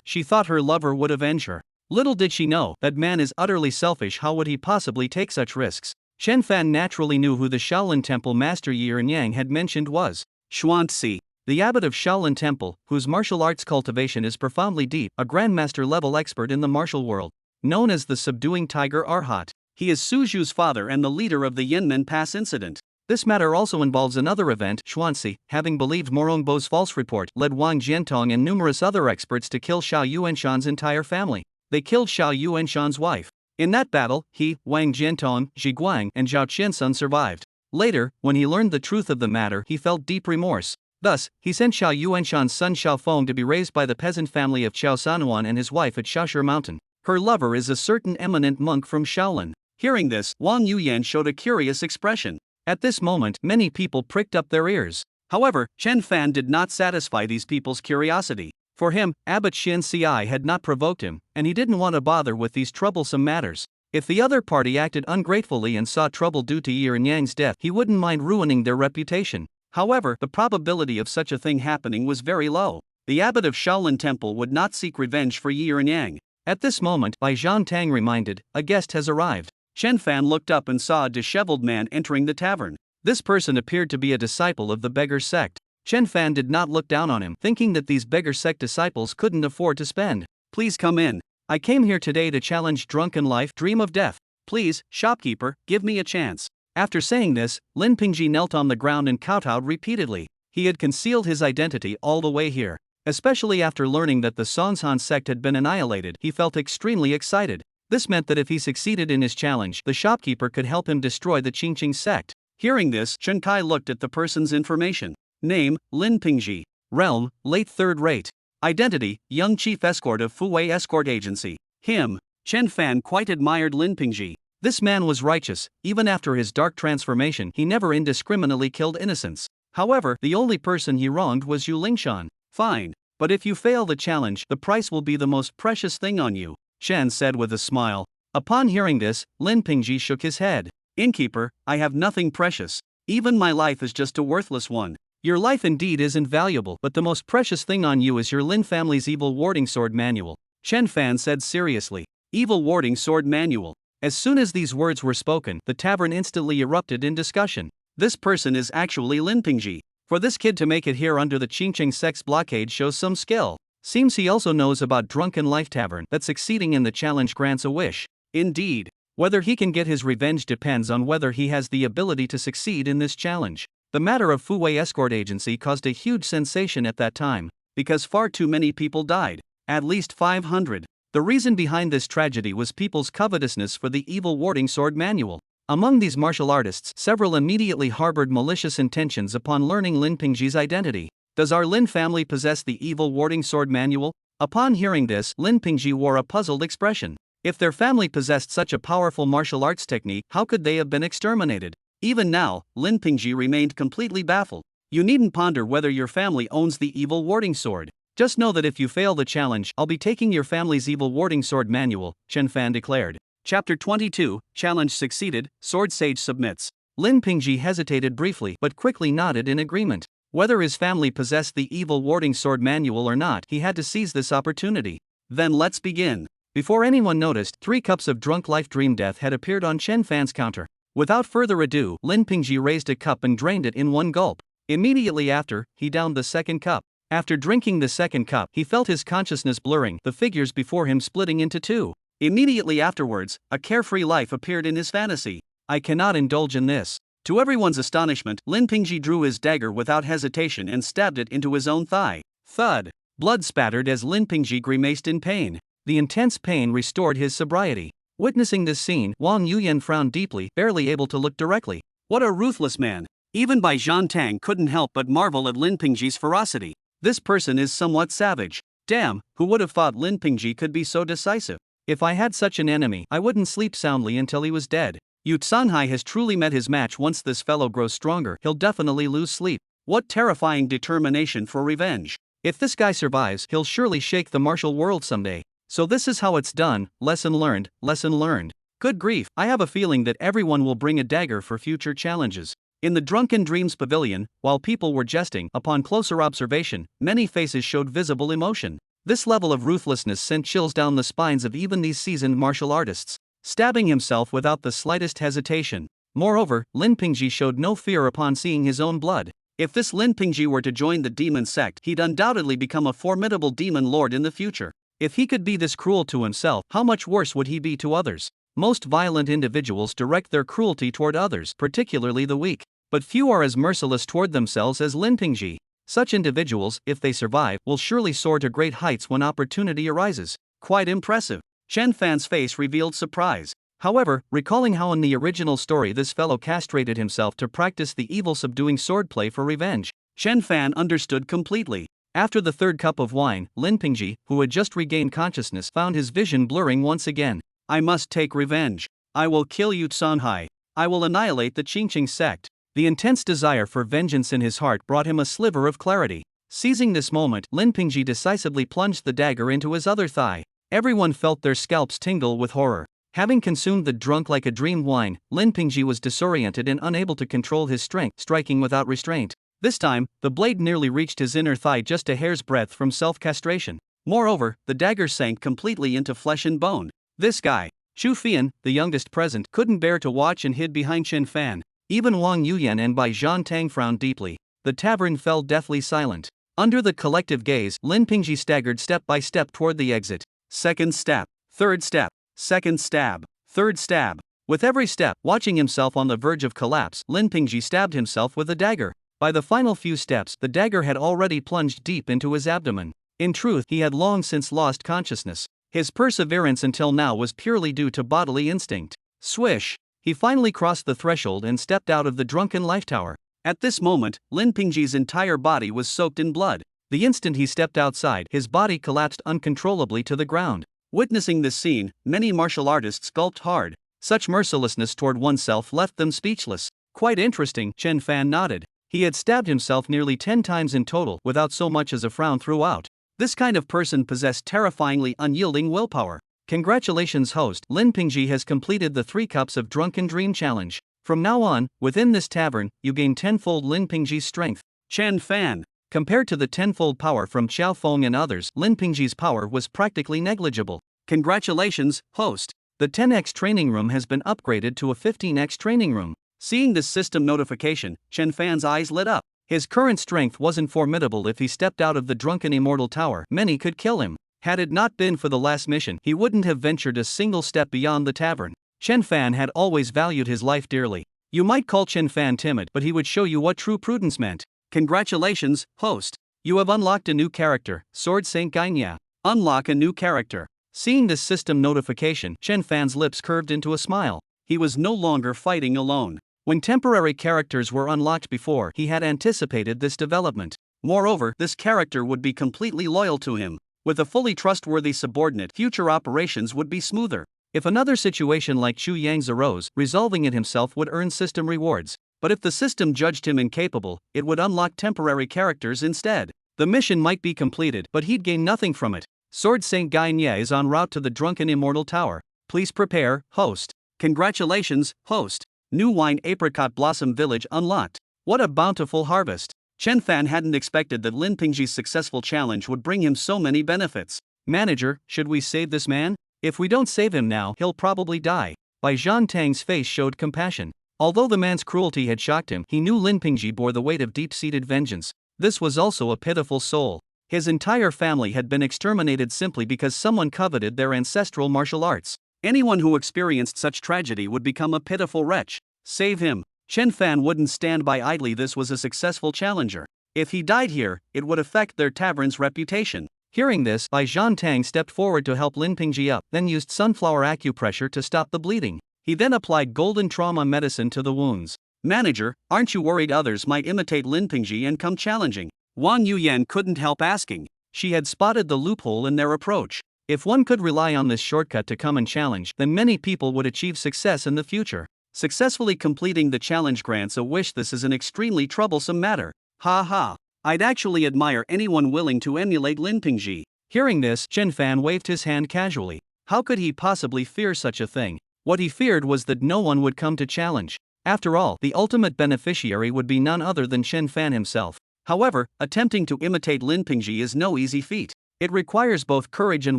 She thought her lover would avenge her. Little did she know, that man is utterly selfish. How would he possibly take such risks? Chen Fan naturally knew who the Shaolin Temple master Yi Yang had mentioned was Xuanzi, the abbot of Shaolin Temple, whose martial arts cultivation is profoundly deep, a grandmaster level expert in the martial world. Known as the Subduing Tiger Arhat, he is Su Zhu's father and the leader of the Yinmen Pass incident. This matter also involves another event. Xuanzi, having believed Morongbo's false report, led Wang Jiantong and numerous other experts to kill Xiao Yuanshan's entire family. They killed Xiao Yuanshan's wife. In that battle, he, Wang Jiantong, Zhi Guang, and Zhao Qiansun survived. Later, when he learned the truth of the matter, he felt deep remorse. Thus, he sent Xiao Yuanshan's son Xiao Feng to be raised by the peasant family of Xiao Sanhuan and his wife at Shaoshi Mountain. Her lover is a certain eminent monk from Shaolin. Hearing this, Wang Yuyan showed a curious expression. At this moment, many people pricked up their ears. However, Chen Fan did not satisfy these people's curiosity. For him, Abbot Xin Ci had not provoked him, and he didn't want to bother with these troublesome matters. If the other party acted ungratefully and sought trouble due to Yi Yang's death, he wouldn't mind ruining their reputation. However, the probability of such a thing happening was very low. The abbot of Shaolin Temple would not seek revenge for Yi Yang. At this moment, Bai Zhantang reminded, "A guest has arrived." Chen Fan looked up and saw a disheveled man entering the tavern. This person appeared to be a disciple of the beggar sect. Chen Fan did not look down on him, thinking that these beggar sect disciples couldn't afford to spend. "Please come in. I came here today to challenge Drunken Life, Dream of Death. Please, shopkeeper, give me a chance." After saying this, Lin Pingji knelt on the ground and kowtowed repeatedly. He had concealed his identity all the way here. Especially after learning that the Songshan sect had been annihilated, he felt extremely excited. This meant that if he succeeded in his challenge, the shopkeeper could help him destroy the Qingqing sect. Hearing this, Chen Kai looked at the person's information. Name, Lin Pingji. Realm, late third rate. Identity, young chief escort of Fuwei Escort Agency. Him. Chen Fan quite admired Lin Pingji. This man was righteous. Even after his dark transformation, he never indiscriminately killed innocents. However, the only person he wronged was Yu Lingshan. "Fine. But if you fail the challenge, the price will be the most precious thing on you," Chen said with a smile. Upon hearing this, Lin Pingji shook his head. "Innkeeper, I have nothing precious. Even my life is just a worthless one." "Your life indeed isn't valuable, but the most precious thing on you is your Lin family's evil warding sword manual," Chen Fan said seriously. "Evil warding sword manual." As soon as these words were spoken, the tavern instantly erupted in discussion. This person is actually Lin Pingji. For this kid to make it here under the Qingqing sect's blockade shows some skill. Seems he also knows about Drunken Life Tavern, that succeeding in the challenge grants a wish. Indeed. Whether he can get his revenge depends on whether he has the ability to succeed in this challenge. The matter of Fuwei escort agency caused a huge sensation at that time, because far too many people died, at least 500. The reason behind this tragedy was people's covetousness for the evil warding sword manual. Among these martial artists, several immediately harbored malicious intentions upon learning Lin Pingji's identity. Does our Lin family possess the evil warding sword manual? Upon hearing this, Lin Pingji wore a puzzled expression. If their family possessed such a powerful martial arts technique, how could they have been exterminated? Even now, Lin Pingji remained completely baffled. You needn't ponder whether your family owns the evil warding sword. Just know that if you fail the challenge, I'll be taking your family's evil warding sword manual, Chen Fan declared. Chapter 22, Challenge succeeded, Sword Sage submits. Lin Pingji hesitated briefly but quickly nodded in agreement. Whether his family possessed the evil warding sword manual or not, he had to seize this opportunity. Then let's begin. Before anyone noticed, 3 cups of drunk life dream death had appeared on Chen Fan's counter. Without further ado, Lin Pingji raised a cup and drained it in one gulp. Immediately after, he downed the second cup. After drinking the second cup, he felt his consciousness blurring, the figures before him splitting into 2. Immediately afterwards, a carefree life appeared in his fantasy. I cannot indulge in this. To everyone's astonishment, Lin Pingji drew his dagger without hesitation and stabbed it into his own thigh. Thud! Blood spattered as Lin Pingji grimaced in pain. The intense pain restored his sobriety. Witnessing this scene, Wang Yuyan frowned deeply, barely able to look directly. What a ruthless man! Even Bai Zhan Tang couldn't help but marvel at Lin Pingji's ferocity. This person is somewhat savage. Damn, who would have thought Lin Pingji could be so decisive? If I had such an enemy, I wouldn't sleep soundly until he was dead. Yu Sanhai has truly met his match. Once this fellow grows stronger, he'll definitely lose sleep. What terrifying determination for revenge. If this guy survives, he'll surely shake the martial world someday. So this is how it's done. Lesson learned, lesson learned. Good grief, I have a feeling that everyone will bring a dagger for future challenges. In the Drunken Dreams Pavilion, while people were jesting, upon closer observation, many faces showed visible emotion. This level of ruthlessness sent chills down the spines of even these seasoned martial artists, stabbing himself without the slightest hesitation. Moreover, Lin Pingji showed no fear upon seeing his own blood. If this Lin Pingji were to join the demon sect, he'd undoubtedly become a formidable demon lord in the future. If he could be this cruel to himself, how much worse would he be to others? Most violent individuals direct their cruelty toward others, particularly the weak. But few are as merciless toward themselves as Lin Pingji. Such individuals, if they survive, will surely soar to great heights when opportunity arises. Quite impressive. Chen Fan's face revealed surprise. However, recalling how in the original story this fellow castrated himself to practice the evil subduing swordplay for revenge, Chen Fan understood completely. After the third cup of wine, Lin Pingji, who had just regained consciousness, found his vision blurring once again. I must take revenge. I will kill Yu Sanhai. I will annihilate the Qingqing sect. The intense desire for vengeance in his heart brought him a sliver of clarity. Seizing this moment, Lin Pingji decisively plunged the dagger into his other thigh. Everyone felt their scalps tingle with horror. Having consumed the drunk like a dream wine, Lin Pingji was disoriented and unable to control his strength, striking without restraint. This time, the blade nearly reached his inner thigh just a hair's breadth from self-castration. Moreover, the dagger sank completely into flesh and bone. This guy, Chu Fian, the youngest present, couldn't bear to watch and hid behind Chen Fan. Even Wang Yuyan and Bai Zhan Tang frowned deeply. The tavern fell deathly silent. Under the collective gaze, Lin Pingji staggered step by step toward the exit. Second step, third step, second stab, third stab. With every step, watching himself on the verge of collapse, Lin Pingji stabbed himself with a dagger. By the final few steps, the dagger had already plunged deep into his abdomen. In truth, he had long since lost consciousness. His perseverance until now was purely due to bodily instinct. Swish! He finally crossed the threshold and stepped out of the drunken life tower. At this moment, Lin Pingji's entire body was soaked in blood. The instant he stepped outside, his body collapsed uncontrollably to the ground. Witnessing this scene, many martial artists gulped hard. Such mercilessness toward oneself left them speechless. Quite interesting, Chen Fan nodded. He had stabbed himself nearly 10 times in total without so much as a frown throughout. This kind of person possessed terrifyingly unyielding willpower. Congratulations host, Lin Pingji has completed the 3 cups of Drunken Dream Challenge. From now on, within this tavern, you gain tenfold Lin Pingji's strength. Chen Fan. Compared to the tenfold power from Xiao Feng and others, Lin Pingji's power was practically negligible. Congratulations, host. The 10x training room has been upgraded to a 15x training room. Seeing this system notification, Chen Fan's eyes lit up. His current strength wasn't formidable. If he stepped out of the drunken immortal tower, many could kill him. Had it not been for the last mission, he wouldn't have ventured a single step beyond the tavern. Chen Fan had always valued his life dearly. You might call Chen Fan timid, but he would show you what true prudence meant. Congratulations, host. You have unlocked a new character, Sword Saint Gainya. Unlock a new character. Seeing this system notification, Chen Fan's lips curved into a smile. He was no longer fighting alone. When temporary characters were unlocked before, he had anticipated this development. Moreover, this character would be completely loyal to him. With a fully trustworthy subordinate, future operations would be smoother. If another situation like Chu Yang's arose, resolving it himself would earn system rewards. But if the system judged him incapable, it would unlock temporary characters instead. The mission might be completed, but he'd gain nothing from it. Sword Saint Gainya is en route to the Drunken Immortal Tower. Please prepare, host. Congratulations, host. New Wine Apricot Blossom Village unlocked. What a bountiful harvest. Chen Fan hadn't expected that Lin Pingji's successful challenge would bring him so many benefits. Manager, should we save this man? If we don't save him now, he'll probably die. Bai Zhan Tang's face showed compassion. Although the man's cruelty had shocked him, he knew Lin Pingji bore the weight of deep-seated vengeance. This was also a pitiful soul. His entire family had been exterminated simply because someone coveted their ancestral martial arts. Anyone who experienced such tragedy would become a pitiful wretch. Save him. Chen Fan wouldn't stand by idly. This was a successful challenger. If he died here, it would affect their tavern's reputation. Hearing this, Bai Zhan Tang stepped forward to help Lin Pingji up, then used sunflower acupressure to stop the bleeding. He then applied golden trauma medicine to the wounds. Manager, aren't you worried others might imitate Lin Pingji and come challenging? Wang Yuyan couldn't help asking. She had spotted the loophole in their approach. If one could rely on this shortcut to come and challenge, then many people would achieve success in the future. Successfully completing the challenge grants a wish. This is an extremely troublesome matter. Ha ha. I'd actually admire anyone willing to emulate Lin Pingji. Hearing this, Chen Fan waved his hand casually. How could he possibly fear such a thing? What he feared was that no one would come to challenge. After all, the ultimate beneficiary would be none other than Chen Fan himself. However, attempting to imitate Lin Pingji is no easy feat. It requires both courage and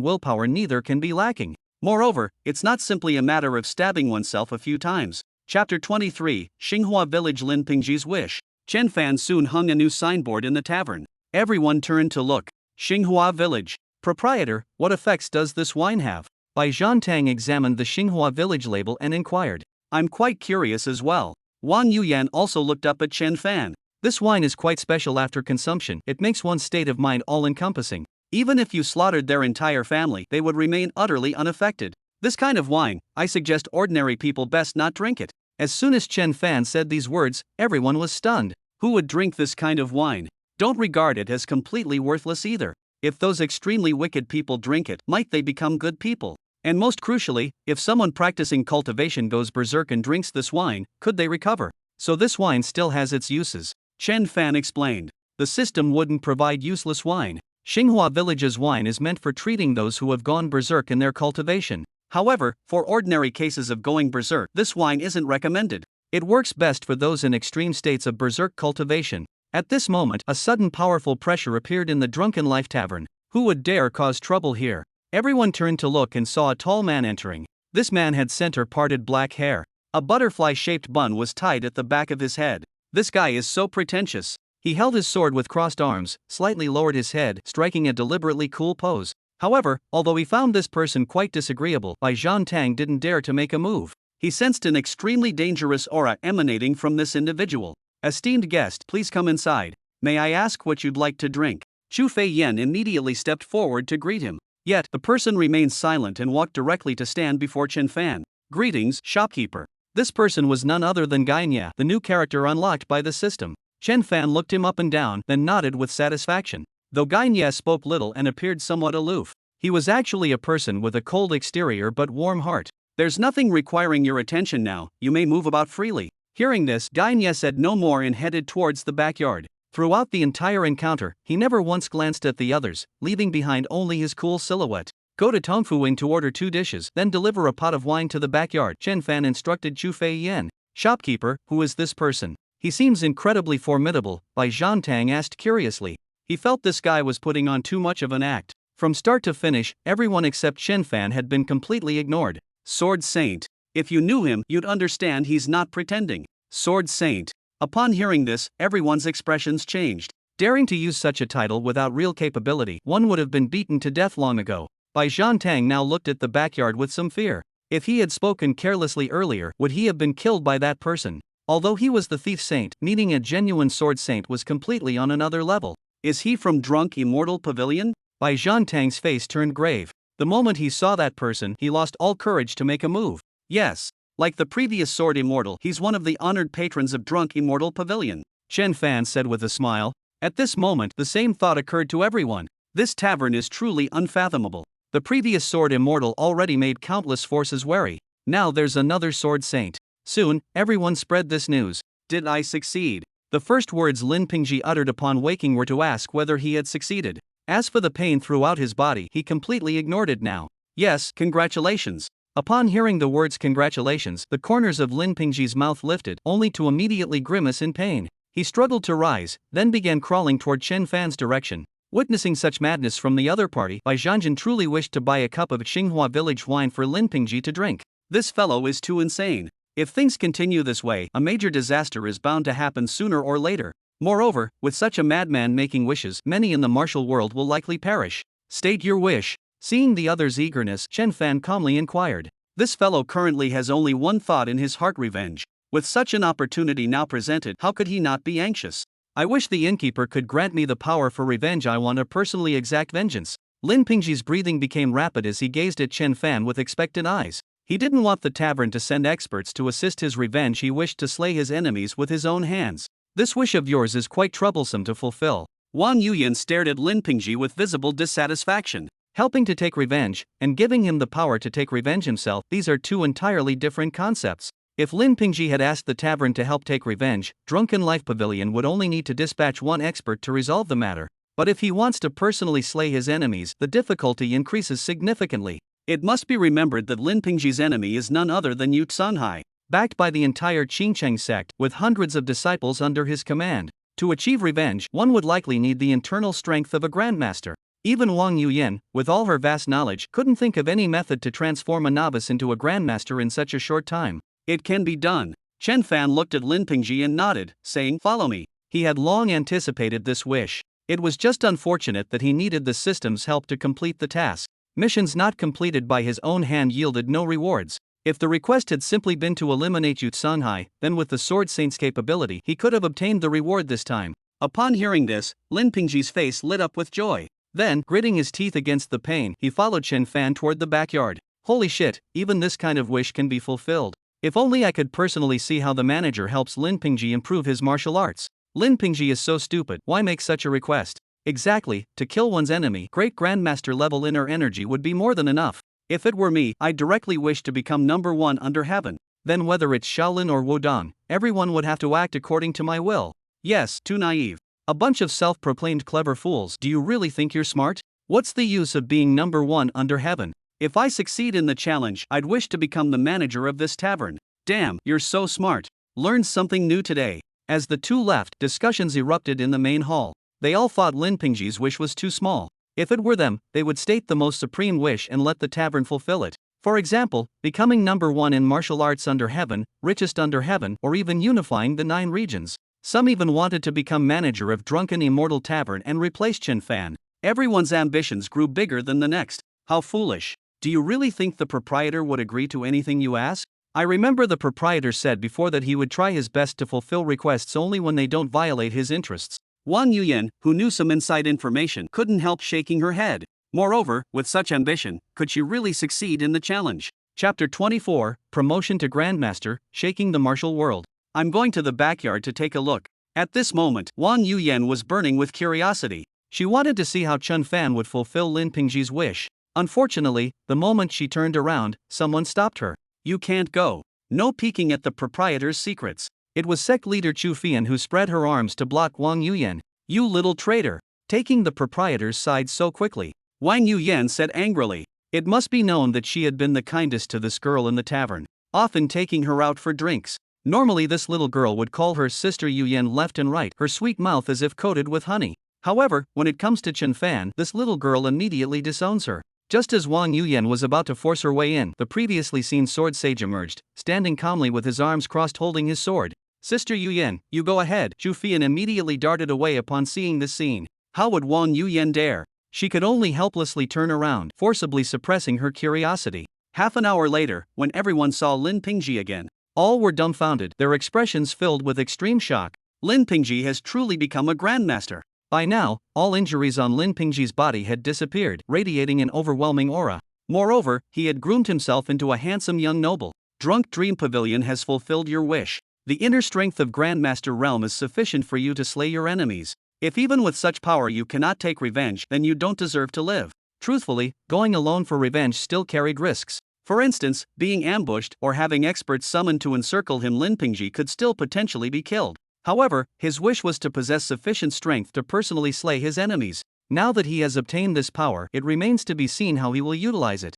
willpower, neither can be lacking. Moreover, it's not simply a matter of stabbing oneself a few times. Chapter 23, Xinghua Village. Lin Pingji's wish. Chen Fan soon hung a new signboard in the tavern. Everyone turned to look. Xinghua Village. Proprietor, what effects does this wine have? Bai Zhan Tang examined the Xinghua Village label and inquired. I'm quite curious as well. Wang Yuyan also looked up at Chen Fan. This wine is quite special after consumption. It makes one's state of mind all-encompassing. Even if you slaughtered their entire family, they would remain utterly unaffected. This kind of wine, I suggest ordinary people best not drink it. As soon as Chen Fan said these words, everyone was stunned. Who would drink this kind of wine? Don't regard it as completely worthless either. If those extremely wicked people drink it, might they become good people? And most crucially, if someone practicing cultivation goes berserk and drinks this wine, could they recover? So this wine still has its uses. Chen Fan explained. The system wouldn't provide useless wine. Xinghua Village's wine is meant for treating those who have gone berserk in their cultivation. However, for ordinary cases of going berserk, this wine isn't recommended. It works best for those in extreme states of berserk cultivation. At this moment, a sudden powerful pressure appeared in the Drunken Life Tavern. Who would dare cause trouble here? Everyone turned to look and saw a tall man entering. This man had center-parted black hair. A butterfly-shaped bun was tied at the back of his head. This guy is so pretentious. He held his sword with crossed arms, slightly lowered his head, striking a deliberately cool pose. However, although he found this person quite disagreeable, Bai Zhan Tang didn't dare to make a move. He sensed an extremely dangerous aura emanating from this individual. Esteemed guest, please come inside. May I ask what you'd like to drink? Chu Fei Yen immediately stepped forward to greet him. Yet, the person remained silent and walked directly to stand before Chen Fan. Greetings, shopkeeper. This person was none other than Gainya, the new character unlocked by the system. Chen Fan looked him up and down, then nodded with satisfaction. Though Gainya spoke little and appeared somewhat aloof, he was actually a person with a cold exterior but warm heart. There's nothing requiring your attention now, you may move about freely. Hearing this, Gainya said no more and headed towards the backyard. Throughout the entire encounter, he never once glanced at the others, leaving behind only his cool silhouette. Go to Tongfuing to order 2 dishes, then deliver a pot of wine to the backyard, Chen Fan instructed Chu Fei Yen. Shopkeeper, who is this person? He seems incredibly formidable, Bai Zhan Tang asked curiously. He felt this guy was putting on too much of an act. From start to finish, everyone except Chen Fan had been completely ignored. Sword Saint. If you knew him, you'd understand he's not pretending. Sword Saint. Upon hearing this, everyone's expressions changed. Daring to use such a title without real capability, one would have been beaten to death long ago. Bai Zhan Tang now looked at the backyard with some fear. If he had spoken carelessly earlier, would he have been killed by that person? Although he was the thief saint, meeting a genuine sword saint was completely on another level. Is he from Drunk Immortal Pavilion? Bai Zhantang's face turned grave. The moment he saw that person, he lost all courage to make a move. Yes, like the previous Sword Immortal, he's one of the honored patrons of Drunk Immortal Pavilion, Chen Fan said with a smile. At this moment, the same thought occurred to everyone. This tavern is truly unfathomable. The previous Sword Immortal already made countless forces wary. Now there's another Sword Saint. Soon, everyone spread this news. Did I succeed? The first words Lin Pingji uttered upon waking were to ask whether he had succeeded. As for the pain throughout his body, he completely ignored it now. Yes, congratulations. Upon hearing the words congratulations, the corners of Lin Pingji's mouth lifted, only to immediately grimace in pain. He struggled to rise, then began crawling toward Chen Fan's direction. Witnessing such madness from the other party, Bai Zhanjin truly wished to buy a cup of Xinghua village wine for Lin Pingji to drink. This fellow is too insane. If things continue this way, a major disaster is bound to happen sooner or later. Moreover, with such a madman making wishes, many in the martial world will likely perish. State your wish. Seeing the other's eagerness, Chen Fan calmly inquired. This fellow currently has only one thought in his heart: revenge. With such an opportunity now presented, how could he not be anxious? I wish the innkeeper could grant me the power for revenge. I want to personally exact vengeance. Lin Pingji's breathing became rapid as he gazed at Chen Fan with expectant eyes. He didn't want the tavern to send experts to assist his revenge. He wished to slay his enemies with his own hands. This wish of yours is quite troublesome to fulfill. Wang Yuyan stared at Lin Pingji with visible dissatisfaction. Helping to take revenge, and giving him the power to take revenge himself, these are two entirely different concepts. If Lin Pingji had asked the tavern to help take revenge, Drunken Life Pavilion would only need to dispatch one expert to resolve the matter. But if he wants to personally slay his enemies, the difficulty increases significantly. It must be remembered that Lin Pingji's enemy is none other than Yu Tsunhai, backed by the entire Qingcheng sect, with hundreds of disciples under his command. To achieve revenge, one would likely need the internal strength of a grandmaster. Even Wang Yuyan, with all her vast knowledge, couldn't think of any method to transform a novice into a grandmaster in such a short time. It can be done. Chen Fan looked at Lin Pingji and nodded, saying, "Follow me." He had long anticipated this wish. It was just unfortunate that he needed the system's help to complete the task. Missions not completed by his own hand yielded no rewards. If the request had simply been to eliminate Yu Tsunhai, then with the Sword Saint's capability, he could have obtained the reward this time. Upon hearing this, Lin Pingji's face lit up with joy. Then, gritting his teeth against the pain, he followed Chen Fan toward the backyard. Holy shit, even this kind of wish can be fulfilled. If only I could personally see how the manager helps Lin Pingji improve his martial arts. Lin Pingji is so stupid, why make such a request? Exactly, to kill one's enemy, great grandmaster level inner energy would be more than enough. If it were me, I'd directly wish to become number one under heaven. Then whether it's Shaolin or Wudong, everyone would have to act according to my will. Yes, too naive. A bunch of self-proclaimed clever fools. Do you really think you're smart? What's the use of being number one under heaven? If I succeed in the challenge, I'd wish to become the manager of this tavern. Damn, you're so smart. Learned something new today. As the two left, discussions erupted in the main hall. They all thought Lin Pingji's wish was too small. If it were them, they would state the most supreme wish and let the tavern fulfill it. For example, becoming number one in martial arts under heaven, richest under heaven, or even unifying the 9 regions. Some even wanted to become manager of Drunken Immortal Tavern and replace Chen Fan. Everyone's ambitions grew bigger than the next. How foolish. Do you really think the proprietor would agree to anything you ask? I remember the proprietor said before that he would try his best to fulfill requests only when they don't violate his interests. Wang Yuyan, who knew some inside information, couldn't help shaking her head. Moreover, with such ambition, could she really succeed in the challenge? Chapter 24, Promotion to Grandmaster, Shaking the Martial World. I'm going to the backyard to take a look. At this moment, Wang Yuyan was burning with curiosity. She wanted to see how Chen Fan would fulfill Lin Pingji's wish. Unfortunately, the moment she turned around, someone stopped her. You can't go. No peeking at the proprietor's secrets. It was sect leader Chu Fian who spread her arms to block Wang Yuyan. You little traitor. Taking the proprietor's side so quickly, Wang Yuyan said angrily. It must be known that she had been the kindest to this girl in the tavern, often taking her out for drinks. Normally this little girl would call her sister Yuyan left and right, her sweet mouth as if coated with honey. However, when it comes to Chen Fan, this little girl immediately disowns her. Just as Wang Yuyan was about to force her way in, the previously seen sword sage emerged, standing calmly with his arms crossed holding his sword. Sister Yuyan, you go ahead. Chu Fian immediately darted away upon seeing this scene. How would Wang Yuyan dare? She could only helplessly turn around, forcibly suppressing her curiosity. Half an hour later, when everyone saw Lin Pingji again, All were dumbfounded, their expressions filled with extreme shock. Lin Pingji has truly become a grandmaster. By now, all injuries on Lin Pingji's body had disappeared, radiating an overwhelming aura. Moreover, he had groomed himself into a handsome young noble. Drunk Dream Pavilion has fulfilled your wish. The inner strength of Grandmaster Realm is sufficient for you to slay your enemies. If even with such power you cannot take revenge, then you don't deserve to live. Truthfully, going alone for revenge still carried risks. For instance, being ambushed or having experts summoned to encircle him, Lin Pingji could still potentially be killed. However, his wish was to possess sufficient strength to personally slay his enemies. Now that he has obtained this power, it remains to be seen how he will utilize it.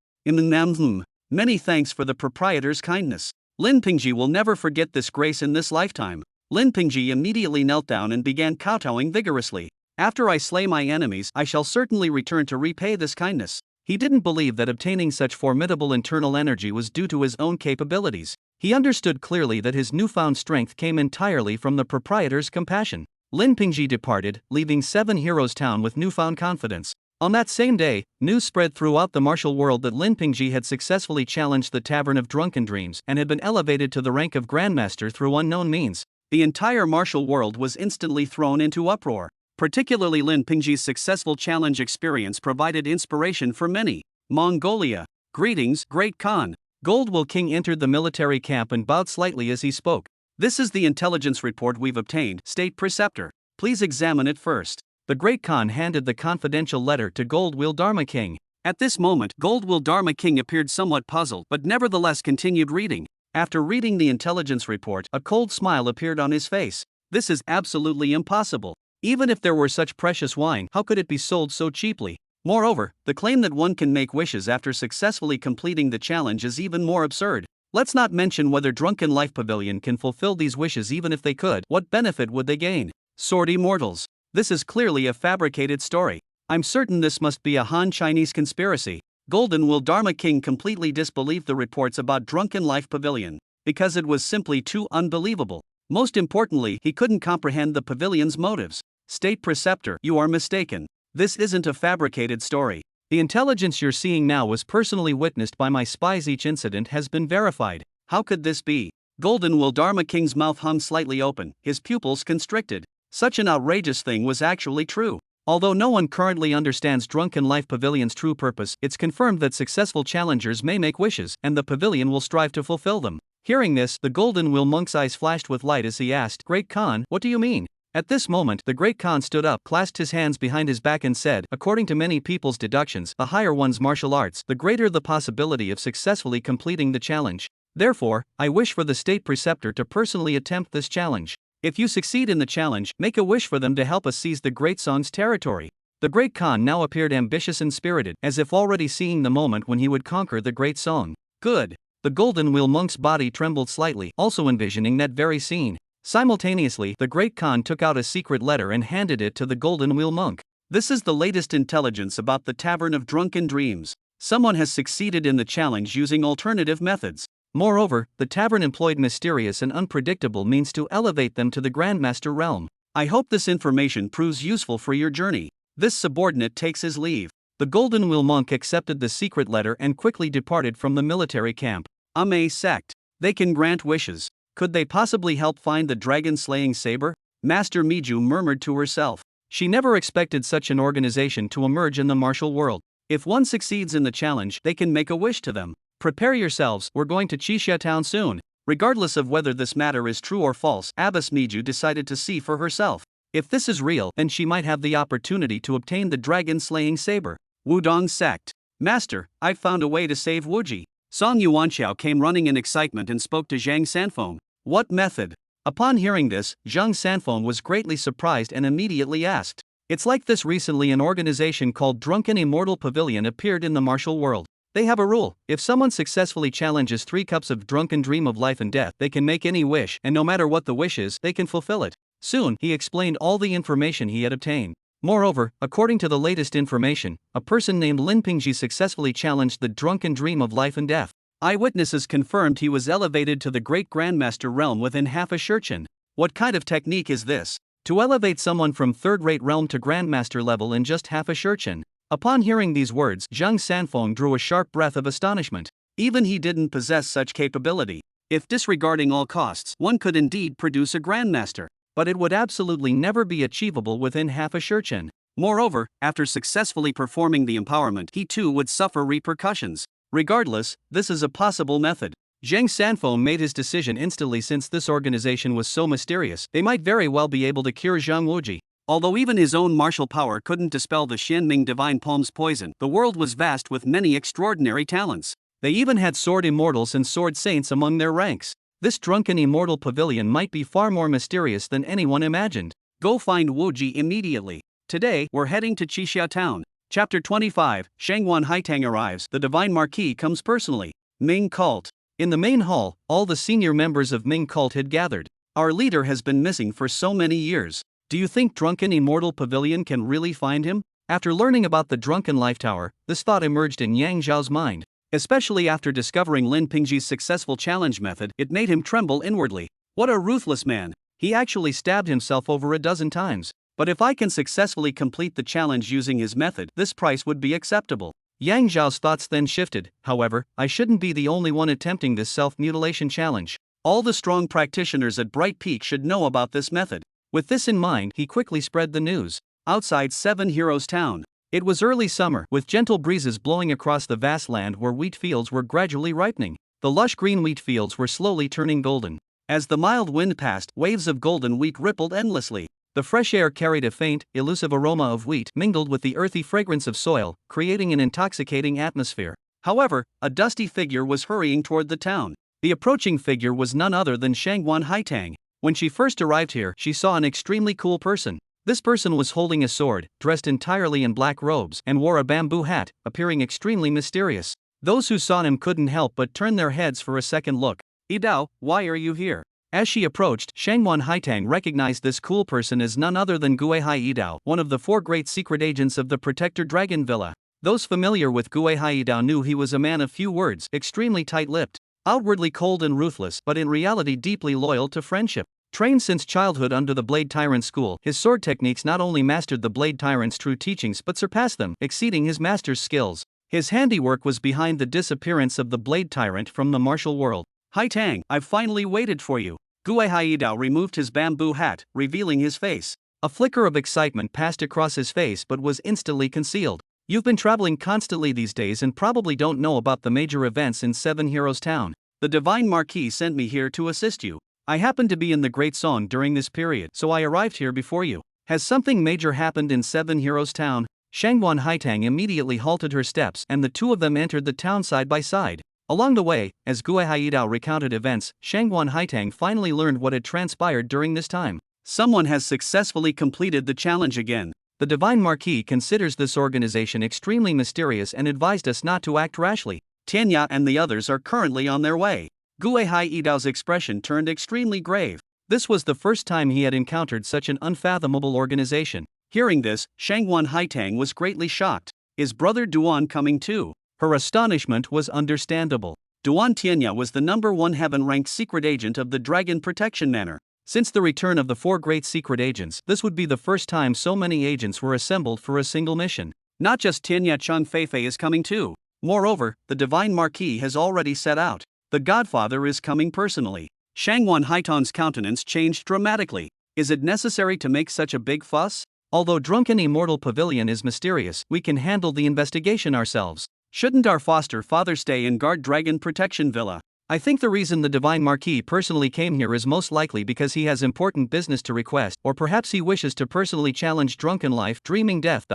Many thanks for the proprietor's kindness. Lin Pingji will never forget this grace in this lifetime. Lin Pingji immediately knelt down and began kowtowing vigorously. After I slay my enemies, I shall certainly return to repay this kindness. He didn't believe that obtaining such formidable internal energy was due to his own capabilities. He understood clearly that his newfound strength came entirely from the proprietor's compassion. Lin Pingji departed, leaving 7 Heroes Town with newfound confidence. On that same day, news spread throughout the martial world that Lin Pingji had successfully challenged the Tavern of Drunken Dreams and had been elevated to the rank of Grandmaster through unknown means. The entire martial world was instantly thrown into uproar. Particularly Lin Pingji's successful challenge experience provided inspiration for many. Mongolia. Greetings, Great Khan. Goldwill King entered the military camp and bowed slightly as he spoke. This is the intelligence report we've obtained, State Preceptor. Please examine it first. The Great Khan handed the confidential letter to Goldwill Dharma King. At this moment, Goldwill Dharma King appeared somewhat puzzled but nevertheless continued reading. After reading the intelligence report, a cold smile appeared on his face. This is absolutely impossible. Even if there were such precious wine, how could it be sold so cheaply? Moreover, the claim that one can make wishes after successfully completing the challenge is even more absurd. Let's not mention whether Drunken Life Pavilion can fulfill these wishes. Even if they could, what benefit would they gain? Swordy mortals. This is clearly a fabricated story. I'm certain this must be a Han Chinese conspiracy. Golden Will Dharma King completely disbelieved the reports about Drunken Life Pavilion, because it was simply too unbelievable. Most importantly, he couldn't comprehend the pavilion's motives. State Preceptor, you are mistaken. This isn't a fabricated story. The intelligence you're seeing now was personally witnessed by my spies. Each incident has been verified. How could this be? Golden Will Dharma King's mouth hung slightly open, his pupils constricted. Such an outrageous thing was actually true. Although no one currently understands Drunken Life Pavilion's true purpose, it's confirmed that successful challengers may make wishes, and the pavilion will strive to fulfill them. Hearing this, the Golden Will Monk's eyes flashed with light as he asked, Great Khan, what do you mean? At this moment, the Great Khan stood up, clasped his hands behind his back and said, according to many people's deductions, the higher one's martial arts, the greater the possibility of successfully completing the challenge. Therefore, I wish for the State Preceptor to personally attempt this challenge. If you succeed in the challenge, make a wish for them to help us seize the Great Song's territory. The Great Khan now appeared ambitious and spirited, as if already seeing the moment when he would conquer the Great Song. Good. The Golden Will Monk's body trembled slightly, also envisioning that very scene. Simultaneously, the Great Khan took out a secret letter and handed it to the Golden Will Monk. This is the latest intelligence about the Tavern of Drunken Dreams. Someone has succeeded in the challenge using alternative methods. Moreover, the tavern employed mysterious and unpredictable means to elevate them to the Grandmaster realm. I hope this information proves useful for your journey. This subordinate takes his leave. The Golden Will Monk accepted the secret letter and quickly departed from the military camp. A sect. They can grant wishes. Could they possibly help find the dragon-slaying saber? Master Miju murmured to herself. She never expected such an organization to emerge in the martial world. If one succeeds in the challenge, they can make a wish to them. Prepare yourselves, we're going to Qixia Town soon. Regardless of whether this matter is true or false, Abbess Miju decided to see for herself. If this is real, then she might have the opportunity to obtain the dragon-slaying saber. Wudong sect. Master, I've found a way to save Wuji. Song Yuanxiao came running in excitement and spoke to Zhang Sanfeng. What method? Upon hearing this, Zhang Sanfeng was greatly surprised and immediately asked. It's like this: recently an organization called Drunken Immortal Pavilion appeared in the martial world. They have a rule: if someone successfully challenges 3 cups of drunken dream of life and death, they can make any wish, and no matter what the wish is, they can fulfill it. Soon, he explained all the information he had obtained. Moreover, according to the latest information, a person named Lin Pingji successfully challenged the drunken dream of life and death. Eyewitnesses confirmed he was elevated to the Great Grandmaster realm within half a shurchen. What kind of technique is this? To elevate someone from third-rate realm to Grandmaster level in just half a shurchen. Upon hearing these words, Zhang Sanfeng drew a sharp breath of astonishment. Even he didn't possess such capability. If disregarding all costs, one could indeed produce a grandmaster, but it would absolutely never be achievable within half a shurchen. Moreover, after successfully performing the empowerment, he too would suffer repercussions. Regardless, this is a possible method. Zhang Sanfeng made his decision instantly since this organization was so mysterious. They might very well be able to cure Zhang Wuji. Although even his own martial power couldn't dispel the Xianming Divine Palm's poison, the world was vast with many extraordinary talents. They even had sword immortals and sword saints among their ranks. This drunken immortal pavilion might be far more mysterious than anyone imagined. Go find Wuji immediately. Today, we're heading to Qixia Town. Chapter 25, Shangwan Haitang arrives. The Divine Marquis comes personally. Ming Cult. In the main hall, all the senior members of Ming Cult had gathered. Our leader has been missing for so many years. Do you think Drunken Immortal Pavilion can really find him? After learning about the Drunken Life Tower, this thought emerged in Yang Zhao's mind. Especially after discovering Lin Pingji's successful challenge method, it made him tremble inwardly. What a ruthless man! He actually stabbed himself over a dozen times. But if I can successfully complete the challenge using his method, this price would be acceptable. Yang Zhao's thoughts then shifted. However, I shouldn't be the only one attempting this self-mutilation challenge. All the strong practitioners at Bright Peak should know about this method. With this in mind, he quickly spread the news. Outside Seven Heroes Town. It was early summer, with gentle breezes blowing across the vast land where wheat fields were gradually ripening. The lush green wheat fields were slowly turning golden. As the mild wind passed, waves of golden wheat rippled endlessly. The fresh air carried a faint, elusive aroma of wheat mingled with the earthy fragrance of soil, creating an intoxicating atmosphere. However, a dusty figure was hurrying toward the town. The approaching figure was none other than Shangwan Haitang. When she first arrived here, she saw an extremely cool person. This person was holding a sword, dressed entirely in black robes, and wore a bamboo hat, appearing extremely mysterious. Those who saw him couldn't help but turn their heads for a second look. Yidao, why are you here? As she approached, Shangwan Haitang recognized this cool person as none other than Guihai Yidao, one of the 4 great secret agents of the Protector Dragon Villa. Those familiar with Guihai Yidao knew he was a man of few words, extremely tight-lipped, outwardly cold and ruthless, but in reality deeply loyal to friendship. Trained since childhood under the Blade Tyrant School, his sword techniques not only mastered the Blade Tyrant's true teachings but surpassed them, exceeding his master's skills. His handiwork was behind the disappearance of the Blade Tyrant from the martial world. Haitang, I've finally waited for you. Guihai Yidao removed his bamboo hat, revealing his face. A flicker of excitement passed across his face but was instantly concealed. You've been traveling constantly these days and probably don't know about the major events in Seven Heroes Town. The Divine Marquis sent me here to assist you. I happened to be in the Great Song during this period, so I arrived here before you. Has something major happened in Seven Heroes Town? Shangwan Haitang immediately halted her steps and the two of them entered the town side by side. Along the way, as Guihai Yidao recounted events, Shangwan Haitang finally learned what had transpired during this time. Someone has successfully completed the challenge again. The Divine Marquis considers this organization extremely mysterious and advised us not to act rashly. Tianya and the others are currently on their way. Guihai Yidao's expression turned extremely grave. This was the first time he had encountered such an unfathomable organization. Hearing this, Shangwan Haitang was greatly shocked. Is brother Duan coming too? Her astonishment was understandable. Duan Tianya was the #1 heaven-ranked secret agent of the Dragon Protection Manor. Since the return of the 4 great secret agents, this would be the first time so many agents were assembled for a single mission. Not just Tianya Chung Feifei is coming too. Moreover, the Divine Marquis has already set out. The Godfather is coming personally. Shangwan Haitang's countenance changed dramatically. Is it necessary to make such a big fuss? Although Drunken Immortal Pavilion is mysterious, we can handle the investigation ourselves. Shouldn't our foster father stay and guard Dragon Protection Villa? I think the reason the Divine Marquis personally came here is most likely because he has important business to request, or perhaps he wishes to personally challenge Drunken Life, Dreaming Death.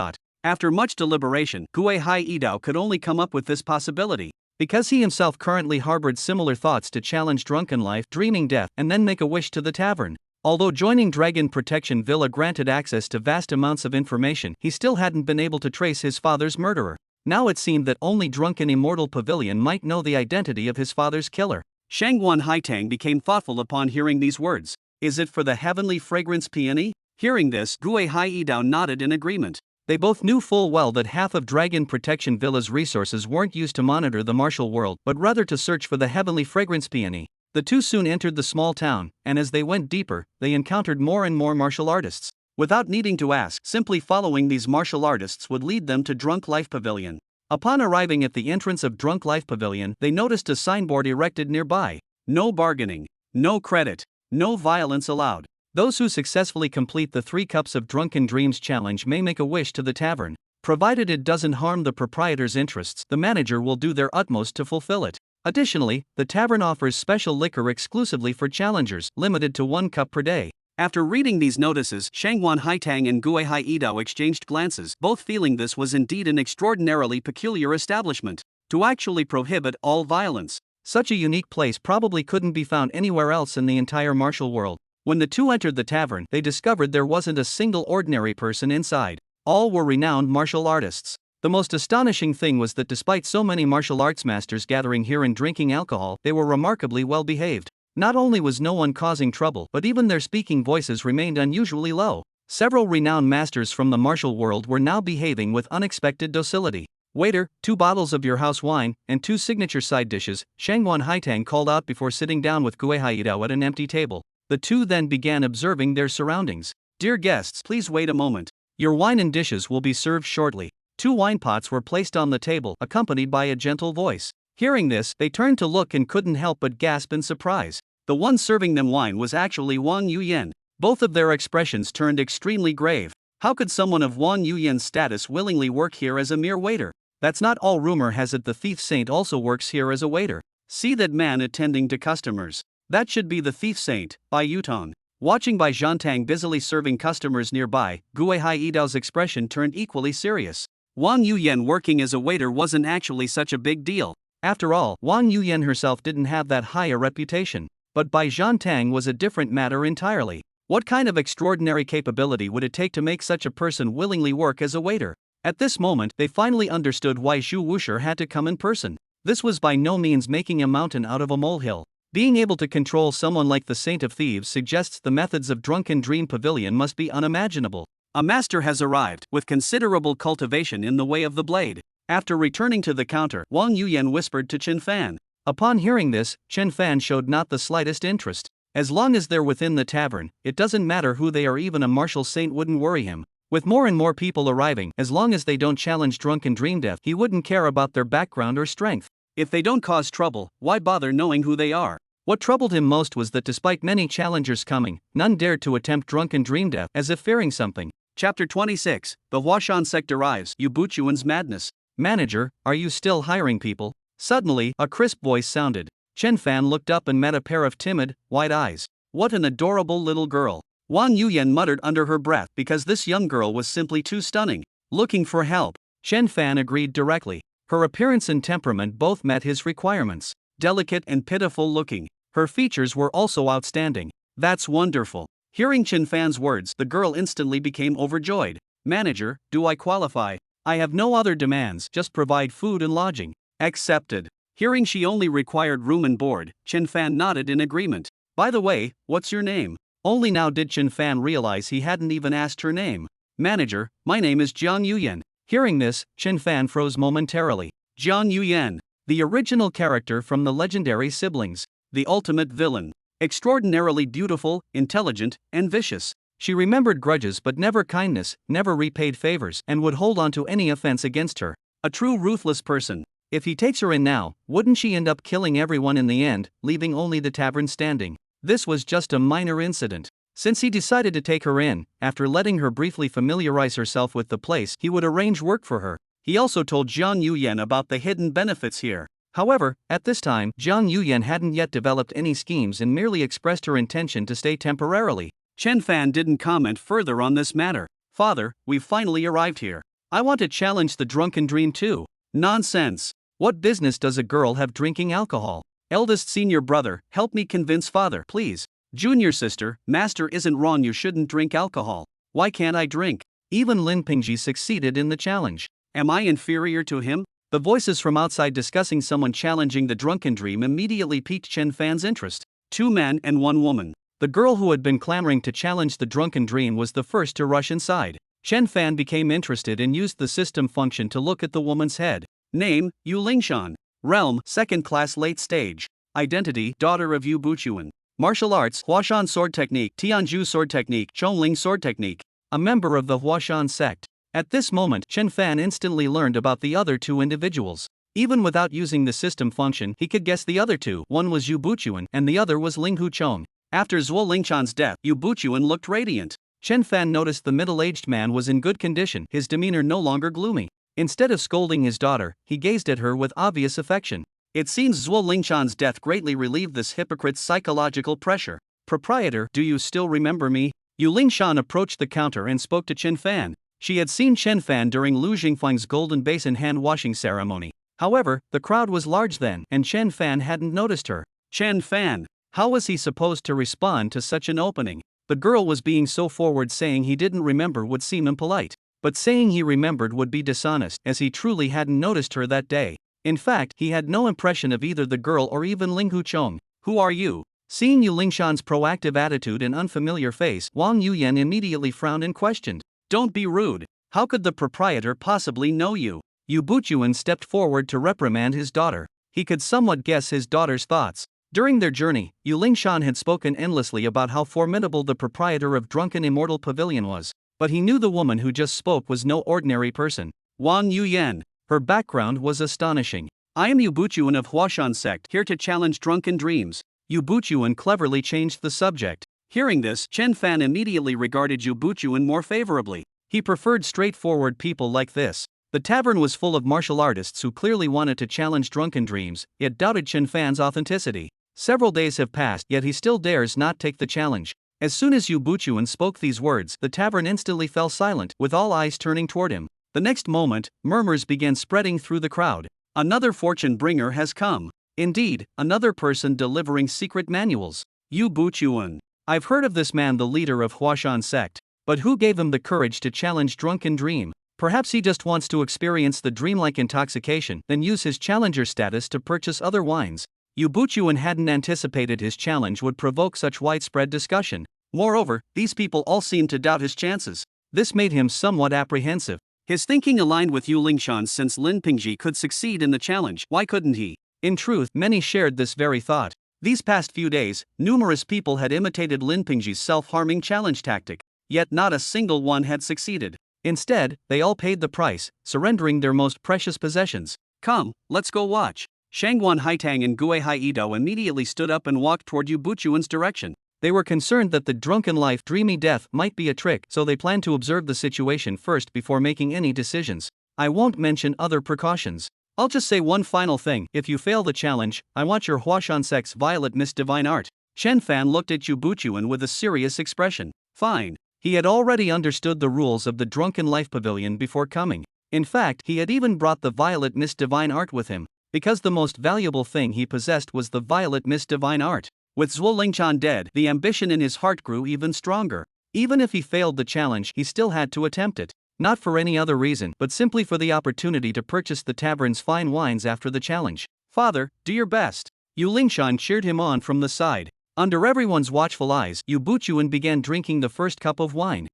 After much deliberation, Guihai Yidao could only come up with this possibility. Because he himself currently harbored similar thoughts to challenge Drunken Life, Dreaming Death, and then make a wish to the tavern. Although joining Dragon Protection Villa granted access to vast amounts of information, he still hadn't been able to trace his father's murderer. Now it seemed that only Drunken Immortal Pavilion might know the identity of his father's killer. Shangwan Haitang became thoughtful upon hearing these words. Is it for the heavenly fragrance peony? Hearing this, Guihai Yidao nodded in agreement. They both knew full well that half of Dragon Protection Villa's resources weren't used to monitor the martial world, but rather to search for the heavenly fragrance peony. The two soon entered the small town, and as they went deeper, they encountered more and more martial artists. Without needing to ask, simply following these martial artists would lead them to Drunk Life Pavilion. Upon arriving at the entrance of Drunk Life Pavilion, they noticed a signboard erected nearby. No bargaining. No credit. No violence allowed. Those who successfully complete the 3 Cups of Drunken Dreams challenge may make a wish to the tavern. Provided it doesn't harm the proprietor's interests, the manager will do their utmost to fulfill it. Additionally, the tavern offers special liquor exclusively for challengers, limited to 1 cup per day. After reading these notices, Shangwan Haitang and Guihai Idao exchanged glances, both feeling this was indeed an extraordinarily peculiar establishment. To actually prohibit all violence. Such a unique place probably couldn't be found anywhere else in the entire martial world. When the two entered the tavern, they discovered there wasn't a single ordinary person inside. All were renowned martial artists. The most astonishing thing was that despite so many martial arts masters gathering here and drinking alcohol, they were remarkably well behaved. Not only was no one causing trouble, but even their speaking voices remained unusually low. Several renowned masters from the martial world were now behaving with unexpected docility. "Waiter, 2 bottles of your house wine, and 2 signature side dishes," Shangwan Haitang called out before sitting down with Guihai Idao at an empty table. The two then began observing their surroundings. "Dear guests, please wait a moment. Your wine and dishes will be served shortly." 2 wine pots were placed on the table, accompanied by a gentle voice. Hearing this, they turned to look and couldn't help but gasp in surprise. The one serving them wine was actually Wang Yuyan. Both of their expressions turned extremely grave. How could someone of Wang Yuyan's status willingly work here as a mere waiter? That's not all. Rumor has it the thief saint also works here as a waiter. See that man attending to customers. That should be the thief saint, Bai Yutong. Watching Bai Zhantang busily serving customers nearby, Guihai Idao's expression turned equally serious. Wang Yuyan working as a waiter wasn't actually such a big deal. After all, Wang Yuyan herself didn't have that high a reputation. But Bai Zhantang was a different matter entirely. What kind of extraordinary capability would it take to make such a person willingly work as a waiter? At this moment, they finally understood why Zhu Wushi had to come in person. This was by no means making a mountain out of a molehill. Being able to control someone like the Saint of Thieves suggests the methods of Drunken Dream Pavilion must be unimaginable. A master has arrived, with considerable cultivation in the way of the blade. After returning to the counter, Wang Yuyan whispered to Chen Fan. Upon hearing this, Chen Fan showed not the slightest interest. As long as they're within the tavern, it doesn't matter who they are. Even a martial saint wouldn't worry him. With more and more people arriving, as long as they don't challenge Drunken Dream Death, he wouldn't care about their background or strength. If they don't cause trouble, why bother knowing who they are? What troubled him most was that despite many challengers coming, none dared to attempt Drunken Dream Death, as if fearing something. Chapter 26, The Huashan Sect Arrives, Yu Buchuan's Madness. "Manager, are you still hiring people?" Suddenly, a crisp voice sounded. Chen Fan looked up and met a pair of timid, white eyes. What an adorable little girl. Wang Yuyan muttered under her breath because this young girl was simply too stunning. Looking for help. Chen Fan agreed directly. Her appearance and temperament both met his requirements. Delicate and pitiful looking. Her features were also outstanding. That's wonderful. Hearing Chen Fan's words, the girl instantly became overjoyed. "Manager, do I qualify? I have no other demands, just provide food and lodging." "Accepted." Hearing she only required room and board, Chen Fan nodded in agreement. "By the way, what's your name?" Only now did Chen Fan realize he hadn't even asked her name. "Manager, my name is Jiang Yuyan." Hearing this, Chen Fan froze momentarily. Jiang Yuyan, the original character from the legendary Siblings, the ultimate villain. Extraordinarily beautiful, intelligent, and vicious. She remembered grudges but never kindness, never repaid favors, and would hold on to any offense against her. A true ruthless person. If he takes her in now, wouldn't she end up killing everyone in the end, leaving only the tavern standing? This was just a minor incident. Since he decided to take her in, after letting her briefly familiarize herself with the place, he would arrange work for her. He also told Jiang Yuyan about the hidden benefits here. However, at this time, Jiang Yuyan hadn't yet developed any schemes and merely expressed her intention to stay temporarily. Chen Fan didn't comment further on this matter. "Father, we've finally arrived here. I want to challenge the Drunken Dream too." "Nonsense. What business does a girl have drinking alcohol?" "Eldest senior brother, help me convince father, please." "Junior sister, master isn't wrong, you shouldn't drink alcohol." "Why can't I drink?" Even Lin Pingji succeeded in the challenge. "Am I inferior to him?" The voices from outside discussing someone challenging the Drunken Dream immediately piqued Chen Fan's interest. 2 men and 1 woman. The girl who had been clamoring to challenge the Drunken Dream was the first to rush inside. Chen Fan became interested and used the system function to look at the woman's head. Name, Yu Lingshan. Realm, 2nd class late stage. Identity, daughter of Yu Buchuan. Martial arts, Huashan sword technique, Tianju sword technique, Chongling sword technique. A member of the Huashan sect. At this moment, Chen Fan instantly learned about the other 2 individuals. Even without using the system function, he could guess the other two. One was Yu Buchuan and the other was Ling Huchong. After Zhuo Lingchan's death, Yu Buchuan looked radiant. Chen Fan noticed the middle-aged man was in good condition, his demeanor no longer gloomy. Instead of scolding his daughter, he gazed at her with obvious affection. It seems Zhuo Lingchan's death greatly relieved this hypocrite's psychological pressure. Proprietor, do you still remember me? Yu Lingshan approached the counter and spoke to Chen Fan. She had seen Chen Fan during Lu Jingfeng's golden basin hand-washing ceremony. However, the crowd was large then, and Chen Fan hadn't noticed her. Chen Fan. How was he supposed to respond to such an opening? The girl was being so forward, saying he didn't remember would seem impolite. But saying he remembered would be dishonest, as he truly hadn't noticed her that day. In fact, he had no impression of either the girl or even Ling Huchong. Who are you? Seeing Yu Lingshan's proactive attitude and unfamiliar face, Wang Yuyan immediately frowned and questioned. Don't be rude. How could the proprietor possibly know you? Yu Buchuan stepped forward to reprimand his daughter. He could somewhat guess his daughter's thoughts. During their journey, Yu Lingshan had spoken endlessly about how formidable the proprietor of Drunken Immortal Pavilion was. But he knew the woman who just spoke was no ordinary person. Wang Yuyan. Her background was astonishing. I am Yu Buchuan of Huashan sect, here to challenge drunken dreams. Yu Buchuan cleverly changed the subject. Hearing this, Chen Fan immediately regarded Yu Buchuan more favorably. He preferred straightforward people like this. The tavern was full of martial artists who clearly wanted to challenge drunken dreams, yet doubted Chen Fan's authenticity. Several days have passed, yet he still dares not take the challenge. As soon as Yu Buchuan spoke these words, the tavern instantly fell silent, with all eyes turning toward him. The next moment, murmurs began spreading through the crowd. Another fortune bringer has come. Indeed, another person delivering secret manuals. Yu Buchuan. I've heard of this man, the leader of Huashan sect. But who gave him the courage to challenge Drunken Dream? Perhaps he just wants to experience the dreamlike intoxication, then use his challenger status to purchase other wines. Yu Buchuan hadn't anticipated his challenge would provoke such widespread discussion. Moreover, these people all seemed to doubt his chances. This made him somewhat apprehensive. His thinking aligned with Yu Lingshan's. Since Lin Pingji could succeed in the challenge, why couldn't he? In truth, many shared this very thought. These past few days, numerous people had imitated Lin Pingji's self-harming challenge tactic, yet not a single one had succeeded. Instead, they all paid the price, surrendering their most precious possessions. Come, let's go watch. Shangguan Haitang and Gue Haido immediately stood up and walked toward Yu Buchuan's direction. They were concerned that the drunken life, dreamy death might be a trick, so they planned to observe the situation first before making any decisions. I won't mention other precautions. I'll just say one final thing. If you fail the challenge, I want your Huashan sect's Violet Mist Divine Art. Chen Fan looked at Yu Buchuan with a serious expression. Fine. He had already understood the rules of the Drunken Life Pavilion before coming. In fact, he had even brought the Violet Mist Divine Art with him, because the most valuable thing he possessed was the Violet Mist Divine Art. With Zhuo Lingchan dead, the ambition in his heart grew even stronger. Even if he failed the challenge, he still had to attempt it. Not for any other reason, but simply for the opportunity to purchase the tavern's fine wines after the challenge. Father, do your best. Yu Lingshan cheered him on from the side. Under everyone's watchful eyes, Yu Buchuan began drinking the first cup of wine.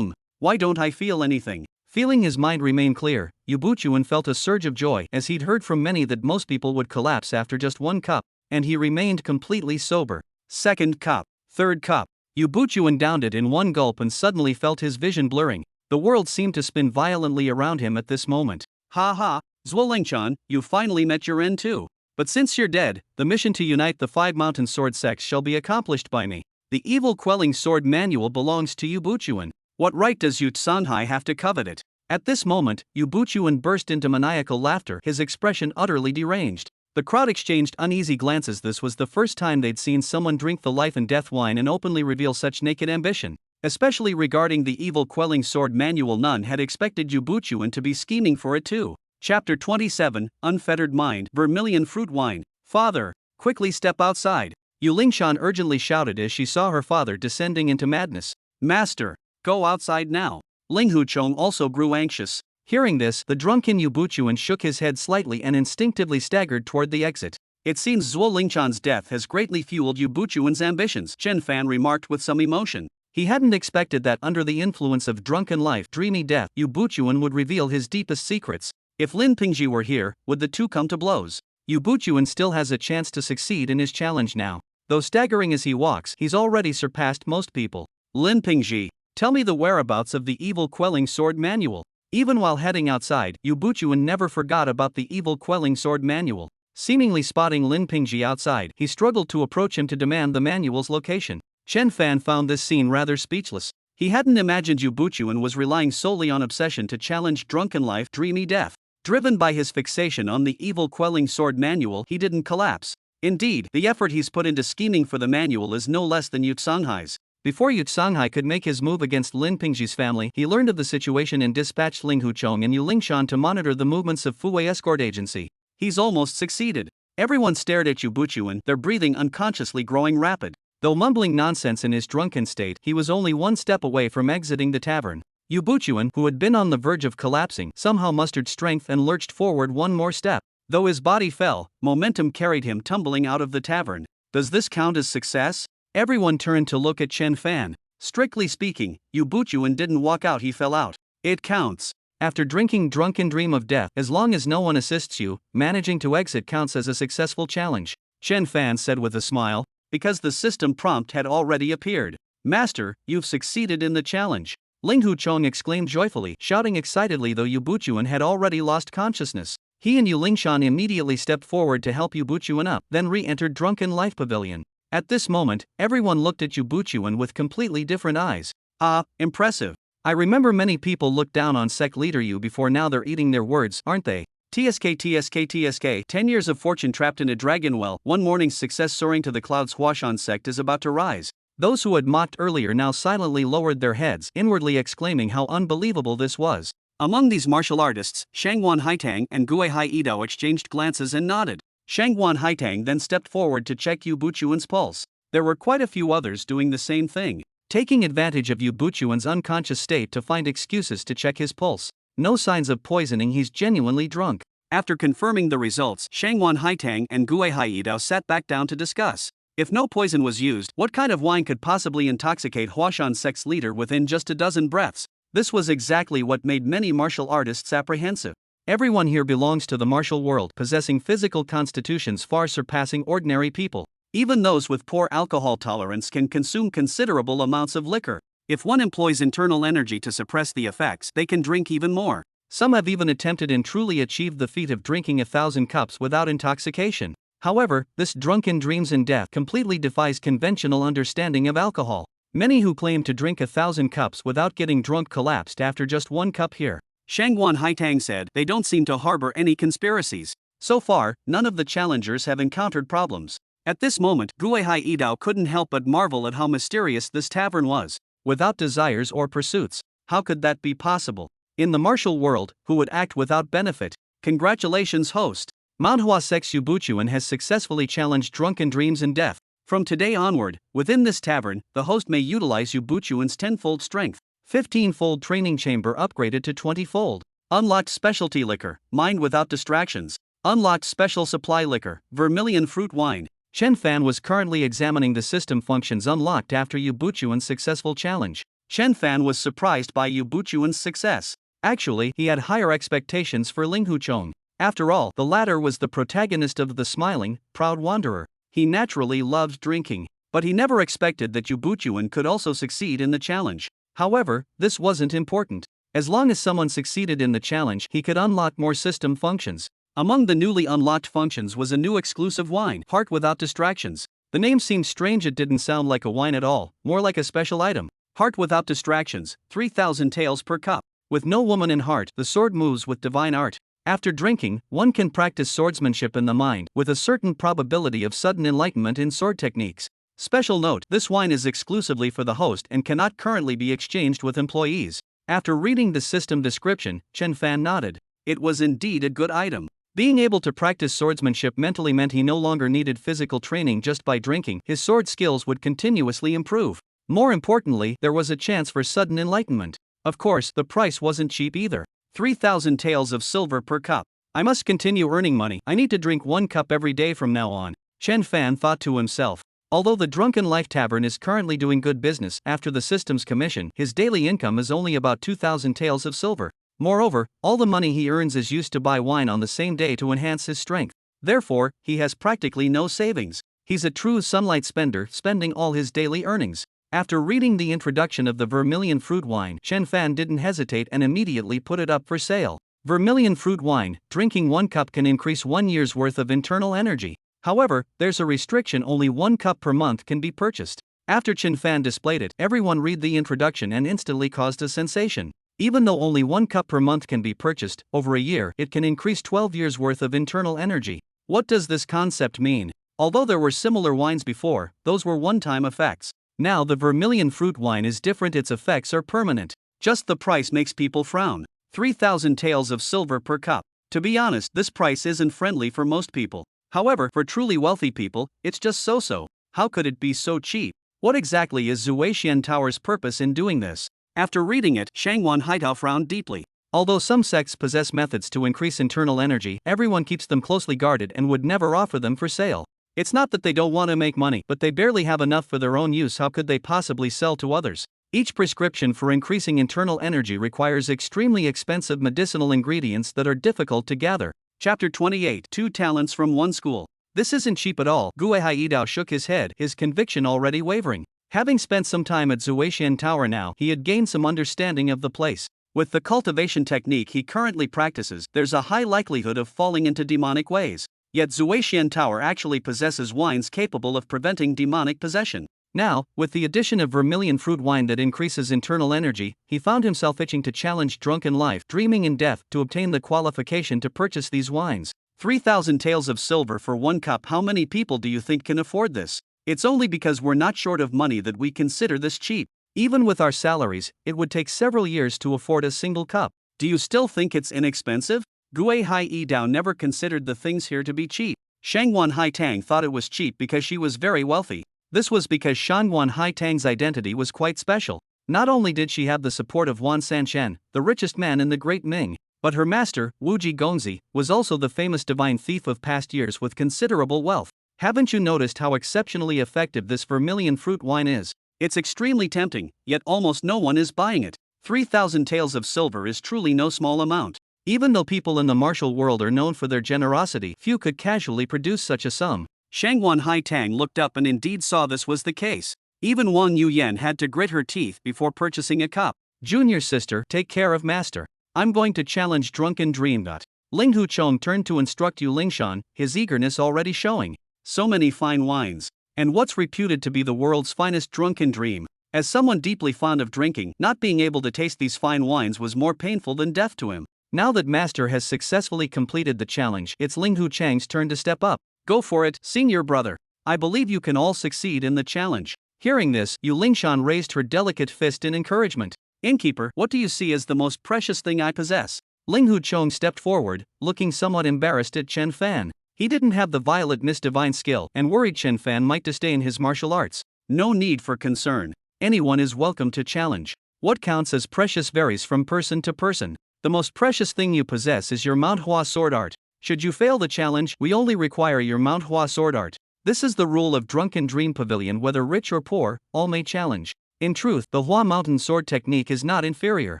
Why don't I feel anything? Feeling his mind remain clear, Yu Buchuan felt a surge of joy, as he'd heard from many that most people would collapse after just one cup, and he remained completely sober. Second cup. Third cup. Yu Buchuan downed it in one gulp and suddenly felt his vision blurring. The world seemed to spin violently around him at this moment. Ha ha, Zhuo Lingchan, you finally met your end too. But since you're dead, the mission to unite the 5 mountain sword sects shall be accomplished by me. The evil quelling sword manual belongs to Yu Buchuan. What right does Yu Tsanhai have to covet it? At this moment, Yu Buchuan burst into maniacal laughter, his expression utterly deranged. The crowd exchanged uneasy glances. This was the first time they'd seen someone drink the life and death wine and openly reveal such naked ambition. Especially regarding the evil quelling sword manual, none had expected Yu Buchuan to be scheming for it too. Chapter 27, Unfettered Mind, Vermilion Fruit Wine. Father, quickly step outside. Yu Lingshan urgently shouted as she saw her father descending into madness. Master, go outside now. Ling Huchong also grew anxious. Hearing this, the drunken Yu Buchuan shook his head slightly and instinctively staggered toward the exit. It seems Zhuo Lingchan's death has greatly fueled Yu Buchuan's ambitions, Chen Fan remarked with some emotion. He hadn't expected that under the influence of drunken life, dreamy death, Yu Buchuan would reveal his deepest secrets. If Lin Pingji were here, would the two come to blows? Yu Buchuan still has a chance to succeed in his challenge now. Though staggering as he walks, he's already surpassed most people. Lin Pingji, tell me the whereabouts of the evil quelling sword manual. Even while heading outside, Yu Buchuan never forgot about the evil quelling sword manual. Seemingly spotting Lin Pingji outside, he struggled to approach him to demand the manual's location. Chen Fan found this scene rather speechless. He hadn't imagined Yu Buchuan was relying solely on obsession to challenge drunken life, dreamy death. Driven by his fixation on the evil quelling sword manual, he didn't collapse. Indeed, the effort he's put into scheming for the manual is no less than Yu Songhai's. Before Yu Songhai could make his move against Lin Pingji's family, he learned of the situation and dispatched Ling Huchong and Yu Lingshan to monitor the movements of Fuwei Escort Agency. He's almost succeeded. Everyone stared at Yu Buchuan, their breathing unconsciously growing rapid. Though mumbling nonsense in his drunken state, he was only one step away from exiting the tavern. Yu Buchuan, who had been on the verge of collapsing, somehow mustered strength and lurched forward one more step. Though his body fell, momentum carried him tumbling out of the tavern. Does this count as success? Everyone turned to look at Chen Fan. Strictly speaking, Yu Buchuan didn't walk out, he fell out. It counts. After drinking drunken dream of death, as long as no one assists you, managing to exit counts as a successful challenge, Chen Fan said with a smile, because the system prompt had already appeared. Master, you've succeeded in the challenge. Ling Huchong exclaimed joyfully, shouting excitedly though Yu Buchuan had already lost consciousness. He and Yu Lingshan immediately stepped forward to help Yu Buchuan up, then re-entered Drunken Life Pavilion. At this moment, everyone looked at Yu Buchuan with completely different eyes. Ah, impressive. I remember many people looked down on sect leader Yu before, now they're eating their words, aren't they? TSK 10 years of fortune trapped in a dragon well, one morning's success soaring to the clouds. Huashan sect is about to rise. Those who had mocked earlier now silently lowered their heads, inwardly exclaiming how unbelievable this was. Among these martial artists, Shangguan Haitang and Gue Hai Idao exchanged glances and nodded. Shangguan Haitang then stepped forward to check Yu Buchuan's pulse. There were quite a few others doing the same thing, taking advantage of Yu Buchuan's unconscious state to find excuses to check his pulse. No signs of poisoning, he's genuinely drunk. After confirming the results, Shangguan Haitang and Gue Hai Idao sat back down to discuss. If no poison was used, what kind of wine could possibly intoxicate Huashan sect's leader within just a dozen breaths? This was exactly what made many martial artists apprehensive. Everyone here belongs to the martial world, possessing physical constitutions far surpassing ordinary people. Even those with poor alcohol tolerance can consume considerable amounts of liquor. If one employs internal energy to suppress the effects, they can drink even more. Some have even attempted and truly achieved the feat of drinking 1,000 cups without intoxication. However, this drunken dreams in death completely defies conventional understanding of alcohol. Many who claim to drink 1,000 cups without getting drunk collapsed after just one cup here. Shangguan Haitang said they don't seem to harbor any conspiracies. So far, none of the challengers have encountered problems. At this moment, Gue Hai Idao couldn't help but marvel at how mysterious this tavern was. Without desires or pursuits, how could that be possible? In the martial world, who would act without benefit? Congratulations, host. Manhwa Sect's Yu Buchuan has successfully challenged drunken dreams in death. From today onward, within this tavern, the host may utilize Yu Buchuan's 10-fold strength, 15-fold training chamber upgraded to 20-fold. Unlocked specialty liquor, mind without distractions. Unlocked special supply liquor, vermilion fruit wine. Chen Fan was currently examining the system functions unlocked after Yu Buchuan's successful challenge. Chen Fan was surprised by Yu Buchuan's success. Actually, he had higher expectations for Ling Huchong. After all, the latter was the protagonist of The Smiling, Proud Wanderer. He naturally loved drinking, but he never expected that Yu Buchuan could also succeed in the challenge. However, this wasn't important. As long as someone succeeded in the challenge, he could unlock more system functions. Among the newly unlocked functions was a new exclusive wine, Heart Without Distractions. The name seemed strange, it didn't sound like a wine at all, more like a special item. Heart Without Distractions, 3,000 taels per cup. With no woman in heart, the sword moves with divine art. After drinking, one can practice swordsmanship in the mind, with a certain probability of sudden enlightenment in sword techniques. Special note, this wine is exclusively for the host and cannot currently be exchanged with employees. After reading the system description, Chen Fan nodded. It was indeed a good item. Being able to practice swordsmanship mentally meant he no longer needed physical training just by drinking, his sword skills would continuously improve. More importantly, there was a chance for sudden enlightenment. Of course, the price wasn't cheap either. 3,000 taels of silver per cup. I must continue earning money, I need to drink 1 cup every day from now on, Chen Fan thought to himself. Although the Drunken Life Tavern is currently doing good business after the system's commission, his daily income is only about 2,000 taels of silver. Moreover, all the money he earns is used to buy wine on the same day to enhance his strength. Therefore, he has practically no savings. He's a true sunlight spender, spending all his daily earnings. After reading the introduction of the vermilion fruit wine, Chen Fan didn't hesitate and immediately put it up for sale. Vermilion fruit wine, drinking 1 cup can increase 1 year's worth of internal energy. However, there's a restriction: only 1 cup per month can be purchased. After Chen Fan displayed it, everyone read the introduction and instantly caused a sensation. Even though only 1 cup per month can be purchased, over a year it can increase 12 years worth of internal energy. What does this concept mean? Although there were similar wines before, those were one-time effects. Now the vermilion fruit wine is different, its effects are permanent. Just the price makes people frown. 3,000 taels of silver per cup. To be honest, this price isn't friendly for most people. However, for truly wealthy people, it's just so-so. How could it be so cheap? What exactly is Zuexian Tower's purpose in doing this? After reading it, Shangwan Haitao frowned deeply. Although some sects possess methods to increase internal energy, everyone keeps them closely guarded and would never offer them for sale. It's not that they don't want to make money, but they barely have enough for their own use. How could they possibly sell to others? Each prescription for increasing internal energy requires extremely expensive medicinal ingredients that are difficult to gather. Chapter 28: 2 Talents from One School. This isn't cheap at all. Gue Haidao shook his head, his conviction already wavering. Having spent some time at Zuexian Tower now, he had gained some understanding of the place. With the cultivation technique he currently practices, there's a high likelihood of falling into demonic ways. Yet Zuexian Tower actually possesses wines capable of preventing demonic possession. Now, with the addition of vermilion fruit wine that increases internal energy, he found himself itching to challenge drunken life, dreaming in death, to obtain the qualification to purchase these wines. 3,000 taels of silver for 1 cup. How many people do you think can afford this? It's only because we're not short of money that we consider this cheap. Even with our salaries, it would take several years to afford a single cup. Do you still think it's inexpensive? Gue Haidao never considered the things here to be cheap. Shangwan Haitang thought it was cheap because she was very wealthy. This was because Shangwan Haitang's identity was quite special. Not only did she have the support of Wan Sanshen, the richest man in the Great Ming, but her master, Wuji Gongzi, was also the famous divine thief of past years with considerable wealth. Haven't you noticed how exceptionally effective this vermilion fruit wine is? It's extremely tempting, yet almost no one is buying it. 3,000 taels of silver is truly no small amount. Even though people in the martial world are known for their generosity, few could casually produce such a sum. Shangwan Haitang looked up and indeed saw this was the case. Even Wang Yuyan had to grit her teeth before purchasing a cup. Junior sister, take care of master. I'm going to challenge drunken dream. Ling Huchong turned to instruct Yu Lingshan, his eagerness already showing. So many fine wines. And what's reputed to be the world's finest drunken dream? As someone deeply fond of drinking, not being able to taste these fine wines was more painful than death to him. Now that master has successfully completed the challenge, it's Ling Huchang's turn to step up. Go for it, senior brother. I believe you can all succeed in the challenge. Hearing this, Yu Lingshan raised her delicate fist in encouragement. Innkeeper, what do you see as the most precious thing I possess? Ling Huchong stepped forward, looking somewhat embarrassed at Chen Fan. He didn't have the violet mist divine skill and worried Chen Fan might disdain his martial arts. No need for concern. Anyone is welcome to challenge. What counts as precious varies from person to person. The most precious thing you possess is your manhwa sword art. Should you fail the challenge, we only require your manhwa sword art. This is the rule of Drunken Dream Pavilion. Whether rich or poor, all may challenge. In truth, the Hua Mountain sword technique is not inferior.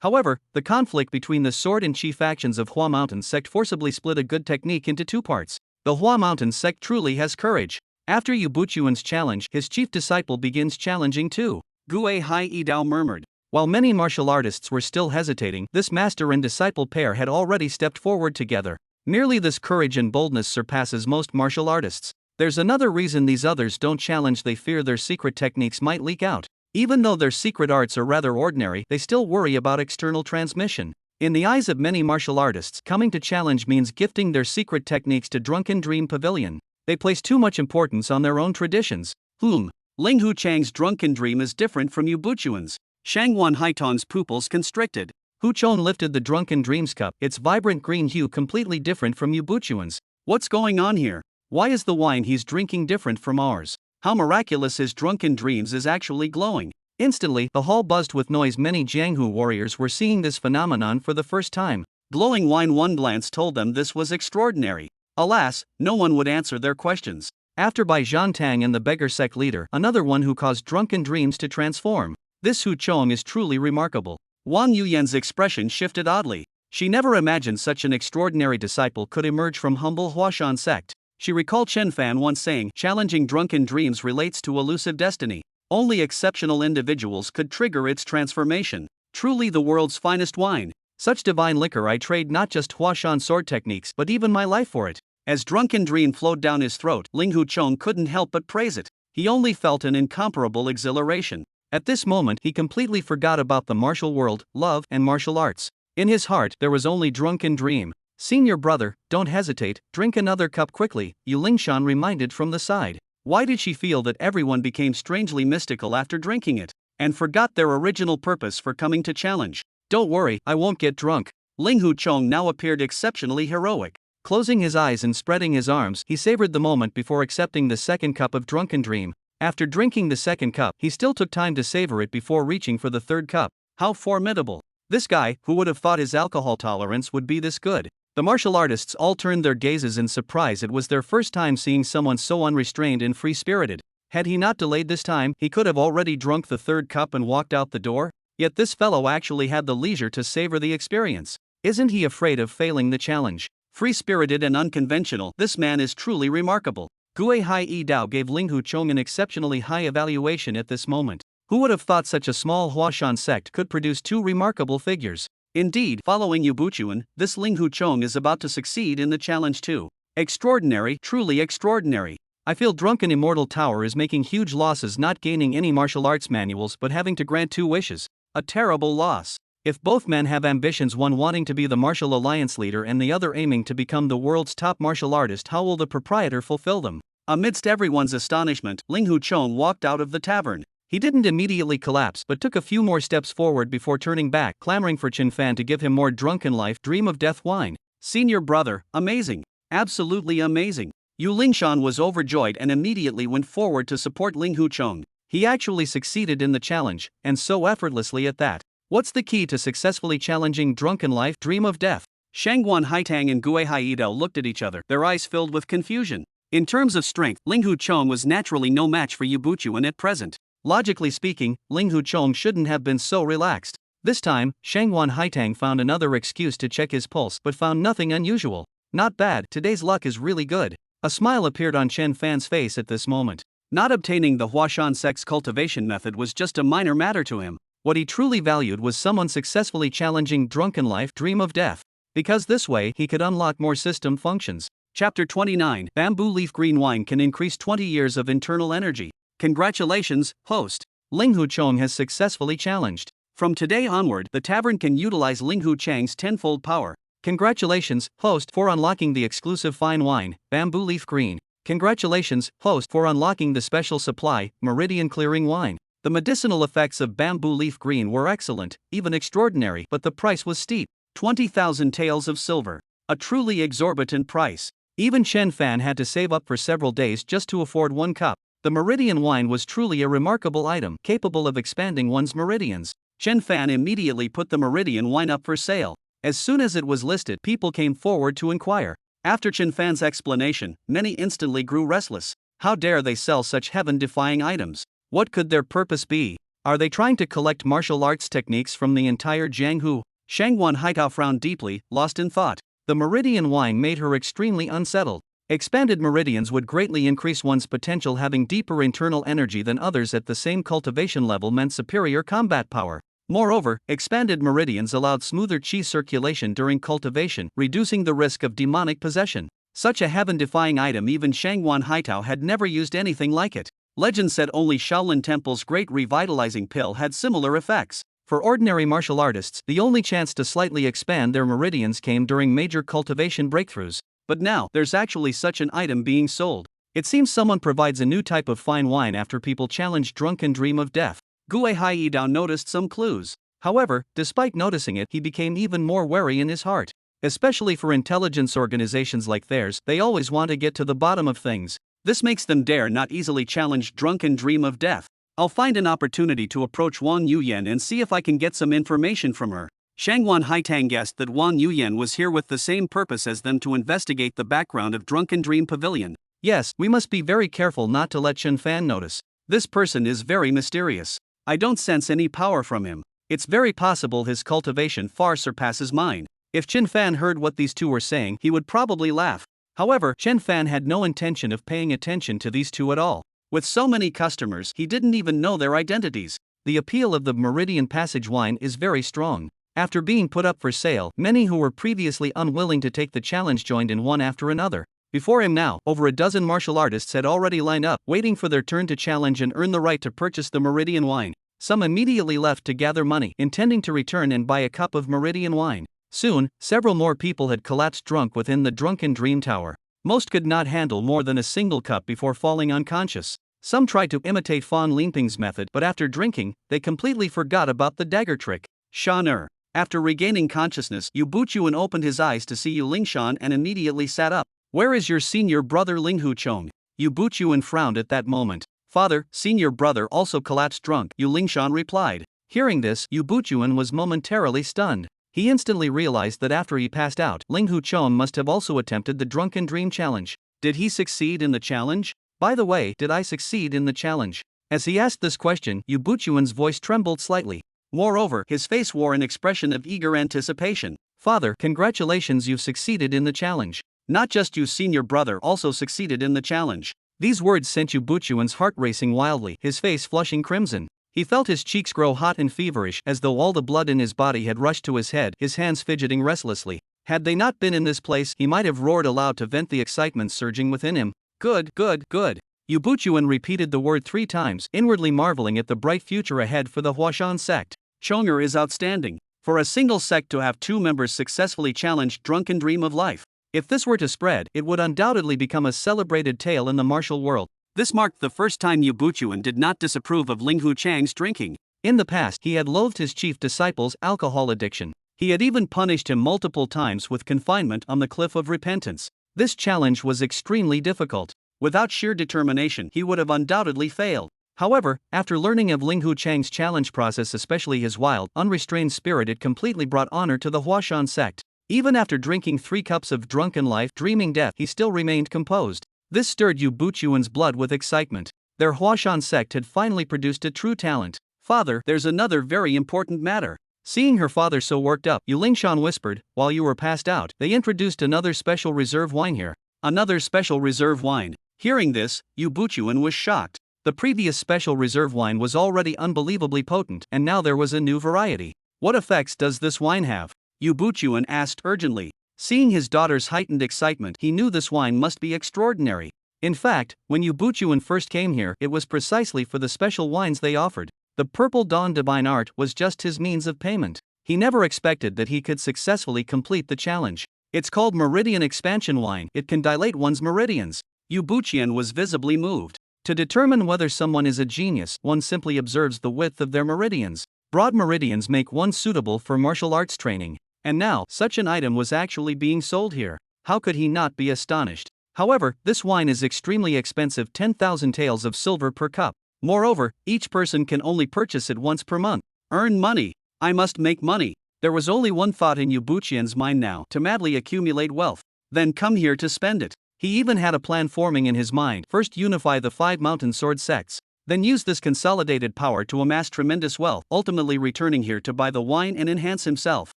However, the conflict between the sword and chi factions of Hua Mountain sect forcibly split a good technique into 2 parts. The Hua Mountain sect truly has courage. After Yu Buchuan's challenge, his chief disciple begins challenging too. Gue Haidao murmured. While many martial artists were still hesitating, this master and disciple pair had already stepped forward together. Merely this courage and boldness surpasses most martial artists. There's another reason these others don't challenge: they fear their secret techniques might leak out. Even though their secret arts are rather ordinary, they still worry about external transmission. In the eyes of many martial artists, coming to challenge means gifting their secret techniques to Drunken Dream Pavilion. They place too much importance on their own traditions. Ling Huchang's drunken dream is different from Yu Buchuan's. Shangwan Haitong's pupils constricted. Huchong lifted the Drunken Dreams cup, its vibrant green hue completely different from Yu Buchuan's. What's going on here? Why is the wine he's drinking different from ours? How miraculous his drunken dreams is actually glowing. Instantly, the hall buzzed with noise. Many Jianghu warriors were seeing this phenomenon for the first time. Glowing wine, one glance told them this was extraordinary. Alas, no one would answer their questions. After Bai Zhantang and the beggar sect leader, another one who caused drunken dreams to transform. This Hu Chong is truly remarkable. Wang Yuyan's expression shifted oddly. She never imagined such an extraordinary disciple could emerge from humble Huashan sect. She recalled Chen Fan once saying, challenging drunken dreams relates to elusive destiny. Only exceptional individuals could trigger its transformation. Truly the world's finest wine. Such divine liquor, I trade not just Huashan sword techniques but even my life for it. As drunken dream flowed down his throat, Ling Huchong couldn't help but praise it. He only felt an incomparable exhilaration. At this moment he completely forgot about the martial world, love, and martial arts. In his heart there was only drunken dream. Senior brother, don't hesitate, drink another cup quickly, Yu Lingshan reminded from the side. Why did she feel that everyone became strangely mystical after drinking it, and forgot their original purpose for coming to challenge? Don't worry, I won't get drunk. Ling Huchong now appeared exceptionally heroic. Closing his eyes and spreading his arms, he savored the moment before accepting the second cup of drunken dream. After drinking the second cup, he still took time to savor it before reaching for the third cup. How formidable! This guy, who would have thought his alcohol tolerance would be this good? The martial artists all turned their gazes in surprise. It was their first time seeing someone so unrestrained and free-spirited. Had he not delayed this time, he could have already drunk the third cup and walked out the door. Yet this fellow actually had the leisure to savor the experience. Isn't he afraid of failing the challenge? Free-spirited and unconventional, this man is truly remarkable. Gue Hai Yi Dao gave Ling Huchong an exceptionally high evaluation at this moment. Who would have thought such a small Huashan sect could produce two remarkable figures? Indeed, following Yu Buchuan, this Ling Huchong is about to succeed in the challenge too. Extraordinary, truly extraordinary. I feel Drunken Immortal Tower is making huge losses, not gaining any martial arts manuals but having to grant 2 wishes. A terrible loss. If both men have ambitions, one wanting to be the martial alliance leader and the other aiming to become the world's top martial artist, how will the proprietor fulfill them? Amidst everyone's astonishment, Ling Huchong walked out of the tavern. He didn't immediately collapse but took a few more steps forward before turning back, clamoring for Chen Fan to give him more drunken life, dream of death wine. Senior brother, amazing. Absolutely amazing. Yu Lingshan was overjoyed and immediately went forward to support Ling Huchong. He actually succeeded in the challenge, and so effortlessly at that. What's the key to successfully challenging drunken life, dream of death? Shangguan Haitang and Gue Haidao looked at each other, their eyes filled with confusion. In terms of strength, Ling Huchong was naturally no match for Yu Buchuan at present. Logically speaking, Ling Huchong shouldn't have been so relaxed. This time, Shangguan Haitang found another excuse to check his pulse but found nothing unusual. Not bad, today's luck is really good. A smile appeared on Chen Fan's face at this moment. Not obtaining the Huashan sex cultivation method was just a minor matter to him. What he truly valued was someone successfully challenging drunken life, dream of death. Because this way he could unlock more system functions. Chapter 29, Bamboo Leaf Green Wine can increase 20 years of internal energy. Congratulations, host. Ling Huchong has successfully challenged. From today onward, the tavern can utilize Ling Huchang's tenfold power. Congratulations, host, for unlocking the exclusive fine wine, Bamboo Leaf Green. Congratulations, host, for unlocking the special supply, Meridian Clearing Wine. The medicinal effects of Bamboo Leaf Green were excellent, even extraordinary, but the price was steep. 20,000 taels of silver. A truly exorbitant price. Even Chen Fan had to save up for several days just to afford 1 cup. The Meridian wine was truly a remarkable item, capable of expanding one's meridians. Chen Fan immediately put the Meridian wine up for sale. As soon as it was listed, people came forward to inquire. After Chen Fan's explanation, many instantly grew restless. How dare they sell such heaven-defying items? What could their purpose be? Are they trying to collect martial arts techniques from the entire Jianghu? Shangguan Haitao frowned deeply, lost in thought. The Meridian wine made her extremely unsettled. Expanded meridians would greatly increase one's potential. Having deeper internal energy than others at the same cultivation level meant superior combat power. Moreover, expanded meridians allowed smoother qi circulation during cultivation, reducing the risk of demonic possession. Such a heaven-defying item, even Shangguan Haitao had never used anything like it. Legend said only Shaolin Temple's Great Revitalizing Pill had similar effects. For ordinary martial artists, the only chance to slightly expand their meridians came during major cultivation breakthroughs. But now, there's actually such an item being sold. It seems someone provides a new type of fine wine after people challenge drunken dream of death. Gue Haidao noticed some clues. However, despite noticing it, he became even more wary in his heart. Especially for intelligence organizations like theirs, they always want to get to the bottom of things. This makes them dare not easily challenge drunken dream of death. I'll find an opportunity to approach Wang Yuyan and see if I can get some information from her. Shangguan Haitang guessed that Wang Yuyan was here with the same purpose as them, to investigate the background of Drunken Dream Pavilion. Yes, we must be very careful not to let Chen Fan notice. This person is very mysterious. I don't sense any power from him. It's very possible his cultivation far surpasses mine. If Chen Fan heard what these two were saying, he would probably laugh. However, Chen Fan had no intention of paying attention to these two at all. With so many customers, he didn't even know their identities. The appeal of the Meridian Passage wine is very strong. After being put up for sale, many who were previously unwilling to take the challenge joined in one after another. Before him now, over a dozen martial artists had already lined up, waiting for their turn to challenge and earn the right to purchase the Meridian wine. Some immediately left to gather money, intending to return and buy a cup of Meridian wine. Soon, several more people had collapsed drunk within the drunken dream tower. Most could not handle more than a single cup before falling unconscious. Some tried to imitate Fan Lingping's method, but after drinking, they completely forgot about the dagger trick. Shan. After regaining consciousness, Yu Buchuan opened his eyes to see Yu Lingshan and immediately sat up. "Where is your senior brother Ling Huchong?" Yu Buchuan frowned at that moment. "Father, senior brother also collapsed drunk," Yu Lingshan replied. Hearing this, Yu Buchuan was momentarily stunned. He instantly realized that after he passed out, Ling Huchong must have also attempted the drunken dream challenge. Did he succeed in the challenge? By the way, did I succeed in the challenge? As he asked this question, Yu Buchuan's voice trembled slightly. Moreover, his face wore an expression of eager anticipation. "Father, congratulations, you've succeeded in the challenge. Not just you, senior brother also succeeded in the challenge." These words sent Yu Buchuan's heart racing wildly, his face flushing crimson. He felt his cheeks grow hot and feverish, as though all the blood in his body had rushed to his head, his hands fidgeting restlessly. Had they not been in this place, he might have roared aloud to vent the excitement surging within him. "Good, good, good." Yu Buchuan repeated the word 3 times, inwardly marveling at the bright future ahead for the Huashan sect. Chonger is outstanding. For a single sect to have 2 members successfully challenge drunken dream of life. If this were to spread, it would undoubtedly become a celebrated tale in the martial world. This marked the first time Yu Buchuan did not disapprove of Ling Huchang's drinking. In the past, he had loathed his chief disciple's alcohol addiction. He had even punished him multiple times with confinement on the Cliff of Repentance. This challenge was extremely difficult. Without sheer determination, he would have undoubtedly failed. However, after learning of Ling Huchang's challenge process, especially his wild, unrestrained spirit, it completely brought honor to the Huashan sect. Even after drinking 3 cups of drunken life, dreaming death, he still remained composed. This stirred Yu Buchuan's blood with excitement. Their Huashan sect had finally produced a true talent. "Father, there's another very important matter." Seeing her father so worked up, Yu Lingshan whispered, "While you were passed out, they introduced another special reserve wine here." Another special reserve wine. Hearing this, Yu Buchuan was shocked. The previous special reserve wine was already unbelievably potent, and now there was a new variety. "What effects does this wine have?" Yu Buchuan asked urgently. Seeing his daughter's heightened excitement, he knew this wine must be extraordinary. In fact, when Yu Buchuan first came here, it was precisely for the special wines they offered. The Purple Dawn Divine Art was just his means of payment. He never expected that he could successfully complete the challenge. "It's called Meridian Expansion Wine. It can dilate one's meridians." Yu Buchuan was visibly moved. To determine whether someone is a genius, one simply observes the width of their meridians. Broad meridians make one suitable for martial arts training. And now, such an item was actually being sold here. How could he not be astonished? However, this wine is extremely expensive, 10,000 taels of silver per cup. Moreover, each person can only purchase it once per month. Earn money. I must make money. There was only one thought in Yu Buchuan's mind now, to madly accumulate wealth. Then come here to spend it. He even had a plan forming in his mind. First unify the 5 mountain sword sects. Then use this consolidated power to amass tremendous wealth, ultimately returning here to buy the wine and enhance himself.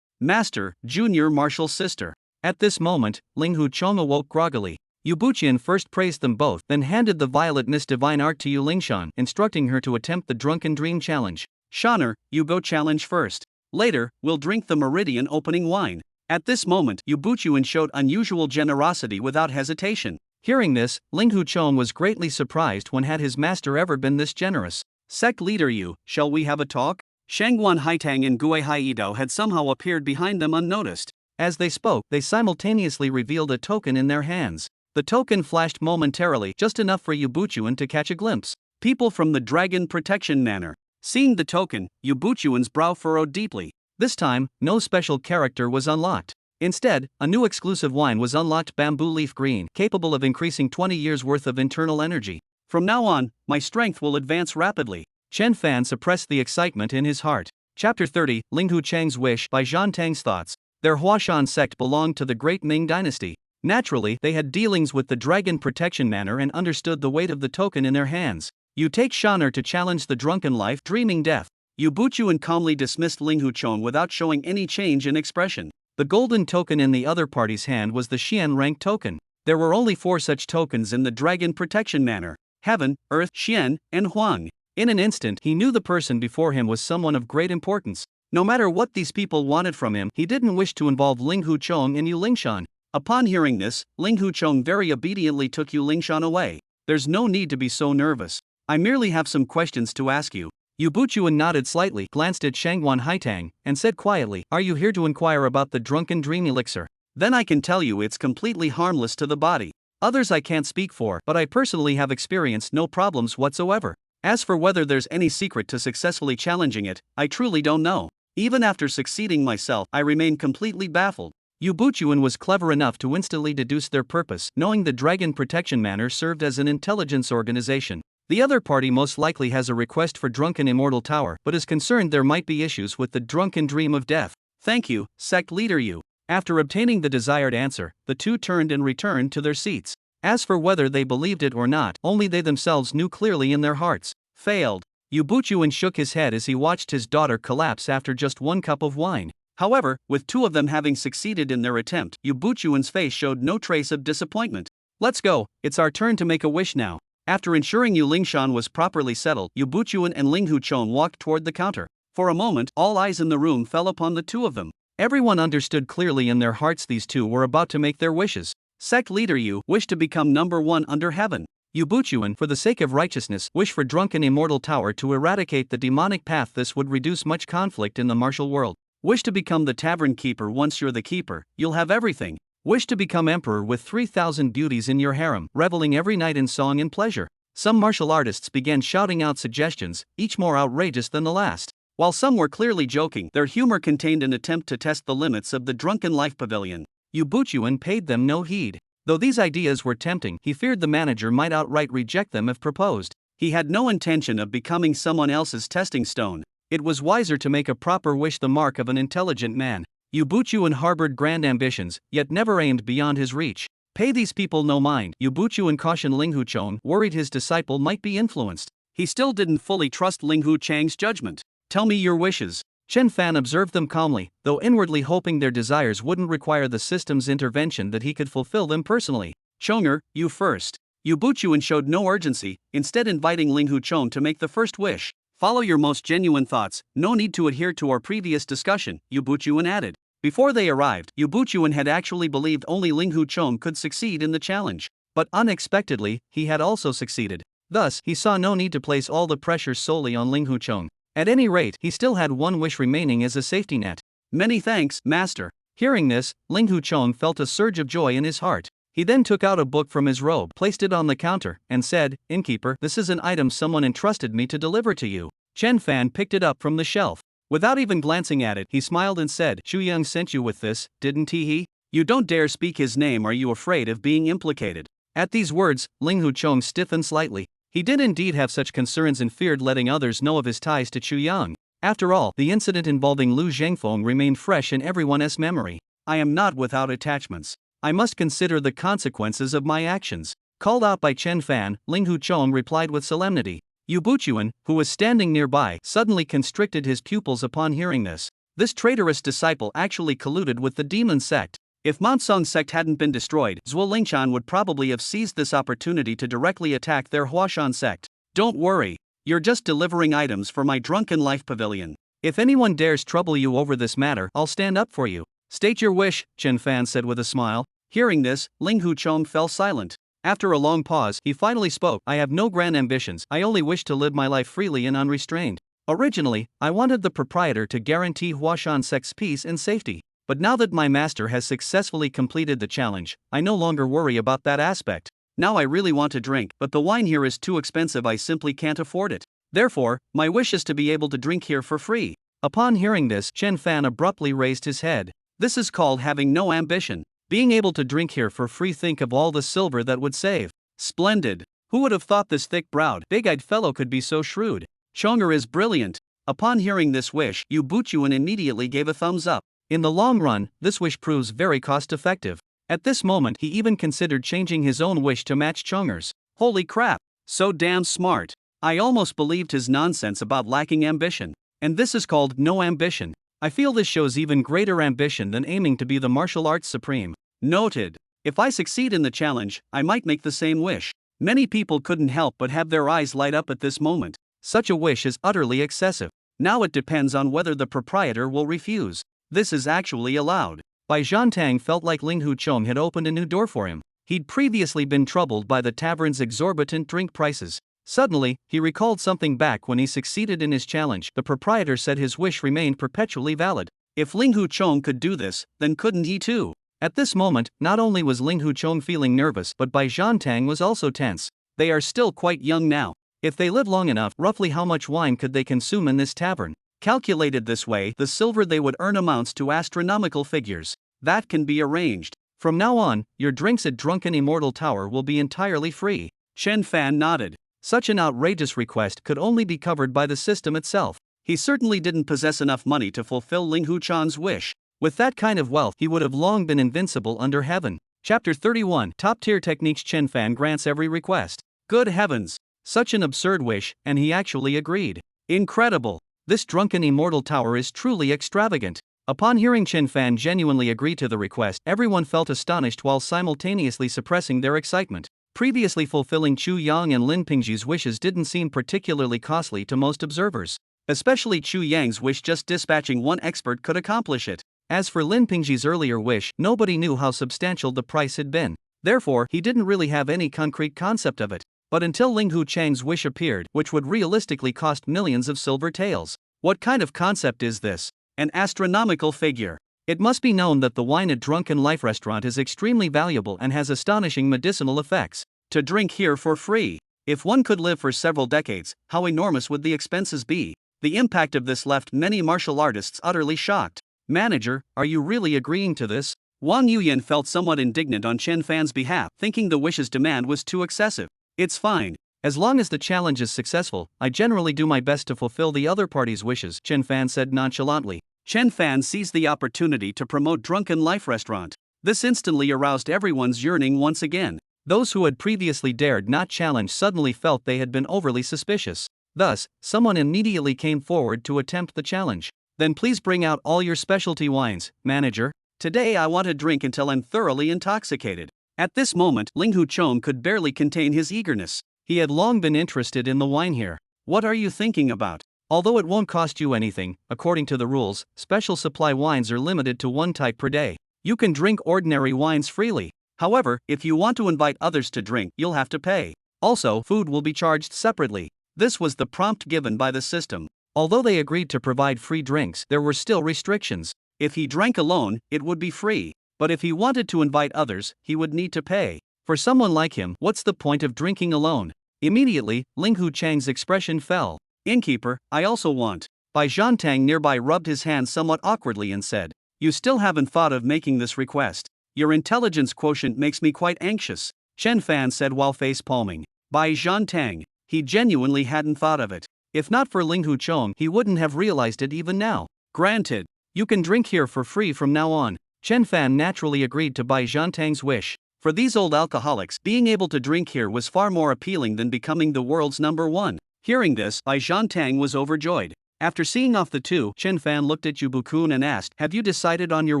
Master, junior martial sister. At this moment, Ling Huchong awoke groggily. Yu Buchuan first praised them both, then handed the violet mist divine art to Yu Lingshan, instructing her to attempt the drunken dream challenge. "Shaner, you go challenge first. Later, we'll drink the meridian opening wine." At this moment, Yu Buchuan showed unusual generosity without hesitation. Hearing this, Ling Huchong was greatly surprised. When had his master ever been this generous? "Sect leader Yu, shall we have a talk?" Shangguan Haitang and Gue Haidao had somehow appeared behind them unnoticed. As they spoke, they simultaneously revealed a token in their hands. The token flashed momentarily, just enough for Yu Buchuan to catch a glimpse. "People from the Dragon Protection Manor." Seeing the token, Yu Buchuan's brow furrowed deeply. This time, no special character was unlocked. Instead, a new exclusive wine was unlocked, Bamboo Leaf Green, capable of increasing 20 years' worth of internal energy. "From now on, my strength will advance rapidly." Chen Fan suppressed the excitement in his heart. Chapter 30, Ling Huchang's Wish, by Zhan Tang's Thoughts. Their Huashan sect belonged to the Great Ming Dynasty. Naturally, they had dealings with the Dragon Protection Manor and understood the weight of the token in their hands. "You take Shaner to challenge the drunken life, dreaming death." Yu Buchuan calmly dismissed Ling Huchong without showing any change in expression. The golden token in the other party's hand was the Xian rank token. There were only 4 such tokens in the Dragon Protection Manor. heaven, earth, Xian, and Huang. In an instant, he knew the person before him was someone of great importance. No matter what these people wanted from him, he didn't wish to involve Ling Huchong and Yu Lingshan. Upon hearing this, Ling Huchong very obediently took Yu Lingshan away. There's no need to be so nervous. I merely have some questions to ask you. Yu Buchuan nodded slightly, glanced at Shangguan Haitang, and said quietly, "Are you here to inquire about the drunken dream elixir? Then I can tell you it's completely harmless to the body. Others I can't speak for, but I personally have experienced no problems whatsoever. As for whether there's any secret to successfully challenging it, I truly don't know. Even after succeeding myself, I remain completely baffled." Yu Buchuan was clever enough to instantly deduce their purpose, knowing the Dragon Protection Manor served as an intelligence organization. The other party most likely has a request for Drunken Immortal Tower, but is concerned there might be issues with the Drunken Dream of Death. "Thank you, Sect Leader Yu." After obtaining the desired answer, the two turned and returned to their seats. As for whether they believed it or not, only they themselves knew clearly in their hearts. Failed. Yu Buchuan shook his head as he watched his daughter collapse after just one cup of wine. However, with two of them having succeeded in their attempt, Yu Buchuan's face showed no trace of disappointment. "Let's go, it's our turn to make a wish now." After ensuring Yu Lingshan was properly settled, Yu Buchuan and Ling Huchong walked toward the counter. For a moment, all eyes in the room fell upon the two of them. Everyone understood clearly in their hearts these two were about to make their wishes. Sect Leader Yu wished to become number one under heaven. Yu Buchuan, for the sake of righteousness, wished for Drunken Immortal Tower to eradicate the demonic path. This would reduce much conflict in the martial world. Wish to become the tavern keeper. Once you're the keeper, you'll have everything. Wish to become emperor with 3,000 beauties in your harem, reveling every night in song and pleasure. Some martial artists began shouting out suggestions, each more outrageous than the last. While some were clearly joking, their humor contained an attempt to test the limits of the Drunken Life Pavilion. Yu Buchuan paid them no heed. Though these ideas were tempting, he feared the manager might outright reject them if proposed. He had no intention of becoming someone else's testing stone. It was wiser to make a proper wish the mark of an intelligent man. Yu Buchuan harbored grand ambitions, yet never aimed beyond his reach. Pay these people no mind, Yu Buchuan cautioned Ling Huchong, worried his disciple might be influenced. He still didn't fully trust Ling Huchang's judgment. "Tell me your wishes." Chen Fan observed them calmly, though inwardly hoping their desires wouldn't require the system's intervention, that he could fulfill them personally. "Chonger, you first." Yu Buchuan showed no urgency, instead inviting Ling Huchong to make the first wish. "Follow your most genuine thoughts, no need to adhere to our previous discussion," Yu Buchuan added. Before they arrived, Yu Buchuan had actually believed only Ling Huchong could succeed in the challenge. But unexpectedly, he had also succeeded. Thus, he saw no need to place all the pressure solely on Ling Huchong. At any rate, he still had one wish remaining as a safety net. "Many thanks, Master." Hearing this, Ling Huchong felt a surge of joy in his heart. He then took out a book from his robe, placed it on the counter, and said, "Innkeeper, this is an item someone entrusted me to deliver to you." Chen Fan picked it up from the shelf. Without even glancing at it, he smiled and said, "Shu Yang sent you with this, didn't he?" "You don't dare speak his name. Are you afraid of being implicated?" At these words, Ling Huchong stiffened slightly. He did indeed have such concerns and feared letting others know of his ties to Chu Yang. After all, the incident involving Lu Zhengfeng remained fresh in everyone's memory. "I am not without attachments. I must consider the consequences of my actions." Called out by Chen Fan, Ling Huchong replied with solemnity. Yu Buchuan, who was standing nearby, suddenly constricted his pupils upon hearing this. This traitorous disciple actually colluded with the demon sect. If Monsong sect hadn't been destroyed, Zhuo Lingshan would probably have seized this opportunity to directly attack their Huashan sect. "Don't worry. You're just delivering items for my Drunken Life Pavilion. If anyone dares trouble you over this matter, I'll stand up for you." "State your wish," Chen Fan said with a smile. Hearing this, Ling Huchong fell silent. After a long pause, he finally spoke. "I have no grand ambitions. I only wish to live my life freely and unrestrained. Originally, I wanted the proprietor to guarantee Huashan sect's peace and safety. But now that my master has successfully completed the challenge, I no longer worry about that aspect. Now I really want to drink, but the wine here is too expensive. I simply can't afford it. Therefore, my wish is to be able to drink here for free." Upon hearing this, Chen Fan abruptly raised his head. "This is called having no ambition. Being able to drink here for free. Think of all the silver that would save. Splendid. Who would have thought this thick-browed, big-eyed fellow could be so shrewd? Chonger is brilliant." Upon hearing this wish, Yu Buchuan immediately gave a thumbs up. In the long run, this wish proves very cost-effective. At this moment, he even considered changing his own wish to match Chonger's. Holy crap! So damn smart. I almost believed his nonsense about lacking ambition. And this is called no ambition. I feel this shows even greater ambition than aiming to be the martial arts supreme. Noted. If I succeed in the challenge, I might make the same wish. Many people couldn't help but have their eyes light up at this moment. Such a wish is utterly excessive. Now it depends on whether the proprietor will refuse. This is actually allowed. Bai Zhantang felt like Ling Huchong had opened a new door for him. He'd previously been troubled by the tavern's exorbitant drink prices. Suddenly, he recalled something back when he succeeded in his challenge. The proprietor said his wish remained perpetually valid. If Ling Huchong could do this, then couldn't he too? At this moment, not only was Ling Huchong feeling nervous, but Bai Zhantang was also tense. They are still quite young now. If they live long enough, roughly how much wine could they consume in this tavern? Calculated this way, the silver they would earn amounts to astronomical figures. That can be arranged. From now on, your drinks at Drunken Immortal Tower will be entirely free. Chen Fan nodded. Such an outrageous request could only be covered by the system itself. He certainly didn't possess enough money to fulfill Ling Huchang's wish. With that kind of wealth, he would have long been invincible under heaven. Chapter 31. Top-tier techniques. Chen Fan grants every request. Good heavens! Such an absurd wish, and he actually agreed. Incredible! This Drunken Immortal Tower is truly extravagant. Upon hearing Chen Fan genuinely agree to the request, everyone felt astonished while simultaneously suppressing their excitement. Previously fulfilling Chu Yang and Lin Pingji's wishes didn't seem particularly costly to most observers. Especially Chu Yang's wish, just dispatching one expert could accomplish it. As for Lin Pingji's earlier wish, nobody knew how substantial the price had been. Therefore, he didn't really have any concrete concept of it. But until Ling Huchang's wish appeared, which would realistically cost millions of silver taels. What kind of concept is this? An astronomical figure. It must be known that the wine at Drunken Life Restaurant is extremely valuable and has astonishing medicinal effects. To drink here for free. If one could live for several decades, how enormous would the expenses be? The impact of this left many martial artists utterly shocked. Manager, are you really agreeing to this? Wang Yuyan felt somewhat indignant on Chen Fan's behalf, thinking the wish's demand was too excessive. It's fine. As long as the challenge is successful, I generally do my best to fulfill the other party's wishes, Chen Fan said nonchalantly. Chen Fan seized the opportunity to promote Drunken Life Restaurant. This instantly aroused everyone's yearning once again. Those who had previously dared not challenge suddenly felt they had been overly suspicious. Thus, someone immediately came forward to attempt the challenge. Then please bring out all your specialty wines, manager. Today I want to drink until I'm thoroughly intoxicated. At this moment, Ling Huchong could barely contain his eagerness. He had long been interested in the wine here. What are you thinking about? Although it won't cost you anything, according to the rules, special supply wines are limited to one type per day. You can drink ordinary wines freely. However, if you want to invite others to drink, you'll have to pay. Also, food will be charged separately. This was the prompt given by the system. Although they agreed to provide free drinks, there were still restrictions. If he drank alone, it would be free. But if he wanted to invite others, he would need to pay. For someone like him, what's the point of drinking alone? Immediately, Ling Huchang's expression fell. Innkeeper, I also want. Bai Zhantang nearby rubbed his hands somewhat awkwardly and said, You still haven't thought of making this request. Your intelligence quotient makes me quite anxious, Chen Fan said while face-palming. Bai Zhantang, he genuinely hadn't thought of it. If not for Ling Huchong, he wouldn't have realized it even now. Granted. You can drink here for free from now on. Chen Fan naturally agreed to Bai Zhantang's wish. For these old alcoholics, being able to drink here was far more appealing than becoming the world's number one. Hearing this, Bai Zhantang was overjoyed. After seeing off the two, Chen Fan looked at Yu Bukun and asked, Have you decided on your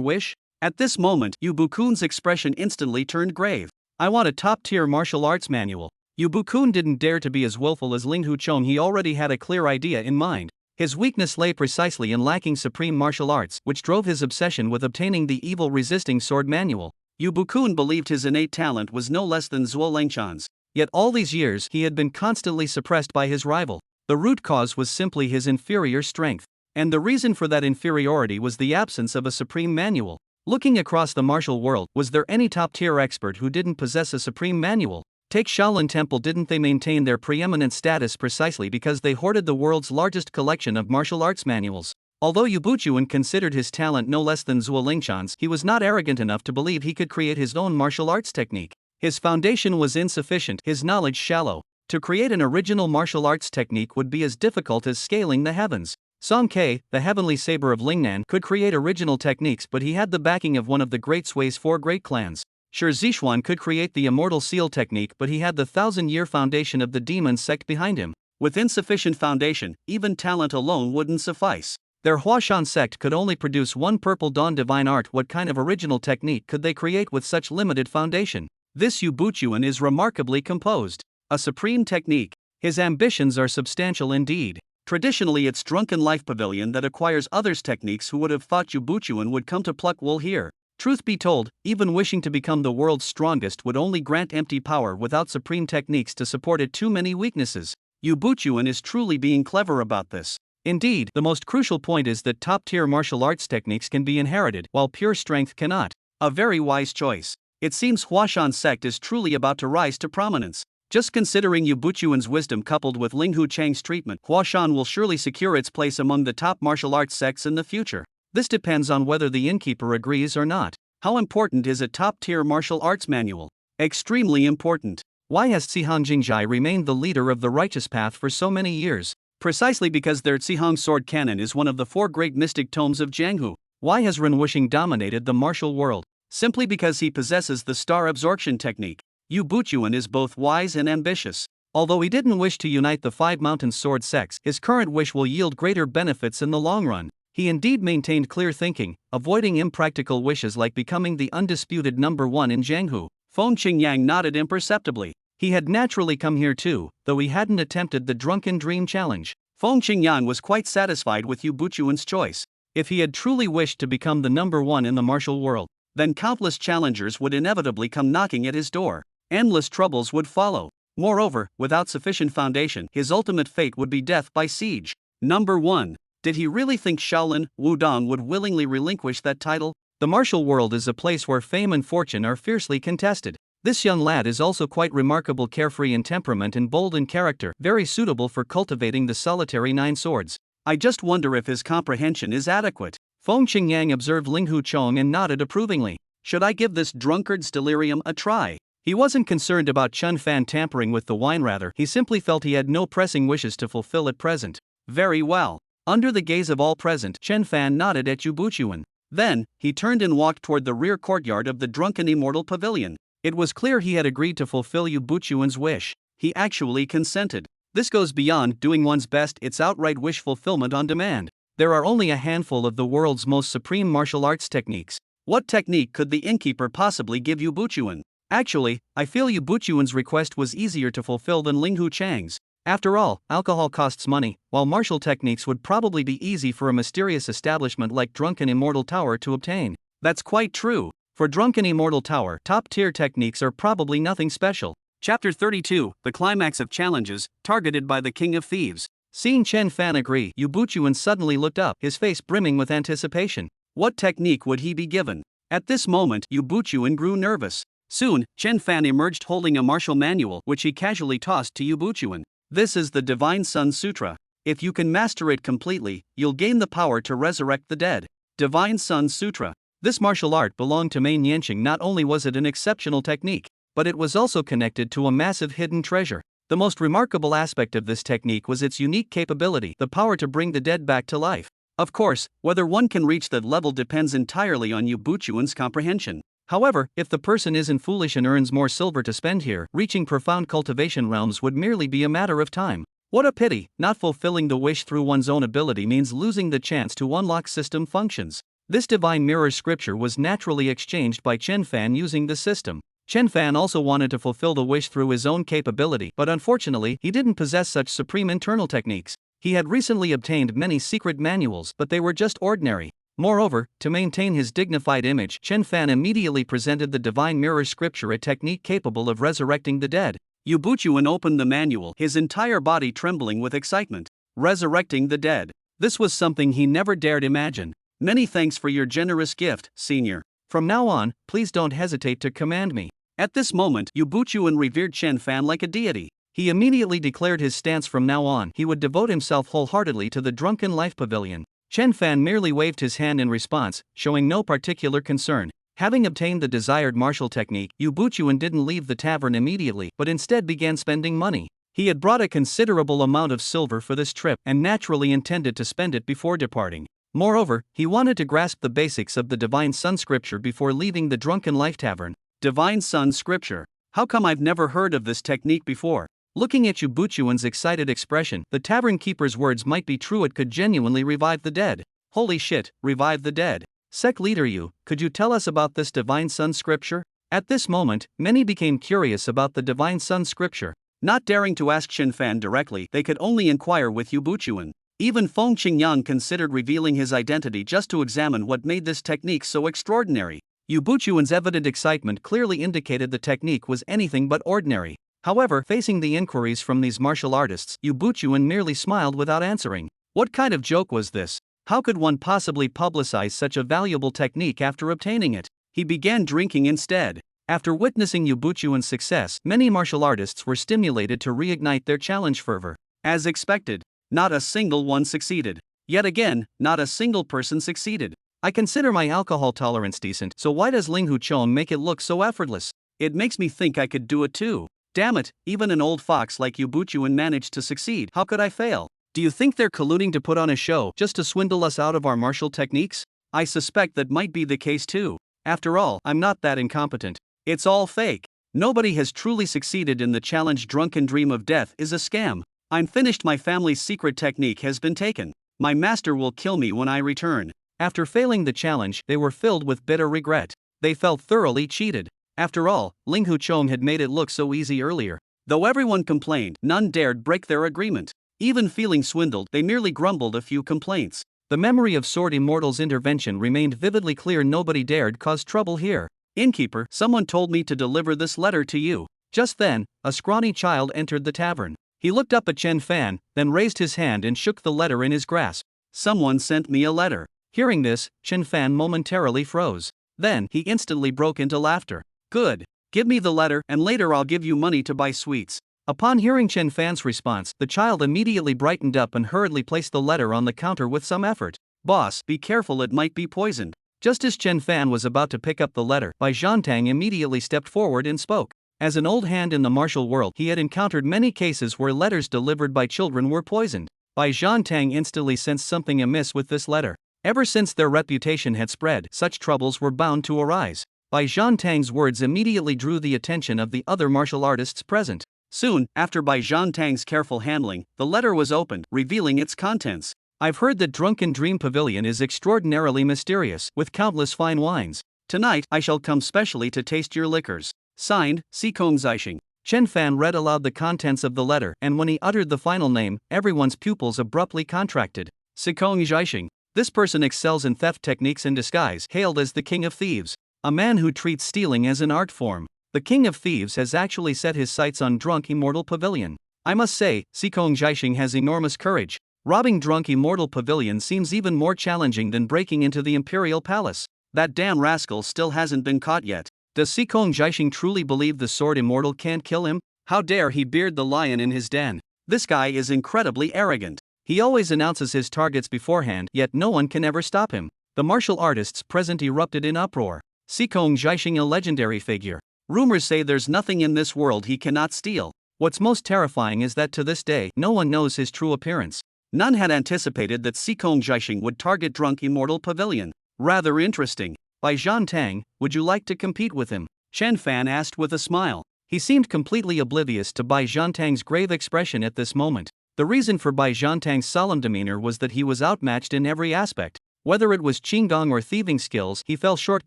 wish? At this moment, Yu Bukun's expression instantly turned grave. I want a top-tier martial arts manual. Yu Bukun didn't dare to be as willful as Ling Huchong. He already had a clear idea in mind. His weakness lay precisely in lacking supreme martial arts, which drove his obsession with obtaining the evil-resisting sword manual. Yu Bukun believed his innate talent was no less than Zuo Lengchan's. Yet all these years he had been constantly suppressed by his rival. The root cause was simply his inferior strength. And the reason for that inferiority was the absence of a supreme manual. Looking across the martial world, was there any top-tier expert who didn't possess a supreme manual? Take Shaolin Temple. Didn't they maintain their preeminent status precisely because they hoarded the world's largest collection of martial arts manuals? Although Yu Buchuan considered his talent no less than Zuo Lingchan's, he was not arrogant enough to believe he could create his own martial arts technique. His foundation was insufficient, his knowledge shallow. To create an original martial arts technique would be as difficult as scaling the heavens. Song Ke, the heavenly saber of Lingnan, could create original techniques, but he had the backing of one of the Great Sway's 4 great clans. Shi Zixuan could create the immortal seal technique, but he had the 1,000-year foundation of the demon sect behind him. With insufficient foundation, even talent alone wouldn't suffice. Their Huashan sect could only produce one Purple Dawn divine art. What kind of original technique could they create with such limited foundation? This Yu Buchuan is remarkably composed. A supreme technique. His ambitions are substantial indeed. Traditionally, it's Drunken Life Pavilion that acquires others' techniques. Who would have thought Yu Buchuan would come to pluck wool here? Truth be told, even wishing to become the world's strongest would only grant empty power without supreme techniques to support it. Too many weaknesses. Yu Buchuan is truly being clever about this. Indeed, the most crucial point is that top-tier martial arts techniques can be inherited, while pure strength cannot. A very wise choice. It seems Huashan sect is truly about to rise to prominence. Just considering Yu Buchuan's wisdom coupled with Linghu Chang's treatment, Huashan will surely secure its place among the top martial arts sects in the future. This depends on whether the innkeeper agrees or not. How important is a top-tier martial arts manual? Extremely important. Why has Cihang Jingjai remained the leader of the righteous path for so many years? Precisely because their Cihang sword canon is one of the 4 great mystic tomes of Jianghu. Why has Ren Wuxing dominated the martial world? Simply because he possesses the star absorption technique. Yu Buchuan is both wise and ambitious. Although he didn't wish to unite the 5 mountain sword sects, his current wish will yield greater benefits in the long run. He indeed maintained clear thinking, avoiding impractical wishes like becoming the undisputed number 1 in Jianghu. Feng Qingyang nodded imperceptibly. He had naturally come here too, though he hadn't attempted the Drunken Dream Challenge. Feng Qingyang was quite satisfied with Yu Buchuan's choice. If he had truly wished to become the number 1 in the martial world, then countless challengers would inevitably come knocking at his door. Endless troubles would follow. Moreover, without sufficient foundation, his ultimate fate would be death by siege. Number 1. Did he really think Shaolin Wudong would willingly relinquish that title? The martial world is a place where fame and fortune are fiercely contested. This young lad is also quite remarkable, carefree in temperament and bold in character, very suitable for cultivating the solitary 9 swords. I just wonder if his comprehension is adequate. Feng Qingyang observed Linghu Chong and nodded approvingly. Should I give this drunkard's delirium a try? He wasn't concerned about Chun Fan tampering with the wine, rather, he simply felt he had no pressing wishes to fulfill at present. Very well. Under the gaze of all present, Chen Fan nodded at Yu Buchuan. Then, he turned and walked toward the rear courtyard of the Drunken Immortal Pavilion. It was clear he had agreed to fulfill Yu Buchuan's wish. He actually consented. This goes beyond doing one's best, it's outright wish fulfillment on demand. There are only a handful of the world's most supreme martial arts techniques. What technique could the innkeeper possibly give Yu Buchuan? Actually, I feel Yu Buchuan's request was easier to fulfill than Linghu Chang's. After all, alcohol costs money, while martial techniques would probably be easy for a mysterious establishment like Drunken Immortal Tower to obtain. That's quite true. For Drunken Immortal Tower, top-tier techniques are probably nothing special. Chapter 32, The Climax of Challenges, targeted by the King of Thieves. Seeing Chen Fan agree, Yu Buchuan suddenly looked up, his face brimming with anticipation. What technique would he be given? At this moment, Yu Buchuan grew nervous. Soon, Chen Fan emerged holding a martial manual, which he casually tossed to Yu Buchuan. This is the Divine Sun Sutra. If you can master it completely, you'll gain the power to resurrect the dead. Divine Sun Sutra. This martial art belonged to Mei Nianqing. Not only was it an exceptional technique, but it was also connected to a massive hidden treasure. The most remarkable aspect of this technique was its unique capability, the power to bring the dead back to life. Of course, whether one can reach that level depends entirely on Yu Buchuan's comprehension. However, if the person isn't foolish and earns more silver to spend here, reaching profound cultivation realms would merely be a matter of time. What a pity, not fulfilling the wish through one's own ability means losing the chance to unlock system functions. This divine mirror scripture was naturally exchanged by Chen Fan using the system. Chen Fan also wanted to fulfill the wish through his own capability, but unfortunately, he didn't possess such supreme internal techniques. He had recently obtained many secret manuals, but they were just ordinary. Moreover, to maintain his dignified image, Chen Fan immediately presented the divine mirror scripture, a technique capable of resurrecting the dead. Yu Buchuan opened the manual, his entire body trembling with excitement. Resurrecting the dead. This was something he never dared imagine. Many thanks for your generous gift, senior. From now on, please don't hesitate to command me. At this moment, Yu Buchuan revered Chen Fan like a deity. He immediately declared his stance: from now on, he would devote himself wholeheartedly to the Drunken Life Pavilion. Chen Fan merely waved his hand in response, showing no particular concern. Having obtained the desired martial technique, Yu Buchuan didn't leave the tavern immediately, but instead began spending money. He had brought a considerable amount of silver for this trip, and naturally intended to spend it before departing. Moreover, he wanted to grasp the basics of the Divine Sun Scripture before leaving the Drunken Life Tavern. Divine Sun Scripture. How come I've never heard of this technique before? Looking at Yu Buchuan's excited expression, the tavern keeper's words might be true. It could genuinely revive the dead. Holy shit, revive the dead. Sect leader Yu, could you tell us about this Divine Sun Scripture? At this moment, many became curious about the Divine Sun Scripture. Not daring to ask Chen Fan directly, they could only inquire with Yu Buchuan. Even Feng Qingyang considered revealing his identity just to examine what made this technique so extraordinary. Yu Buchuan's evident excitement clearly indicated the technique was anything but ordinary. However, facing the inquiries from these martial artists, Yu Buchuan merely smiled without answering. What kind of joke was this? How could one possibly publicize such a valuable technique after obtaining it? He began drinking instead. After witnessing Yu Buchuan's success, many martial artists were stimulated to reignite their challenge fervor. As expected, not a single one succeeded. Yet again, not a single person succeeded. I consider my alcohol tolerance decent, so why does Ling Huchong make it look so effortless? It makes me think I could do it too. Damn it, even an old fox like Yu Buchuan managed to succeed. How could I fail? Do you think they're colluding to put on a show just to swindle us out of our martial techniques? I suspect that might be the case too. After all, I'm not that incompetent. It's all fake. Nobody has truly succeeded in the challenge. Drunken dream of death is a scam. I'm finished. My family's secret technique has been taken. My master will kill me when I return. After failing the challenge, they were filled with bitter regret. They felt thoroughly cheated. After all, Ling Huchong had made it look so easy earlier. Though everyone complained, none dared break their agreement. Even feeling swindled, they merely grumbled a few complaints. The memory of Sword Immortal's intervention remained vividly clear. Nobody dared cause trouble here. Innkeeper, someone told me to deliver this letter to you. Just then, a scrawny child entered the tavern. He looked up at Chen Fan, then raised his hand and shook the letter in his grasp. Someone sent me a letter. Hearing this, Chen Fan momentarily froze. Then, he instantly broke into laughter. Good. Give me the letter, and later I'll give you money to buy sweets. Upon hearing Chen Fan's response, the child immediately brightened up and hurriedly placed the letter on the counter with some effort. Boss, be careful, it might be poisoned. Just as Chen Fan was about to pick up the letter, Bai Zhantang immediately stepped forward and spoke. As an old hand in the martial world, he had encountered many cases where letters delivered by children were poisoned. Bai Zhantang instantly sensed something amiss with this letter. Ever since their reputation had spread, such troubles were bound to arise. Bai Zhantang's words immediately drew the attention of the other martial artists present. Soon, after Bai Zhantang's careful handling, the letter was opened, revealing its contents. I've heard that Drunken Dream Pavilion is extraordinarily mysterious, with countless fine wines. Tonight, I shall come specially to taste your liquors. Signed, Sikong Zixing. Chen Fan read aloud the contents of the letter, and when he uttered the final name, everyone's pupils abruptly contracted. Sikong Zixing. This person excels in theft techniques in disguise, hailed as the King of Thieves. A man who treats stealing as an art form. The King of Thieves has actually set his sights on Drunk Immortal Pavilion. I must say, Sikong Zixing has enormous courage. Robbing Drunk Immortal Pavilion seems even more challenging than breaking into the Imperial Palace. That damn rascal still hasn't been caught yet. Does Sikong Zixing truly believe the Sword Immortal can't kill him? How dare he beard the lion in his den? This guy is incredibly arrogant. He always announces his targets beforehand, yet no one can ever stop him. The martial artists present erupted in uproar. Sikong Zixing, a legendary figure. Rumors say there's nothing in this world he cannot steal. What's most terrifying is that to this day, no one knows his true appearance. None had anticipated that Sikong Zixing would target Drunk Immortal Pavilion. Rather interesting. Bai Zhantang, would you like to compete with him? Chen Fan asked with a smile. He seemed completely oblivious to Bai Zhantang's grave expression at this moment. The reason for Bai Zhantang's solemn demeanor was that he was outmatched in every aspect. Whether it was qinggong or thieving skills, he fell short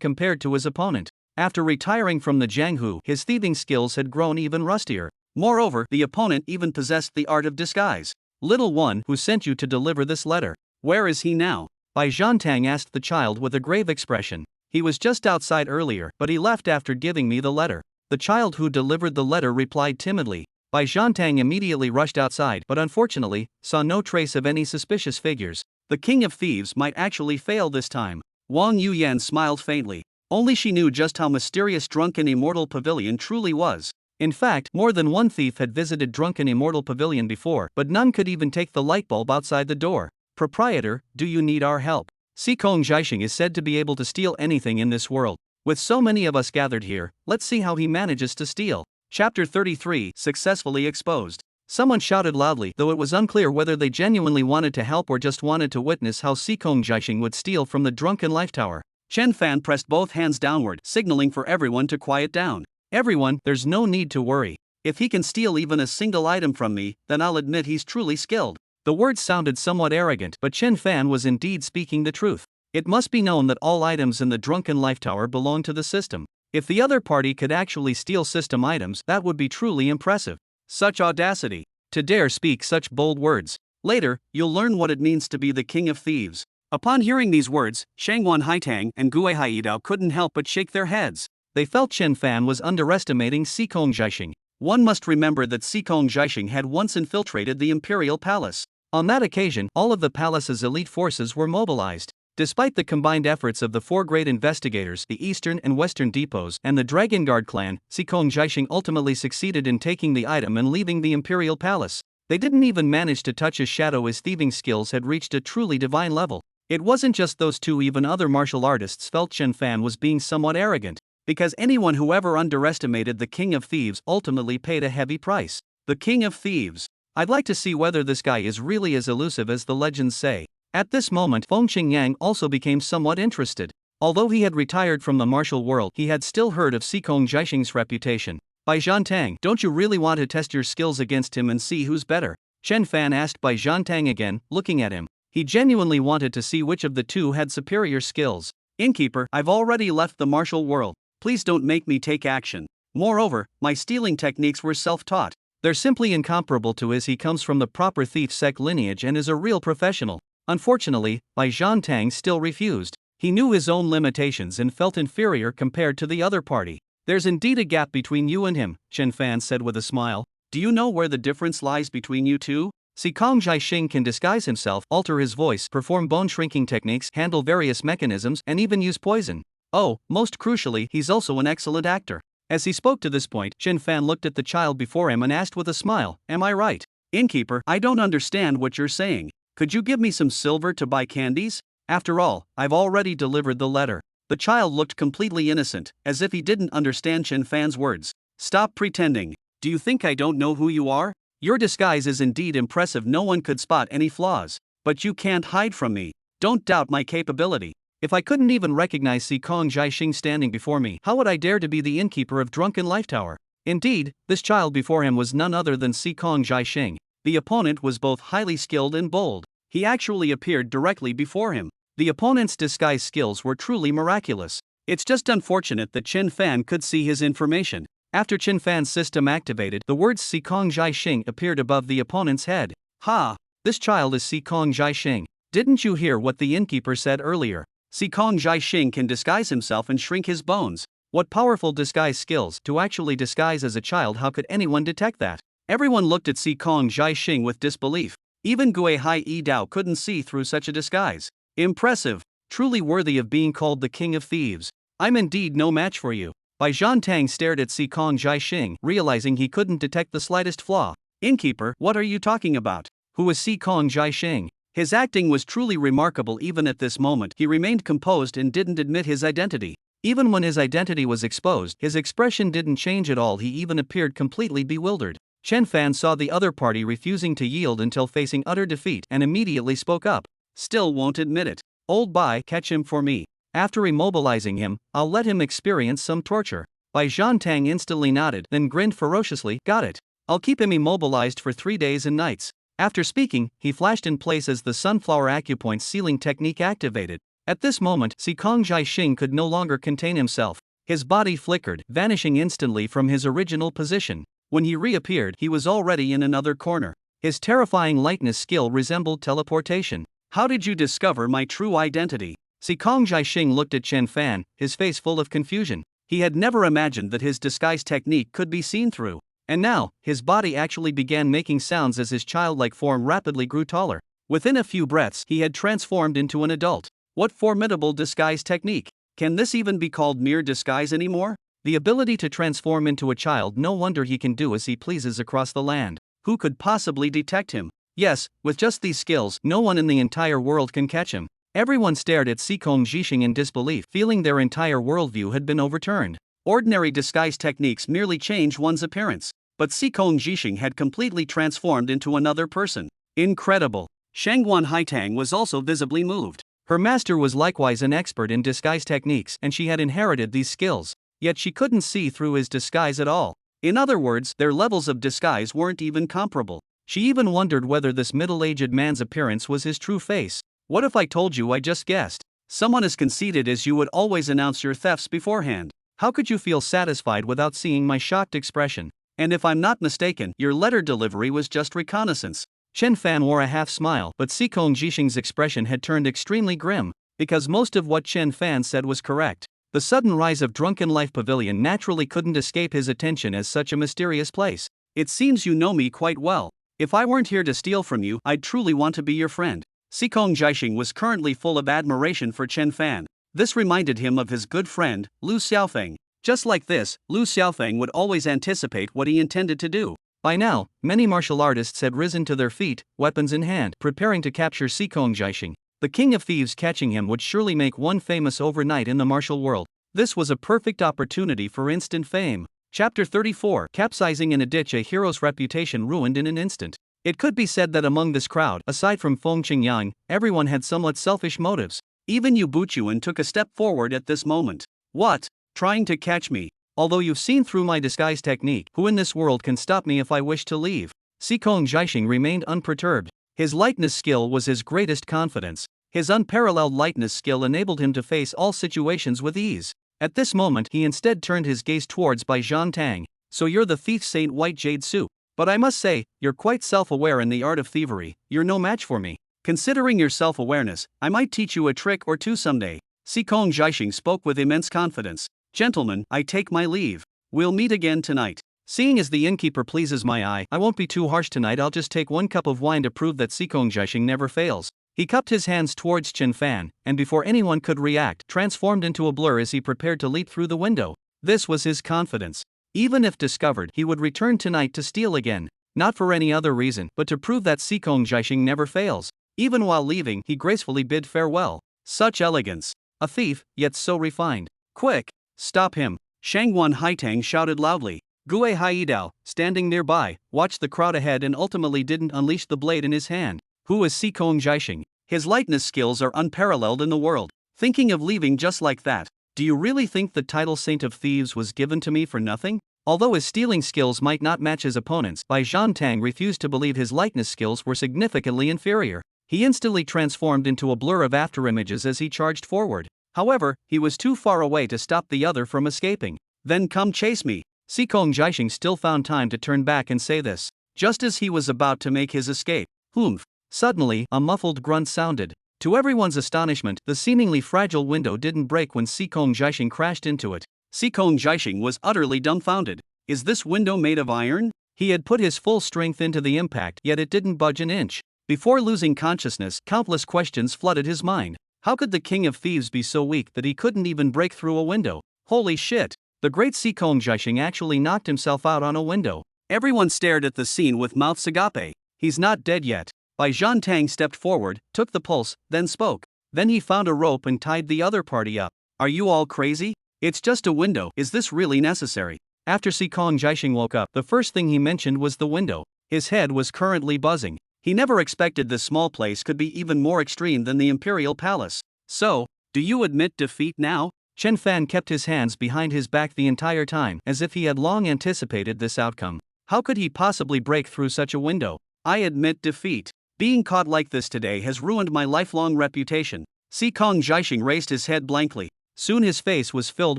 compared to his opponent. After retiring from the Jianghu, his thieving skills had grown even rustier. Moreover, the opponent even possessed the art of disguise. Little one, who sent you to deliver this letter? Where is he now? Bai Zhantang asked the child with a grave expression. He was just outside earlier, but he left after giving me the letter. The child who delivered the letter replied timidly. Bai Zhantang immediately rushed outside, but unfortunately, saw no trace of any suspicious figures. The King of Thieves might actually fail this time. Wang Yuyan smiled faintly. Only she knew just how mysterious Drunken Immortal Pavilion truly was. In fact, more than one thief had visited Drunken Immortal Pavilion before, but none could even take the light bulb outside the door. Proprietor, do you need our help? Sikong Zixing is said to be able to steal anything in this world. With so many of us gathered here, let's see how he manages to steal. Chapter 33, Successfully Exposed. Someone shouted loudly, though it was unclear whether they genuinely wanted to help or just wanted to witness how Sikong Zixing would steal from the Drunken Life Tower. Chen Fan pressed both hands downward, signaling for everyone to quiet down. Everyone, there's no need to worry. If he can steal even a single item from me, then I'll admit he's truly skilled. The words sounded somewhat arrogant, but Chen Fan was indeed speaking the truth. It must be known that all items in the Drunken Life Tower belong to the system. If the other party could actually steal system items, that would be truly impressive. Such audacity. To dare speak such bold words. Later, you'll learn what it means to be the king of thieves. Upon hearing these words, Shangwan Haitang and Gue Haidao couldn't help but shake their heads. They felt Chen Fan was underestimating Sikong Jiaxing. One must remember that Sikong Jiaxing had once infiltrated the imperial palace. On that occasion, all of the palace's elite forces were mobilized. Despite the combined efforts of the four great investigators, the Eastern and Western depots, and the Dragon Guard clan, Sikong Jiaxing ultimately succeeded in taking the item and leaving the imperial palace. They didn't even manage to touch his shadow. His thieving skills had reached a truly divine level. It wasn't just those two, even other martial artists felt Chen Fan was being somewhat arrogant, because anyone who ever underestimated the King of Thieves ultimately paid a heavy price. The King of Thieves. I'd like to see whether this guy is really as elusive as the legends say. At this moment, Feng Qingyang also became somewhat interested. Although he had retired from the martial world, he had still heard of Sikong Jiaxing's reputation. Bai Zhantang, don't you really want to test your skills against him and see who's better? Chen Fan asked Bai Zhantang again, looking at him. He genuinely wanted to see which of the two had superior skills. Innkeeper, I've already left the martial world. Please don't make me take action. Moreover, my stealing techniques were self-taught. They're simply incomparable to his. He comes from the proper thief sect lineage and is a real professional. Unfortunately, Bai Zhantang still refused. He knew his own limitations and felt inferior compared to the other party. There's indeed a gap between you and him, Chen Fan said with a smile. Do you know where the difference lies between you two? Sikong Jiaxing can disguise himself, alter his voice, perform bone-shrinking techniques, handle various mechanisms, and even use poison. Oh, most crucially, he's also an excellent actor. As he spoke to this point, Chen Fan looked at the child before him and asked with a smile, am I right? Innkeeper, I don't understand what you're saying. Could you give me some silver to buy candies? After all, I've already delivered the letter. The child looked completely innocent, as if he didn't understand Chen Fan's words. Stop pretending. Do you think I don't know who you are? Your disguise is indeed impressive. No one could spot any flaws. But you can't hide from me. Don't doubt my capability. If I couldn't even recognize Sikong Jiaxing standing before me, how would I dare to be the innkeeper of Drunken Life Tower? Indeed, this child before him was none other than Sikong Jiaxing. The opponent was both highly skilled and bold. He actually appeared directly before him. The opponent's disguise skills were truly miraculous. It's just unfortunate that Chen Fan could see his information. After Chen Fan's system activated, the words Sikong Jiaxing appeared above the opponent's head. Ha! This child is Sikong Jiaxing. Didn't you hear what the innkeeper said earlier? Sikong Jiaxing can disguise himself and shrink his bones. What powerful disguise skills! To actually disguise as a child, how could anyone detect that? Everyone looked at Sikong Jiaxing with disbelief. Even Gue Haidao couldn't see through such a disguise. Impressive. Truly worthy of being called the King of Thieves. I'm indeed no match for you. Bai Zhantang stared at Sikong Jiaxing, realizing he couldn't detect the slightest flaw. Innkeeper, what are you talking about? Who is Sikong Jiaxing? His acting was truly remarkable. Even at this moment, he remained composed and didn't admit his identity. Even when his identity was exposed, his expression didn't change at all. He even appeared completely bewildered. Chen Fan saw the other party refusing to yield until facing utter defeat and immediately spoke up. Still won't admit it. Old Bai, catch him for me. After immobilizing him, I'll let him experience some torture. Bai Zhantang instantly nodded, then grinned ferociously. Got it. I'll keep him immobilized for 3 days and nights. After speaking, he flashed in place as the sunflower acupoint sealing technique activated. At this moment, Sikong Jiaxing could no longer contain himself. His body flickered, vanishing instantly from his original position. When he reappeared, he was already in another corner. His terrifying lightness skill resembled teleportation. How did you discover my true identity? Sikong Jiaxing looked at Chen Fan, his face full of confusion. He had never imagined that his disguise technique could be seen through. And now, his body actually began making sounds as his childlike form rapidly grew taller. Within a few breaths, he had transformed into an adult. What formidable disguise technique! Can this even be called mere disguise anymore? The ability to transform into a child, no wonder he can do as he pleases across the land. Who could possibly detect him? Yes, with just these skills, no one in the entire world can catch him. Everyone stared at Sikong Jiaxing in disbelief, feeling their entire worldview had been overturned. Ordinary disguise techniques merely change one's appearance. But Sikong Jiaxing had completely transformed into another person. Incredible. Shangwan Haitang was also visibly moved. Her master was likewise an expert in disguise techniques, and she had inherited these skills. Yet she couldn't see through his disguise at all. In other words, their levels of disguise weren't even comparable. She even wondered whether this middle-aged man's appearance was his true face. What if I told you I just guessed? Someone as conceited as you would always announce your thefts beforehand. How could you feel satisfied without seeing my shocked expression? And if I'm not mistaken, your letter delivery was just reconnaissance. Chen Fan wore a half smile, but Sikong Jishing's expression had turned extremely grim, because most of what Chen Fan said was correct. The sudden rise of Drunken Life Pavilion naturally couldn't escape his attention as such a mysterious place. It seems you know me quite well. If I weren't here to steal from you, I'd truly want to be your friend. Sikong Jishing was currently full of admiration for Chen Fan. This reminded him of his good friend, Lu Xiaofeng. Just like this, Lu Xiaofeng would always anticipate what he intended to do. By now, many martial artists had risen to their feet, weapons in hand, preparing to capture Sikong Jishing. The king of thieves catching him would surely make one famous overnight in the martial world. This was a perfect opportunity for instant fame. Chapter 34: Capsizing in a ditch, a hero's reputation ruined in an instant. It could be said that among this crowd, aside from Feng Qingyang, everyone had somewhat selfish motives. Even Yu Buchuan took a step forward at this moment. What? Trying to catch me? Although you've seen through my disguise technique, who in this world can stop me if I wish to leave? Sikong Jishing remained unperturbed. His lightness skill was his greatest confidence. His unparalleled lightness skill enabled him to face all situations with ease. At this moment, he instead turned his gaze towards Bai Tang. So you're the thief Saint White Jade Soup. But I must say, you're quite self-aware in the art of thievery. You're no match for me. Considering your self-awareness, I might teach you a trick or two someday. Sikong Jishing spoke with immense confidence. Gentlemen, I take my leave. We'll meet again tonight. Seeing as the innkeeper pleases my eye, I won't be too harsh tonight. I'll just take 1 cup of wine to prove that Sikong Jishing never fails. He cupped his hands towards Chen Fan, and before anyone could react, transformed into a blur as he prepared to leap through the window. This was his confidence. Even if discovered, he would return tonight to steal again. Not for any other reason, but to prove that Sikong Jishing never fails. Even while leaving, he gracefully bid farewell. Such elegance. A thief, yet so refined. Quick! Stop him! Shangguan Haitang shouted loudly. Gue Haidao, standing nearby, watched the crowd ahead and ultimately didn't unleash the blade in his hand. Who is Sikong Jishing? His lightness skills are unparalleled in the world. Thinking of leaving just like that. Do you really think the title Saint of Thieves was given to me for nothing? Although his stealing skills might not match his opponents, Bai Tang refused to believe his lightness skills were significantly inferior. He instantly transformed into a blur of afterimages as he charged forward. However, he was too far away to stop the other from escaping. Then come chase me. Sikong Jishing still found time to turn back and say this, just as he was about to make his escape. Humph. Suddenly, a muffled grunt sounded. To everyone's astonishment, the seemingly fragile window didn't break when Sikong Jishing crashed into it. Sikong Jishing was utterly dumbfounded. Is this window made of iron? He had put his full strength into the impact, yet it didn't budge an inch. Before losing consciousness, countless questions flooded his mind. How could the king of thieves be so weak that he couldn't even break through a window? Holy shit! The great Sikong Jishing actually knocked himself out on a window. Everyone stared at the scene with mouths agape. He's not dead yet. Bai Tang stepped forward, took the pulse, then spoke. Then he found a rope and tied the other party up. Are you all crazy? It's just a window. Is this really necessary? After Sikong Jishing woke up, the first thing he mentioned was the window. His head was currently buzzing. He never expected this small place could be even more extreme than the Imperial Palace. So, do you admit defeat now? Chen Fan kept his hands behind his back the entire time, as if he had long anticipated this outcome. How could he possibly break through such a window? I admit defeat. Being caught like this today has ruined my lifelong reputation. Sikong Jishing raised his head blankly. Soon his face was filled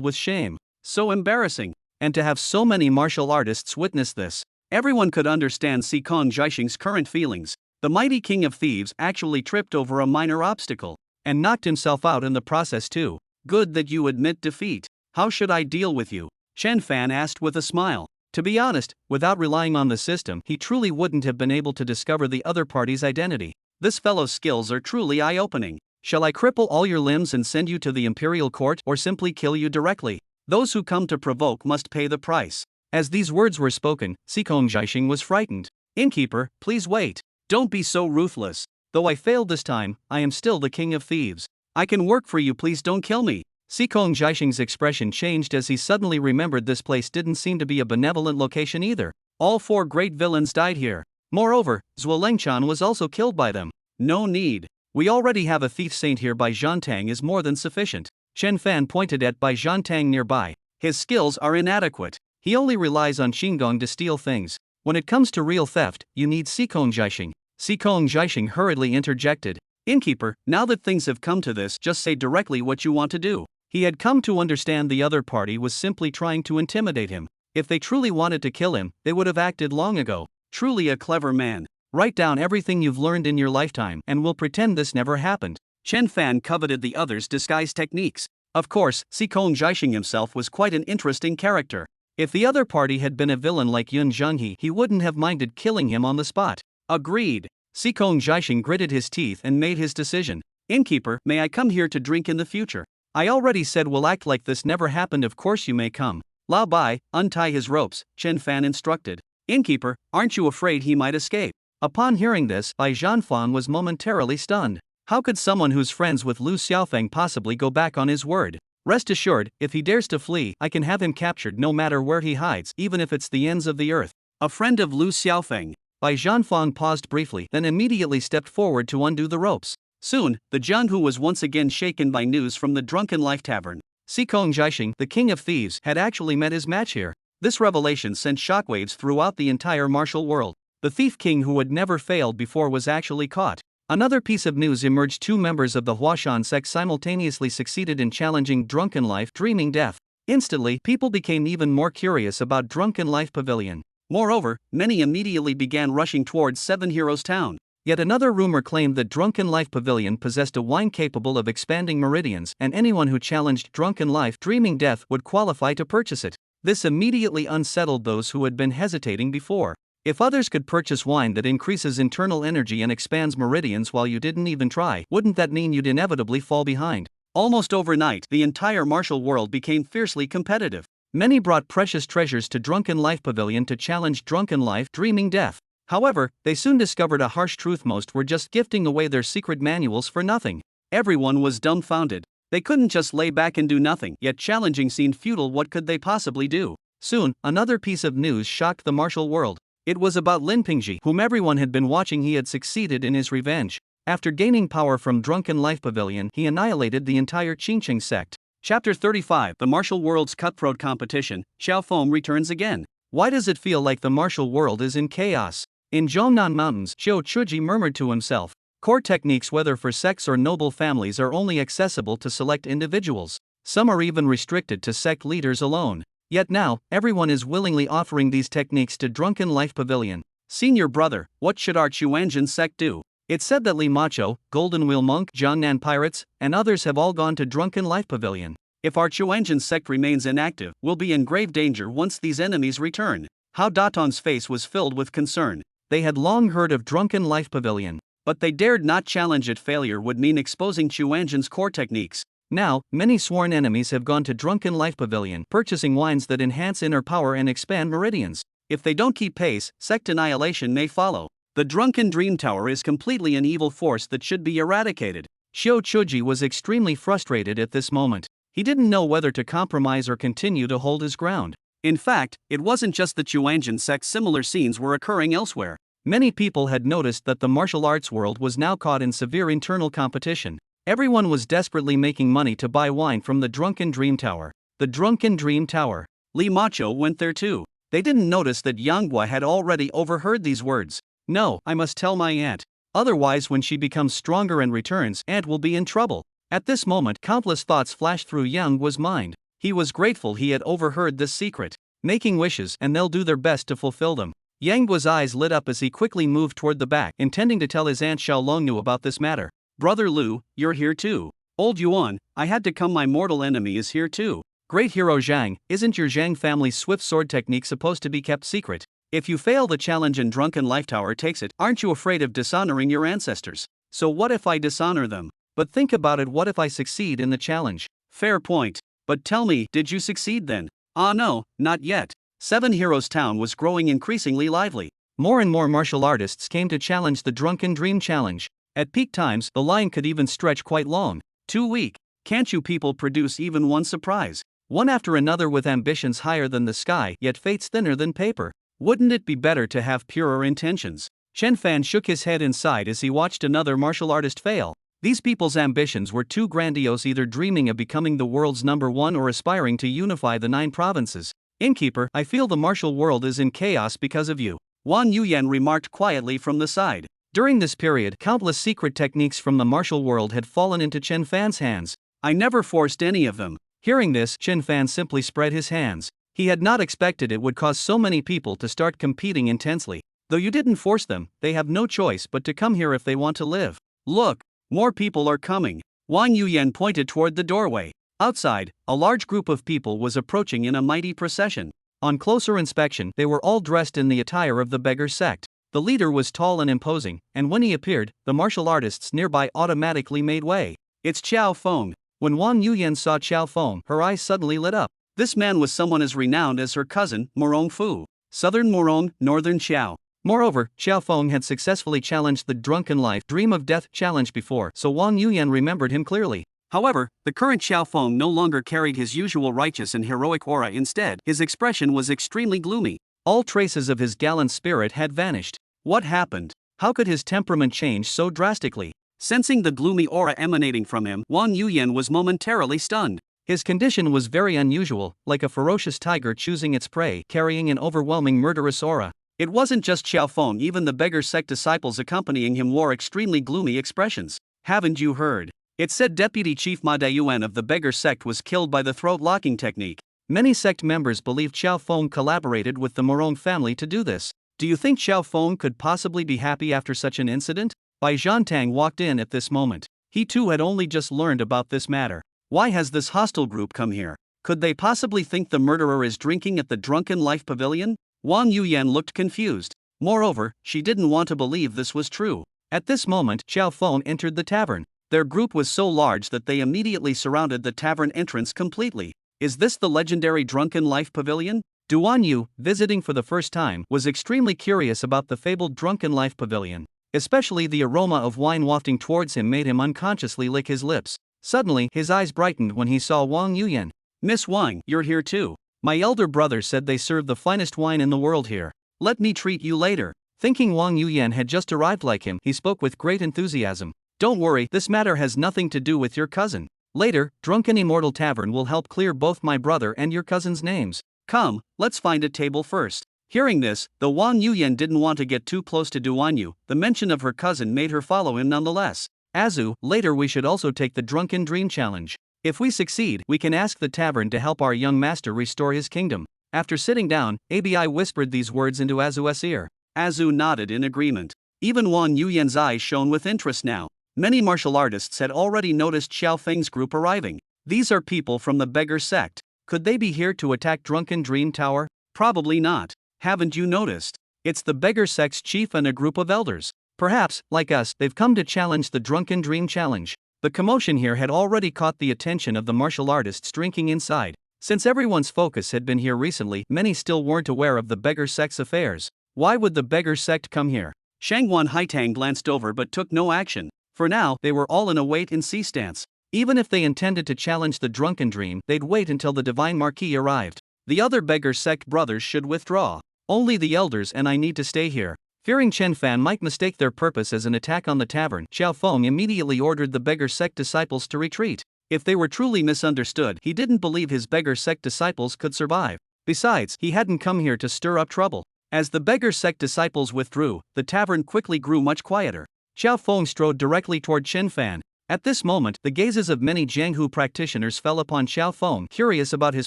with shame. So embarrassing. And to have so many martial artists witness this. Everyone could understand Sikong Jishing's current feelings. The mighty king of thieves actually tripped over a minor obstacle. And knocked himself out in the process too. Good that you admit defeat. How should I deal with you? Chen Fan asked with a smile. To be honest, without relying on the system, he truly wouldn't have been able to discover the other party's identity. This fellow's skills are truly eye-opening. Shall I cripple all your limbs and send you to the imperial court, or simply kill you directly? Those who come to provoke must pay the price. As these words were spoken, Sikong Jishing was frightened. Innkeeper, please wait. Don't be so ruthless. Though I failed this time, I am still the king of thieves. I can work for you, please don't kill me. Sikong Jishing's expression changed as he suddenly remembered this place didn't seem to be a benevolent location either. All 4 great villains died here. Moreover, Zuolengchan was also killed by them. No need. We already have a thief saint here. Bai Tang is more than sufficient. Chen Fan pointed at Bai Tang nearby. His skills are inadequate. He only relies on Xingong to steal things. When it comes to real theft, you need Sikong Jishing. Sikong Jishing hurriedly interjected. Innkeeper, now that things have come to this, just say directly what you want to do. He had come to understand the other party was simply trying to intimidate him. If they truly wanted to kill him, they would have acted long ago. Truly a clever man. Write down everything you've learned in your lifetime and we'll pretend this never happened. Chen Fan coveted the others' disguise techniques. Of course, Sikong Zhaixing himself was quite an interesting character. If the other party had been a villain like Yun Zhenghe, he wouldn't have minded killing him on the spot. Agreed. Sikong Zhaixing gritted his teeth and made his decision. Innkeeper, may I come here to drink in the future? I already said we'll act like this never happened. Of course you may come. Lao Bai, untie his ropes, Chen Fan instructed. Innkeeper, aren't you afraid he might escape? Upon hearing this, Bai Zhanfang was momentarily stunned. How could someone who's friends with Lu Xiaofeng possibly go back on his word? Rest assured, if he dares to flee, I can have him captured no matter where he hides, even if it's the ends of the earth. A friend of Lu Xiaofeng. Bai Zhanfang paused briefly, then immediately stepped forward to undo the ropes. Soon, the Jianghu was once again shaken by news from the Drunken Life Tavern. Sikong Zhaixing, the king of thieves, had actually met his match here. This revelation sent shockwaves throughout the entire martial world. The thief king who had never failed before was actually caught. Another piece of news emerged: 2 members of the Huashan sect simultaneously succeeded in challenging Drunken Life, dreaming death. Instantly, people became even more curious about Drunken Life Pavilion. Moreover, many immediately began rushing towards Seven Heroes Town. Yet another rumor claimed that Drunken Life Pavilion possessed a wine capable of expanding meridians, and anyone who challenged Drunken Life, dreaming death, would qualify to purchase it. This immediately unsettled those who had been hesitating before. If others could purchase wine that increases internal energy and expands meridians while you didn't even try, wouldn't that mean you'd inevitably fall behind? Almost overnight, the entire martial world became fiercely competitive. Many brought precious treasures to Drunken Life Pavilion to challenge Drunken Life, dreaming death. However, they soon discovered a harsh truth: most were just gifting away their secret manuals for nothing. Everyone was dumbfounded. They couldn't just lay back and do nothing, yet challenging seemed futile. What could they possibly do? Soon, another piece of news shocked the martial world. It was about Lin Pingji, whom everyone had been watching. He had succeeded in his revenge. After gaining power from Drunken Life Pavilion, he annihilated the entire Qingqing sect. Chapter 35: The Martial World's Cutthroat Competition. Xiao Feng returns again. Why does it feel like the martial world is in chaos? In Zhongnan Mountains, Xiao Chuji murmured to himself. Core techniques, whether for sects or noble families, are only accessible to select individuals. Some are even restricted to sect leaders alone. Yet now, everyone is willingly offering these techniques to Drunken Life Pavilion. Senior brother, what should our Chuanjian sect do? It's said that Li Macho, Golden Wheel Monk, Jiangnan Pirates, and others have all gone to Drunken Life Pavilion. If our Chuanjian sect remains inactive, we'll be in grave danger once these enemies return. Hao Daton's face was filled with concern. They had long heard of Drunken Life Pavilion, but they dared not challenge it. Failure would mean exposing Chuanjian's core techniques. Now, many sworn enemies have gone to Drunken Life Pavilion, purchasing wines that enhance inner power and expand meridians. If they don't keep pace, sect annihilation may follow. The Drunken Dream Tower is completely an evil force that should be eradicated. Xiao Chuji was extremely frustrated at this moment. He didn't know whether to compromise or continue to hold his ground. In fact, it wasn't just the Chuanjian sect. Similar scenes were occurring elsewhere. Many people had noticed that the martial arts world was now caught in severe internal competition. Everyone was desperately making money to buy wine from the Drunken Dream Tower. The Drunken Dream Tower. Li Macho went there too. They didn't notice that Yang Gua had already overheard these words. No, I must tell my aunt. Otherwise, when she becomes stronger and returns, aunt will be in trouble. At this moment, countless thoughts flashed through Yang Gua's mind. He was grateful he had overheard this secret. Making wishes, and they'll do their best to fulfill them. Yang Gua's eyes lit up as he quickly moved toward the back, intending to tell his aunt Xiaolong knew about this matter. Brother Lu, you're here too. Old Yuan, I had to come. My mortal enemy is here too. Great hero Zhang, isn't your Zhang family's swift sword technique supposed to be kept secret? If you fail the challenge and Drunken Life Tower takes it, aren't you afraid of dishonoring your ancestors? So what if I dishonor them? But think about it, what if I succeed in the challenge? Fair point. But tell me, did you succeed then? Ah no, not yet. Seven Heroes Town was growing increasingly lively. More and more martial artists came to challenge the Drunken Dream Challenge. At peak times, the line could even stretch quite long. Too weak. Can't you people produce even one surprise? One after another with ambitions higher than the sky, yet fates thinner than paper. Wouldn't it be better to have purer intentions? Chen Fan shook his head inside as he watched another martial artist fail. These people's ambitions were too grandiose, either dreaming of becoming the world's #1 or aspiring to unify the 9 provinces. Innkeeper, I feel the martial world is in chaos because of you. Wan Yuyan remarked quietly from the side. During this period, countless secret techniques from the martial world had fallen into Chen Fan's hands. I never forced any of them. Hearing this, Chen Fan simply spread his hands. He had not expected it would cause so many people to start competing intensely. Though you didn't force them, they have no choice but to come here if they want to live. Look, more people are coming. Wang Yuyan pointed toward the doorway. Outside, a large group of people was approaching in a mighty procession. On closer inspection, they were all dressed in the attire of the beggar sect. The leader was tall and imposing, and when he appeared, the martial artists nearby automatically made way. It's Qiao Feng. When Wang Yuyan saw Qiao Feng, her eyes suddenly lit up. This man was someone as renowned as her cousin, Morong Fu. Southern Morong, Northern Qiao. Moreover, Qiao Feng had successfully challenged the Drunken Life Dream of Death challenge before, so Wang Yuyan remembered him clearly. However, the current Qiao Feng no longer carried his usual righteous and heroic aura. Instead, his expression was extremely gloomy. All traces of his gallant spirit had vanished. What happened? How could his temperament change so drastically? Sensing the gloomy aura emanating from him, Wang Yuyan was momentarily stunned. His condition was very unusual, like a ferocious tiger choosing its prey, carrying an overwhelming murderous aura. It wasn't just Qiao Feng, even the beggar sect disciples accompanying him wore extremely gloomy expressions. Haven't you heard? It said Deputy Chief Ma Dayuan of the beggar sect was killed by the throat-locking technique. Many sect members believe Qiao Feng collaborated with the Morong family to do this. Do you think Qiao Feng could possibly be happy after such an incident? Bai Zhantang walked in at this moment. He too had only just learned about this matter. Why has this hostile group come here? Could they possibly think the murderer is drinking at the Drunken Life Pavilion? Wang Yuyan looked confused. Moreover, she didn't want to believe this was true. At this moment, Qiao Feng entered the tavern. Their group was so large that they immediately surrounded the tavern entrance completely. Is this the legendary Drunken Life Pavilion? Duan Yu, visiting for the first time, was extremely curious about the fabled Drunken Life Pavilion. Especially the aroma of wine wafting towards him made him unconsciously lick his lips. Suddenly, his eyes brightened when he saw Wang Yuyan. Miss Wang, you're here too. My elder brother said they serve the finest wine in the world here. Let me treat you later. Thinking Wang Yuyan had just arrived like him, he spoke with great enthusiasm. Don't worry, this matter has nothing to do with your cousin. Later, Drunken Immortal Tavern will help clear both my brother and your cousin's names. Come, let's find a table first. Hearing this, though Wang Yuyan didn't want to get too close to Duan Yu, the mention of her cousin made her follow him nonetheless. Azu, later we should also take the Drunken Dream Challenge. If we succeed, we can ask the tavern to help our young master restore his kingdom. After sitting down, Abi whispered these words into Azu's ear. Azu nodded in agreement. Even Wang Yuyan's eyes shone with interest now. Many martial artists had already noticed Qiao Feng's group arriving. These are people from the beggar sect. Could they be here to attack Drunken Dream Tower? Probably not. Haven't you noticed? It's the beggar sect's chief and a group of elders. Perhaps, like us, they've come to challenge the Drunken Dream Challenge. The commotion here had already caught the attention of the martial artists drinking inside. Since everyone's focus had been here recently, many still weren't aware of the beggar sect's affairs. Why would the beggar sect come here? Shangwan Haitang glanced over but took no action. For now, they were all in a wait-and-see stance. Even if they intended to challenge the Drunken Dream, they'd wait until the Divine Marquis arrived. The other beggar sect brothers should withdraw. Only the elders and I need to stay here. Fearing Chen Fan might mistake their purpose as an attack on the tavern, Qiao Feng immediately ordered the beggar sect disciples to retreat. If they were truly misunderstood, he didn't believe his beggar sect disciples could survive. Besides, he hadn't come here to stir up trouble. As the beggar sect disciples withdrew, the tavern quickly grew much quieter. Qiao Feng strode directly toward Chen Fan. At this moment, the gazes of many Jianghu practitioners fell upon Qiao Feng, curious about his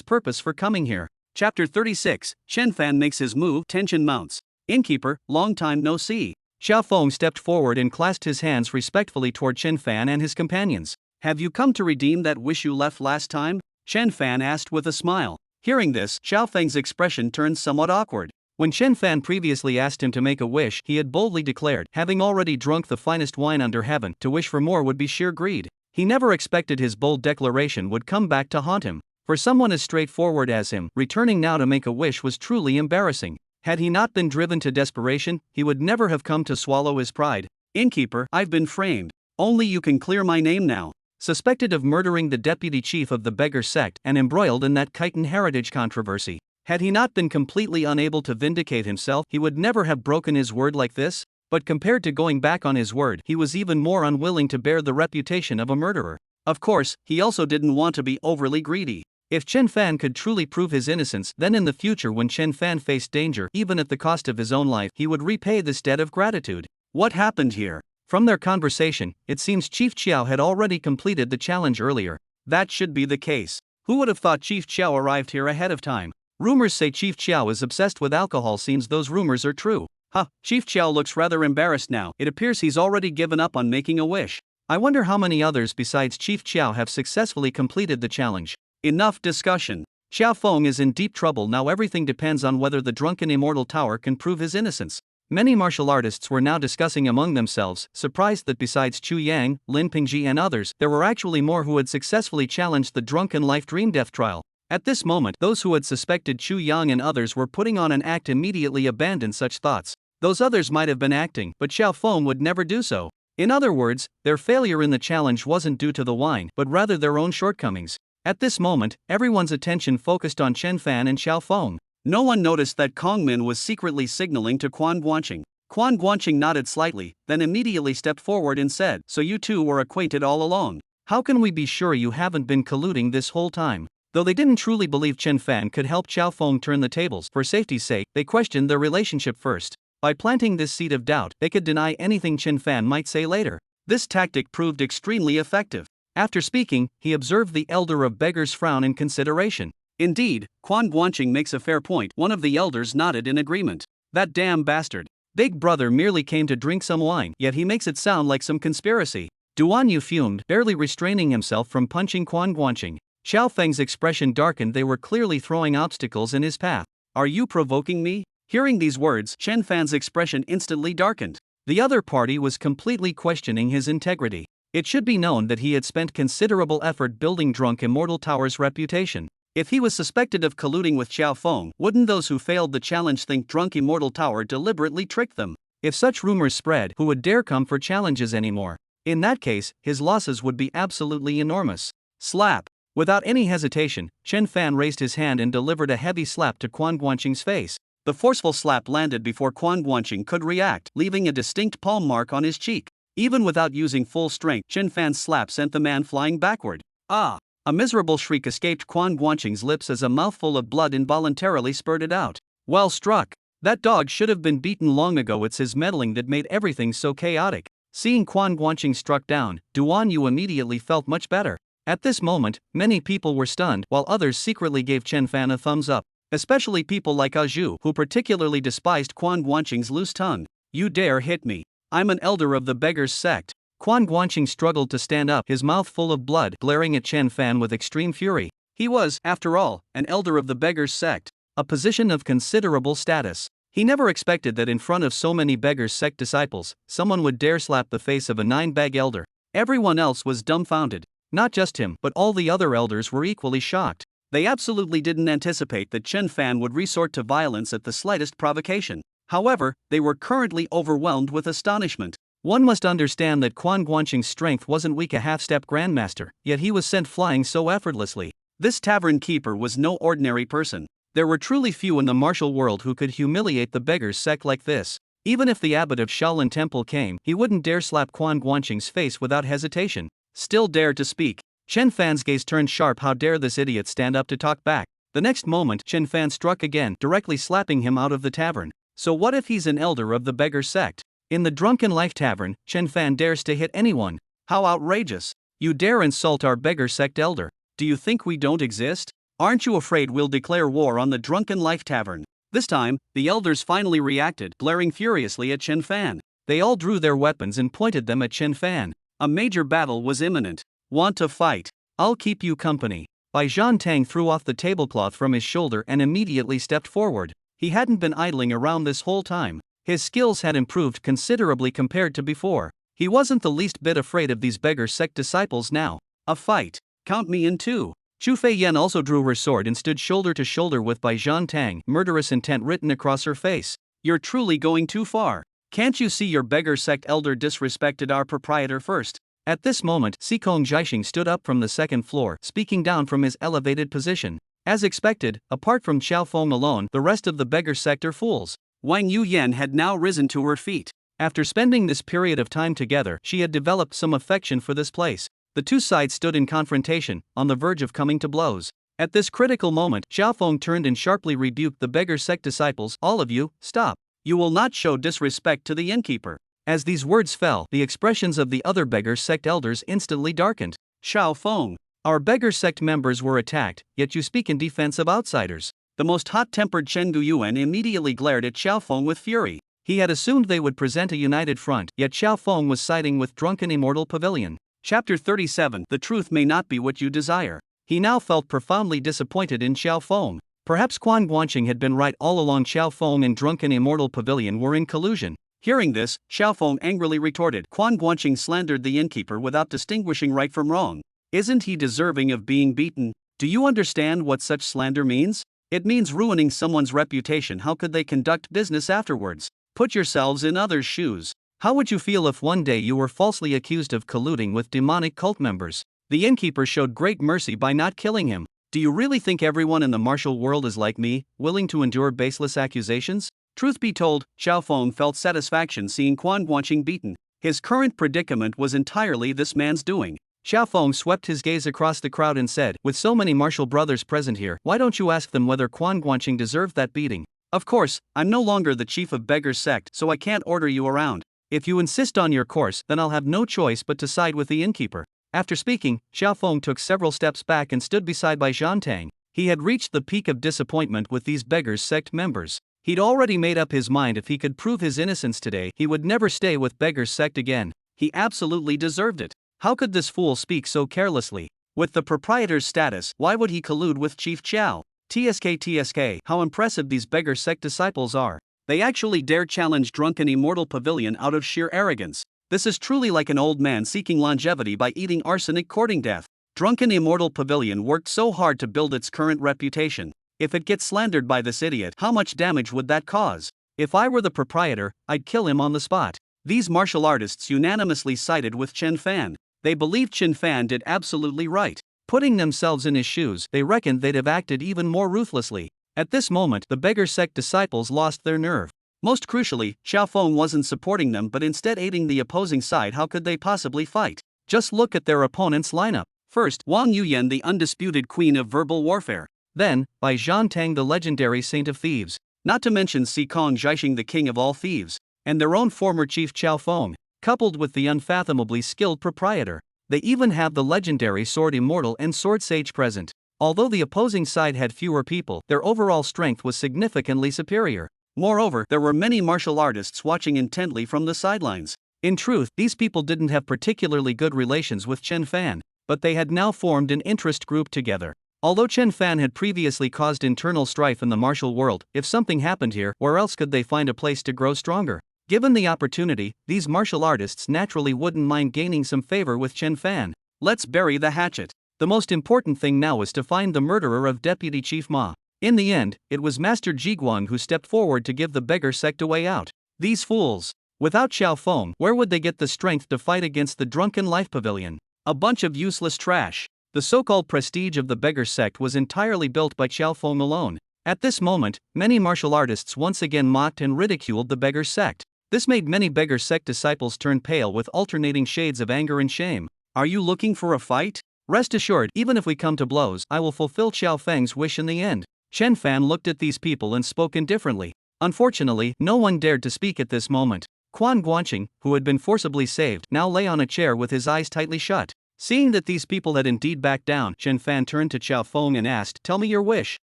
purpose for coming here. Chapter 36, Chen Fan makes his move, tension mounts. Innkeeper, long time no see. Qiao Feng stepped forward and clasped his hands respectfully toward Chen Fan and his companions. Have you come to redeem that wish you left last time? Chen Fan asked with a smile. Hearing this, Xiao Feng's expression turned somewhat awkward. When Chen Fan previously asked him to make a wish, he had boldly declared, having already drunk the finest wine under heaven, to wish for more would be sheer greed. He never expected his bold declaration would come back to haunt him. For someone as straightforward as him, returning now to make a wish was truly embarrassing. Had he not been driven to desperation, he would never have come to swallow his pride. Innkeeper, I've been framed. Only you can clear my name now. Suspected of murdering the deputy chief of the beggar sect and embroiled in that Khitan heritage controversy. Had he not been completely unable to vindicate himself, he would never have broken his word like this. But compared to going back on his word, he was even more unwilling to bear the reputation of a murderer. Of course, he also didn't want to be overly greedy. If Chen Fan could truly prove his innocence, then in the future when Chen Fan faced danger, even at the cost of his own life, he would repay this debt of gratitude. What happened here? From their conversation, it seems Chief Qiao had already completed the challenge earlier. That should be the case. Who would have thought Chief Qiao arrived here ahead of time? Rumors say Chief Chiao is obsessed with alcohol. Seems those rumors are true. Huh, Chief Chiao looks rather embarrassed now. It appears he's already given up on making a wish. I wonder how many others besides Chief Chiao have successfully completed the challenge. Enough discussion. Xiao Feng is in deep trouble now. Everything depends on whether the drunken immortal tower can prove his innocence. Many martial artists were now discussing among themselves, surprised that besides Chu Yang, Lin Pingji and others, there were actually more who had successfully challenged the drunken life dream death trial. At this moment, those who had suspected Chu Yang and others were putting on an act immediately abandoned such thoughts. Those others might have been acting, but Xiao Feng would never do so. In other words, their failure in the challenge wasn't due to the wine, but rather their own shortcomings. At this moment, everyone's attention focused on Chen Fan and Xiao Feng. No one noticed that Kong Min was secretly signaling to Quan Guanqing. Quan Guanqing nodded slightly, then immediately stepped forward and said, "So you two were acquainted all along. How can we be sure you haven't been colluding this whole time?" Though they didn't truly believe Chen Fan could help Xiao Feng turn the tables, for safety's sake, they questioned their relationship first. By planting this seed of doubt, they could deny anything Chen Fan might say later. This tactic proved extremely effective. After speaking, he observed the elder of beggars frown in consideration. Indeed, Quan Guanqing makes a fair point. One of the elders nodded in agreement. That damn bastard. Big brother merely came to drink some wine, yet he makes it sound like some conspiracy. Duan Yu fumed, barely restraining himself from punching Quan Guanqing. Xiao Feng's expression darkened. They were clearly throwing obstacles in his path. "Are you provoking me?" Hearing these words, Chen Fan's expression instantly darkened. The other party was completely questioning his integrity. It should be known that he had spent considerable effort building Drunk Immortal Tower's reputation. If he was suspected of colluding with Xiao Feng, wouldn't those who failed the challenge think Drunk Immortal Tower deliberately tricked them? If such rumors spread, who would dare come for challenges anymore? In that case, his losses would be absolutely enormous. Slap! Without any hesitation, Chen Fan raised his hand and delivered a heavy slap to Quan Guanqing's face. The forceful slap landed before Quan Guanqing could react, leaving a distinct palm mark on his cheek. Even without using full strength, Chen Fan's slap sent the man flying backward. Ah! A miserable shriek escaped Quan Guanqing's lips as a mouthful of blood involuntarily spurted out. Well struck! That dog should have been beaten long ago. It's his meddling that made everything so chaotic. Seeing Quan Guanqing struck down, Duan Yu immediately felt much better. At this moment, many people were stunned, while others secretly gave Chen Fan a thumbs up. Especially people like Zhu, who particularly despised Quan Guanqing's loose tongue. "You dare hit me? I'm an elder of the beggars sect." Quan Guanqing struggled to stand up, his mouth full of blood, glaring at Chen Fan with extreme fury. He was, after all, an elder of the beggars sect, a position of considerable status. He never expected that in front of so many beggars sect disciples, someone would dare slap the face of a nine-bag elder. Everyone else was dumbfounded. Not just him, but all the other elders were equally shocked. They absolutely didn't anticipate that Chen Fan would resort to violence at the slightest provocation. However, they were currently overwhelmed with astonishment. One must understand that Quan Guanqing's strength wasn't weak, a half-step grandmaster, yet he was sent flying so effortlessly. This tavern keeper was no ordinary person. There were truly few in the martial world who could humiliate the beggars sect like this. Even if the abbot of Shaolin Temple came, he wouldn't dare slap Quan Guanqing's face without hesitation. Still dare to speak. Chen Fan's gaze turned sharp. How dare this idiot stand up to talk back? The next moment, Chen Fan struck again, directly slapping him out of the tavern. So what if he's an elder of the beggar sect? In the Drunken Life Tavern, Chen Fan dares to hit anyone. How outrageous! You dare insult our beggar sect elder. Do you think we don't exist? Aren't you afraid we'll declare war on the Drunken Life Tavern? This time, the elders finally reacted, glaring furiously at Chen Fan. They all drew their weapons and pointed them at Chen Fan. A major battle was imminent. Want to fight? I'll keep you company. Bai Zhan Tang threw off the tablecloth from his shoulder and immediately stepped forward. He hadn't been idling around this whole time. His skills had improved considerably compared to before. He wasn't the least bit afraid of these beggar sect disciples now. A fight. Count me in too. Chu Feiyan also drew her sword and stood shoulder to shoulder with Bai Zhan Tang, murderous intent written across her face. You're truly going too far. Can't you see your beggar sect elder disrespected our proprietor first? At this moment, Xikong Jiaxing stood up from the second floor, speaking down from his elevated position. As expected, apart from Xiao Feng alone, the rest of the beggar sect are fools. Wang Yuyan had now risen to her feet. After spending this period of time together, she had developed some affection for this place. The two sides stood in confrontation, on the verge of coming to blows. At this critical moment, Xiao Feng turned and sharply rebuked the beggar sect disciples. All of you, stop. You will not show disrespect to the innkeeper. As these words fell, the expressions of the other beggar sect elders instantly darkened. Xiao Feng, our beggar sect members were attacked, yet you speak in defense of outsiders. The most hot-tempered Chen Guyuan immediately glared at Xiaofeng with fury. He had assumed they would present a united front, yet Xiaofeng was siding with drunken immortal pavilion. Chapter 37. The truth may not be what you desire. He now felt profoundly disappointed in Xiaofeng. Perhaps Quan Guanqing had been right all along. Xiaofeng and drunken immortal pavilion were in collusion. Hearing this, Xiaofeng angrily retorted, Quan Guanqing slandered the innkeeper without distinguishing right from wrong. Isn't he deserving of being beaten? Do you understand what such slander means? It means ruining someone's reputation. How could they conduct business afterwards? Put yourselves in others' shoes. How would you feel if one day you were falsely accused of colluding with demonic cult members? The innkeeper showed great mercy by not killing him. Do you really think everyone in the martial world is like me, willing to endure baseless accusations? Truth be told, Xiaofeng felt satisfaction seeing Quan Guanqing beaten. His current predicament was entirely this man's doing. Xiaofeng swept his gaze across the crowd and said, with so many martial brothers present here, why don't you ask them whether Quan Guanqing deserved that beating? Of course, I'm no longer the chief of Beggar's Sect, so I can't order you around. If you insist on your course, then I'll have no choice but to side with the innkeeper. After speaking, Xiaofeng took several steps back and stood beside Bai Zhantang. He had reached the peak of disappointment with these Beggar's Sect members. He'd already made up his mind if he could prove his innocence today, he would never stay with Beggar's Sect again. He absolutely deserved it. How could this fool speak so carelessly? With the proprietor's status, why would he collude with Chief Qiao? TSK, how impressive these Beggar Sect disciples are. They actually dare challenge drunken immortal pavilion out of sheer arrogance. This is truly like an old man seeking longevity by eating arsenic courting death. Drunken immortal pavilion worked so hard to build its current reputation. If it gets slandered by this idiot, how much damage would that cause? If I were the proprietor, I'd kill him on the spot. These martial artists unanimously sided with Chen Fan. They believed Chen Fan did absolutely right. Putting themselves in his shoes, they reckoned they'd have acted even more ruthlessly. At this moment, the Beggar Sect disciples lost their nerve. Most crucially, Xiaofeng wasn't supporting them but instead aiding the opposing side. How could they possibly fight? Just look at their opponent's lineup. First, Wang Yuyan, the undisputed queen of verbal warfare. Then, Bai Zhantang, the legendary saint of thieves. Not to mention Si Kong Zhaixing, the king of all thieves. And their own former chief Xiaofeng. Coupled with the unfathomably skilled proprietor. They even have the legendary Sword Immortal and Sword Sage present. Although the opposing side had fewer people, their overall strength was significantly superior. Moreover, there were many martial artists watching intently from the sidelines. In truth, these people didn't have particularly good relations with Chen Fan, but they had now formed an interest group together. Although Chen Fan had previously caused internal strife in the martial world, if something happened here, where else could they find a place to grow stronger? Given the opportunity, these martial artists naturally wouldn't mind gaining some favor with Chen Fan. Let's bury the hatchet. The most important thing now was to find the murderer of Deputy Chief Ma. In the end, it was Master Jiguang who stepped forward to give the Beggar Sect a way out. These fools. Without Xiaofeng, where would they get the strength to fight against the drunken life pavilion? A bunch of useless trash. The so-called prestige of the Beggar Sect was entirely built by Xiaofeng alone. At this moment, many martial artists once again mocked and ridiculed the Beggar Sect. This made many Beggar Sect disciples turn pale with alternating shades of anger and shame. Are you looking for a fight? Rest assured, even if we come to blows, I will fulfill Xiaofeng's wish in the end. Chen Fan looked at these people and spoke indifferently. Unfortunately, no one dared to speak at this moment. Quan Guanqing, who had been forcibly saved, now lay on a chair with his eyes tightly shut. Seeing that these people had indeed backed down, Chen Fan turned to Xiaofeng and asked, "Tell me your wish."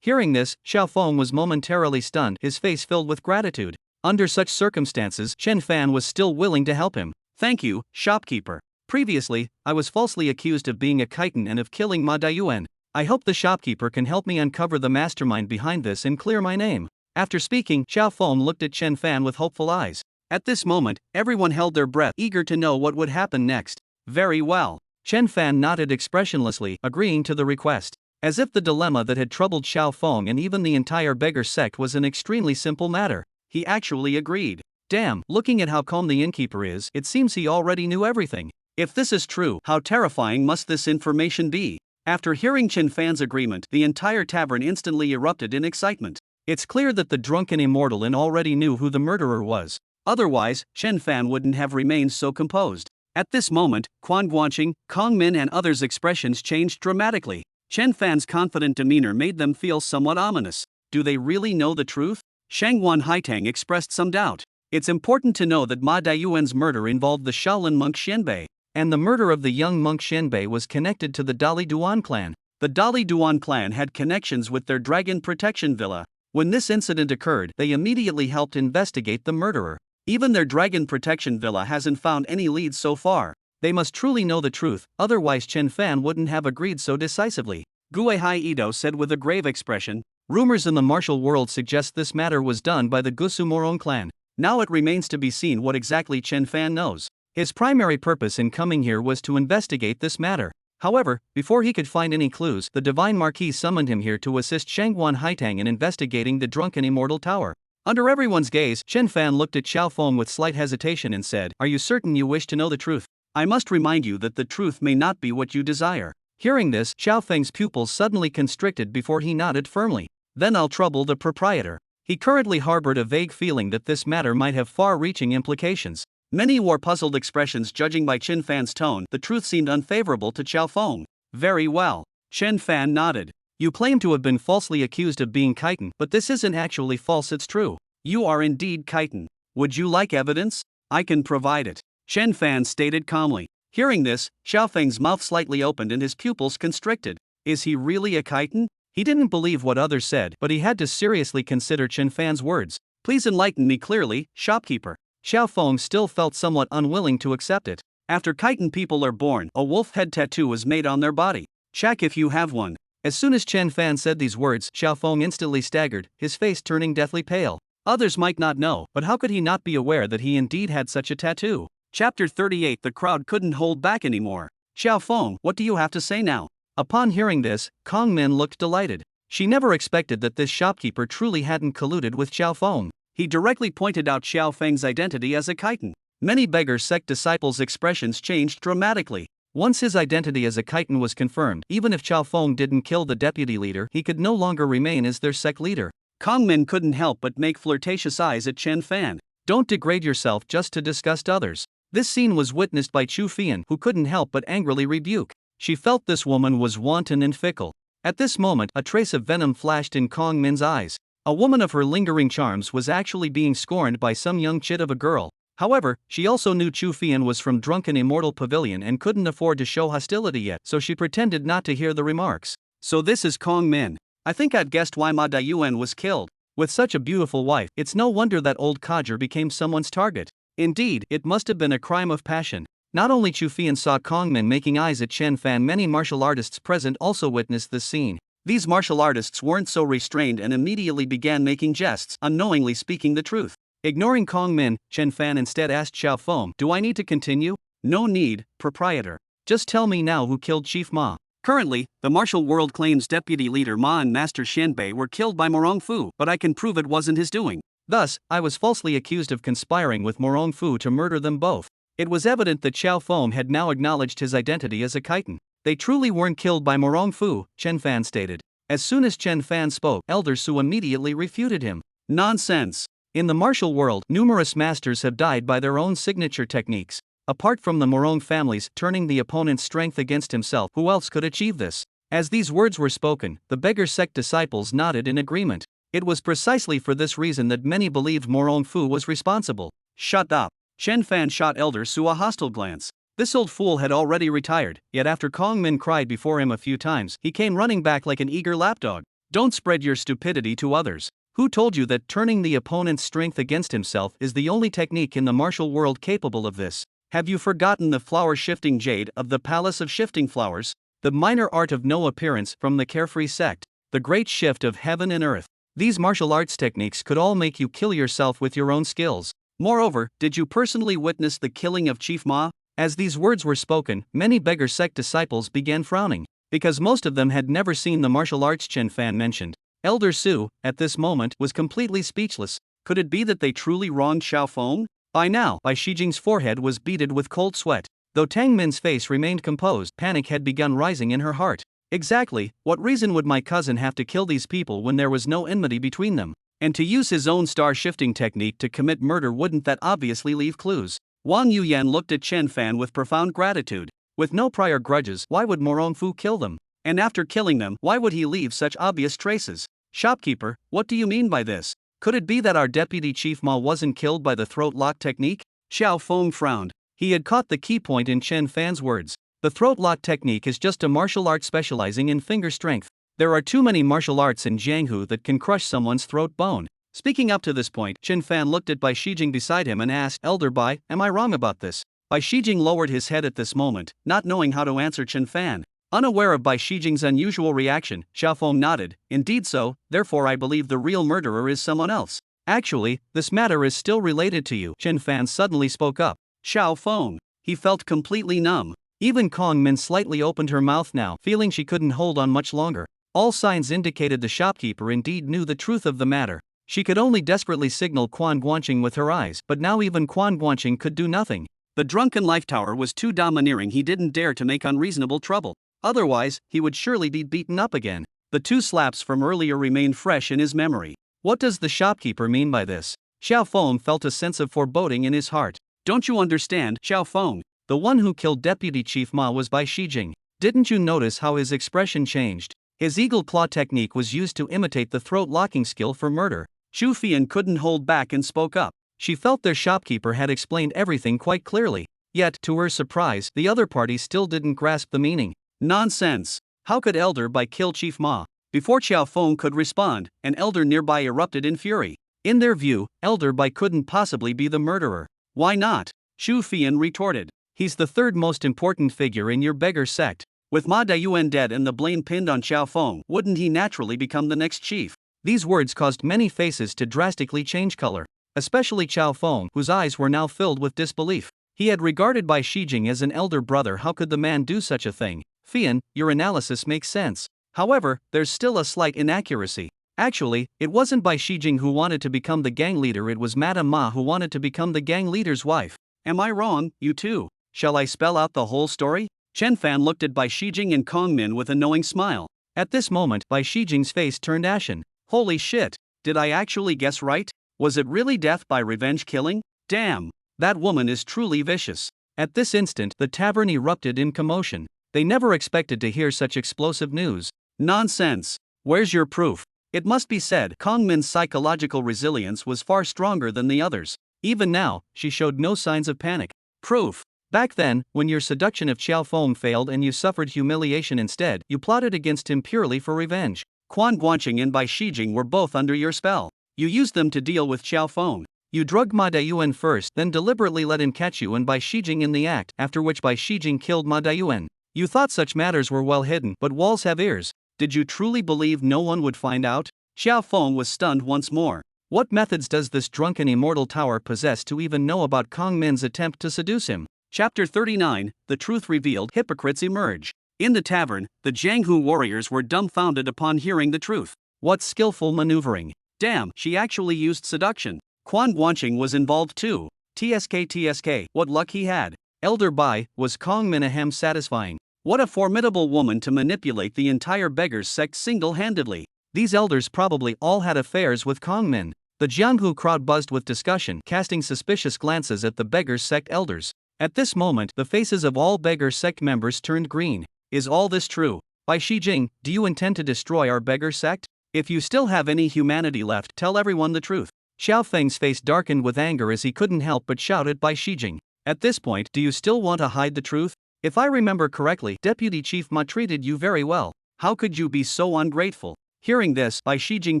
Hearing this, Xiaofeng was momentarily stunned, his face filled with gratitude. Under such circumstances, Chen Fan was still willing to help him. "Thank you, shopkeeper. Previously, I was falsely accused of being a chitin and of killing Ma Daiyuan. I hope the shopkeeper can help me uncover the mastermind behind this and clear my name." After speaking, Xiaofeng looked at Chen Fan with hopeful eyes. At this moment, everyone held their breath, eager to know what would happen next. Very well. Chen Fan nodded expressionlessly, agreeing to the request. As if the dilemma that had troubled Xiaofeng and even the entire Beggar Sect was an extremely simple matter. He actually agreed. Damn, looking at how calm the innkeeper is, it seems he already knew everything. If this is true, how terrifying must this information be? After hearing Chen Fan's agreement, the entire tavern instantly erupted in excitement. It's clear that the drunken immortal already knew who the murderer was. Otherwise, Chen Fan wouldn't have remained so composed. At this moment, Quan Guanqing, Kong Min and others' expressions changed dramatically. Chen Fan's confident demeanor made them feel somewhat ominous. Do they really know the truth? Shangwan Haitang expressed some doubt. It's important to know that Ma Daiyuan's murder involved the Shaolin monk Xianbei, and the murder of the young monk Xianbei was connected to the Dali Duan clan. The Dali Duan clan had connections with their dragon protection villa. When this incident occurred, they immediately helped investigate the murderer. Even their dragon protection villa hasn't found any leads so far. They must truly know the truth, otherwise Chen Fan wouldn't have agreed so decisively. Guehai Ito said with a grave expression. Rumors in the martial world suggest this matter was done by the Gusu Morong clan. Now it remains to be seen what exactly Chen Fan knows. His primary purpose in coming here was to investigate this matter. However, before he could find any clues, the Divine Marquis summoned him here to assist Shangguan Haitang in investigating the drunken immortal tower. Under everyone's gaze, Chen Fan looked at Xiao Feng with slight hesitation and said, "Are you certain you wish to know the truth? I must remind you that the truth may not be what you desire." Hearing this, Xiao Feng's pupils suddenly constricted before he nodded firmly. "Then I'll trouble the proprietor." He currently harbored a vague feeling that this matter might have far-reaching implications. Many wore puzzled expressions. Judging by Chen Fan's tone, the truth seemed unfavorable to Xiao Feng. "Very well." Chen Fan nodded. "You claim to have been falsely accused of being Khitan, but this isn't actually false, it's true. You are indeed Khitan. Would you like evidence? I can provide it," Chen Fan stated calmly. Hearing this, Xiao Feng's mouth slightly opened and his pupils constricted. Is he really a Khitan? He didn't believe what others said, but he had to seriously consider Chen Fan's words. "Please enlighten me clearly, shopkeeper." Xiao Feng still felt somewhat unwilling to accept it. After Khitan people are born, a wolf head tattoo is made on their body. Check if you have one. As soon as Chen Fan said these words, Xiao Feng instantly staggered, his face turning deathly pale. Others might not know, but how could he not be aware that he indeed had such a tattoo? Chapter 38. The crowd couldn't hold back anymore. "Xiao Feng, what do you have to say now?" Upon hearing this, Kong Min looked delighted. She never expected that this shopkeeper truly hadn't colluded with Xiao Feng. He directly pointed out Xiao Feng's identity as a Khitan. Many beggar sect disciples' expressions changed dramatically. Once his identity as a Khitan was confirmed, even if Xiao Feng didn't kill the deputy leader, he could no longer remain as their sect leader. Kong Min couldn't help but make flirtatious eyes at Chen Fan. "Don't degrade yourself just to disgust others." This scene was witnessed by Chu Fian, who couldn't help but angrily rebuke. She felt this woman was wanton and fickle. At this moment, a trace of venom flashed in Kong Min's eyes. A woman of her lingering charms was actually being scorned by some young chit of a girl. However, she also knew Chu Fian was from Drunken Immortal Pavilion and couldn't afford to show hostility yet, so she pretended not to hear the remarks. "So this is Kong Min. I think I'd guessed why Ma Dayuan was killed. With such a beautiful wife, it's no wonder that old codger became someone's target. Indeed, it must have been a crime of passion." Not only Chu Fian saw Kong Min making eyes at Chen Fan, many martial artists present also witnessed this scene. These martial artists weren't so restrained and immediately began making jests, unknowingly speaking the truth. Ignoring Kong Min, Chen Fan instead asked Xiao Feng, "Do I need to continue?" "No need, proprietor. Just tell me now who killed Chief Ma." Currently, the martial world claims Deputy Leader Ma and Master Shenbei were killed by Morong Fu, but I can prove it wasn't his doing. Thus, I was falsely accused of conspiring with Morong Fu to murder them both. It was evident that Xiao Feng had now acknowledged his identity as a Khitan. They truly weren't killed by Morong Fu, Chen Fan stated. As soon as Chen Fan spoke, Elder Su immediately refuted him. "Nonsense. In the martial world, numerous masters have died by their own signature techniques. Apart from the Morong families turning the opponent's strength against himself, who else could achieve this?" As these words were spoken, the beggar sect disciples nodded in agreement. It was precisely for this reason that many believed Morong Fu was responsible. "Shut up." Chen Fan shot Elder Su a hostile glance. This old fool had already retired, yet after Kong Min cried before him a few times, he came running back like an eager lapdog. "Don't spread your stupidity to others. Who told you that turning the opponent's strength against himself is the only technique in the martial world capable of this? Have you forgotten the flower-shifting jade of the Palace of Shifting Flowers? The minor art of no appearance from the Carefree sect? The great shift of heaven and earth? These martial arts techniques could all make you kill yourself with your own skills. Moreover, did you personally witness the killing of Chief Ma?" As these words were spoken, many beggar sect disciples began frowning, because most of them had never seen the martial arts Chen Fan mentioned. Elder Su, at this moment, was completely speechless. Could it be that they truly wronged Xiao Feng? By now, Bai Shijing's forehead was beaded with cold sweat. Though Tang Min's face remained composed, panic had begun rising in her heart. Exactly, what reason would my cousin have to kill these people when there was no enmity between them? And to use his own star-shifting technique to commit murder, wouldn't that obviously leave clues? Wang Yuyan looked at Chen Fan with profound gratitude. With no prior grudges, why would Morong Fu kill them? And after killing them, why would he leave such obvious traces? "Shopkeeper, what do you mean by this? Could it be that our deputy Chief Ma wasn't killed by the throat lock technique?" Xiao Feng frowned. He had caught the key point in Chen Fan's words. The throat lock technique is just a martial art specializing in finger strength. There are too many martial arts in Jianghu that can crush someone's throat bone. Speaking up to this point, Chen Fan looked at Bai Shijing beside him and asked, Elder Bai, am I wrong about this? Bai Shijing lowered his head at this moment, not knowing how to answer Chen Fan. Unaware of Bai Shijing's unusual reaction, Xiaofeng nodded, indeed so, therefore I believe the real murderer is someone else. Actually, this matter is still related to you, Chen Fan suddenly spoke up. Xiaofeng. He felt completely numb. Even Kong Min slightly opened her mouth now, feeling she couldn't hold on much longer. All signs indicated the shopkeeper indeed knew the truth of the matter. She could only desperately signal Quan Guanqing with her eyes, but now even Quan Guanqing could do nothing. The drunken life tower was too domineering, he didn't dare to make unreasonable trouble. Otherwise, he would surely be beaten up again. The 2 slaps from earlier remained fresh in his memory. What does the shopkeeper mean by this? Xiaofeng felt a sense of foreboding in his heart. Don't you understand, Xiaofeng? The one who killed Deputy Chief Ma was Bai Shijing. Didn't you notice how his expression changed? His eagle claw technique was used to imitate the throat locking skill for murder. Xu Fian couldn't hold back and spoke up. She felt their shopkeeper had explained everything quite clearly. Yet, to her surprise, the other party still didn't grasp the meaning. Nonsense! How could Elder Bai kill Chief Ma? Before Xiaofeng could respond, an elder nearby erupted in fury. In their view, Elder Bai couldn't possibly be the murderer. Why not? Xu Fian retorted. He's the 3rd most important figure in your beggar sect. With Ma Dayuan dead and the blame pinned on Xiaofeng, wouldn't he naturally become the next chief? These words caused many faces to drastically change color. Especially Xiaofeng, whose eyes were now filled with disbelief. He had regarded Bai Shijing as an elder brother. How could the man do such a thing? Fian, your analysis makes sense. However, there's still a slight inaccuracy. Actually, it wasn't Bai Shijing who wanted to become the gang leader, it was Madame Ma who wanted to become the gang leader's wife. Am I wrong, you two? Shall I spell out the whole story? Chen Fan looked at Bai Shijing and Kong Min with a knowing smile. At this moment, Bai Shijing's face turned ashen. Holy shit, did I actually guess right? Was it really death by revenge killing? Damn, that woman is truly vicious. At this instant, the tavern erupted in commotion. They never expected to hear such explosive news. Nonsense. Where's your proof? It must be said, Kong Min's psychological resilience was far stronger than the others. Even now, she showed no signs of panic. Proof. Back then, when your seduction of Xiaofeng failed and you suffered humiliation instead, you plotted against him purely for revenge. Quan Guanqing and Bai Shijing were both under your spell. You used them to deal with Xiaofeng. You drugged Ma Dayuan first, then deliberately let him catch you and Bai Shijing in the act, after which Bai Shijing killed Ma Dayuan. You thought such matters were well hidden, but walls have ears. Did you truly believe no one would find out? Xiaofeng was stunned once more. What methods does this drunken immortal tower possess to even know about Kong Min's attempt to seduce him? Chapter 39, The Truth Revealed, Hypocrites Emerge. In the tavern, the Jianghu warriors were dumbfounded upon hearing the truth. What skillful maneuvering. Damn, she actually used seduction. Quan Guanqing was involved too. TSK, what luck he had. Elder Bai, was Kong Min ahem satisfying. What a formidable woman to manipulate the entire beggars sect single-handedly. These elders probably all had affairs with Kong Min. The Jianghu crowd buzzed with discussion, casting suspicious glances at the beggars sect elders. At this moment, the faces of all beggar sect members turned green. Is all this true? Bai Shijing, do you intend to destroy our beggar sect? If you still have any humanity left, tell everyone the truth. Xiao Feng's face darkened with anger as he couldn't help but shout at Bai Shijing. At this point, do you still want to hide the truth? If I remember correctly, Deputy Chief Ma treated you very well. How could you be so ungrateful? Hearing this, Bai Shijing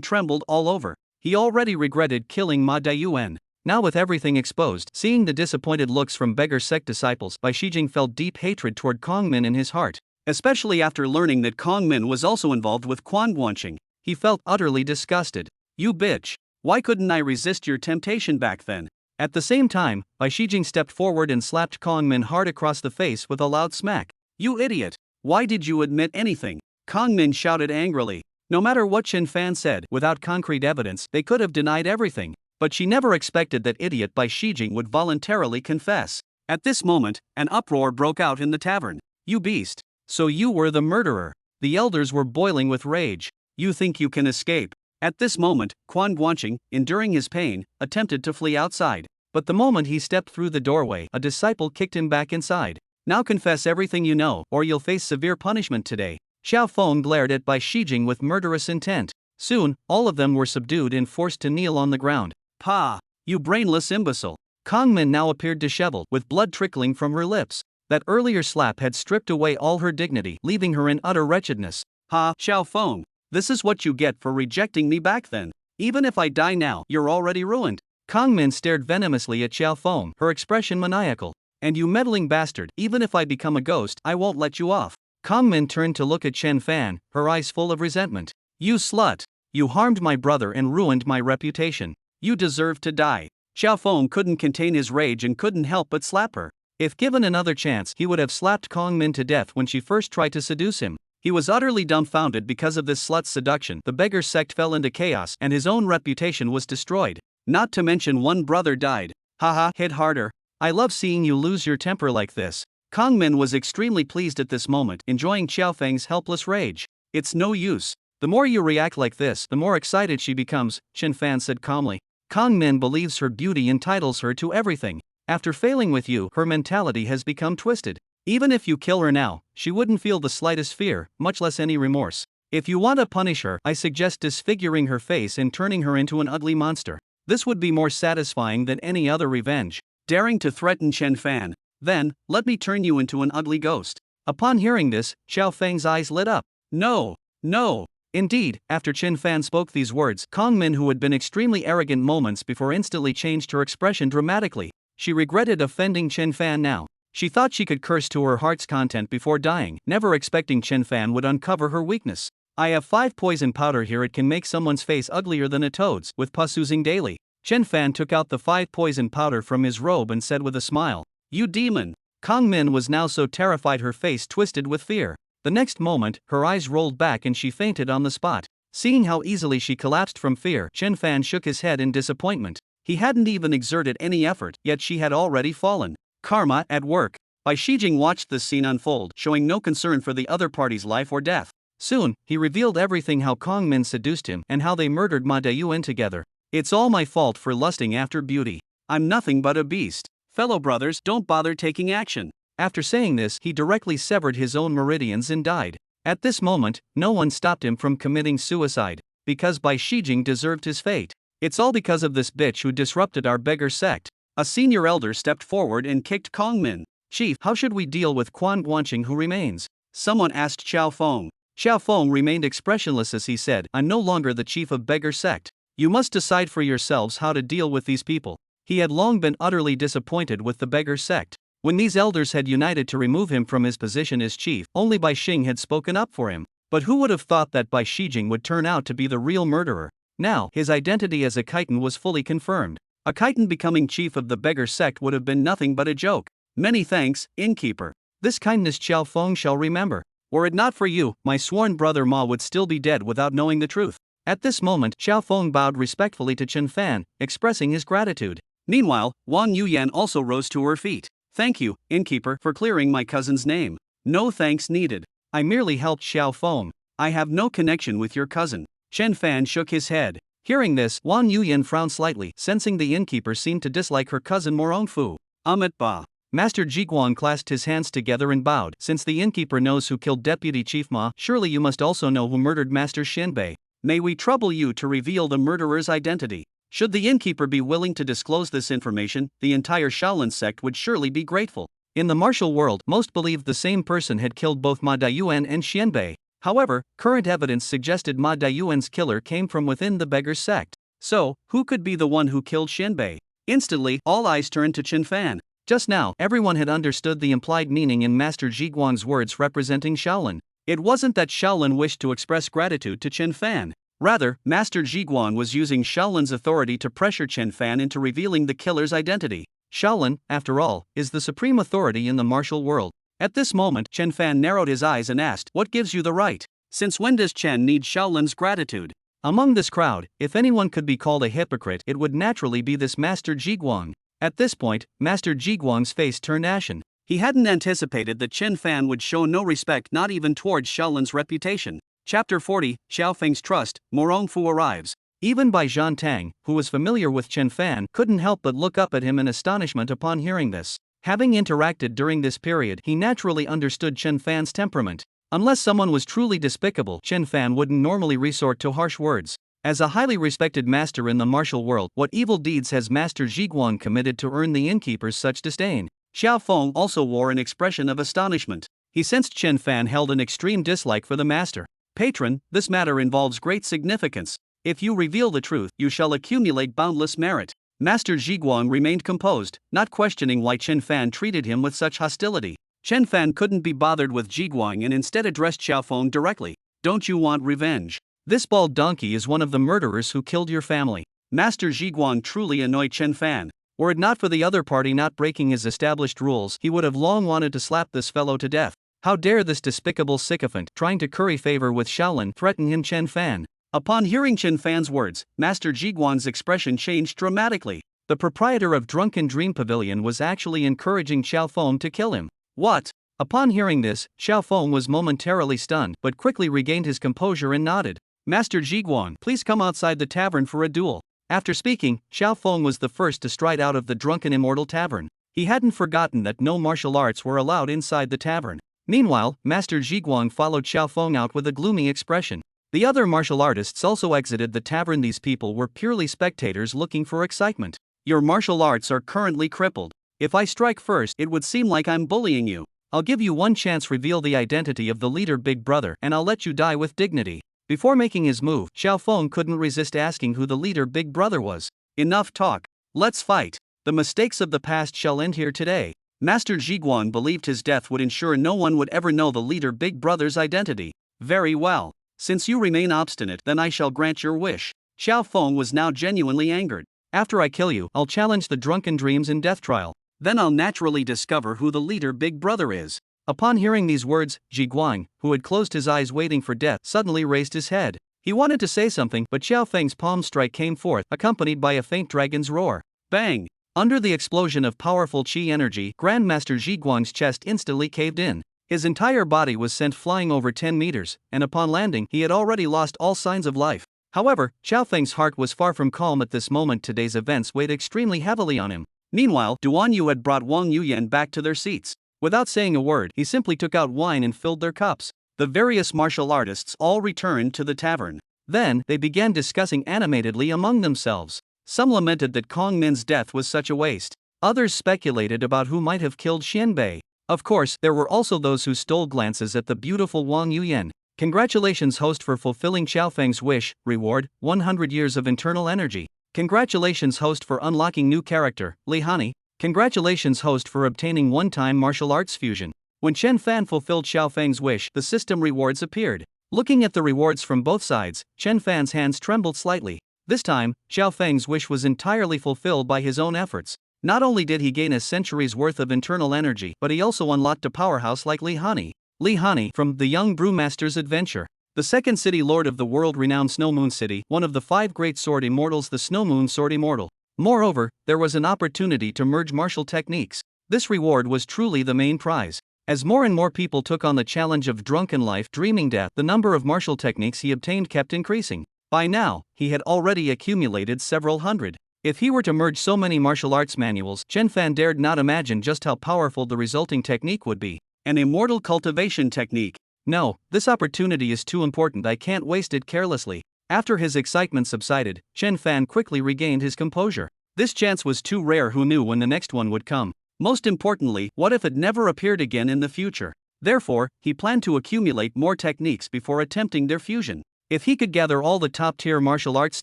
trembled all over. He already regretted killing Ma Dayuan. Now with everything exposed, seeing the disappointed looks from beggar sect disciples, Bai Shijing felt deep hatred toward Kong Min in his heart. Especially after learning that Kong Min was also involved with Quan Guanqing. He felt utterly disgusted. You bitch. Why couldn't I resist your temptation back then? At the same time, Bai Shijing stepped forward and slapped Kong Min hard across the face with a loud smack. You idiot! Why did you admit anything? Kong Min shouted angrily. No matter what Chen Fan said, without concrete evidence, they could have denied everything. But she never expected that idiot Bai Shijing would voluntarily confess. At this moment, an uproar broke out in the tavern. You beast! So you were the murderer. The elders were boiling with rage. You think you can escape? At this moment, Quan Guanqing, enduring his pain, attempted to flee outside. But the moment he stepped through the doorway, a disciple kicked him back inside. Now confess everything you know, or you'll face severe punishment today. Xiao Feng glared at Bai Shijing with murderous intent. Soon, all of them were subdued and forced to kneel on the ground. Pa! You brainless imbecile! Kong Min now appeared disheveled, with blood trickling from her lips. That earlier slap had stripped away all her dignity, leaving her in utter wretchedness. Ha, Xiao Feng. This is what you get for rejecting me back then. Even if I die now, you're already ruined. Kang Min stared venomously at Xiao Feng, her expression maniacal. And you meddling bastard, even if I become a ghost, I won't let you off. Kang Min turned to look at Chen Fan, her eyes full of resentment. You slut. You harmed my brother and ruined my reputation. You deserve to die. Xiao Feng couldn't contain his rage and couldn't help but slap her. If given another chance, he would have slapped Kang Min to death when she first tried to seduce him. He was utterly dumbfounded because of this slut's seduction. The beggar sect fell into chaos and his own reputation was destroyed. Not to mention one brother died. Haha, hit harder. I love seeing you lose your temper like this. Kang Min was extremely pleased at this moment, enjoying Xiao Feng's helpless rage. It's no use. The more you react like this, the more excited she becomes, Chen Fan said calmly. Kang Min believes her beauty entitles her to everything. After failing with you, her mentality has become twisted. Even if you kill her now, she wouldn't feel the slightest fear, much less any remorse. If you want to punish her, I suggest disfiguring her face and turning her into an ugly monster. This would be more satisfying than any other revenge. Daring to threaten Chen Fan. Then, let me turn you into an ugly ghost. Upon hearing this, Xiao Feng's eyes lit up. No, no. Indeed, after Chen Fan spoke these words, Kang Min, who had been extremely arrogant moments before, instantly changed her expression dramatically. She regretted offending Chen Fan now. She thought she could curse to her heart's content before dying, never expecting Chen Fan would uncover her weakness. I have 5 poison powder here. It can make someone's face uglier than a toad's, with pus oozing daily. Chen Fan took out the 5 poison powder from his robe and said with a smile, You demon! Kang Min was now so terrified her face twisted with fear. The next moment, her eyes rolled back and she fainted on the spot. Seeing how easily she collapsed from fear, Chen Fan shook his head in disappointment. He hadn't even exerted any effort, yet she had already fallen. Karma at work. Bai Shijing watched this scene unfold, showing no concern for the other party's life or death. Soon, he revealed everything: how Kang Min seduced him and how they murdered Ma Dayuan together. It's all my fault for lusting after beauty. I'm nothing but a beast. Fellow brothers, don't bother taking action. After saying this, he directly severed his own meridians and died. At this moment, no one stopped him from committing suicide, because Bai Shijing deserved his fate. It's all because of this bitch who disrupted our beggar sect. A senior elder stepped forward and kicked Kang Min. Chief, how should we deal with Quan Guanqing who remains? Someone asked Xiao Feng. Xiao Feng remained expressionless as he said, I'm no longer the chief of beggar sect. You must decide for yourselves how to deal with these people. He had long been utterly disappointed with the beggar sect. When these elders had united to remove him from his position as chief, only Bai Xing had spoken up for him. But who would have thought that Bai Shijing would turn out to be the real murderer? Now, his identity as a chitin was fully confirmed. A chitin becoming chief of the beggar sect would have been nothing but a joke. Many thanks, innkeeper. This kindness Xiao Feng shall remember. Were it not for you, my sworn brother Ma would still be dead without knowing the truth. At this moment, Xiao Feng bowed respectfully to Chen Fan, expressing his gratitude. Meanwhile, Wang Yuyan also rose to her feet. Thank you, innkeeper, for clearing my cousin's name. No thanks needed. I merely helped Xiao Feng. I have no connection with your cousin. Chen Fan shook his head. Hearing this, Wang Yuyan frowned slightly, sensing the innkeeper seemed to dislike her cousin Morongfu. Amit Ba. Master Jiguan clasped his hands together and bowed. Since the innkeeper knows who killed Deputy Chief Ma, surely you must also know who murdered Master Shinbei. May we trouble you to reveal the murderer's identity? Should the innkeeper be willing to disclose this information, the entire Shaolin sect would surely be grateful. In the martial world, most believed the same person had killed both Ma Dayuan and Xianbei. However, current evidence suggested Ma Dayuan's killer came from within the beggar sect. So, who could be the one who killed Xianbei? Instantly, all eyes turned to Chen Fan. Just now, everyone had understood the implied meaning in Master Jiguang's words representing Shaolin. It wasn't that Shaolin wished to express gratitude to Chen Fan. Rather, Master Jiguang was using Shaolin's authority to pressure Chen Fan into revealing the killer's identity. Shaolin, after all, is the supreme authority in the martial world. At this moment, Chen Fan narrowed his eyes and asked, What gives you the right? Since when does Chen need Shaolin's gratitude? Among this crowd, if anyone could be called a hypocrite, it would naturally be this Master Jiguang. At this point, Master Jiguang's face turned ashen. He hadn't anticipated that Chen Fan would show no respect, not even towards Shaolin's reputation. Chapter 40, Xiao Feng's Trust, Morongfu arrives. Even Bai Zhan Tang, who was familiar with Chen Fan, couldn't help but look up at him in astonishment upon hearing this. Having interacted during this period, he naturally understood Chen Fan's temperament. Unless someone was truly despicable, Chen Fan wouldn't normally resort to harsh words. As a highly respected master in the martial world, what evil deeds has Master Jiguang committed to earn the innkeeper's such disdain? Xiao Feng also wore an expression of astonishment. He sensed Chen Fan held an extreme dislike for the master. Patron, this matter involves great significance. If you reveal the truth, you shall accumulate boundless merit. Master Zhiguang remained composed, not questioning why Chen Fan treated him with such hostility. Chen Fan couldn't be bothered with Zhiguang and instead addressed Xiao Feng directly. Don't you want revenge? This bald donkey is one of the murderers who killed your family. Master Zhiguang truly annoyed Chen Fan. Were it not for the other party not breaking his established rules, he would have long wanted to slap this fellow to death. How dare this despicable sycophant, trying to curry favor with Shaolin, threaten him, Chen Fan? Upon hearing Chen Fan's words, Master Zhiguang's expression changed dramatically. The proprietor of Drunken Dream Pavilion was actually encouraging Xiao Feng to kill him. What? Upon hearing this, Xiao Feng was momentarily stunned, but quickly regained his composure and nodded. Master Zhiguang, please come outside the tavern for a duel. After speaking, Xiao Feng was the first to stride out of the Drunken Immortal Tavern. He hadn't forgotten that no martial arts were allowed inside the tavern. Meanwhile, Master Zhiguang followed Xiao Feng out with a gloomy expression. The other martial artists also exited the tavern. These people were purely spectators looking for excitement. Your martial arts are currently crippled. If I strike first, it would seem like I'm bullying you. I'll give you one chance, reveal the identity of the leader, Big Brother, and I'll let you die with dignity. Before making his move, Xiao Feng couldn't resist asking who the leader, Big Brother, was. Enough talk. Let's fight. The mistakes of the past shall end here today. Master Zhiguang believed his death would ensure no one would ever know the leader, Big Brother's identity. Very well. Since you remain obstinate, then I shall grant your wish. Xiao Feng was now genuinely angered. After I kill you, I'll challenge the Drunken Dreams in death trial. Then I'll naturally discover who the leader, Big Brother, is. Upon hearing these words, Zhiguang, who had closed his eyes waiting for death, suddenly raised his head. He wanted to say something, but Xiao Feng's palm strike came forth, accompanied by a faint dragon's roar. Bang! Under the explosion of powerful qi energy, Grandmaster Zhiguang's chest instantly caved in. His entire body was sent flying over 10 meters, and upon landing, he had already lost all signs of life. However, Xiao Feng's heart was far from calm at this moment. Today's events weighed extremely heavily on him. Meanwhile, Duan Yu had brought Wang Yuyan back to their seats. Without saying a word, he simply took out wine and filled their cups. The various martial artists all returned to the tavern. Then, they began discussing animatedly among themselves. Some lamented that Kong Min's death was such a waste. Others speculated about who might have killed Xianbei. Of course, there were also those who stole glances at the beautiful Wang Yuyan. Congratulations, host, for fulfilling Xiao Feng's wish. Reward, 100 years of internal energy. Congratulations, host, for unlocking new character, Li Hani. Congratulations, host, for obtaining one-time martial arts fusion. When Chen Fan fulfilled Xiao Feng's wish, the system rewards appeared. Looking at the rewards from both sides, Chen Fan's hands trembled slightly. This time, Xiao Feng's wish was entirely fulfilled by his own efforts. Not only did he gain a century's worth of internal energy, but he also unlocked a powerhouse like Li Hani. Li Hani, from The Young Brewmaster's Adventure. The second city lord of the world-renowned Snow Moon City, one of the 5 great sword immortals, the Snow Moon Sword Immortal. Moreover, there was an opportunity to merge martial techniques. This reward was truly the main prize. As more and more people took on the challenge of drunken life, dreaming death, the number of martial techniques he obtained kept increasing. By now, he had already accumulated several hundred. If he were to merge so many martial arts manuals, Chen Fan dared not imagine just how powerful the resulting technique would be. An immortal cultivation technique. No, this opportunity is too important, I can't waste it carelessly. After his excitement subsided, Chen Fan quickly regained his composure. This chance was too rare, who knew when the next one would come? Most importantly, what if it never appeared again in the future? Therefore, he planned to accumulate more techniques before attempting their fusion. If he could gather all the top-tier martial arts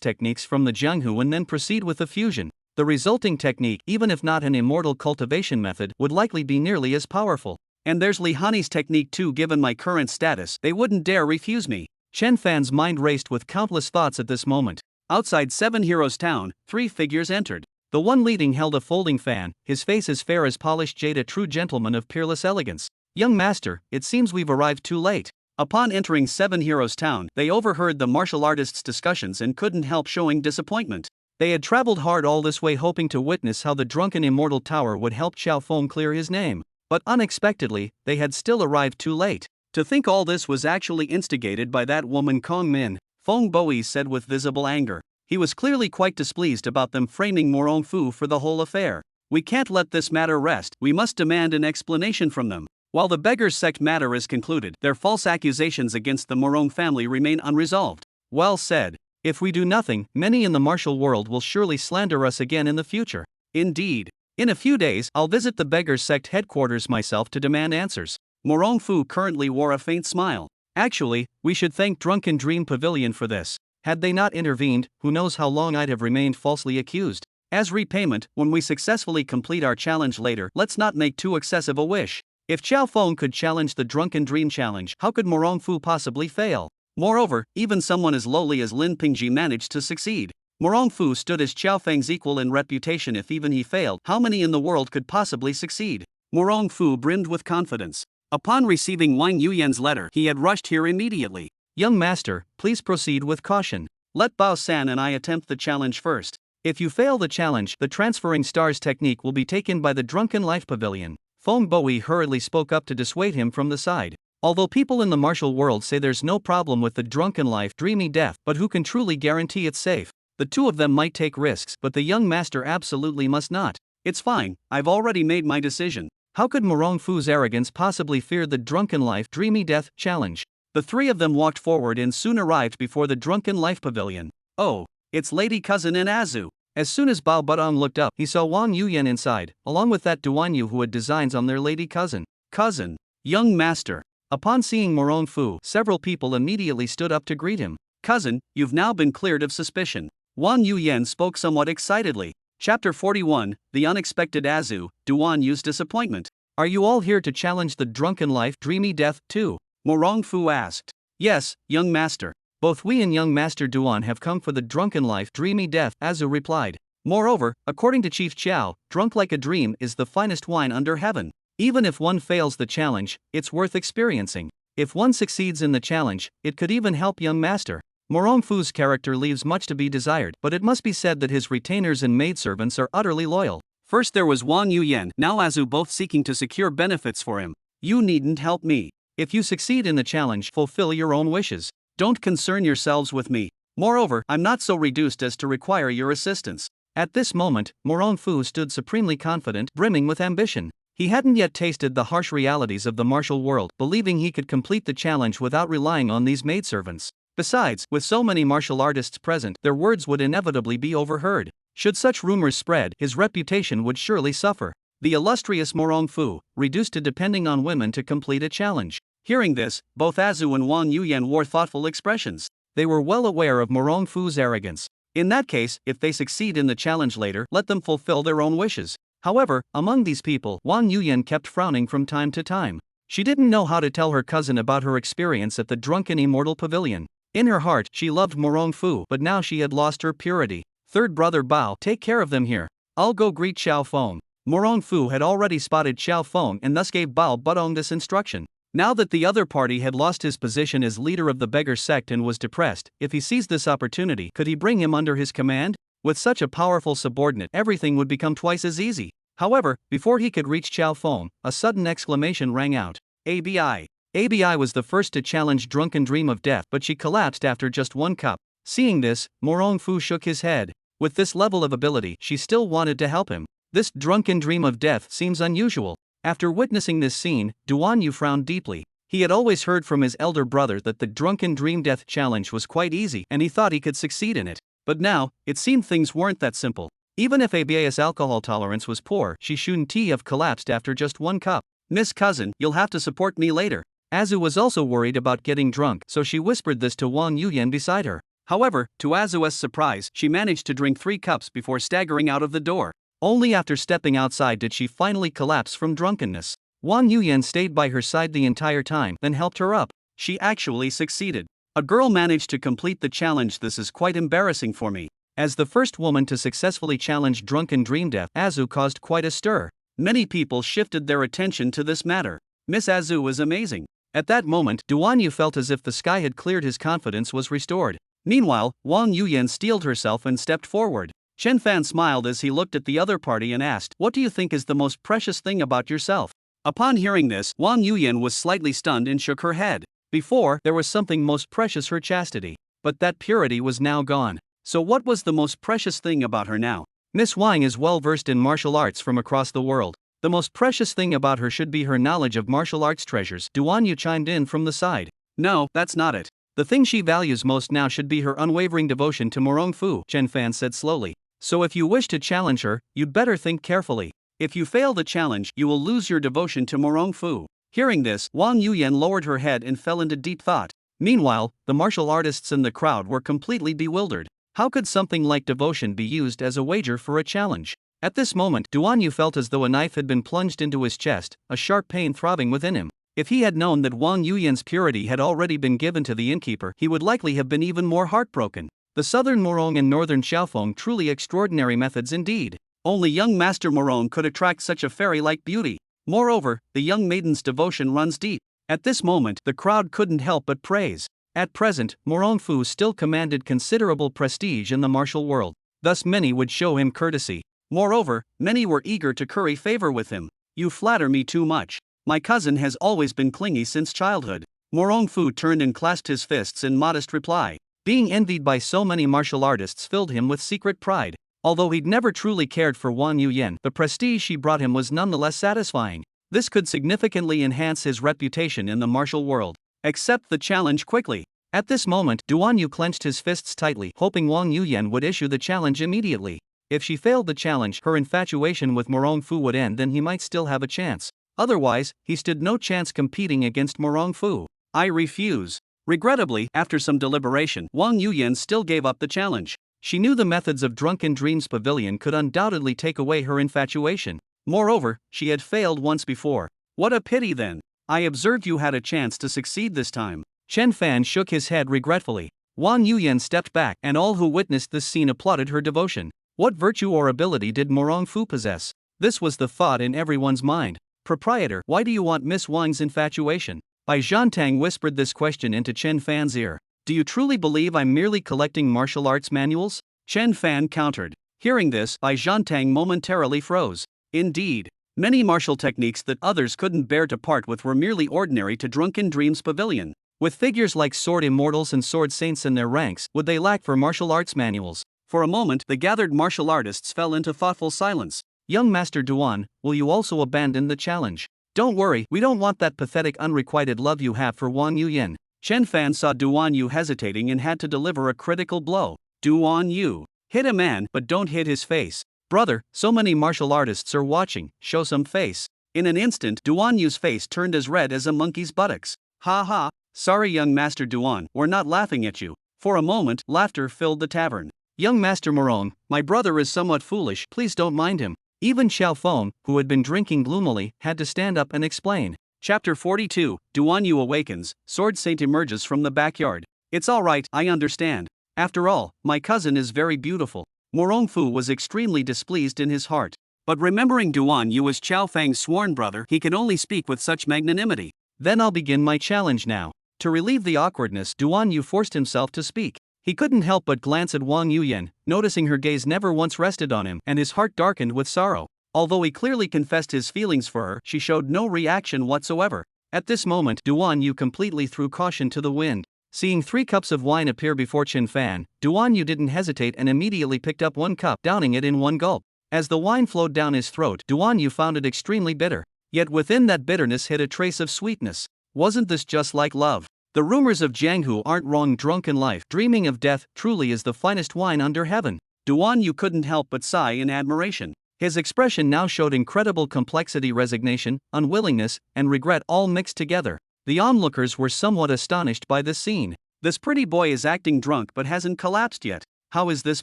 techniques from the Jianghu and then proceed with the fusion, the resulting technique, even if not an immortal cultivation method, would likely be nearly as powerful. And there's Li Hani's technique too. Given my current status, they wouldn't dare refuse me. Chen Fan's mind raced with countless thoughts at this moment. Outside Seven Heroes Town, 3 figures entered. The one leading held a folding fan, his face as fair as polished jade, a true gentleman of peerless elegance. Young master, it seems we've arrived too late. Upon entering Seven Heroes Town, they overheard the martial artists' discussions and couldn't help showing disappointment. They had traveled hard all this way hoping to witness how the Drunken Immortal Tower would help Xiao Feng clear his name. But unexpectedly, they had still arrived too late. To think all this was actually instigated by that woman Kong Min, Feng Boi said with visible anger. He was clearly quite displeased about them framing Morong Fu for the whole affair. We can't let this matter rest, we must demand an explanation from them. While the beggar's sect matter is concluded, their false accusations against the Morong family remain unresolved. Well said. If we do nothing, many in the martial world will surely slander us again in the future. Indeed. In a few days, I'll visit the beggar's sect headquarters myself to demand answers. Morongfu currently wore a faint smile. Actually, we should thank Drunken Dream Pavilion for this. Had they not intervened, who knows how long I'd have remained falsely accused. As repayment, when we successfully complete our challenge later, let's not make too excessive a wish. If Xiao Feng could challenge the Drunken Dream Challenge, how could Morongfu possibly fail? Moreover, even someone as lowly as Lin Pingji managed to succeed. Morongfu stood as Xiao Feng's equal in reputation. If even he failed, how many in the world could possibly succeed? Morongfu brimmed with confidence. Upon receiving Wang Yuyan's letter, he had rushed here immediately. Young master, please proceed with caution. Let Bao-san and I attempt the challenge first. If you fail the challenge, the transferring stars technique will be taken by the Drunken Life Pavilion. Feng Boi hurriedly spoke up to dissuade him from the side. Although people in the martial world say there's no problem with the Drunken Life Dreamy Death, but who can truly guarantee it's safe? The two of them might take risks, but the young master absolutely must not. It's fine, I've already made my decision. How could Morongfu's arrogance possibly fear the Drunken Life Dreamy Death challenge? The three of them walked forward and soon arrived before the Drunken Life Pavilion. Oh, it's Lady Cousin and Azu. As soon as Bao Budong looked up, he saw Wang Yuyan inside, along with that Duanyu who had designs on their lady cousin. Cousin. Young master. Upon seeing Morongfu, several people immediately stood up to greet him. Cousin, you've now been cleared of suspicion. Wang Yuyan spoke somewhat excitedly. Chapter 41, The Unexpected Azu, Duanyu's Disappointment. Are you all here to challenge the Drunken Life Dreamy Death too? Morongfu asked. Yes, young master. Both we and young master Duan have come for the Drunken Life Dreamy Death, Azu replied. Moreover, according to Chief Chiao, drunk like a dream is the finest wine under heaven. Even if one fails the challenge, it's worth experiencing. If one succeeds in the challenge, it could even help young master. Morongfu's character leaves much to be desired, but it must be said that his retainers and maidservants are utterly loyal. First there was Wang Yuyan, now Azu, both seeking to secure benefits for him. You needn't help me. If you succeed in the challenge, fulfill your own wishes. Don't concern yourselves with me. Moreover, I'm not so reduced as to require your assistance. At this moment, Morongfu stood supremely confident, brimming with ambition. He hadn't yet tasted the harsh realities of the martial world, believing he could complete the challenge without relying on these maidservants. Besides, with so many martial artists present, their words would inevitably be overheard. Should such rumors spread, his reputation would surely suffer. The illustrious Morongfu, reduced to depending on women to complete a challenge. Hearing this, both Azu and Wang Yuyan wore thoughtful expressions. They were well aware of Morongfu's arrogance. In that case, if they succeed in the challenge later, let them fulfill their own wishes. However, among these people, Wang Yuyan kept frowning from time to time. She didn't know how to tell her cousin about her experience at the Drunken Immortal Pavilion. In her heart, she loved Morongfu, but now she had lost her purity. Third brother Bao, take care of them here. I'll go greet Xiao Feng. Morongfu had already spotted Xiao Feng and thus gave Bao Budong this instruction. Now that the other party had lost his position as leader of the beggar sect and was depressed, if he seized this opportunity, could he bring him under his command? With such a powerful subordinate, everything would become twice as easy. However, before he could reach Xiao Feng, a sudden exclamation rang out. ABI. ABI was the first to challenge Drunken Dream of Death, but she collapsed after just one cup. Seeing this, Morongfu shook his head. With this level of ability, she still wanted to help him. This Drunken Dream of Death seems unusual. After witnessing this scene, Duanyu frowned deeply. He had always heard from his elder brother that the Drunken Dream Death challenge was quite easy and he thought he could succeed in it. But now, it seemed things weren't that simple. Even if ABA's alcohol tolerance was poor, she shouldn't have collapsed after just one cup. Miss Cousin, you'll have to support me later. Azu was also worried about getting drunk, so she whispered this to Wang Yuyan beside her. However, to Azu's surprise, she managed to drink 3 cups before staggering out of the door. Only after stepping outside did she finally collapse from drunkenness. Wang Yuyan stayed by her side the entire time, then helped her up. She actually succeeded. A girl managed to complete the challenge. This is quite embarrassing for me. As the first woman to successfully challenge Drunken Dream Death, Azu caused quite a stir. Many people shifted their attention to this matter. Miss Azu was amazing. At that moment, Duanyu felt as if the sky had cleared, his confidence was restored. Meanwhile, Wang Yuyan steeled herself and stepped forward. Chen Fan smiled as he looked at the other party and asked, "What do you think is the most precious thing about yourself?" Upon hearing this, Wang Yuyan was slightly stunned and shook her head. Before, there was something most precious, her chastity. But that purity was now gone. So what was the most precious thing about her now? Miss Wang is well versed in martial arts from across the world. The most precious thing about her should be her knowledge of martial arts treasures. Duanyu chimed in from the side. No, that's not it. The thing she values most now should be her unwavering devotion to Morongfu, Chen Fan said slowly. So if you wish to challenge her, you'd better think carefully. If you fail the challenge, you will lose your devotion to Morongfu. Hearing this, Wang Yuyan lowered her head and fell into deep thought. Meanwhile, the martial artists in the crowd were completely bewildered. How could something like devotion be used as a wager for a challenge? At this moment, Duan Yu felt as though a knife had been plunged into his chest, a sharp pain throbbing within him. If he had known that Wang Yuyan's purity had already been given to the innkeeper, he would likely have been even more heartbroken. The Southern Morong and Northern Xiaofeng, truly extraordinary methods indeed. Only young Master Morong could attract such a fairy-like beauty. Moreover, the young maiden's devotion runs deep. At this moment, the crowd couldn't help but praise. At present, Morongfu still commanded considerable prestige in the martial world. Thus many would show him courtesy. Moreover, many were eager to curry favor with him. You flatter me too much. My cousin has always been clingy since childhood. Morongfu turned and clasped his fists in modest reply. Being envied by so many martial artists filled him with secret pride. Although he'd never truly cared for Wang Yuyan, the prestige she brought him was nonetheless satisfying. This could significantly enhance his reputation in the martial world. Accept the challenge quickly. At this moment, Duan Yu clenched his fists tightly, hoping Wang Yuyan would issue the challenge immediately. If she failed the challenge, her infatuation with Morongfu would end, then he might still have a chance. Otherwise, he stood no chance competing against Morongfu. I refuse. Regrettably, after some deliberation, Wang Yuyan still gave up the challenge. She knew the methods of Drunken Dreams Pavilion could undoubtedly take away her infatuation. Moreover, she had failed once before. What a pity then. I observed you had a chance to succeed this time. Chen Fan shook his head regretfully. Wang Yuyan stepped back, and all who witnessed this scene applauded her devotion. What virtue or ability did Morongfu possess? This was the thought in everyone's mind. Proprietor, why do you want Miss Wang's infatuation? Bai Zhantang whispered this question into Chen Fan's ear. Do you truly believe I'm merely collecting martial arts manuals? Chen Fan countered. Hearing this, Bai Zhantang momentarily froze. Indeed, many martial techniques that others couldn't bear to part with were merely ordinary to Drunken Dreams Pavilion. With figures like sword immortals and sword saints in their ranks, would they lack for martial arts manuals? For a moment, the gathered martial artists fell into thoughtful silence. Young Master Duan, will you also abandon the challenge? Don't worry, we don't want that pathetic unrequited love you have for Wang Yuyan. Chen Fan saw Duan Yu hesitating and had to deliver a critical blow. Duan Yu, hit a man, but don't hit his face. Brother, so many martial artists are watching, show some face. In an instant, Duan Yu's face turned as red as a monkey's buttocks. Ha ha, sorry young Master Duan, we're not laughing at you. For a moment, laughter filled the tavern. Young Master Morong, my brother is somewhat foolish, please don't mind him. Even Xiaofeng, who had been drinking gloomily, had to stand up and explain. Chapter 42, Duan Yu awakens, Sword Saint emerges from the backyard. It's alright, I understand. After all, my cousin is very beautiful. Morongfu was extremely displeased in his heart. But remembering Duan Yu as Xiaofeng's sworn brother, he could only speak with such magnanimity. Then I'll begin my challenge now. To relieve the awkwardness, Duan Yu forced himself to speak. He couldn't help but glance at Wang Yuyan, noticing her gaze never once rested on him, and his heart darkened with sorrow. Although he clearly confessed his feelings for her, she showed no reaction whatsoever. At this moment, Duan Yu completely threw caution to the wind. Seeing 3 cups of wine appear before Chen Fan, Duan Yu didn't hesitate and immediately picked up 1 cup, downing it in one gulp. As the wine flowed down his throat, Duan Yu found it extremely bitter. Yet within that bitterness hid a trace of sweetness. Wasn't this just like love? The rumors of Jianghu aren't wrong. Drunken life, dreaming of death, truly is the finest wine under heaven. Duan Yu couldn't help but sigh in admiration. His expression now showed incredible complexity, resignation, unwillingness, and regret all mixed together. The onlookers were somewhat astonished by this scene. This pretty boy is acting drunk but hasn't collapsed yet. How is this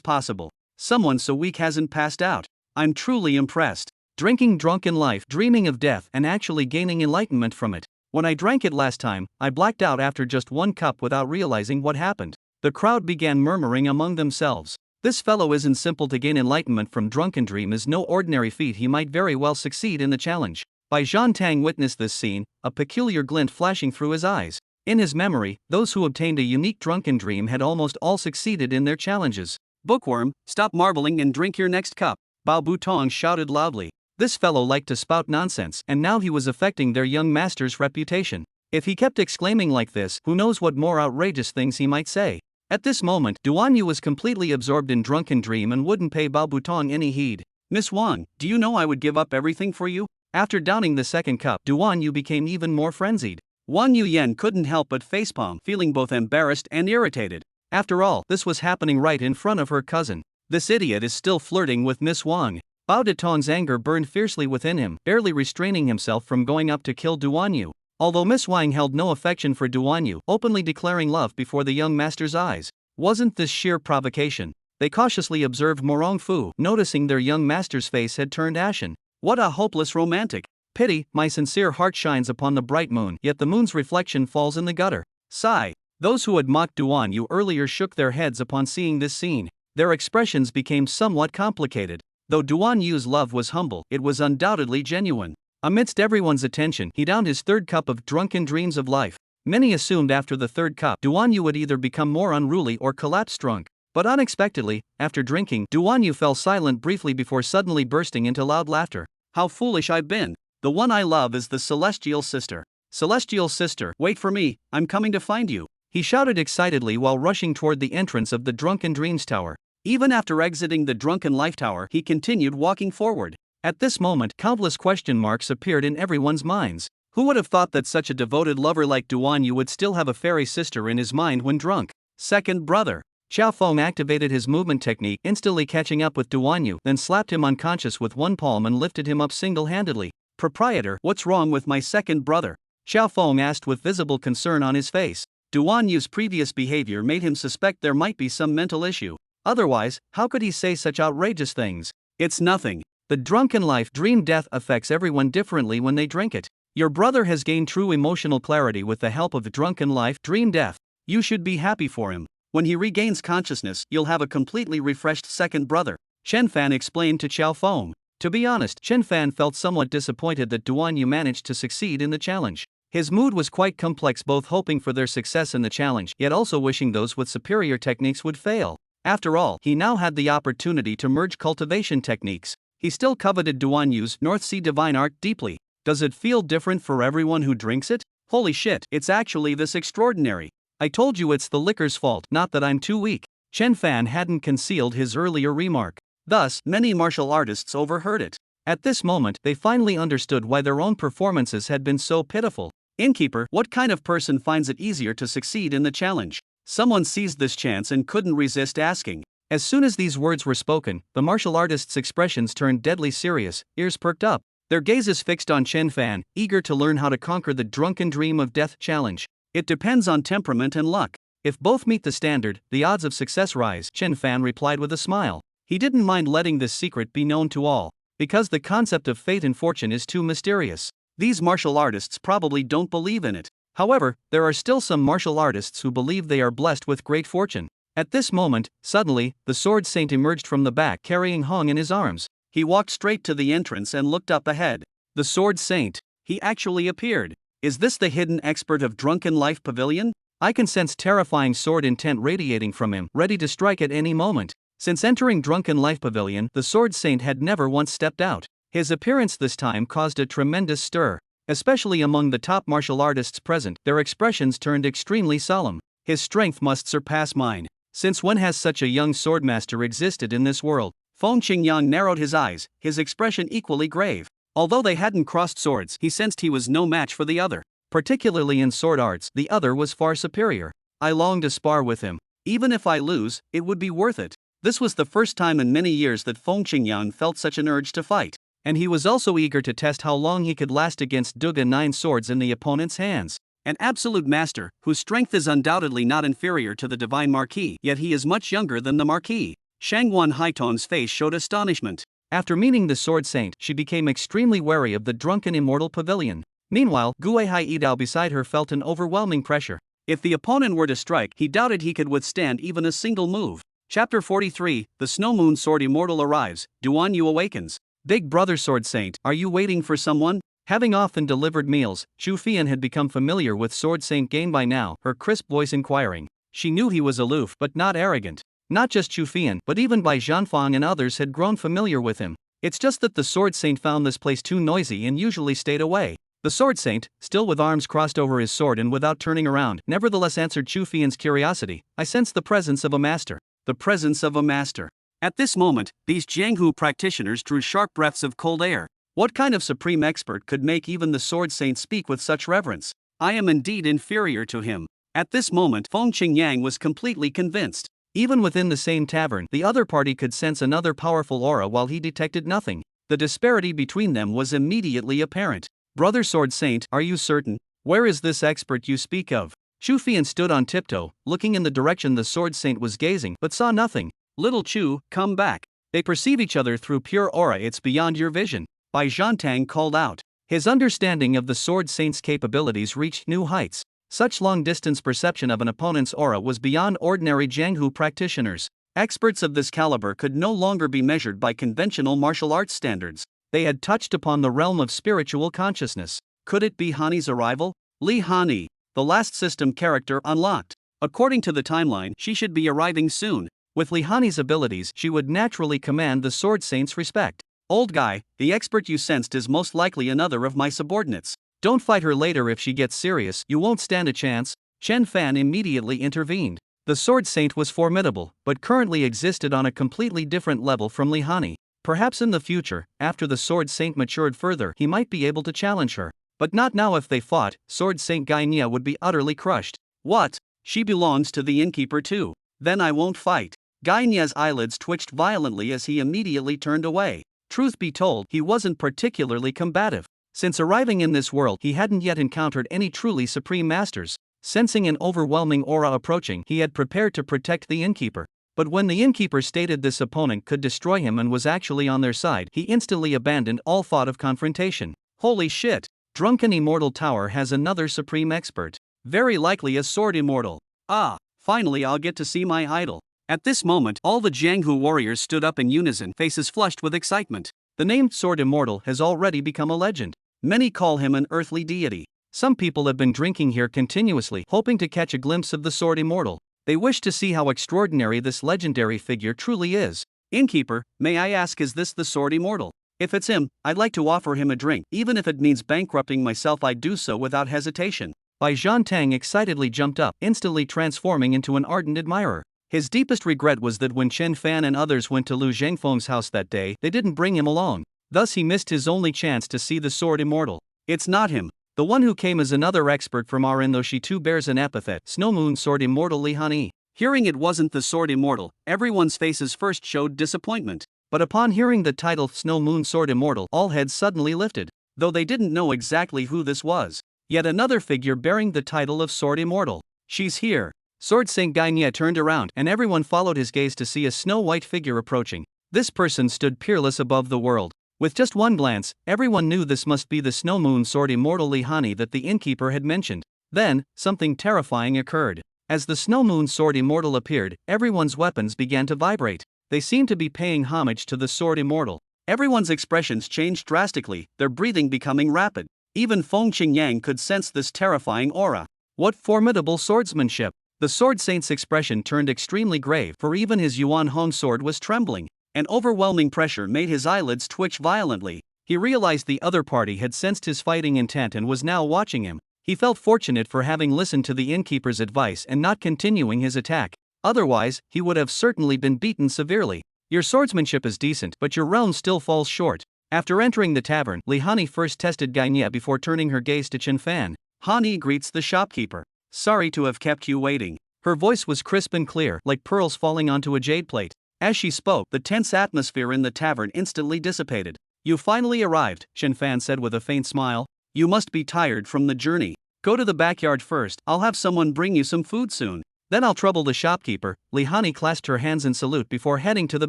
possible? Someone so weak hasn't passed out. I'm truly impressed. Drinking drunken life, dreaming of death, and actually gaining enlightenment from it. When I drank it last time, I blacked out after just 1 cup without realizing what happened. The crowd began murmuring among themselves. This fellow isn't simple. To gain enlightenment from Drunken Dream is no ordinary feat. He might very well succeed in the challenge. Bai Zhantang witnessed this scene, a peculiar glint flashing through his eyes. In his memory, those who obtained a unique Drunken Dream had almost all succeeded in their challenges. Bookworm, stop marbling and drink your next cup, Bao Butong shouted loudly. This fellow liked to spout nonsense, and now he was affecting their young master's reputation. If he kept exclaiming like this, who knows what more outrageous things he might say. At this moment, Duan Yu was completely absorbed in Drunken Dream and wouldn't pay Bao Butong any heed. Miss Wang, do you know I would give up everything for you? After downing the 2nd cup, Duan Yu became even more frenzied. Wang Yuyan couldn't help but facepalm, feeling both embarrassed and irritated. After all, this was happening right in front of her cousin. This idiot is still flirting with Miss Wang. Bao Detong's anger burned fiercely within him, barely restraining himself from going up to kill Duan Yu. Although Miss Wang held no affection for Duan Yu, openly declaring love before the young master's eyes wasn't this sheer provocation. They cautiously observed Morong Fu, noticing their young master's face had turned ashen. What a hopeless romantic. Pity, my sincere heart shines upon the bright moon, yet the moon's reflection falls in the gutter. Sigh. Those who had mocked Duan Yu earlier shook their heads upon seeing this scene. Their expressions became somewhat complicated. Though Duan Yu's love was humble, it was undoubtedly genuine. Amidst everyone's attention, he downed his third cup of drunken dreams of life. Many assumed after the third cup, Duan Yu would either become more unruly or collapse drunk. But unexpectedly, after drinking, Duan Yu fell silent briefly before suddenly bursting into loud laughter. How foolish I've been. The one I love is the celestial sister. Celestial sister, wait for me, I'm coming to find you. He shouted excitedly while rushing toward the entrance of the Drunken Dreams Tower. Even after exiting the Drunken Life Tower, he continued walking forward. At this moment, countless question marks appeared in everyone's minds. Who would have thought that such a devoted lover like Duan Yu would still have a fairy sister in his mind when drunk? Second brother. Xiao Feng activated his movement technique, instantly catching up with Duan Yu, then slapped him unconscious with one palm and lifted him up single-handedly. Proprietor, what's wrong with my second brother? Xiao Feng asked with visible concern on his face. Duan Yu's previous behavior made him suspect there might be some mental issue. Otherwise, how could he say such outrageous things? It's nothing. The drunken life dream death affects everyone differently when they drink it. Your brother has gained true emotional clarity with the help of the drunken life dream death. You should be happy for him. When he regains consciousness, you'll have a completely refreshed second brother, Chen Fan explained to Xiao Feng. To be honest, Chen Fan felt somewhat disappointed that Duan Yu managed to succeed in the challenge. His mood was quite complex, both hoping for their success in the challenge, yet also wishing those with superior techniques would fail. After all, he now had the opportunity to merge cultivation techniques. He still coveted Duan Yu's North Sea divine art deeply. Does it feel different for everyone who drinks it? Holy shit, it's actually this extraordinary. I told you it's the liquor's fault, not that I'm too weak. Chen Fan hadn't concealed his earlier remark. Thus, many martial artists overheard it. At this moment, they finally understood why their own performances had been so pitiful. Innkeeper, what kind of person finds it easier to succeed in the challenge? Someone seized this chance and couldn't resist asking. As soon as these words were spoken, the martial artists' expressions turned deadly serious, ears perked up. Their gazes fixed on Chen Fan, eager to learn how to conquer the drunken dream of death challenge. It depends on temperament and luck. If both meet the standard, the odds of success rise, Chen Fan replied with a smile. He didn't mind letting this secret be known to all, because the concept of fate and fortune is too mysterious. These martial artists probably don't believe in it. However, there are still some martial artists who believe they are blessed with great fortune. At this moment, suddenly, the Sword Saint emerged from the back carrying Hong in his arms. He walked straight to the entrance and looked up ahead. The Sword Saint. He actually appeared. Is this the hidden expert of Drunken Life Pavilion? I can sense terrifying sword intent radiating from him, ready to strike at any moment. Since entering Drunken Life Pavilion, the Sword Saint had never once stepped out. His appearance this time caused a tremendous stir. Especially among the top martial artists present, their expressions turned extremely solemn. His strength must surpass mine. Since when has such a young swordmaster existed in this world? Feng Qingyang narrowed his eyes, his expression equally grave. Although they hadn't crossed swords, he sensed he was no match for the other. Particularly in sword arts, the other was far superior. I longed to spar with him. Even if I lose, it would be worth it. This was the first time in many years that Feng Qingyang felt such an urge to fight. And he was also eager to test how long he could last against Duga 9 swords in the opponent's hands. An absolute master, whose strength is undoubtedly not inferior to the Divine Marquis, yet he is much younger than the Marquis. Shangguan Haiton's face showed astonishment. After meeting the Sword Saint, she became extremely wary of the Drunken Immortal Pavilion. Meanwhile, Guihai Yidao beside her felt an overwhelming pressure. If the opponent were to strike, he doubted he could withstand even a single move. Chapter 43, The Snow Moon Sword Immortal arrives, Duan Yu awakens. Big brother Sword Saint, are you waiting for someone? Having often delivered meals, Chu Fian had become familiar with Sword Saint Gain by now, her crisp voice inquiring. She knew he was aloof but not arrogant. Not just Chu Fian, but even Bai Zhanfang and others had grown familiar with him. It's just that the Sword Saint found this place too noisy and usually stayed away. The Sword Saint, still with arms crossed over his sword and without turning around, nevertheless answered Chu Fian's curiosity. I sense the presence of a master. The presence of a master. At this moment, these Jianghu practitioners drew sharp breaths of cold air. What kind of supreme expert could make even the Sword Saint speak with such reverence? I am indeed inferior to him. At this moment, Feng Qingyang was completely convinced. Even within the same tavern, the other party could sense another powerful aura while he detected nothing. The disparity between them was immediately apparent. Brother Sword Saint, are you certain? Where is this expert you speak of? Chu Fian stood on tiptoe, looking in the direction the Sword Saint was gazing, but saw nothing. Little Chu, come back. They perceive each other through pure aura, it's beyond your vision. Bai Zhantang called out. His understanding of the Sword Saint's capabilities reached new heights. Such long-distance perception of an opponent's aura was beyond ordinary Jianghu practitioners. Experts of this caliber could no longer be measured by conventional martial arts standards. They had touched upon the realm of spiritual consciousness. Could it be Hani's arrival? Li Hani, the last system character unlocked. According to the timeline, she should be arriving soon. With Li Hani's abilities, she would naturally command the Sword Saint's respect. Old guy, the expert you sensed is most likely another of my subordinates. Don't fight her later if she gets serious, you won't stand a chance. Chen Fan immediately intervened. The Sword Saint was formidable, but currently existed on a completely different level from Li Hani. Perhaps in the future, after the Sword Saint matured further, he might be able to challenge her. But not now. If they fought, Sword Saint Gainia would be utterly crushed. What? She belongs to the innkeeper too. Then I won't fight. Gainia's eyelids twitched violently as he immediately turned away. Truth be told, he wasn't particularly combative. Since arriving in this world, he hadn't yet encountered any truly supreme masters. Sensing an overwhelming aura approaching, he had prepared to protect the innkeeper. But when the innkeeper stated this opponent could destroy him and was actually on their side, he instantly abandoned all thought of confrontation. Holy shit! Drunken Immortal Tower has another supreme expert. Very likely a sword immortal. Ah, finally I'll get to see my idol. At this moment, all the Jianghu warriors stood up in unison, faces flushed with excitement. The named Sword Immortal has already become a legend. Many call him an earthly deity. Some people have been drinking here continuously, hoping to catch a glimpse of the Sword Immortal. They wish to see how extraordinary this legendary figure truly is. Innkeeper, may I ask, is this the Sword Immortal? If it's him, I'd like to offer him a drink. Even if it means bankrupting myself, I'd do so without hesitation. Bai Zhantang excitedly jumped up, instantly transforming into an ardent admirer. His deepest regret was that when Chen Fan and others went to Lu Zhengfeng's house that day, they didn't bring him along. Thus he missed his only chance to see the Sword Immortal. It's not him. The one who came is another expert from Arin, though she too bears an epithet, Snowmoon Sword Immortal Li Hani. Hearing it wasn't the Sword Immortal, everyone's faces first showed disappointment. But upon hearing the title Snow Moon Sword Immortal, all heads suddenly lifted, though they didn't know exactly who this was. Yet another figure bearing the title of Sword Immortal. She's here. Sword Saint Gainia turned around, and everyone followed his gaze to see a snow-white figure approaching. This person stood peerless above the world. With just one glance, everyone knew this must be the Snow Moon Sword Immortal Li Hani that the innkeeper had mentioned. Then, something terrifying occurred. As the Snow Moon Sword Immortal appeared, everyone's weapons began to vibrate. They seemed to be paying homage to the Sword Immortal. Everyone's expressions changed drastically, their breathing becoming rapid. Even Feng Qingyang could sense this terrifying aura. What formidable swordsmanship! The Sword Saint's expression turned extremely grave, for even his Yuan Hong sword was trembling. An overwhelming pressure made his eyelids twitch violently. He realized the other party had sensed his fighting intent and was now watching him. He felt fortunate for having listened to the innkeeper's advice and not continuing his attack. Otherwise, he would have certainly been beaten severely. Your swordsmanship is decent, but your realm still falls short. After entering the tavern, Li Hani first tested Gainia before turning her gaze to Chen Fan. Hani greets the shopkeeper. Sorry to have kept you waiting. Her voice was crisp and clear, like pearls falling onto a jade plate. As she spoke, the tense atmosphere in the tavern instantly dissipated. You finally arrived, Chen Fan said with a faint smile. You must be tired from the journey. Go to the backyard first, I'll have someone bring you some food soon. Then I'll trouble the shopkeeper. Li Hani clasped her hands in salute before heading to the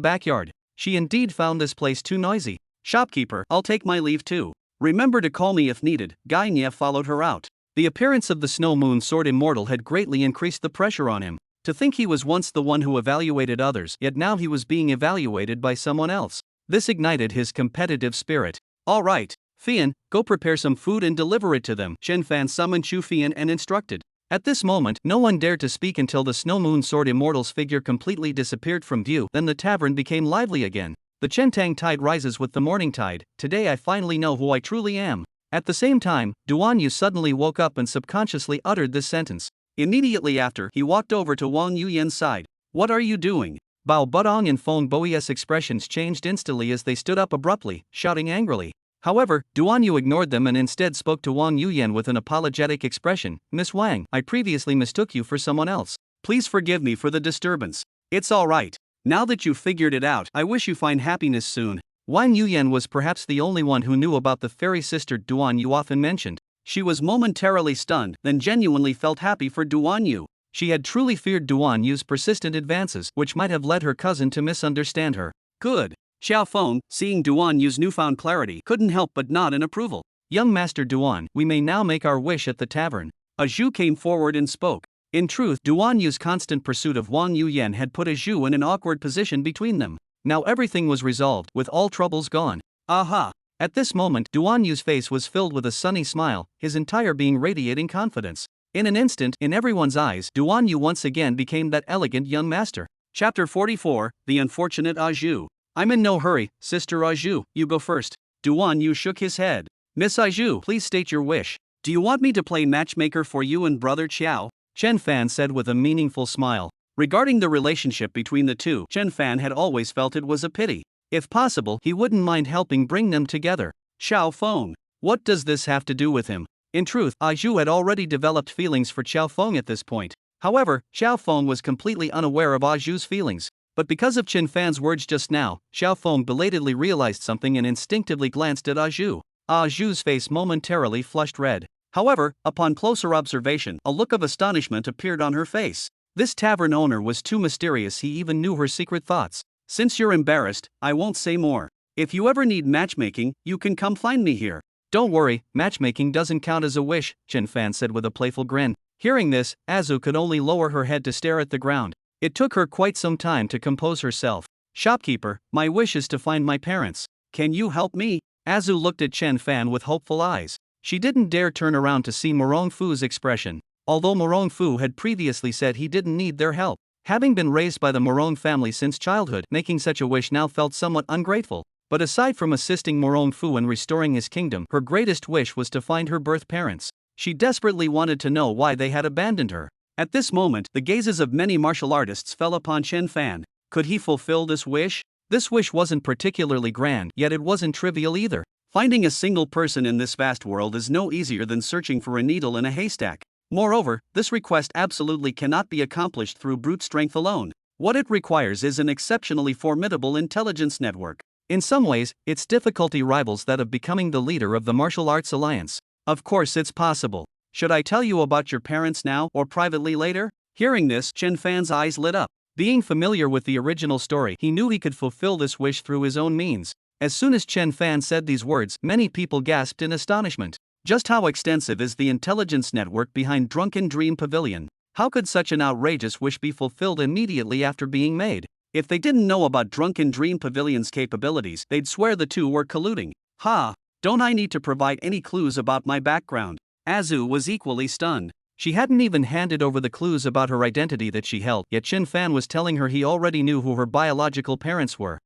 backyard. She indeed found this place too noisy. Shopkeeper, I'll take my leave too. Remember to call me if needed. Gainia followed her out. The appearance of the Snow Moon Sword Immortal had greatly increased the pressure on him. To think he was once the one who evaluated others, yet now he was being evaluated by someone else. This ignited his competitive spirit. All right, Fian, go prepare some food and deliver it to them. Chen Fan summoned Chu Fian and instructed. At this moment, no one dared to speak until the Snow Moon Sword Immortal's figure completely disappeared from view. Then the tavern became lively again. The Chentang tide rises with the morning tide. Today I finally know who I truly am. At the same time, Duan Yu suddenly woke up and subconsciously uttered this sentence. Immediately after, he walked over to Wang Yuyan's side. What are you doing? Bao Budong and Feng Boi's expressions changed instantly as they stood up abruptly, shouting angrily. However, Duan Yu ignored them and instead spoke to Wang Yuyan with an apologetic expression. Miss Wang, I previously mistook you for someone else. Please forgive me for the disturbance. It's alright. Now that you've figured it out, I wish you find happiness soon. Wang Yuyan was perhaps the only one who knew about the fairy sister Duan Yu often mentioned. She was momentarily stunned, then genuinely felt happy for Duan Yu. She had truly feared Duan Yu's persistent advances, which might have led her cousin to misunderstand her. Good. Xiao Feng, seeing Duan Yu's newfound clarity, couldn't help but nod in approval. Young Master Duan, we may now make our wish at the tavern. A Zhu came forward and spoke. In truth, Duan Yu's constant pursuit of Wang Yuyan had put a Zhu in an awkward position between them. Now everything was resolved, with all troubles gone. Aha! At this moment, Duan Yu's face was filled with a sunny smile, his entire being radiating confidence. In an instant, in everyone's eyes, Duan Yu once again became that elegant young master. Chapter 44, The Unfortunate Zhu. I'm in no hurry, Sister Zhu, you go first. Duan Yu shook his head. Miss Zhu, please state your wish. Do you want me to play matchmaker for you and Brother Qiao? Chen Fan said with a meaningful smile. Regarding the relationship between the two, Chen Fan had always felt it was a pity. If possible, he wouldn't mind helping bring them together. Xiao Feng. What does this have to do with him? In truth, Zhu had already developed feelings for Xiao Feng at this point. However, Xiao Feng was completely unaware of Zhu's feelings. But because of Chen Fan's words just now, Xiao Feng belatedly realized something and instinctively glanced at Zhu. Zhu's face momentarily flushed red. However, upon closer observation, a look of astonishment appeared on her face. This tavern owner was too mysterious, he even knew her secret thoughts. Since you're embarrassed, I won't say more. If you ever need matchmaking, you can come find me here. Don't worry, matchmaking doesn't count as a wish, Chen Fan said with a playful grin. Hearing this, Zhu could only lower her head to stare at the ground. It took her quite some time to compose herself. Shopkeeper, my wish is to find my parents. Can you help me? Zhu looked at Chen Fan with hopeful eyes. She didn't dare turn around to see Morong Fu's expression. Although Morong Fu had previously said he didn't need their help. Having been raised by the Morong family since childhood, making such a wish now felt somewhat ungrateful. But aside from assisting Morong Fu in restoring his kingdom, her greatest wish was to find her birth parents. She desperately wanted to know why they had abandoned her. At this moment, the gazes of many martial artists fell upon Chen Fan. Could he fulfill this wish? This wish wasn't particularly grand, yet it wasn't trivial either. Finding a single person in this vast world is no easier than searching for a needle in a haystack. Moreover, this request absolutely cannot be accomplished through brute strength alone. What it requires is an exceptionally formidable intelligence network. In some ways, its difficulty rivals that of becoming the leader of the Martial Arts Alliance. Of course it's possible. Should I tell you about your parents now or privately later? Hearing this, Chen Fan's eyes lit up. Being familiar with the original story, he knew he could fulfill this wish through his own means. As soon as Chen Fan said these words, many people gasped in astonishment. Just how extensive is the intelligence network behind Drunken Dream Pavilion? How could such an outrageous wish be fulfilled immediately after being made? If they didn't know about Drunken Dream Pavilion's capabilities, they'd swear the two were colluding. Ha! Don't I need to provide any clues about my background? Zhu was equally stunned. She hadn't even handed over the clues about her identity that she held, yet Chen Fan was telling her he already knew who her biological parents were.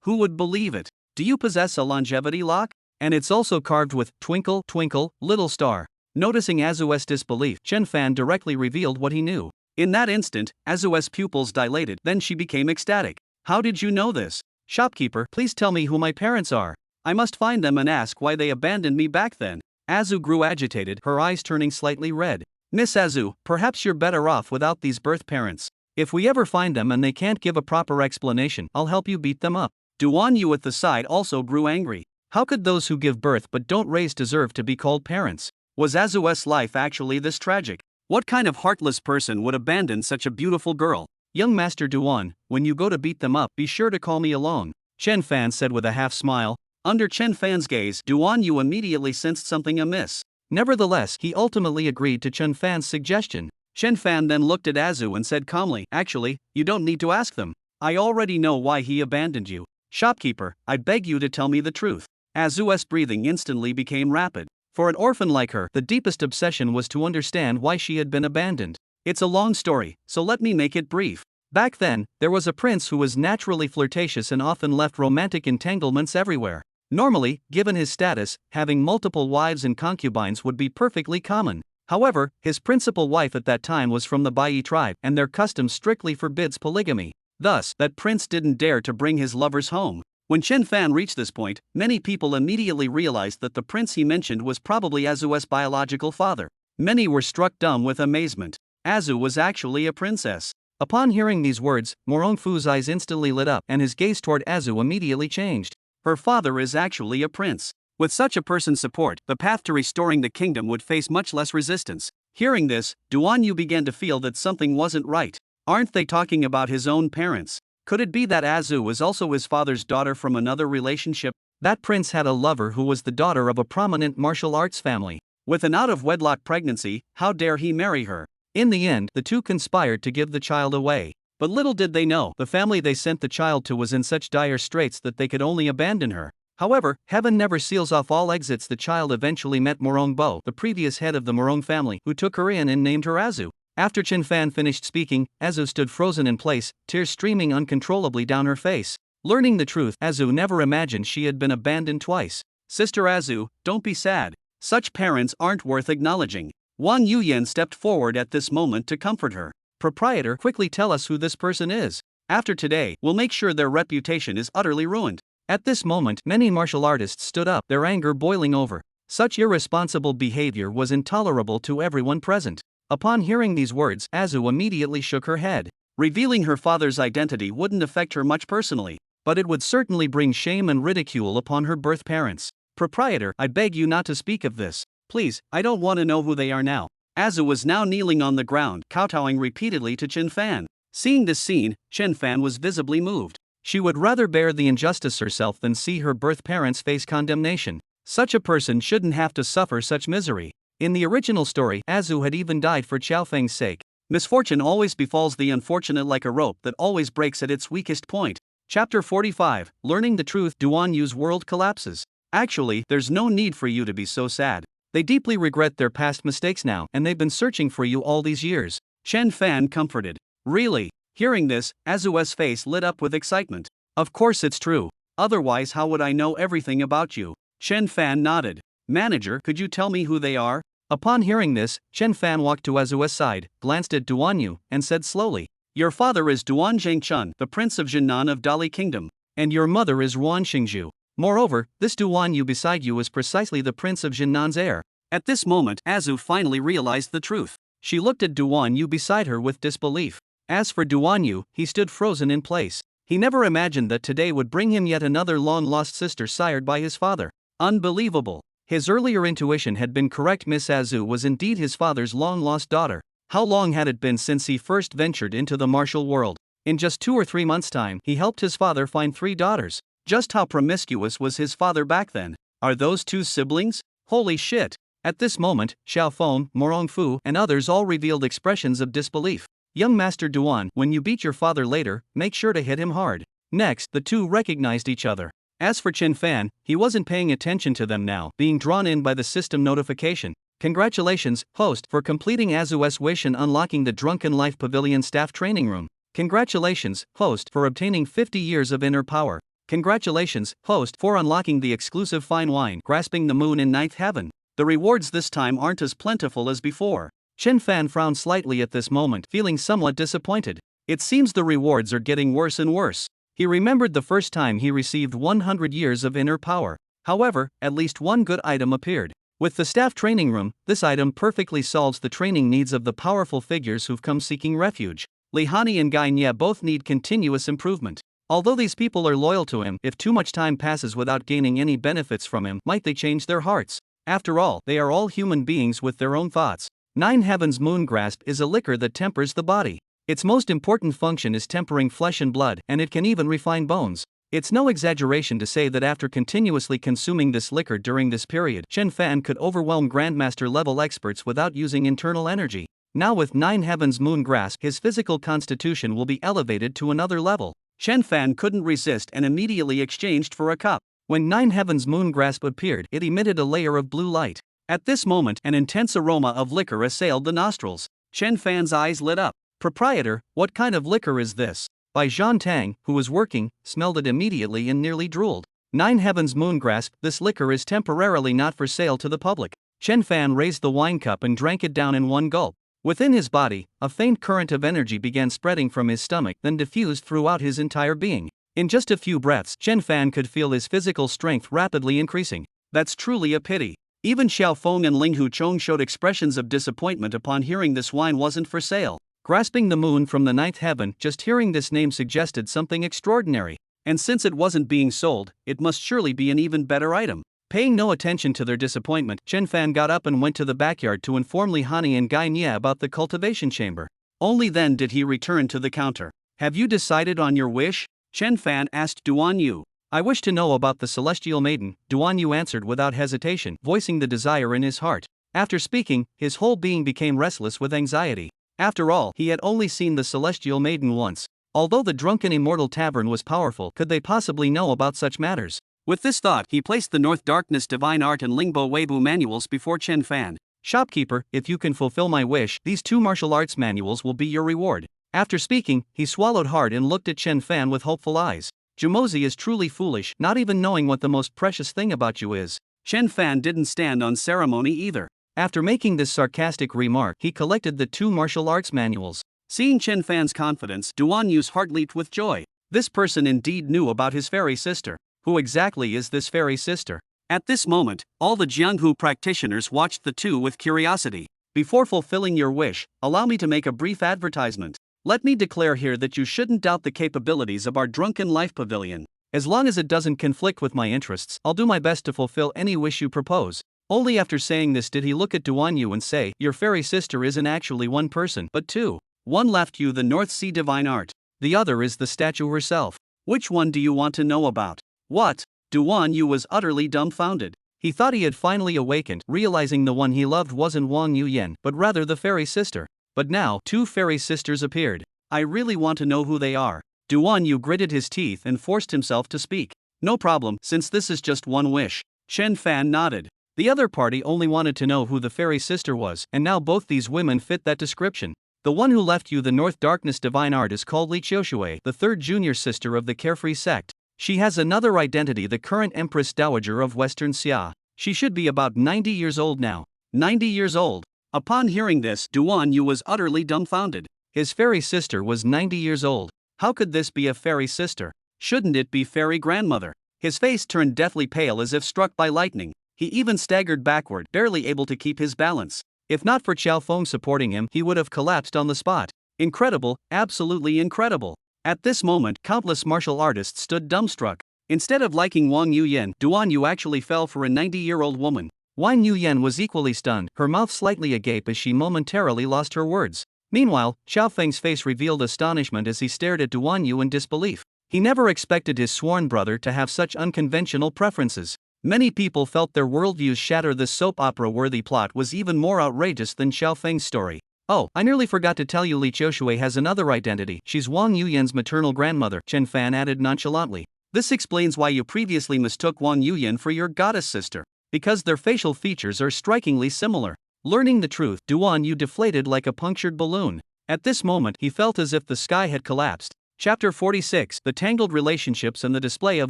Who would believe it? Do you possess a longevity lock? And it's also carved with Twinkle, Twinkle, Little Star. Noticing Zhu's disbelief, Chen Fan directly revealed what he knew. In that instant, Zhu's pupils dilated, then she became ecstatic. How did you know this? Shopkeeper, please tell me who my parents are. I must find them and ask why they abandoned me back then. Zhu grew agitated, her eyes turning slightly red. Miss Zhu, perhaps you're better off without these birth parents. If we ever find them and they can't give a proper explanation, I'll help you beat them up. Duan Yu at the side also grew angry. How could those who give birth but don't raise deserve to be called parents? Was Zhu's life actually this tragic? What kind of heartless person would abandon such a beautiful girl? Young Master Duan, when you go to beat them up, be sure to call me along, Chen Fan said with a half smile. Under Chen Fan's gaze, Duan Yu immediately sensed something amiss. Nevertheless, he ultimately agreed to Chen Fan's suggestion. Chen Fan then looked at Zhu and said calmly, actually, you don't need to ask them. I already know why he abandoned you. Shopkeeper, I beg you to tell me the truth. Zhu's breathing instantly became rapid. For an orphan like her, the deepest obsession was to understand why she had been abandoned. It's a long story, so let me make it brief. Back then, there was a prince who was naturally flirtatious and often left romantic entanglements everywhere. Normally, given his status, having multiple wives and concubines would be perfectly common. However, his principal wife at that time was from the Bai tribe, and their custom strictly forbids polygamy. Thus, that prince didn't dare to bring his lovers home. When Chen Fan reached this point, many people immediately realized that the prince he mentioned was probably Zhu's biological father. Many were struck dumb with amazement. Zhu was actually a princess. Upon hearing these words, Morongfu's eyes instantly lit up and his gaze toward Azu immediately changed. Her father is actually a prince. With such a person's support, the path to restoring the kingdom would face much less resistance. Hearing this, Duan Yu began to feel that something wasn't right. Aren't they talking about his own parents? Could it be that Azu was also his father's daughter from another relationship? That prince had a lover who was the daughter of a prominent martial arts family. With an out-of-wedlock pregnancy, how dare he marry her? In the end, the two conspired to give the child away. But little did they know, the family they sent the child to was in such dire straits that they could only abandon her. However, heaven never seals off all exits. The child eventually met Morongbo, the previous head of the Morong family, who took her in and named her Azu. After Chen Fan finished speaking, Azu stood frozen in place, tears streaming uncontrollably down her face. Learning the truth, Azu never imagined she had been abandoned twice. Sister Azu, don't be sad. Such parents aren't worth acknowledging. Wang Yuyan stepped forward at this moment to comfort her. Proprietor, quickly tell us who this person is. After today, we'll make sure their reputation is utterly ruined. At this moment, many martial artists stood up, their anger boiling over. Such irresponsible behavior was intolerable to everyone present. Upon hearing these words, Azu immediately shook her head. Revealing her father's identity wouldn't affect her much personally, but it would certainly bring shame and ridicule upon her birth parents. Proprietor, I beg you not to speak of this. Please, I don't want to know who they are now. Azu was now kneeling on the ground, kowtowing repeatedly to Chen Fan. Seeing this scene, Chen Fan was visibly moved. She would rather bear the injustice herself than see her birth parents face condemnation. Such a person shouldn't have to suffer such misery. In the original story, Azu had even died for Xiaofeng's sake. Misfortune always befalls the unfortunate like a rope that always breaks at its weakest point. Chapter 45, Learning the Truth. Duan Yu's world collapses. Actually, there's no need for you to be so sad. They deeply regret their past mistakes now, and they've been searching for you all these years. Chen Fan comforted. Really? Hearing this, Azu's face lit up with excitement. Of course it's true. Otherwise how would I know everything about you? Chen Fan nodded. Manager, could you tell me who they are? Upon hearing this, Chen Fan walked to Azu's side, glanced at Duan Yu, and said slowly, your father is Duan Zhengchun, the Prince of Jinan of Dali Kingdom, and your mother is Ruan Xingzhu. Moreover, this Duan Yu beside you is precisely the Prince of Jinnan's heir. At this moment, Azu finally realized the truth. She looked at Duan Yu beside her with disbelief. As for Duan Yu, he stood frozen in place. He never imagined that today would bring him yet another long-lost sister sired by his father. Unbelievable. His earlier intuition had been correct. Miss Azu was indeed his father's long-lost daughter. How long had it been since he first ventured into the martial world? In just 2 or 3 months' time, he helped his father find 3 daughters. Just how promiscuous was his father back then? Are those 2 siblings? Holy shit. At this moment, Xiaofeng, Morongfu, and others all revealed expressions of disbelief. Young Master Duan, when you beat your father later, make sure to hit him hard. Next, the two recognized each other. As for Chen Fan, he wasn't paying attention to them now, being drawn in by the system notification. Congratulations, host, for completing Azu's wish and unlocking the Drunken Life Pavilion staff training room. Congratulations, host, for obtaining 50 years of inner power. Congratulations, host, for unlocking the exclusive fine wine, Grasping the Moon in Ninth Heaven. The rewards this time aren't as plentiful as before. Chen Fan frowned slightly at this moment, feeling somewhat disappointed. It seems the rewards are getting worse and worse. He remembered the first time he received 100 years of inner power. However, at least one good item appeared. With the staff training room, this item perfectly solves the training needs of the powerful figures who've come seeking refuge. Li Hani and Gai Nye both need continuous improvement. Although these people are loyal to him, if too much time passes without gaining any benefits from him, might they change their hearts? After all, they are all human beings with their own thoughts. 9 Heavens Moon Grasp is a liquor that tempers the body. Its most important function is tempering flesh and blood, and it can even refine bones. It's no exaggeration to say that after continuously consuming this liquor during this period, Chen Fan could overwhelm Grandmaster level experts without using internal energy. Now with 9 Heavens Moon Grasp, his physical constitution will be elevated to another level. Chen Fan couldn't resist and immediately exchanged for a cup. When 9 Heavens Moon Grasp appeared, it emitted a layer of blue light. At this moment, an intense aroma of liquor assailed the nostrils. Chen Fan's eyes lit up. Proprietor, what kind of liquor is this? Bai Zhan Tang, who was working, smelled it immediately and nearly drooled. 9 Heavens Moon Grasp, this liquor is temporarily not for sale to the public. Chen Fan raised the wine cup and drank it down in one gulp. Within his body, a faint current of energy began spreading from his stomach, then diffused throughout his entire being. In just a few breaths, Chen Fan could feel his physical strength rapidly increasing. That's truly a pity. Even Xiaofeng and Ling Huchong showed expressions of disappointment upon hearing this wine wasn't for sale. Grasping the moon from the ninth heaven, just hearing this name suggested something extraordinary. And since it wasn't being sold, it must surely be an even better item. Paying no attention to their disappointment, Chen Fan got up and went to the backyard to inform Li Hani and Gai Nia about the cultivation chamber. Only then did he return to the counter. Have you decided on your wish? Chen Fan asked Duan Yu. I wish to know about the celestial maiden, Duan Yu answered without hesitation, voicing the desire in his heart. After speaking, his whole being became restless with anxiety. After all, he had only seen the celestial maiden once. Although the drunken immortal tavern was powerful, could they possibly know about such matters? With this thought, he placed the North Darkness Divine Art and Lingbo Weibo manuals before Chen Fan. Shopkeeper, if you can fulfill my wish, these 2 martial arts manuals will be your reward. After speaking, he swallowed hard and looked at Chen Fan with hopeful eyes. Jumozi is truly foolish, not even knowing what the most precious thing about you is. Chen Fan didn't stand on ceremony either. After making this sarcastic remark, he collected the 2 martial arts manuals. Seeing Chen Fan's confidence, Duan Yu's heart leaped with joy. This person indeed knew about his fairy sister. Who exactly is this fairy sister? At this moment, all the Jianghu practitioners watched the two with curiosity. Before fulfilling your wish, allow me to make a brief advertisement. Let me declare here that you shouldn't doubt the capabilities of our Drunken Life Pavilion. As long as it doesn't conflict with my interests, I'll do my best to fulfill any wish you propose. Only after saying this did he look at Duan Yu and say, your fairy sister isn't actually one person, but 2. One left you the North Sea Divine Art. The other is the statue herself. Which one do you want to know about? What? Duan Yu was utterly dumbfounded. He thought he had finally awakened, realizing the one he loved wasn't Wang Yuyan, but rather the fairy sister. But now, 2 fairy sisters appeared. I really want to know who they are. Duan Yu gritted his teeth and forced himself to speak. No problem, since this is just one wish. Chen Fan nodded. The other party only wanted to know who the fairy sister was, and now both these women fit that description. The one who left you the North Darkness Divine Art is called Li Qiushui, the 3rd junior sister of the Carefree sect. She has another identity, the current Empress Dowager of Western Xia. She should be about 90 years old now. 90 years old. Upon hearing this, Duan Yu was utterly dumbfounded. His fairy sister was 90 years old. How could this be a fairy sister? Shouldn't it be fairy grandmother? His face turned deathly pale as if struck by lightning. He even staggered backward, barely able to keep his balance. If not for Qiao Feng supporting him, he would have collapsed on the spot. Incredible, absolutely incredible. At this moment, countless martial artists stood dumbstruck. Instead of liking Wang Yuyan, Duan Yu actually fell for a 90-year-old woman. Wang Yuyan was equally stunned, her mouth slightly agape as she momentarily lost her words. Meanwhile, Qiao Feng's face revealed astonishment as he stared at Duan Yu in disbelief. He never expected his sworn brother to have such unconventional preferences. Many people felt their worldviews shatter. This soap opera-worthy plot was even more outrageous than Qiao Feng's story. Oh, I nearly forgot to tell you, Li Qiushui has another identity. She's Wang Yuyan's maternal grandmother, Chen Fan added nonchalantly. This explains why you previously mistook Wang Yuyan for your goddess sister. Because their facial features are strikingly similar. Learning the truth, Duan Yu deflated like a punctured balloon. At this moment, he felt as if the sky had collapsed. Chapter 46: The Tangled Relationships and the Display of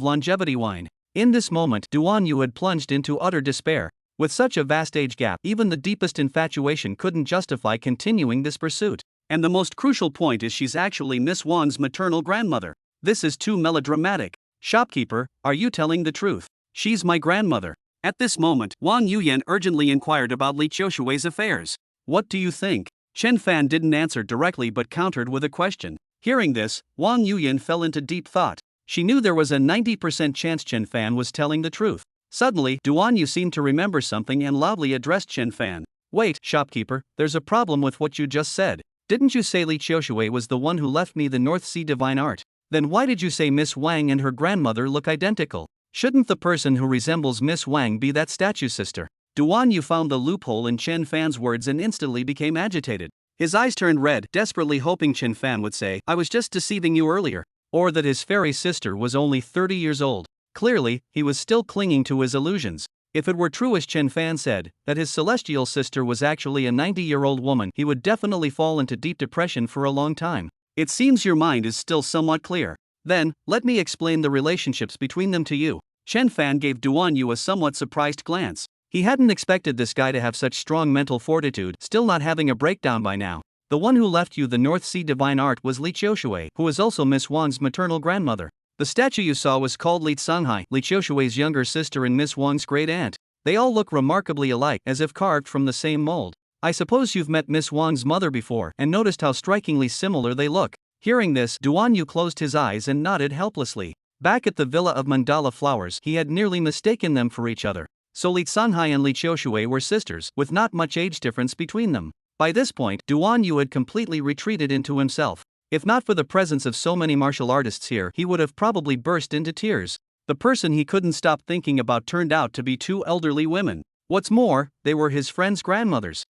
Longevity Wine. In this moment, Duan Yu had plunged into utter despair. With such a vast age gap, even the deepest infatuation couldn't justify continuing this pursuit. And the most crucial point is she's actually Miss Wang's maternal grandmother. This is too melodramatic. Shopkeeper, are you telling the truth? She's my grandmother. At this moment, Wang Yuyan urgently inquired about Li Qiushui's affairs. What do you think? Chen Fan didn't answer directly but countered with a question. Hearing this, Wang Yuyan fell into deep thought. She knew there was a 90% chance Chen Fan was telling the truth. Suddenly, Duan Yu seemed to remember something and loudly addressed Chen Fan. Wait, shopkeeper, there's a problem with what you just said. Didn't you say Li Qiushui was the one who left me the North Sea Divine Art? Then why did you say Miss Wang and her grandmother look identical? Shouldn't the person who resembles Miss Wang be that statue sister? Duan Yu found the loophole in Chen Fan's words and instantly became agitated. His eyes turned red, desperately hoping Chen Fan would say, I was just deceiving you earlier. Or that his fairy sister was only 30 years old. Clearly, he was still clinging to his illusions. If it were true as Chen Fan said, that his celestial sister was actually a 90-year-old woman, he would definitely fall into deep depression for a long time. It seems your mind is still somewhat clear. Then, let me explain the relationships between them to you. Chen Fan gave Duan Yu a somewhat surprised glance. He hadn't expected this guy to have such strong mental fortitude, still not having a breakdown by now. The one who left you the North Sea Divine Art was Li Qiushui, who is also Miss Wang's maternal grandmother. The statue you saw was called Li Tsanghai, Li Qiushui's younger sister and Miss Wang's great aunt. They all look remarkably alike, as if carved from the same mold. I suppose you've met Miss Wang's mother before and noticed how strikingly similar they look. Hearing this, Duan Yu closed his eyes and nodded helplessly. Back at the villa of Mandala Flowers, he had nearly mistaken them for each other. So Li Sanhai and Li Qiushui were sisters, with not much age difference between them. By this point, Duan Yu had completely retreated into himself. If not for the presence of so many martial artists here, he would have probably burst into tears. The person he couldn't stop thinking about turned out to be two elderly women. What's more, they were his friend's grandmothers.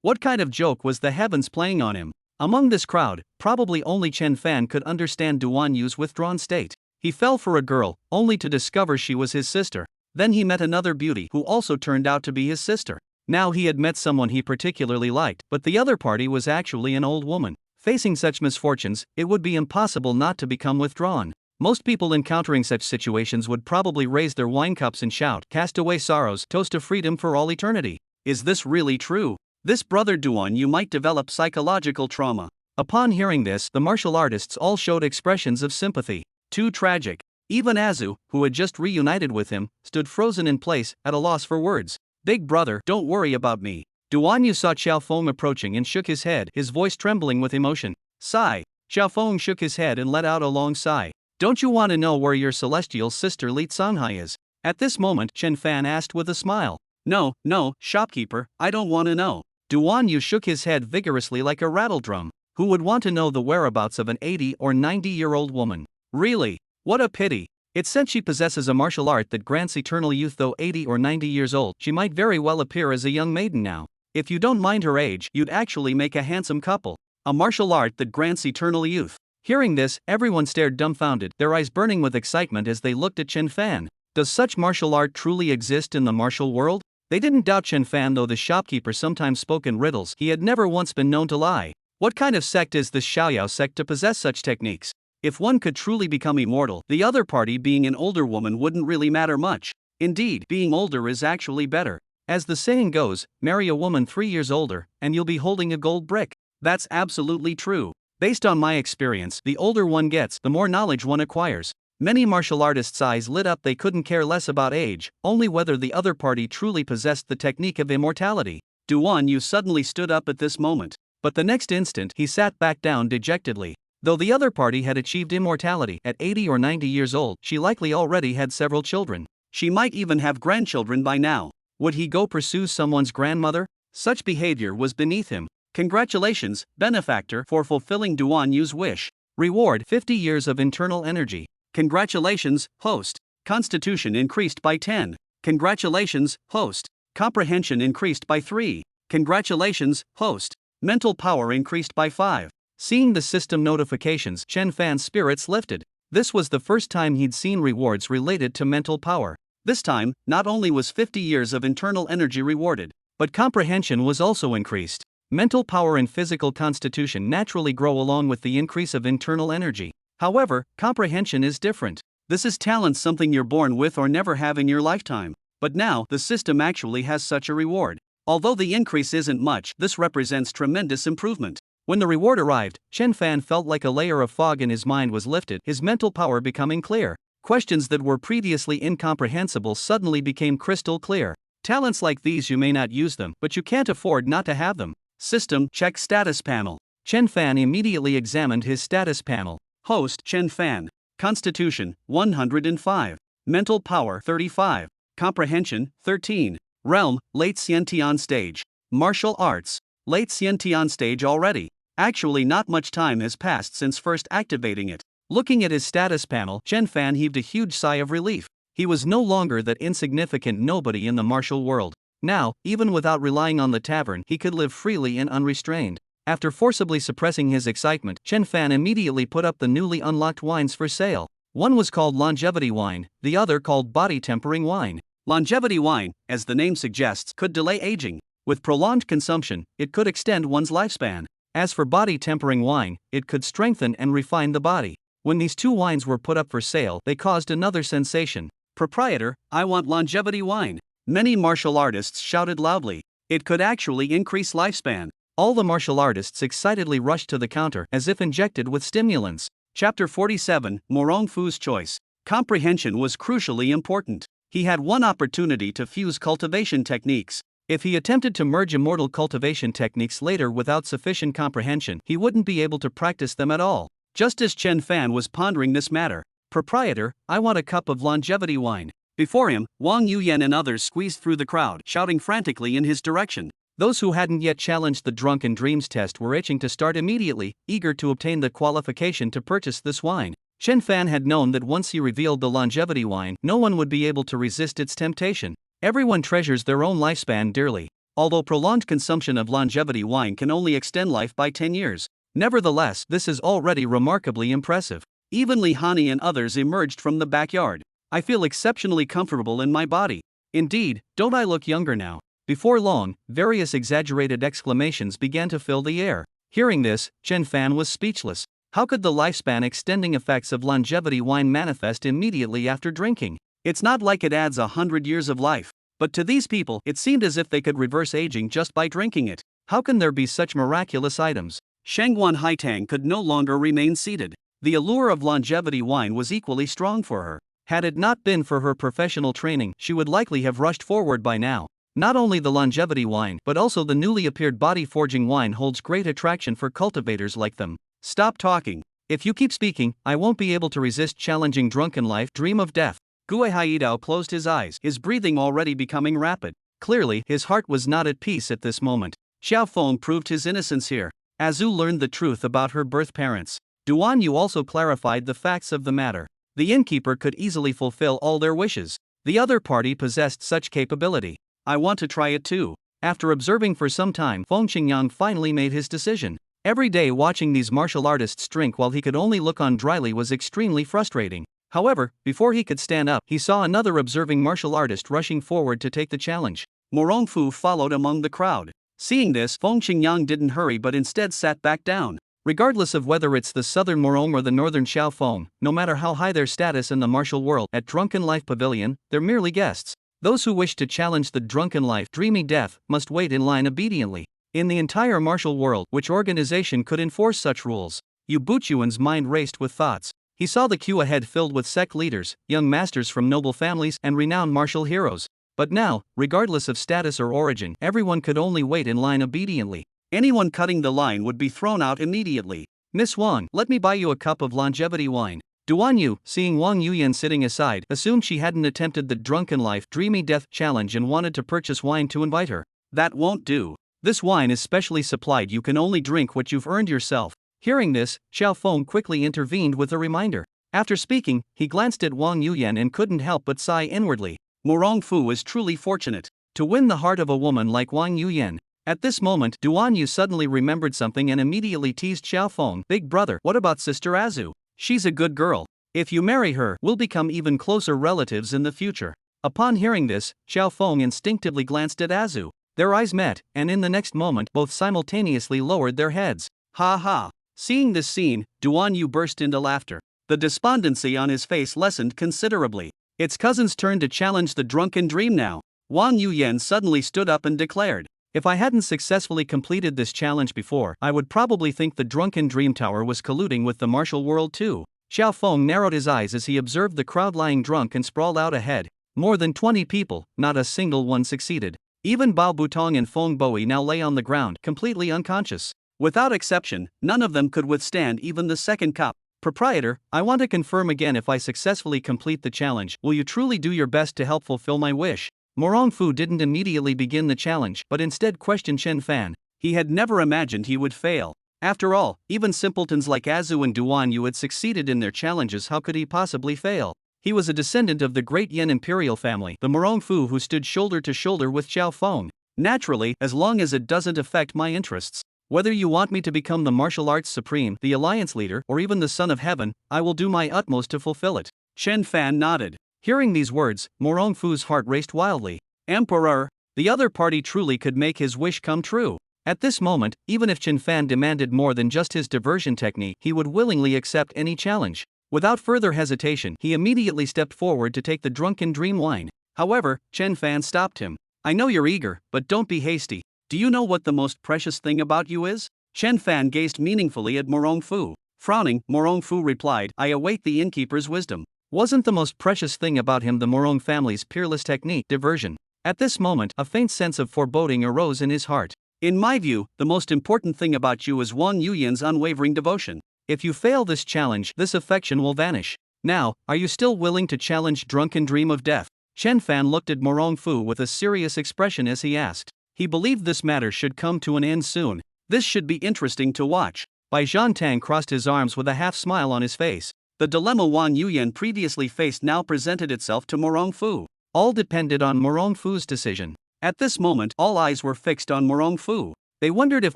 What kind of joke was the heavens playing on him? Among this crowd, probably only Chen Fan could understand Duan Yu's withdrawn state. He fell for a girl, only to discover she was his sister. Then he met another beauty who also turned out to be his sister. Now he had met someone he particularly liked, but the other party was actually an old woman. Facing such misfortunes, it would be impossible not to become withdrawn. Most people encountering such situations would probably raise their wine cups and shout, "Cast away sorrows, toast to freedom for all eternity." Is this really true? This brother Duan Yu might develop psychological trauma. Upon hearing this, the martial artists all showed expressions of sympathy. Too tragic. Even Azu, who had just reunited with him, stood frozen in place, at a loss for words. Big brother, don't worry about me. Duan Yu saw Xiaofeng approaching and shook his head, his voice trembling with emotion. Sigh. Xiaofeng shook his head and let out a long sigh. Don't you want to know where your celestial sister Li Sanhai is? At this moment, Chen Fan asked with a smile. No, shopkeeper, I don't want to know. Duan Yu shook his head vigorously like a rattledrum. Who would want to know the whereabouts of an 80 or 90-year-old woman? Really? What a pity. It's said she possesses a martial art that grants eternal youth. Though 80 or 90 years old, she might very well appear as a young maiden now. If you don't mind her age, you'd actually make a handsome couple. A martial art that grants eternal youth. Hearing this, everyone stared dumbfounded, their eyes burning with excitement as they looked at Chen Fan. Does such martial art truly exist in the martial world? They didn't doubt Chen Fan, though the shopkeeper sometimes spoke in riddles. He had never once been known to lie. What kind of sect is this Xiaoyao sect to possess such techniques? If one could truly become immortal, the other party being an older woman wouldn't really matter much. Indeed, being older is actually better. As the saying goes, marry a woman 3 years older, and you'll be holding a gold brick. That's absolutely true. Based on my experience, the older one gets, the more knowledge one acquires. Many martial artists' eyes lit up. They couldn't care less about age, only whether the other party truly possessed the technique of immortality. Duan Yu suddenly stood up at this moment. But the next instant, he sat back down dejectedly. Though the other party had achieved immortality at 80 or 90 years old, she likely already had several children. She might even have grandchildren by now. Would he go pursue someone's grandmother? Such behavior was beneath him. Congratulations, benefactor, for fulfilling Duan Yu's wish. Reward: 50 years of internal energy. Congratulations, host. Constitution increased by 10. Congratulations, host. Comprehension increased by 3. Congratulations, host. Mental power increased by 5. Seeing the system notifications, Chen Fan's spirits lifted. This was the first time he'd seen rewards related to mental power. This time, not only was 50 years of internal energy rewarded, but comprehension was also increased. Mental power and physical constitution naturally grow along with the increase of internal energy. However, comprehension is different. This is talent, something you're born with or never have in your lifetime. But now, the system actually has such a reward. Although the increase isn't much, this represents tremendous improvement. When the reward arrived, Chen Fan felt like a layer of fog in his mind was lifted, his mental power becoming clear. Questions that were previously incomprehensible suddenly became crystal clear. Talents like these, you may not use them, but you can't afford not to have them. System, check status panel. Chen Fan immediately examined his status panel. Host, Chen Fan. Constitution, 105. Mental power, 35. Comprehension, 13. Realm, late Xiantian stage. Martial arts, late Xiantian stage already. Actually, not much time has passed since first activating it. Looking at his status panel, Chen Fan heaved a huge sigh of relief. He was no longer that insignificant nobody in the martial world. Now, even without relying on the tavern, he could live freely and unrestrained. After forcibly suppressing his excitement, Chen Fan immediately put up the newly unlocked wines for sale. One was called longevity wine, the other called body tempering wine. Longevity wine, as the name suggests, could delay aging. With prolonged consumption, it could extend one's lifespan. As for body tempering wine, it could strengthen and refine the body. When these two wines were put up for sale, they caused another sensation. Proprietor, I want longevity wine. Many martial artists shouted loudly. It could actually increase lifespan. All the martial artists excitedly rushed to the counter as if injected with stimulants. Chapter 47, Morong Fu's Choice. Comprehension was crucially important. He had one opportunity to fuse cultivation techniques. If he attempted to merge immortal cultivation techniques later without sufficient comprehension, he wouldn't be able to practice them at all. Just as Chen Fan was pondering this matter, "Proprietor, I want a cup of longevity wine." Before him, Wang Yuyan and others squeezed through the crowd, shouting frantically in his direction. Those who hadn't yet challenged the Drunken Dreams test were itching to start immediately, eager to obtain the qualification to purchase this wine. Chen Fan had known that once he revealed the longevity wine, no one would be able to resist its temptation. Everyone treasures their own lifespan dearly. Although prolonged consumption of longevity wine can only extend life by 10 years. Nevertheless, this is already remarkably impressive. Even Li Hani and others emerged from the backyard. "I feel exceptionally comfortable in my body. Indeed, don't I look younger now?" Before long, various exaggerated exclamations began to fill the air. Hearing this, Chen Fan was speechless. How could the lifespan extending effects of longevity wine manifest immediately after drinking? It's not like it adds 100 years of life. But to these people, it seemed as if they could reverse aging just by drinking it. How can there be such miraculous items? Shangguan Haitang could no longer remain seated. The allure of longevity wine was equally strong for her. Had it not been for her professional training, she would likely have rushed forward by now. Not only the longevity wine, but also the newly appeared body-forging wine holds great attraction for cultivators like them. "Stop talking. If you keep speaking, I won't be able to resist challenging drunken life, dream of death." Gue Haidao closed his eyes, his breathing already becoming rapid. Clearly, his heart was not at peace at this moment. Xiao Feng proved his innocence here. Azu learned the truth about her birth parents. Duan Yu also clarified the facts of the matter. The innkeeper could easily fulfill all their wishes. The other party possessed such capability. "I want to try it too." After observing for some time, Feng Qingyang finally made his decision. Every day watching these martial artists drink while he could only look on dryly was extremely frustrating. However, before he could stand up, he saw another observing martial artist rushing forward to take the challenge. Morongfu followed among the crowd. Seeing this, Feng Qingyang didn't hurry but instead sat back down. Regardless of whether it's the southern Morong or the northern Xiao Feng, no matter how high their status in the martial world, at Drunken Life Pavilion, they're merely guests. Those who wish to challenge the Drunken Life Dreamy Death must wait in line obediently. In the entire martial world, which organization could enforce such rules? Yu Buchuan's mind raced with thoughts. He saw the queue ahead filled with sect leaders, young masters from noble families, and renowned martial heroes. But now, regardless of status or origin, everyone could only wait in line obediently. Anyone cutting the line would be thrown out immediately. "Miss Wang, let me buy you a cup of longevity wine." Duan Yu, seeing Wang Yuyan sitting aside, assumed she hadn't attempted the Drunken Life Dreamy Death challenge and wanted to purchase wine to invite her. "That won't do. This wine is specially supplied. You can only drink what you've earned yourself." Hearing this, Xiao Feng quickly intervened with a reminder. After speaking, he glanced at Wang Yuyan and couldn't help but sigh inwardly. Morongfu is truly fortunate to win the heart of a woman like Wang Yuyan. At this moment, Duan Yu suddenly remembered something and immediately teased Xiao Feng. "Big brother, what about Sister Azu? She's a good girl. If you marry her, we'll become even closer relatives in the future." Upon hearing this, Xiao Feng instinctively glanced at Azu. Their eyes met, and in the next moment, both simultaneously lowered their heads. "Ha ha!" Seeing this scene, Duan Yu burst into laughter. The despondency on his face lessened considerably. It's cousin's turn to challenge the drunken dream now. Wang Yuyan suddenly stood up and declared, "If I hadn't successfully completed this challenge before, I would probably think the Drunken Dream Tower was colluding with the martial world too." Xiao Feng narrowed his eyes as he observed the crowd lying drunk and sprawled out ahead. More than 20 people, not a single one succeeded. Even Bao Butong and Feng Boi now lay on the ground, completely unconscious. Without exception, none of them could withstand even the second cup. "Proprietor, I want to confirm again, if I successfully complete the challenge, will you truly do your best to help fulfill my wish?" Morongfu didn't immediately begin the challenge, but instead questioned Chen Fan. He had never imagined he would fail. After all, even simpletons like Azu and Duan Yu had succeeded in their challenges. How could he possibly fail? He was a descendant of the great Yan imperial family, the Morongfu who stood shoulder to shoulder with Xiao Feng. Naturally, as long as it doesn't affect my interests. Whether you want me to become the martial arts supreme, the alliance leader, or even the son of heaven, I will do my utmost to fulfill it. Chen Fan nodded. Hearing these words, Morongfu's heart raced wildly. Emperor! The other party truly could make his wish come true. At this moment, even if Chen Fan demanded more than just his diversion technique, he would willingly accept any challenge. Without further hesitation, he immediately stepped forward to take the drunken dream wine. However, Chen Fan stopped him. "I know you're eager, but don't be hasty. Do you know what the most precious thing about you is?" Chen Fan gazed meaningfully at Morongfu. Frowning, Morongfu replied, "I await the innkeeper's wisdom." Wasn't the most precious thing about him the Morong family's peerless technique, diversion? At this moment, a faint sense of foreboding arose in his heart. In my view, the most important thing about you is Wang Yuyan's unwavering devotion. If you fail this challenge, this affection will vanish. Now, are you still willing to challenge Drunken Dream of Death? Chen Fan looked at Morong Fu with a serious expression as he asked. He believed this matter should come to an end soon. This should be interesting to watch. Bai Zhantang crossed his arms with a half-smile on his face. The dilemma Wang Yuyan previously faced now presented itself to Morong Fu. All depended on Morong Fu's decision. At this moment, all eyes were fixed on Morong Fu. They wondered if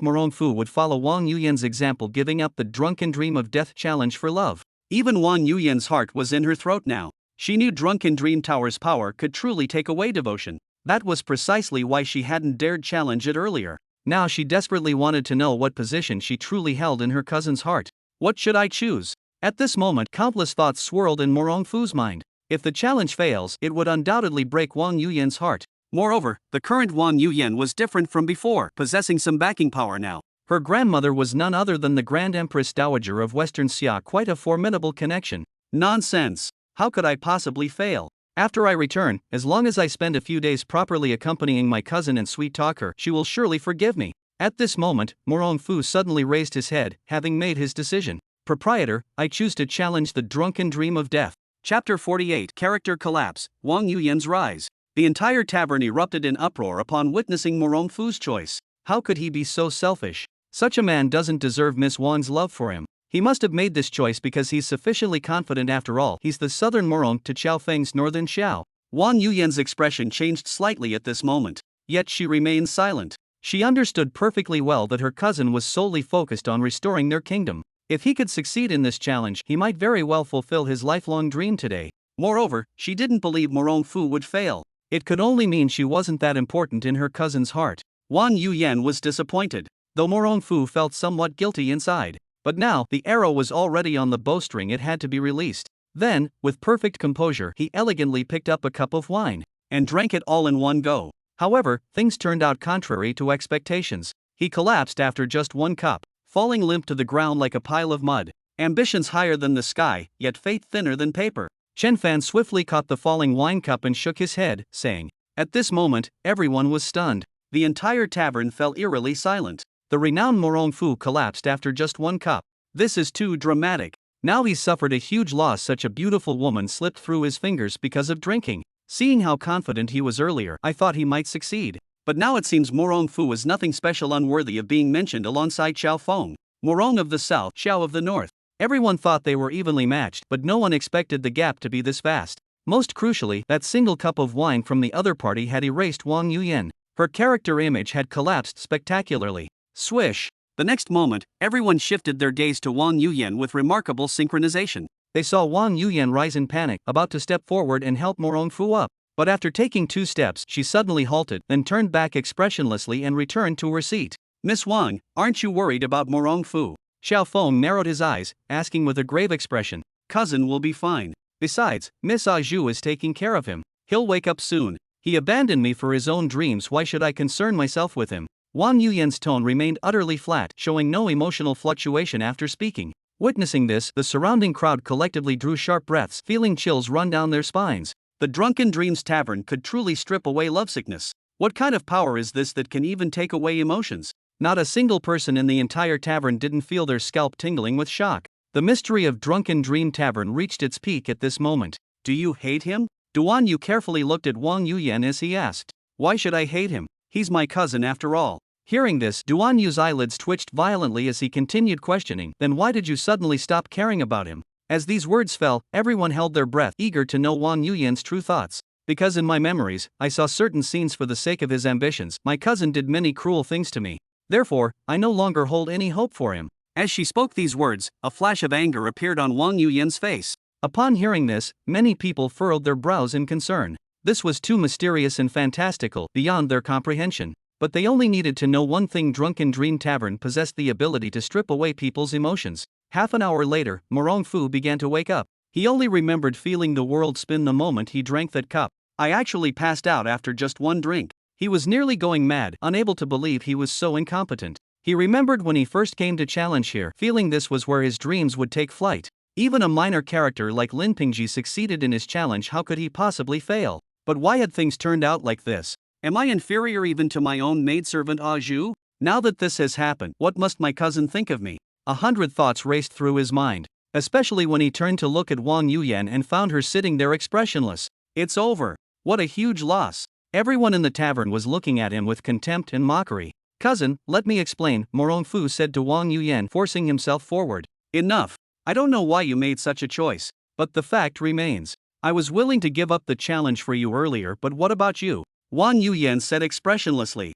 Morong Fu would follow Wang Yuyan's example, giving up the Drunken Dream of Death challenge for love. Even Wang Yuyan's heart was in her throat now. She knew Drunken Dream Tower's power could truly take away devotion. That was precisely why she hadn't dared challenge it earlier. Now she desperately wanted to know what position she truly held in her cousin's heart. What should I choose? At this moment, countless thoughts swirled in Morong Fu's mind. If the challenge fails, it would undoubtedly break Wang Yuyan's heart. Moreover, the current Wang Yuyan was different from before, possessing some backing power now. Her grandmother was none other than the Grand Empress Dowager of Western Xia, quite a formidable connection. Nonsense! How could I possibly fail? After I return, as long as I spend a few days properly accompanying my cousin and sweet-talk her, she will surely forgive me. At this moment, Morong Fu suddenly raised his head, having made his decision. Proprietor, I choose to challenge the Drunken Dream of Death. Chapter 48 Character Collapse, Wang Yuyan's Rise. The entire tavern erupted in uproar upon witnessing Morong Fu's choice. How could he be so selfish? Such a man doesn't deserve Miss Wang's love for him. He must have made this choice because he's sufficiently confident. After all, he's the southern Morong to Xiao Feng's northern Xiao. Wang Yuyan's expression changed slightly at this moment. Yet she remained silent. She understood perfectly well that her cousin was solely focused on restoring their kingdom. If he could succeed in this challenge, he might very well fulfill his lifelong dream today. Moreover, she didn't believe Morong Fu would fail. It could only mean she wasn't that important in her cousin's heart. Wang Yuyan was disappointed, though Morong Fu felt somewhat guilty inside. But now, the arrow was already on the bowstring, it had to be released. Then, with perfect composure, he elegantly picked up a cup of wine and drank it all in one go. However, things turned out contrary to expectations. He collapsed after just one cup, falling limp to the ground like a pile of mud. Ambitions higher than the sky, yet faith thinner than paper. Chen Fan swiftly caught the falling wine cup and shook his head, saying. At this moment, everyone was stunned. The entire tavern fell eerily silent. The renowned Morong Fu collapsed after just one cup. This is too dramatic. Now he suffered a huge loss. Such a beautiful woman slipped through his fingers because of drinking. Seeing how confident he was earlier, I thought he might succeed. But now it seems Morong Fu was nothing special, unworthy of being mentioned alongside Xiao Feng. Morong of the south, Xiao of the north. Everyone thought they were evenly matched, but no one expected the gap to be this vast. Most crucially, that single cup of wine from the other party had erased Wang Yuyan. Her character image had collapsed spectacularly. Swish! The next moment, everyone shifted their gaze to Wang Yuyan with remarkable synchronization. They saw Wang Yuyan rise in panic, about to step forward and help Morong Fu up. But after taking 2 steps, she suddenly halted, then turned back expressionlessly and returned to her seat. Miss Wang, aren't you worried about Morong Fu? Xiao Feng narrowed his eyes, asking with a grave expression. Cousin will be fine. Besides, Miss Zhu is taking care of him. He'll wake up soon. He abandoned me for his own dreams. Why should I concern myself with him? Wang Yuyan's tone remained utterly flat, showing no emotional fluctuation after speaking. Witnessing this, the surrounding crowd collectively drew sharp breaths, feeling chills run down their spines. The Drunken Dreams Tavern could truly strip away lovesickness. What kind of power is this that can even take away emotions? Not a single person in the entire tavern didn't feel their scalp tingling with shock. The mystery of Drunken Dream Tavern reached its peak at this moment. Do you hate him? Duan Yu carefully looked at Wang Yuyan as he asked. Why should I hate him? He's my cousin after all. Hearing this, Duan Yu's eyelids twitched violently as he continued questioning. Then why did you suddenly stop caring about him? As these words fell, everyone held their breath, eager to know Wang Yuyan's true thoughts. Because in my memories, I saw certain scenes. For the sake of his ambitions, my cousin did many cruel things to me. Therefore, I no longer hold any hope for him. As she spoke these words, a flash of anger appeared on Wang Yuyan's face. Upon hearing this, many people furrowed their brows in concern. This was too mysterious and fantastical, beyond their comprehension. But they only needed to know one thing: Drunken Dream Tavern possessed the ability to strip away people's emotions. Half an hour later, Morong Fu began to wake up. He only remembered feeling the world spin the moment he drank that cup. I actually passed out after just one drink. He was nearly going mad, unable to believe he was so incompetent. He remembered when he first came to challenge here, feeling this was where his dreams would take flight. Even a minor character like Lin Pingji succeeded in his challenge. How could he possibly fail? But why had things turned out like this? Am I inferior even to my own maidservant Ah Zhu? Now that this has happened, what must my cousin think of me? 100 thoughts raced through his mind, especially when he turned to look at Wang Yuyan and found her sitting there expressionless. It's over. What a huge loss. Everyone in the tavern was looking at him with contempt and mockery. Cousin, let me explain, Morongfu said to Wang Yuyan, forcing himself forward. Enough. I don't know why you made such a choice, but the fact remains. I was willing to give up the challenge for you earlier, but what about you? Wang Yuyan said expressionlessly.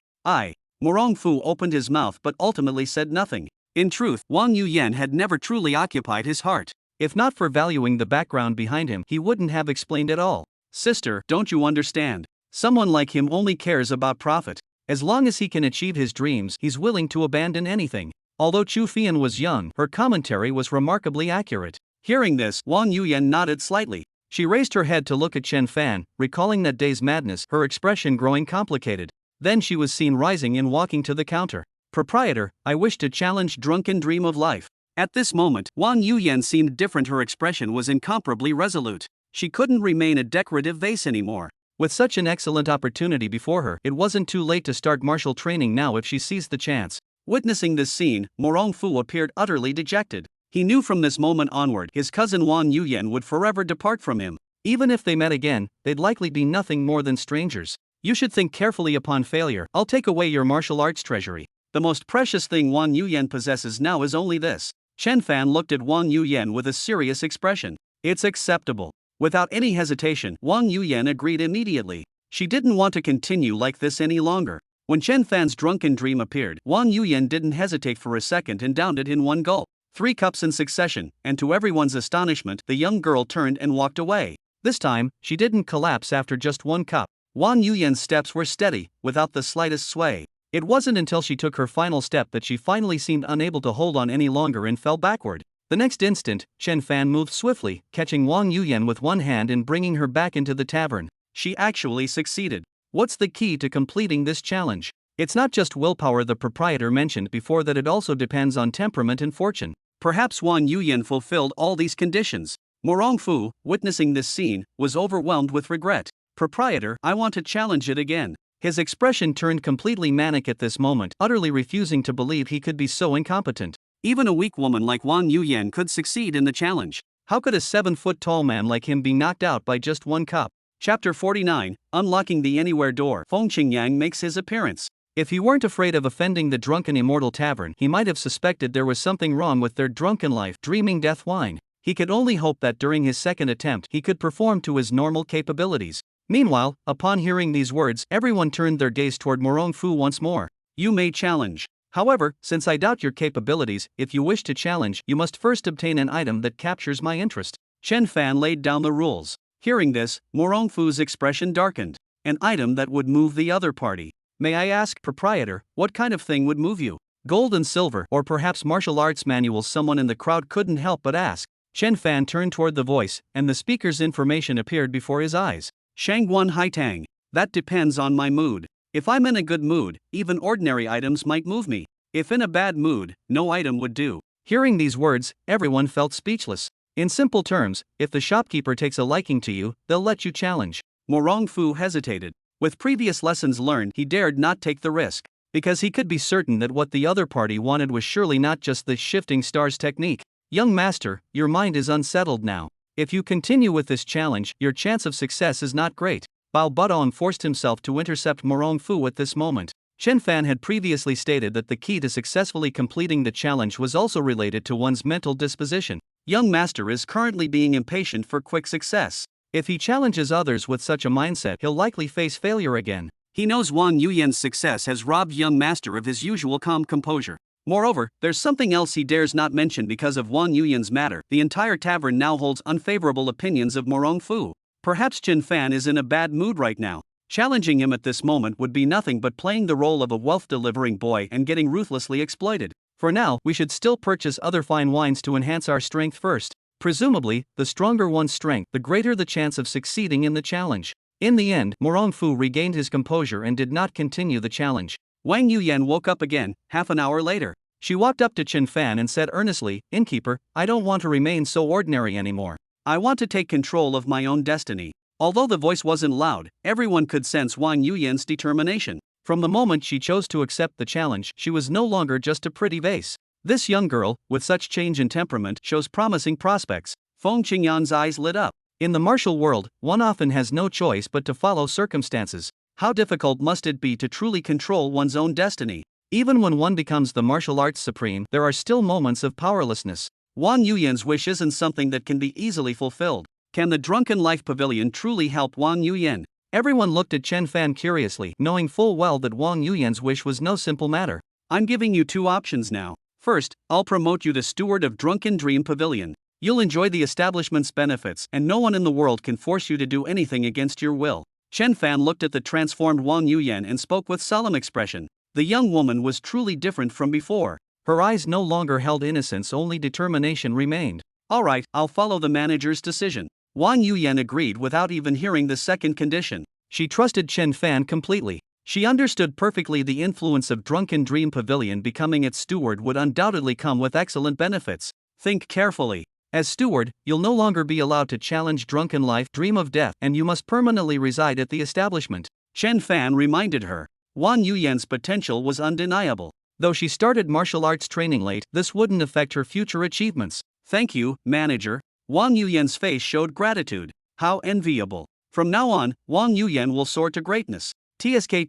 Morongfu opened his mouth but ultimately said nothing. In truth, Wang Yuyan had never truly occupied his heart. If not for valuing the background behind him, he wouldn't have explained at all. Sister, don't you understand? Someone like him only cares about profit. As long as he can achieve his dreams, he's willing to abandon anything. Although Chu Fian was young, her commentary was remarkably accurate. Hearing this, Wang Yuyan nodded slightly. She raised her head to look at Chen Fan, recalling that day's madness, her expression growing complicated. Then she was seen rising and walking to the counter. Proprietor, I wish to challenge Drunken Dream of Life. At this moment, Wang Yuyan seemed different. Her expression was incomparably resolute. She couldn't remain a decorative vase anymore. With such an excellent opportunity before her, it wasn't too late to start martial training now if she seized the chance. Witnessing this scene, Morongfu appeared utterly dejected. He knew from this moment onward his cousin Wang Yuyan would forever depart from him. Even if they met again, they'd likely be nothing more than strangers. You should think carefully upon failure. I'll take away your martial arts treasury. The most precious thing Wang Yuyan possesses now is only this. Chen Fan looked at Wang Yuyan with a serious expression. It's acceptable. Without any hesitation, Wang Yuyan agreed immediately. She didn't want to continue like this any longer. When Chen Fan's drunken dream appeared, Wang Yuyan didn't hesitate for a second and downed it in one gulp. 3 cups in succession, and to everyone's astonishment, the young girl turned and walked away. This time, she didn't collapse after just 1 cup. Wang Yuyan's steps were steady, without the slightest sway. It wasn't until she took her final step that she finally seemed unable to hold on any longer and fell backward. The next instant, Chen Fan moved swiftly, catching Wang Yuyan with one hand and bringing her back into the tavern. She actually succeeded. What's the key to completing this challenge? It's not just willpower. The proprietor mentioned before that it also depends on temperament and fortune. Perhaps Wang Yuyan fulfilled all these conditions. Morongfu, witnessing this scene, was overwhelmed with regret. Proprietor, I want to challenge it again. His expression turned completely manic at this moment, utterly refusing to believe he could be so incompetent. Even a weak woman like Wang Yuyan could succeed in the challenge. How could a 7-foot-tall man like him be knocked out by just 1 cup? Chapter 49, Unlocking the Anywhere Door. Feng Qingyang makes his appearance. If he weren't afraid of offending the drunken immortal tavern, he might have suspected there was something wrong with their drunken life, dreaming death wine. He could only hope that during his second attempt he could perform to his normal capabilities. Meanwhile, upon hearing these words, everyone turned their gaze toward Morongfu once more. You may challenge. However, since I doubt your capabilities, if you wish to challenge, you must first obtain an item that captures my interest. Chen Fan laid down the rules. Hearing this, Morongfu's expression darkened. An item that would move the other party. May I ask, proprietor, what kind of thing would move you? Gold and silver, or perhaps martial arts manuals? Someone in the crowd couldn't help but ask. Chen Fan turned toward the voice, and the speaker's information appeared before his eyes. Shangguan Haitang. That depends on my mood. If I'm in a good mood, even ordinary items might move me. If in a bad mood, no item would do. Hearing these words, everyone felt speechless. In simple terms, if the shopkeeper takes a liking to you, they'll let you challenge. Morongfu hesitated. With previous lessons learned, he dared not take the risk, because he could be certain that what the other party wanted was surely not just the shifting stars technique. Young master, your mind is unsettled now. If you continue with this challenge, your chance of success is not great. Bao Budong forced himself to intercept Morongfu at this moment. Chen Fan had previously stated that the key to successfully completing the challenge was also related to one's mental disposition. Young master is currently being impatient for quick success. If he challenges others with such a mindset, he'll likely face failure again. He knows Wang Yuyan's success has robbed young master of his usual calm composure. Moreover, there's something else he dares not mention because of Wang Yuyan's matter. The entire tavern now holds unfavorable opinions of Morongfu. Perhaps Chen Fan is in a bad mood right now. Challenging him at this moment would be nothing but playing the role of a wealth-delivering boy and getting ruthlessly exploited. For now, we should still purchase other fine wines to enhance our strength first. Presumably, the stronger one's strength, the greater the chance of succeeding in the challenge. In the end, Morongfu regained his composure and did not continue the challenge. Wang Yuyan woke up again, half an hour later. She walked up to Chen Fan and said earnestly, Innkeeper, I don't want to remain so ordinary anymore. I want to take control of my own destiny. Although the voice wasn't loud, everyone could sense Wang Yuyan's determination. From the moment she chose to accept the challenge, she was no longer just a pretty vase. This young girl, with such change in temperament, shows promising prospects. Feng Qingyan's eyes lit up. In the martial world, one often has no choice but to follow circumstances. How difficult must it be to truly control one's own destiny? Even when one becomes the martial arts supreme, there are still moments of powerlessness. Wang Yuyan's wish isn't something that can be easily fulfilled. Can the Drunken Life Pavilion truly help Wang Yuyan? Everyone looked at Chen Fan curiously, knowing full well that Wang Yuyan's wish was no simple matter. I'm giving you two options now. First, I'll promote you the steward of Drunken Dream Pavilion. You'll enjoy the establishment's benefits, and no one in the world can force you to do anything against your will. Chen Fan looked at the transformed Wang Yuyan and spoke with solemn expression. The young woman was truly different from before. Her eyes no longer held innocence, only determination remained. Alright, I'll follow the manager's decision. Wang Yuyan agreed without even hearing the second condition. She trusted Chen Fan completely. She understood perfectly the influence of Drunken Dream Pavilion. Becoming its steward would undoubtedly come with excellent benefits. Think carefully. As steward, you'll no longer be allowed to challenge Drunken Life Dream of Death, and you must permanently reside at the establishment. Chen Fan reminded her. Wang Yuyan's potential was undeniable. Though she started martial arts training late, this wouldn't affect her future achievements. Thank you, manager. Wang Yuyan's face showed gratitude. How enviable. From now on, Wang Yuyan will soar to greatness. TSK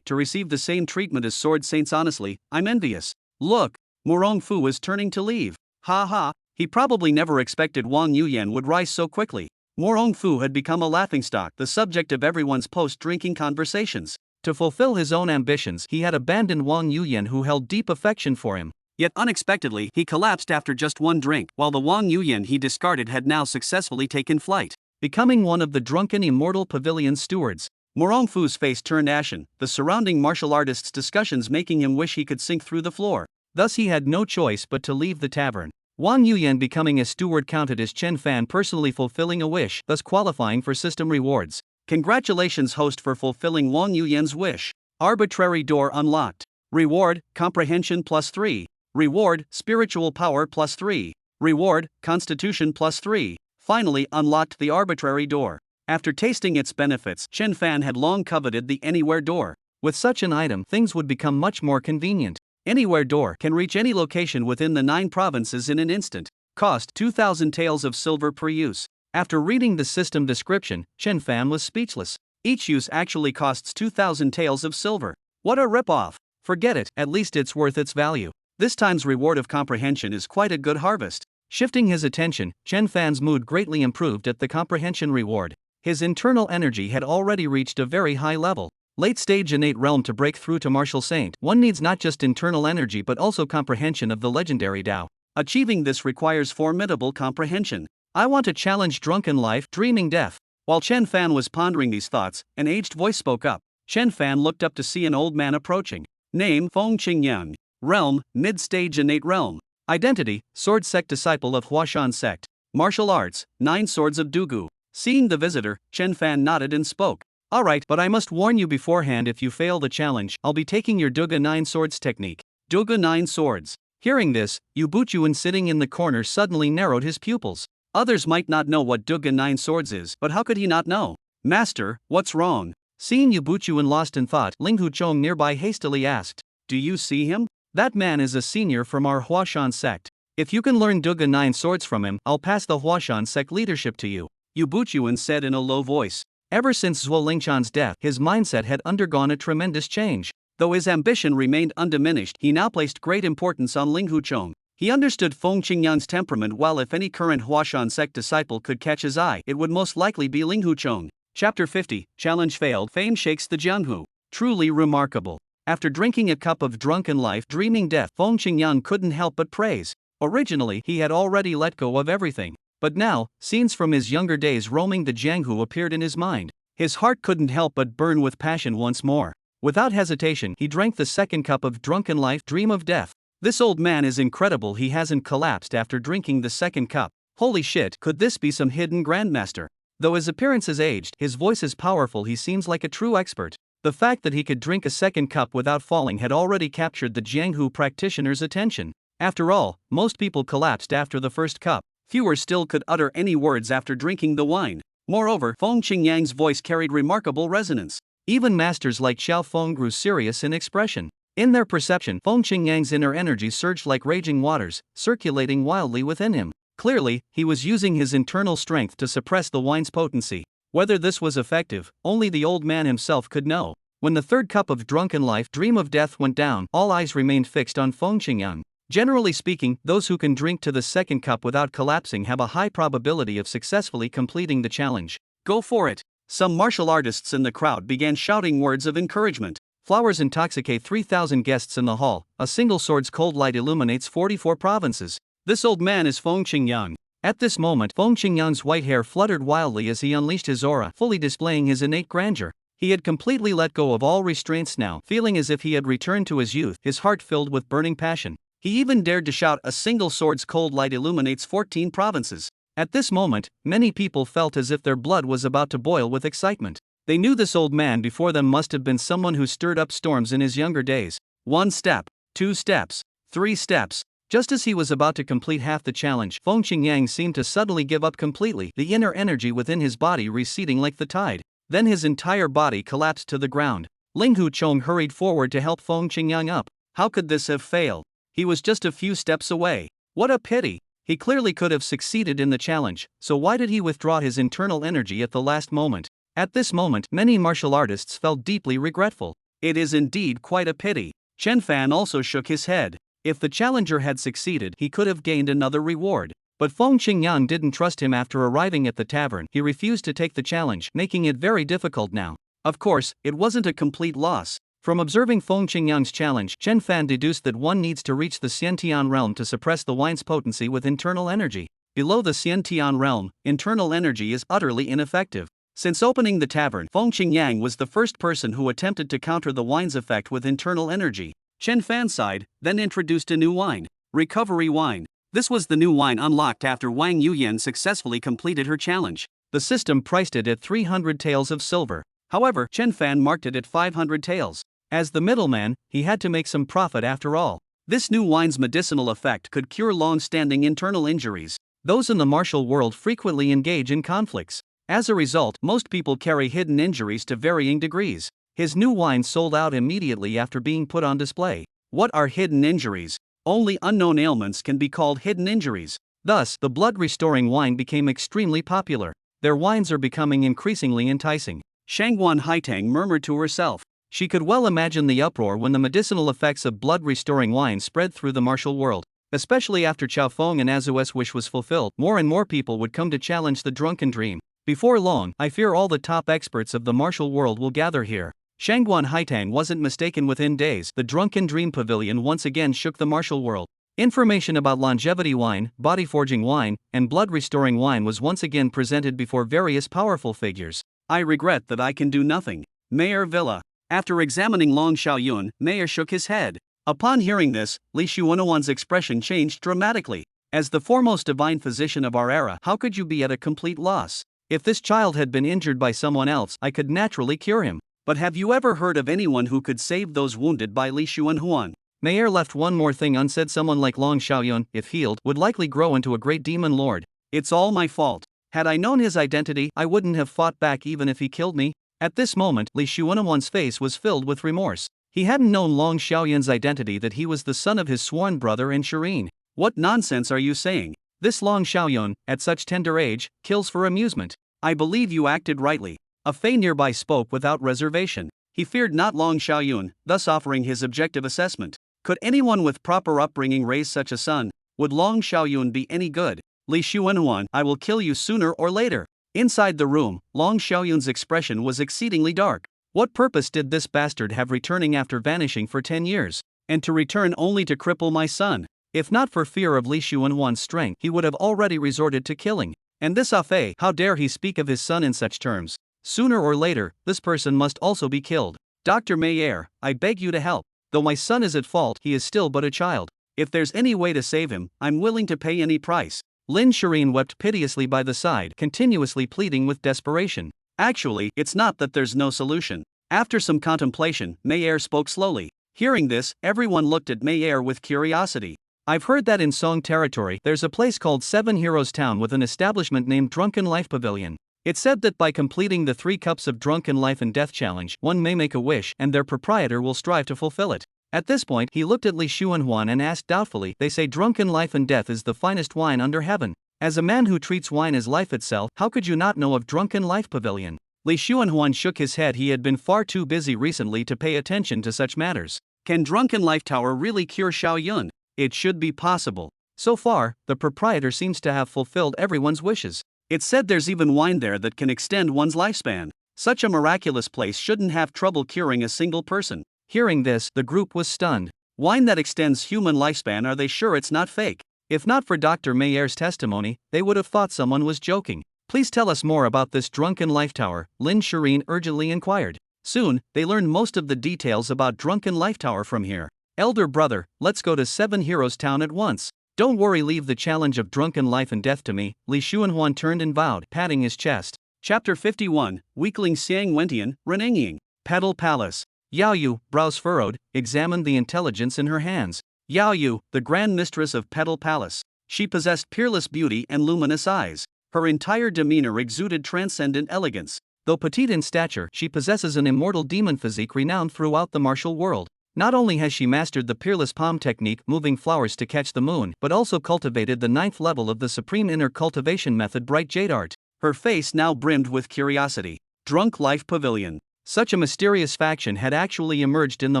to receive the same treatment as Sword Saints. Honestly, I'm envious. Look, Murong Fu is turning to leave. Ha ha, he probably never expected Wang Yuyan would rise so quickly. Murong Fu had become a laughingstock, the subject of everyone's post-drinking conversations. To fulfill his own ambitions, he had abandoned Wang Yuyan, who held deep affection for him. Yet unexpectedly, he collapsed after just one drink, while the Wang Yuyan he discarded had now successfully taken flight, becoming one of the Drunken Immortal Pavilion's stewards. Murong Fu's face turned ashen, the surrounding martial artists' discussions making him wish he could sink through the floor. Thus he had no choice but to leave the tavern. Wang Yuyan becoming a steward counted as Chen Fan personally fulfilling a wish, thus qualifying for system rewards. Congratulations, host, for fulfilling Wang Yuyan's wish. Arbitrary door unlocked. Reward, comprehension +3. Reward, spiritual power +3. Reward, constitution +3. Finally unlocked the arbitrary door. After tasting its benefits, Chen Fan had long coveted the Anywhere door. With such an item, things would become much more convenient. Anywhere door can reach any location within the 9 provinces in an instant. Cost 2,000 taels of silver per use. After reading the system description, Chen Fan was speechless. Each use actually costs 2,000 taels of silver. What a rip-off. Forget it, at least it's worth its value. This time's reward of comprehension is quite a good harvest. Shifting his attention, Chen Fan's mood greatly improved at the comprehension reward. His internal energy had already reached a very high level. Late stage innate realm. To break through to martial saint, one needs not just internal energy but also comprehension of the legendary Tao. Achieving this requires formidable comprehension. I want to challenge Drunken Life Dreaming Death. While Chen Fan was pondering these thoughts, an aged voice spoke up. Chen Fan looked up to see an old man approaching. Name, Feng Qingyan. Realm, mid-stage innate realm. Identity, sword sect disciple of Huashan sect. Martial arts, 9 swords of Dugu. Seeing the visitor, Chen Fan nodded and spoke. Alright, but I must warn you beforehand, if you fail the challenge, I'll be taking your Duga 9 swords technique. Duga 9 swords. Hearing this, Yu Buchuan sitting in the corner suddenly narrowed his pupils. Others might not know what Duga 9 swords is, but how could he not know? Master, what's wrong? Seeing Yu Buchuan lost in thought, Ling Huchong nearby hastily asked. Do you see him? That man is a senior from our Huashan sect. If you can learn Duga 9 swords from him, I'll pass the Huashan sect leadership to you, Yu Buchuan said in a low voice. Ever since Zhuo Lingchan's death, his mindset had undergone a tremendous change. Though his ambition remained undiminished, he now placed great importance on Ling Huchong. He understood Feng Qingyan's temperament well. If any current Huashan sect disciple could catch his eye, it would most likely be Ling Huchong. Chapter 50, Challenge Failed. Fame shakes the Jianghu. Truly remarkable. After drinking a cup of Drunken Life Dreaming Death, Feng Qingyan couldn't help but praise. Originally, he had already let go of everything. But now, scenes from his younger days roaming the Jianghu appeared in his mind. His heart couldn't help but burn with passion once more. Without hesitation, he drank the second cup of Drunken Life Dream of Death. This old man is incredible. He hasn't collapsed after drinking the second cup. Holy shit, could this be some hidden grandmaster? Though his appearance is aged, his voice is powerful. He seems like a true expert. The fact that he could drink a second cup without falling had already captured the Jianghu practitioner's attention. After all, most people collapsed after the first cup. Fewer still could utter any words after drinking the wine. Moreover, Feng Qingyang's voice carried remarkable resonance. Even masters like Xiao Feng grew serious in expression. In their perception, Feng Qingyang's inner energy surged like raging waters, circulating wildly within him. Clearly, he was using his internal strength to suppress the wine's potency. Whether this was effective, only the old man himself could know. When the third cup of drunken life, dream of death, went down, all eyes remained fixed on Feng Qingyang. Generally speaking, those who can drink to the second cup without collapsing have a high probability of successfully completing the challenge. Go for it! Some martial artists in the crowd began shouting words of encouragement. Flowers intoxicate 3,000 guests in the hall. A single sword's cold light illuminates 44 provinces. This old man is Feng Qingyang. At this moment, Feng Qingyang's white hair fluttered wildly as he unleashed his aura, fully displaying his innate grandeur. He had completely let go of all restraints now, feeling as if he had returned to his youth, his heart filled with burning passion. He even dared to shout, "A single sword's cold light illuminates 14 provinces." At this moment, many people felt as if their blood was about to boil with excitement. They knew this old man before them must have been someone who stirred up storms in his younger days. 1 step, 2 steps, 3 steps. Just as he was about to complete half the challenge, Feng Qingyang seemed to suddenly give up completely, the inner energy within his body receding like the tide. Then his entire body collapsed to the ground. Ling Huchong hurried forward to help Feng Qingyang up. How could this have failed? He was just a few steps away. What a pity! He clearly could have succeeded in the challenge, so why did he withdraw his internal energy at the last moment? At this moment, many martial artists felt deeply regretful. It is indeed quite a pity. Chen Fan also shook his head. If the challenger had succeeded, he could have gained another reward. But Feng Qingyang didn't trust him after arriving at the tavern. He refused to take the challenge, making it very difficult now. Of course, it wasn't a complete loss. From observing Feng Qingyang's challenge, Chen Fan deduced that one needs to reach the Xiantian realm to suppress the wine's potency with internal energy. Below the Xiantian realm, internal energy is utterly ineffective. Since opening the tavern, Feng Qingyang was the first person who attempted to counter the wine's effect with internal energy. Chen Fan sighed, then introduced a new wine, recovery wine. This was the new wine unlocked after Wang Yuyan successfully completed her challenge. The system priced it at 300 taels of silver. However, Chen Fan marked it at 500 taels. As the middleman, he had to make some profit after all. This new wine's medicinal effect could cure long-standing internal injuries. Those in the martial world frequently engage in conflicts. As a result, most people carry hidden injuries to varying degrees. His new wine sold out immediately after being put on display. What are hidden injuries? Only unknown ailments can be called hidden injuries. Thus, the blood-restoring wine became extremely popular. Their wines are becoming increasingly enticing. Shangguan Haitang murmured to herself. She could well imagine the uproar when the medicinal effects of blood-restoring wine spread through the martial world. Especially after Chao Feng and Azue's wish was fulfilled, more and more people would come to challenge the drunken dream. Before long, I fear all the top experts of the martial world will gather here. Shangguan Haitang wasn't mistaken. Within days, the drunken dream pavilion once again shook the martial world. Information about longevity wine, body-forging wine, and blood-restoring wine was once again presented before various powerful figures. I regret that I can do nothing. Mayor Villa. After examining Long Xiaoyun, Mayor shook his head. Upon hearing this, Li Xuanwan's expression changed dramatically. As the foremost divine physician of our era, how could you be at a complete loss? If this child had been injured by someone else, I could naturally cure him. But have you ever heard of anyone who could save those wounded by Li Xuanhuan? Mayor left one more thing unsaid. Someone like Long Xiaoyun, if healed, would likely grow into a great demon lord. It's all my fault. Had I known his identity, I wouldn't have fought back even if he killed me. At this moment, Li Xuanwan's face was filled with remorse. He hadn't known Long Xiaoyun's identity, that he was the son of his sworn brother and Shireen. What nonsense are you saying? This Long Xiaoyun, at such tender age, kills for amusement. I believe you acted rightly. A Fei nearby spoke without reservation. He feared not Long Xiaoyun, thus offering his objective assessment. Could anyone with proper upbringing raise such a son? Would Long Xiaoyun be any good? Li Xuanhuan, I will kill you sooner or later. Inside the room, Long Xiaoyun's expression was exceedingly dark. What purpose did this bastard have returning after vanishing for 10 years? And to return only to cripple my son? If not for fear of Li Xuanhuan's strength, he would have already resorted to killing. And this Afei, how dare he speak of his son in such terms? Sooner or later, this person must also be killed. Dr. Mayer, I beg you to help. Though my son is at fault, he is still but a child. If there's any way to save him, I'm willing to pay any price. Lin Shireen wept piteously by the side, continuously pleading with desperation. Actually, it's not that there's no solution. After some contemplation, Mayer spoke slowly. Hearing this, everyone looked at Mayer with curiosity. I've heard that in Song territory, there's a place called Seven Heroes Town with an establishment named Drunken Life Pavilion. It said that by completing the 3 cups of drunken life and death challenge, one may make a wish and their proprietor will strive to fulfill it. At this point, he looked at Li Xuanhuan and asked doubtfully, "They say drunken life and death is the finest wine under heaven. As a man who treats wine as life itself, how could you not know of Drunken Life Pavilion?" Li Xuanhuan shook his head. He had been far too busy recently to pay attention to such matters. Can Drunken Life Tower really cure Xiao Yun? It should be possible. So far, the proprietor seems to have fulfilled everyone's wishes. It said there's even wine there that can extend one's lifespan. Such a miraculous place shouldn't have trouble curing a single person. Hearing this, the group was stunned. Wine that extends human lifespan, are they sure it's not fake? If not for Dr. Mayer's testimony, they would have thought someone was joking. Please tell us more about this Drunken Life Tower, Lin Shireen urgently inquired. Soon, they learned most of the details about Drunken Life Tower from here. Elder brother, let's go to 7 Heroes Town at once. Don't worry, leave the challenge of drunken life and death to me, Li Xuanhuan turned and vowed, patting his chest. Chapter 51, Weakling Xiang Wentian, Renengying. Petal Palace. Yao Yu, brows furrowed, examined the intelligence in her hands. Yao Yu, the Grand Mistress of Petal Palace. She possessed peerless beauty and luminous eyes. Her entire demeanor exuded transcendent elegance. Though petite in stature, she possesses an immortal demon physique renowned throughout the martial world. Not only has she mastered the peerless palm technique, moving flowers to catch the moon, but also cultivated the 9th level of the supreme inner cultivation method, bright jade art. Her face now brimmed with curiosity. Drunk Life Pavilion. Such a mysterious faction had actually emerged in the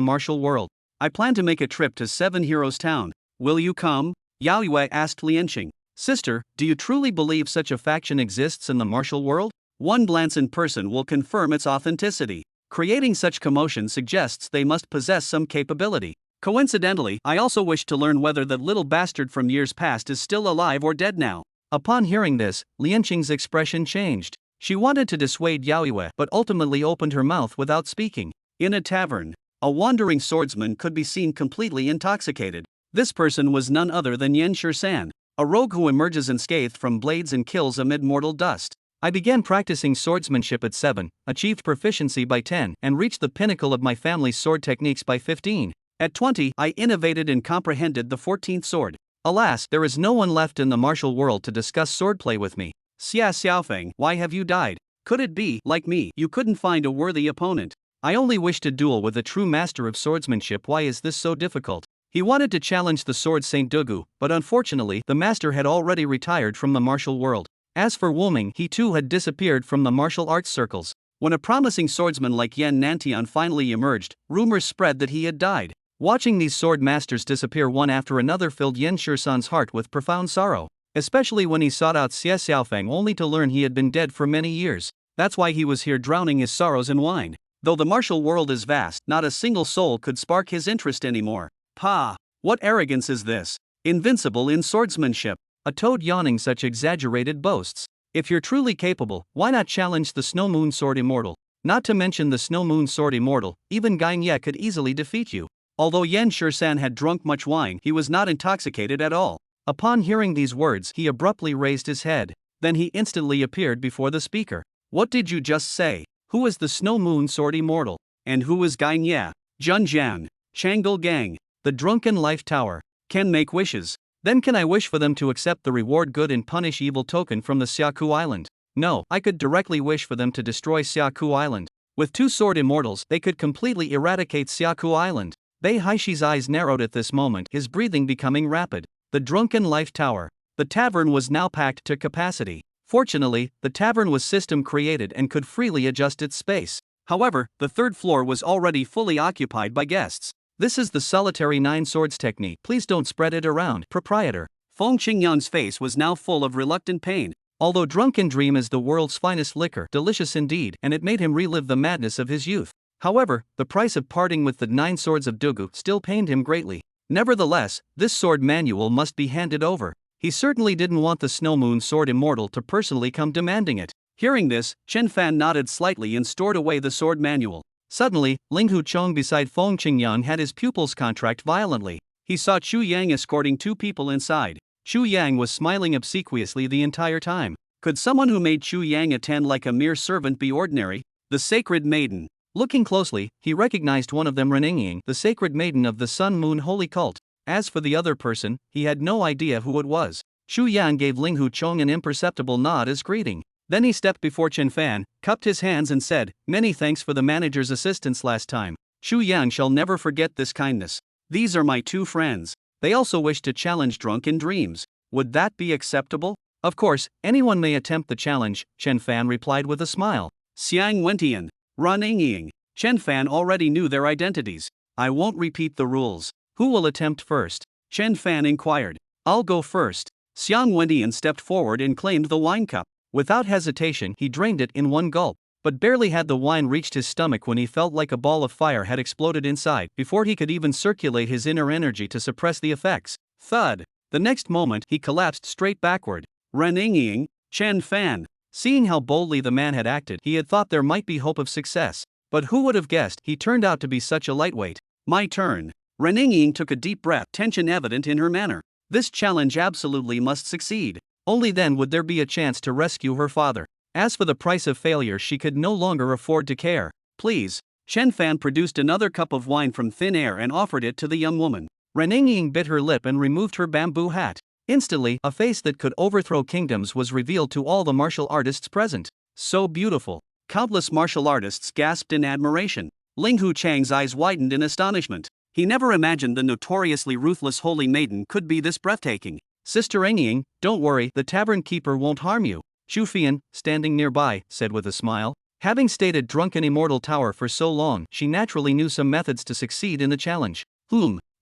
martial world. I plan to make a trip to 7 Heroes Town. Will you come? Yao Yue asked Lianqing. Sister, do you truly believe such a faction exists in the martial world? One glance in person will confirm its authenticity. Creating such commotion suggests they must possess some capability. Coincidentally, I also wish to learn whether that little bastard from years past is still alive or dead now. Upon hearing this, Lianqing's expression changed. She wanted to dissuade Yao Yue, but ultimately opened her mouth without speaking. In a tavern, a wandering swordsman could be seen completely intoxicated. This person was none other than Yan Shisan, a rogue who emerges unscathed from blades and kills amid mortal dust. I began practicing swordsmanship at 7, achieved proficiency by 10, and reached the pinnacle of my family's sword techniques by 15. At 20, I innovated and comprehended the 14th sword. Alas, there is no one left in the martial world to discuss swordplay with me. Xia Xiaofeng, why have you died? Could it be, like me, you couldn't find a worthy opponent? I only wish to duel with a true master of swordsmanship. Why is this so difficult? He wanted to challenge the sword Saint Dugu, but unfortunately, the master had already retired from the martial world. As for Wu Ming, he too had disappeared from the martial arts circles. When a promising swordsman like Yan Nantian finally emerged, rumors spread that he had died. Watching these sword masters disappear one after another filled Yan Shisan's heart with profound sorrow, especially when he sought out Xia Xiaofeng only to learn he had been dead for many years. That's why he was here drowning his sorrows in wine. Though the martial world is vast, not a single soul could spark his interest anymore. Pah! What arrogance is this? Invincible in swordsmanship. A toad yawning such exaggerated boasts. If you're truly capable, why not challenge the Snow Moon Sword Immortal? Not to mention the Snow Moon Sword Immortal, even Gain could easily defeat you. Although Yan Shisan had drunk much wine, he was not intoxicated at all. Upon hearing these words, he abruptly raised his head. Then he instantly appeared before the speaker. What did you just say? Who is the Snow Moon Sword Immortal? And who is Gain Ye? Junjian. Changul Gang. The Drunken Life Tower. Can make wishes. Then can I wish for them to accept the reward good and punish evil token from the Xiaku Island? No, I could directly wish for them to destroy Xiaku Island. With 2 sword immortals, they could completely eradicate Xiaku Island. Bei Haishi's eyes narrowed at this moment, his breathing becoming rapid. The Drunken Life Tower. The tavern was now packed to capacity. Fortunately, the tavern was system created and could freely adjust its space. However, the 3rd floor was already fully occupied by guests. This is the solitary 9 swords technique. Please don't spread it around, proprietor. Feng Qingyan's face was now full of reluctant pain. Although Drunken Dream is the world's finest liquor, delicious indeed, and it made him relive the madness of his youth. However, the price of parting with the 9 swords of Dugu still pained him greatly. Nevertheless, this sword manual must be handed over. He certainly didn't want the Snow Moon Sword Immortal to personally come demanding it. Hearing this, Chen Fan nodded slightly and stored away the sword manual. Suddenly, Ling Huchong beside Feng Qingyan had his pupils contract violently. He saw Chu Yang escorting 2 people inside. Chu Yang was smiling obsequiously the entire time. Could someone who made Chu Yang attend like a mere servant be ordinary? The Sacred Maiden. Looking closely, he recognized one of them, Renengying, the Sacred Maiden of the Sun Moon Holy Cult. As for the other person, he had no idea who it was. Chu Yang gave Ling Huchong an imperceptible nod as greeting. Then he stepped before Chen Fan, cupped his hands and said, "Many thanks for the manager's assistance last time. Shu Yang shall never forget this kindness. These are my two friends. They also wish to challenge Drunk in Dreams. Would that be acceptable?" "Of course, anyone may attempt the challenge," Chen Fan replied with a smile. Xiang Wentian, Ran Ying. Chen Fan already knew their identities. "I won't repeat the rules. Who will attempt first?" Chen Fan inquired. "I'll go first." Xiang Wentian stepped forward and claimed the wine cup. Without hesitation, he drained it in one gulp. But barely had the wine reached his stomach when he felt like a ball of fire had exploded inside before he could even circulate his inner energy to suppress the effects. Thud! The next moment, he collapsed straight backward. Ren Ying, Chen Fan. Seeing how boldly the man had acted, he had thought there might be hope of success. But who would have guessed he turned out to be such a lightweight? "My turn." Ren Ying took a deep breath, tension evident in her manner. This challenge absolutely must succeed. Only then would there be a chance to rescue her father. As for the price of failure, she could no longer afford to care. "Please." Chen Fan produced another cup of wine from thin air and offered it to the young woman. Ren Ying bit her lip and removed her bamboo hat. Instantly, a face that could overthrow kingdoms was revealed to all the martial artists present. So beautiful. Countless martial artists gasped in admiration. Ling Hu Chang's eyes widened in astonishment. He never imagined the notoriously ruthless holy maiden could be this breathtaking. "Sister Ying, don't worry, the tavern keeper won't harm you," Xu Fian, standing nearby, said with a smile. Having stayed Drunken Immortal Tower for so long, she naturally knew some methods to succeed in the challenge.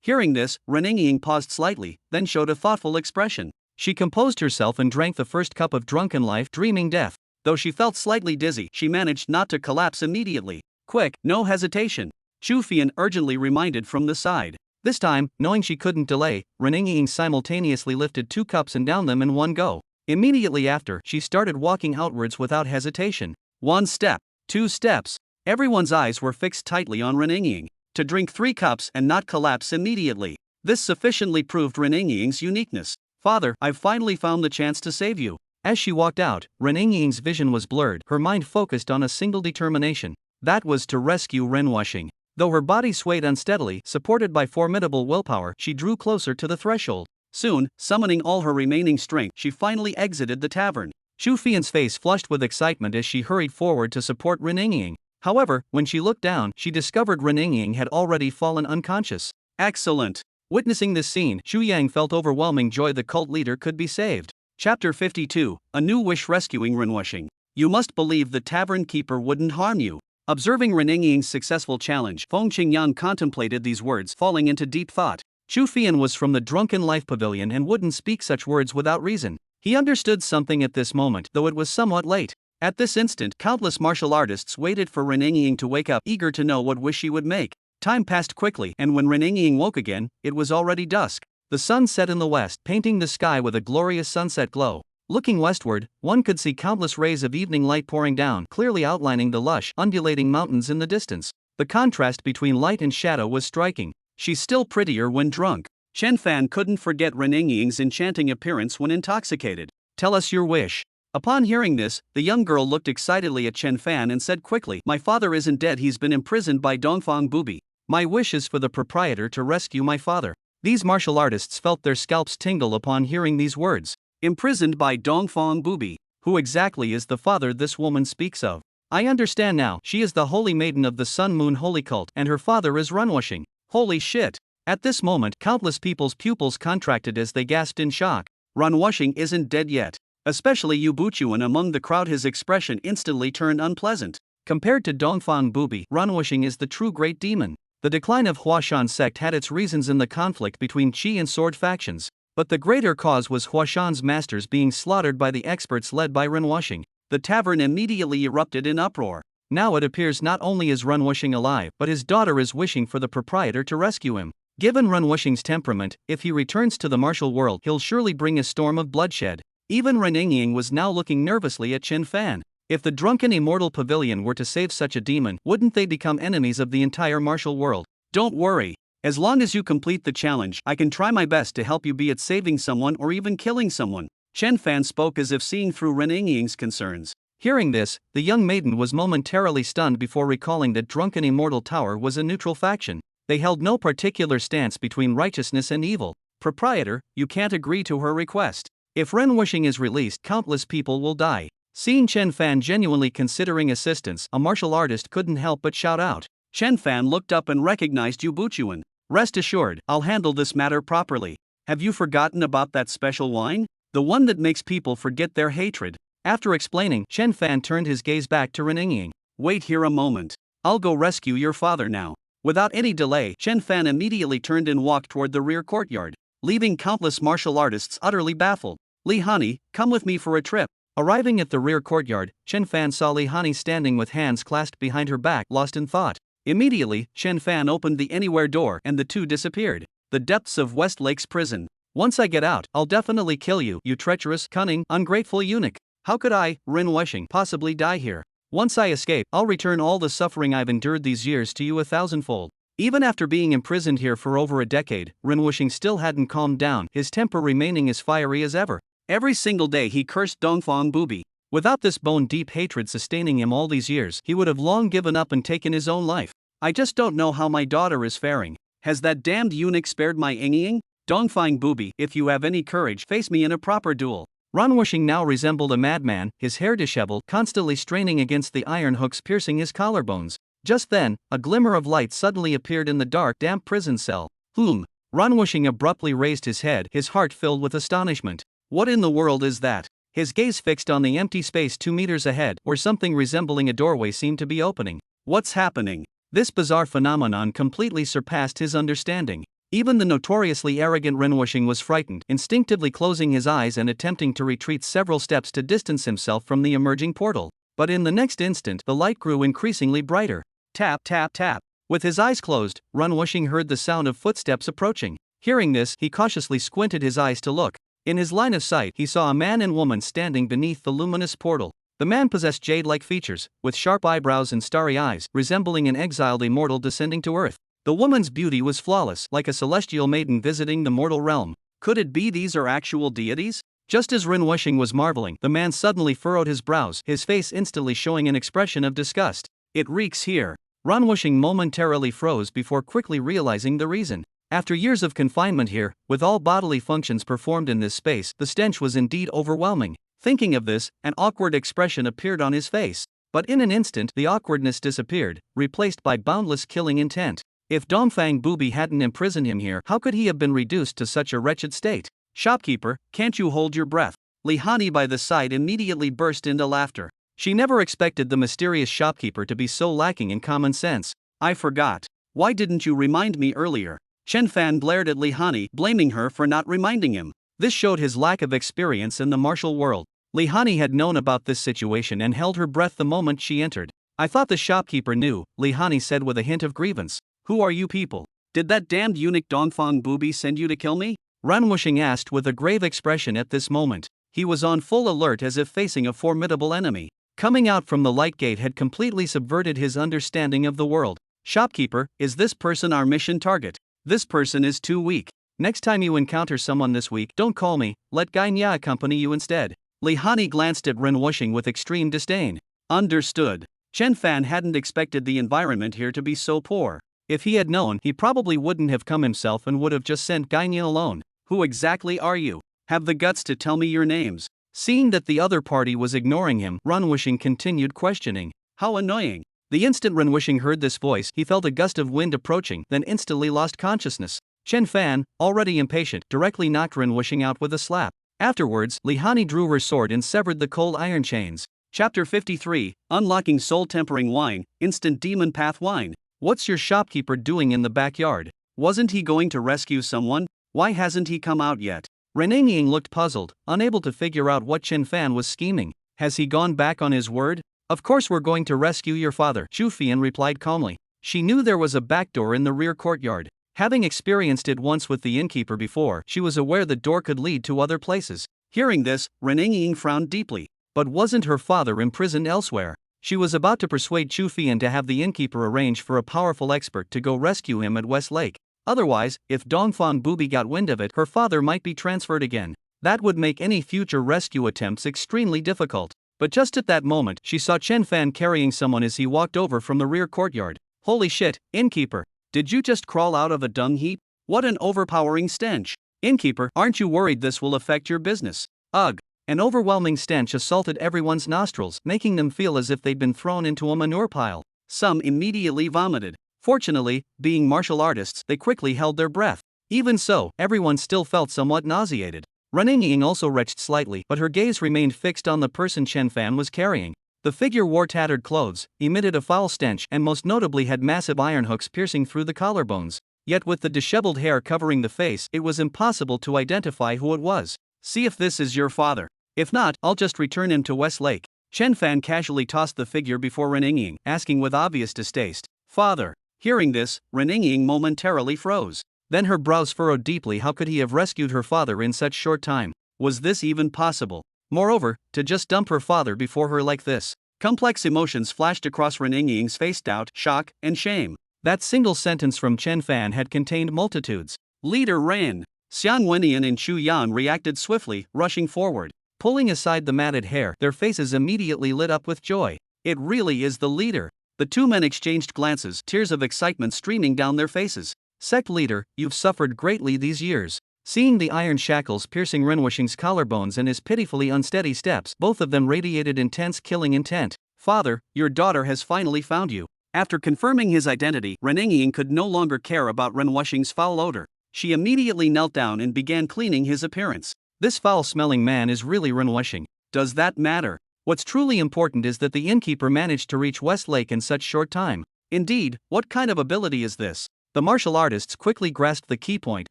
Hearing this, Ren Ying paused slightly, then showed a thoughtful expression. She composed herself and drank the first cup of drunken life, dreaming death. Though she felt slightly dizzy, she managed not to collapse immediately. "Quick, no hesitation," Xu Fian urgently reminded from the side. This time, knowing she couldn't delay, Ren Ying simultaneously lifted 2 cups and downed them in one go. Immediately after, she started walking outwards without hesitation. 1 step, 2 steps. Everyone's eyes were fixed tightly on Ren Ying. To drink 3 cups and not collapse immediately. This sufficiently proved Ren Ying's uniqueness. "Father, I've finally found the chance to save you." As she walked out, Ren Ying's vision was blurred, her mind focused on a single determination. That was to rescue Renwushing. Though her body swayed unsteadily, supported by formidable willpower, she drew closer to the threshold. Soon, summoning all her remaining strength, she finally exited the tavern. Xu Fian's face flushed with excitement as she hurried forward to support Ren Ying. However, when she looked down, she discovered Ren Ying had already fallen unconscious. Excellent! Witnessing this scene, Xu Yang felt overwhelming joy the cult leader could be saved. Chapter 52, A New Wish Rescuing Renwushing. "You must believe the tavern keeper wouldn't harm you." Observing Ren Ying's successful challenge, Feng Qingyan contemplated these words, falling into deep thought. Xu Fian was from the Drunken Life Pavilion and wouldn't speak such words without reason. He understood something at this moment, though it was somewhat late. At this instant, countless martial artists waited for Ren Ying to wake up, eager to know what wish she would make. Time passed quickly, and when Ren Ying woke again, it was already dusk. The sun set in the west, painting the sky with a glorious sunset glow. Looking westward, one could see countless rays of evening light pouring down, clearly outlining the lush, undulating mountains in the distance. The contrast between light and shadow was striking. "She's still prettier when drunk." Chen Fan couldn't forget Ren Ying's enchanting appearance when intoxicated. "Tell us your wish." Upon hearing this, the young girl looked excitedly at Chen Fan and said quickly, "My father isn't dead, he's been imprisoned by Dongfang Bubi. My wish is for the proprietor to rescue my father." These martial artists felt their scalps tingle upon hearing these words. Imprisoned by Dongfang Bubi. Who exactly is the father this woman speaks of? I understand now, she is the holy maiden of the Sun Moon Holy Cult, and her father is Renwushing. Holy shit! At this moment, countless people's pupils contracted as they gasped in shock. Renwushing isn't dead yet. Especially Yu Buchuan among the crowd, his expression instantly turned unpleasant. Compared to Dongfang Bubi, Renwushing is the true great demon. The decline of Huashan sect had its reasons in the conflict between Qi and Sword factions. But the greater cause was Huashan's masters being slaughtered by the experts led by Renwushing. The tavern immediately erupted in uproar. Now it appears not only is Renwushing alive, but his daughter is wishing for the proprietor to rescue him. Given Renwushing's temperament, if he returns to the martial world, he'll surely bring a storm of bloodshed. Even Ren Ying was now looking nervously at Chen Fan. If the Drunken Immortal Pavilion were to save such a demon, wouldn't they become enemies of the entire martial world? Don't worry. As long as you complete the challenge, I can try my best to help you, be it saving someone or even killing someone. Chen Fan spoke as if seeing through Ren Ying's concerns. Hearing this, the young maiden was momentarily stunned before recalling that Drunken Immortal Tower was a neutral faction. They held no particular stance between righteousness and evil. Proprietor, you can't agree to her request. If Renwushing is released, countless people will die. Seeing Chen Fan genuinely considering assistance, a martial artist couldn't help but shout out. Chen Fan looked up and recognized Yu Buchuan. Rest assured, I'll handle this matter properly. Have you forgotten about that special wine? The one that makes people forget their hatred. After explaining, Chen Fan turned his gaze back to Reninging. Wait here a moment. I'll go rescue your father now. Without any delay, Chen Fan immediately turned and walked toward the rear courtyard, leaving countless martial artists utterly baffled. Li Hani, come with me for a trip. Arriving at the rear courtyard, Chen Fan saw Li Hani standing with hands clasped behind her back, lost in thought. Immediately, Chen Fan opened the anywhere door and the two disappeared. The depths of Westlake's prison. Once I get out, I'll definitely kill you, you treacherous, cunning, ungrateful eunuch. How could I, Rin Wuxing, possibly die here? Once I escape, I'll return all the suffering I've endured these years to you 1,000-fold. Even after being imprisoned here for over a decade, Rin Wuxing still hadn't calmed down, his temper remaining as fiery as ever. Every single day he cursed Dongfang Bubi. Without this bone-deep hatred sustaining him all these years, he would have long given up and taken his own life. I just don't know how my daughter is faring. Has that damned eunuch spared my Yingying? Dongfang Bubi, if you have any courage, face me in a proper duel. Ran Wuxing now resembled a madman, his hair disheveled, constantly straining against the iron hooks piercing his collarbones. Just then, a glimmer of light suddenly appeared in the dark, damp prison cell. Ran Wuxing abruptly raised his head, his heart filled with astonishment. What in the world is that? His gaze fixed on the empty space 2 meters ahead, where something resembling a doorway seemed to be opening. What's happening? This bizarre phenomenon completely surpassed his understanding. Even the notoriously arrogant Ren Wuxing was frightened, instinctively closing his eyes and attempting to retreat several steps to distance himself from the emerging portal. But in the next instant, the light grew increasingly brighter. Tap, tap, tap. With his eyes closed, Ren Wuxing heard the sound of footsteps approaching. Hearing this, he cautiously squinted his eyes to look. In his line of sight, he saw a man and woman standing beneath the luminous portal. The man possessed jade-like features, with sharp eyebrows and starry eyes, resembling an exiled immortal descending to earth. The woman's beauty was flawless, like a celestial maiden visiting the mortal realm. Could it be these are actual deities? Just as Ren Wuxing was marveling, the man suddenly furrowed his brows, his face instantly showing an expression of disgust. It reeks here. Ren Wuxing momentarily froze before quickly realizing the reason. After years of confinement here, with all bodily functions performed in this space, the stench was indeed overwhelming. Thinking of this, an awkward expression appeared on his face. But in an instant, the awkwardness disappeared, replaced by boundless killing intent. If Dongfang Bubi hadn't imprisoned him here, how could he have been reduced to such a wretched state? Shopkeeper, can't you hold your breath? Li Hani by the side immediately burst into laughter. She never expected the mysterious shopkeeper to be so lacking in common sense. I forgot. Why didn't you remind me earlier? Chen Fan glared at Li Hani, blaming her for not reminding him. This showed his lack of experience in the martial world. Li Hani had known about this situation and held her breath the moment she entered. I thought the shopkeeper knew, Li Hani said with a hint of grievance. Who are you people? Did that damned eunuch Dongfang Bubi send you to kill me? Ran Wuxing asked with a grave expression at this moment. He was on full alert as if facing a formidable enemy. Coming out from the light gate had completely subverted his understanding of the world. Shopkeeper, is this person our mission target? This person is too weak. Next time you encounter someone this week, don't call me, let Gai Nya accompany you instead. Li Hani glanced at Ren Wuxing with extreme disdain. Understood. Chen Fan hadn't expected the environment here to be so poor. If he had known, he probably wouldn't have come himself and would have just sent Gai Nya alone. Who exactly are you? Have the guts to tell me your names. Seeing that the other party was ignoring him, Ren Wuxing continued questioning. How annoying. The instant Ren Wuxing heard this voice, he felt a gust of wind approaching, then instantly lost consciousness. Chen Fan, already impatient, directly knocked Ren Wuxing out with a slap. Afterwards, Li Hani drew her sword and severed the cold iron chains. Chapter 53, Unlocking Soul Tempering Wine, Instant Demon Path Wine. What's your shopkeeper doing in the backyard? Wasn't he going to rescue someone? Why hasn't he come out yet? Ren Ying looked puzzled, unable to figure out what Chen Fan was scheming. Has he gone back on his word? Of course we're going to rescue your father, Chu Fian replied calmly. She knew there was a back door in the rear courtyard. Having experienced it once with the innkeeper before, she was aware the door could lead to other places. Hearing this, Ren Ying frowned deeply. But wasn't her father imprisoned elsewhere? She was about to persuade Chu Fian to have the innkeeper arrange for a powerful expert to go rescue him at West Lake. Otherwise, if Dongfang Bubi got wind of it, her father might be transferred again. That would make any future rescue attempts extremely difficult. But just at that moment, she saw Chen Fan carrying someone as he walked over from the rear courtyard. Holy shit, innkeeper! Did you just crawl out of a dung heap? What an overpowering stench! Innkeeper, aren't you worried this will affect your business? Ugh! An overwhelming stench assaulted everyone's nostrils, making them feel as if they'd been thrown into a manure pile. Some immediately vomited. Fortunately, being martial artists, they quickly held their breath. Even so, everyone still felt somewhat nauseated. Reninging also retched slightly, but her gaze remained fixed on the person Chen Fan was carrying. The figure wore tattered clothes, emitted a foul stench, and most notably had massive iron hooks piercing through the collarbones. Yet with the disheveled hair covering the face, it was impossible to identify who it was. "See if this is your father. If not, I'll just return him to Westlake." Chen Fan casually tossed the figure before Reninging, asking with obvious distaste, "Father?" Hearing this, Reninging momentarily froze. Then her brows furrowed deeply. How could he have rescued her father in such short time? Was this even possible? Moreover, to just dump her father before her like this. Complex emotions flashed across Reninging's face: doubt, shock, and shame. That single sentence from Chen Fan had contained multitudes. Leader ran. Xiang Wenian and Chu Yan reacted swiftly, rushing forward. Pulling aside the matted hair, their faces immediately lit up with joy. It really is the leader. The two men exchanged glances, tears of excitement streaming down their faces. "Sect leader, you've suffered greatly these years." Seeing the iron shackles piercing Renwishing's collarbones and his pitifully unsteady steps, both of them radiated intense killing intent. "Father, your daughter has finally found you." After confirming his identity, Reninging could no longer care about Renwishing's foul odor. She immediately knelt down and began cleaning his appearance. "This foul-smelling man is really Renwishing. Does that matter? What's truly important is that the innkeeper managed to reach Westlake in such short time. Indeed, what kind of ability is this?" The martial artists quickly grasped the key point,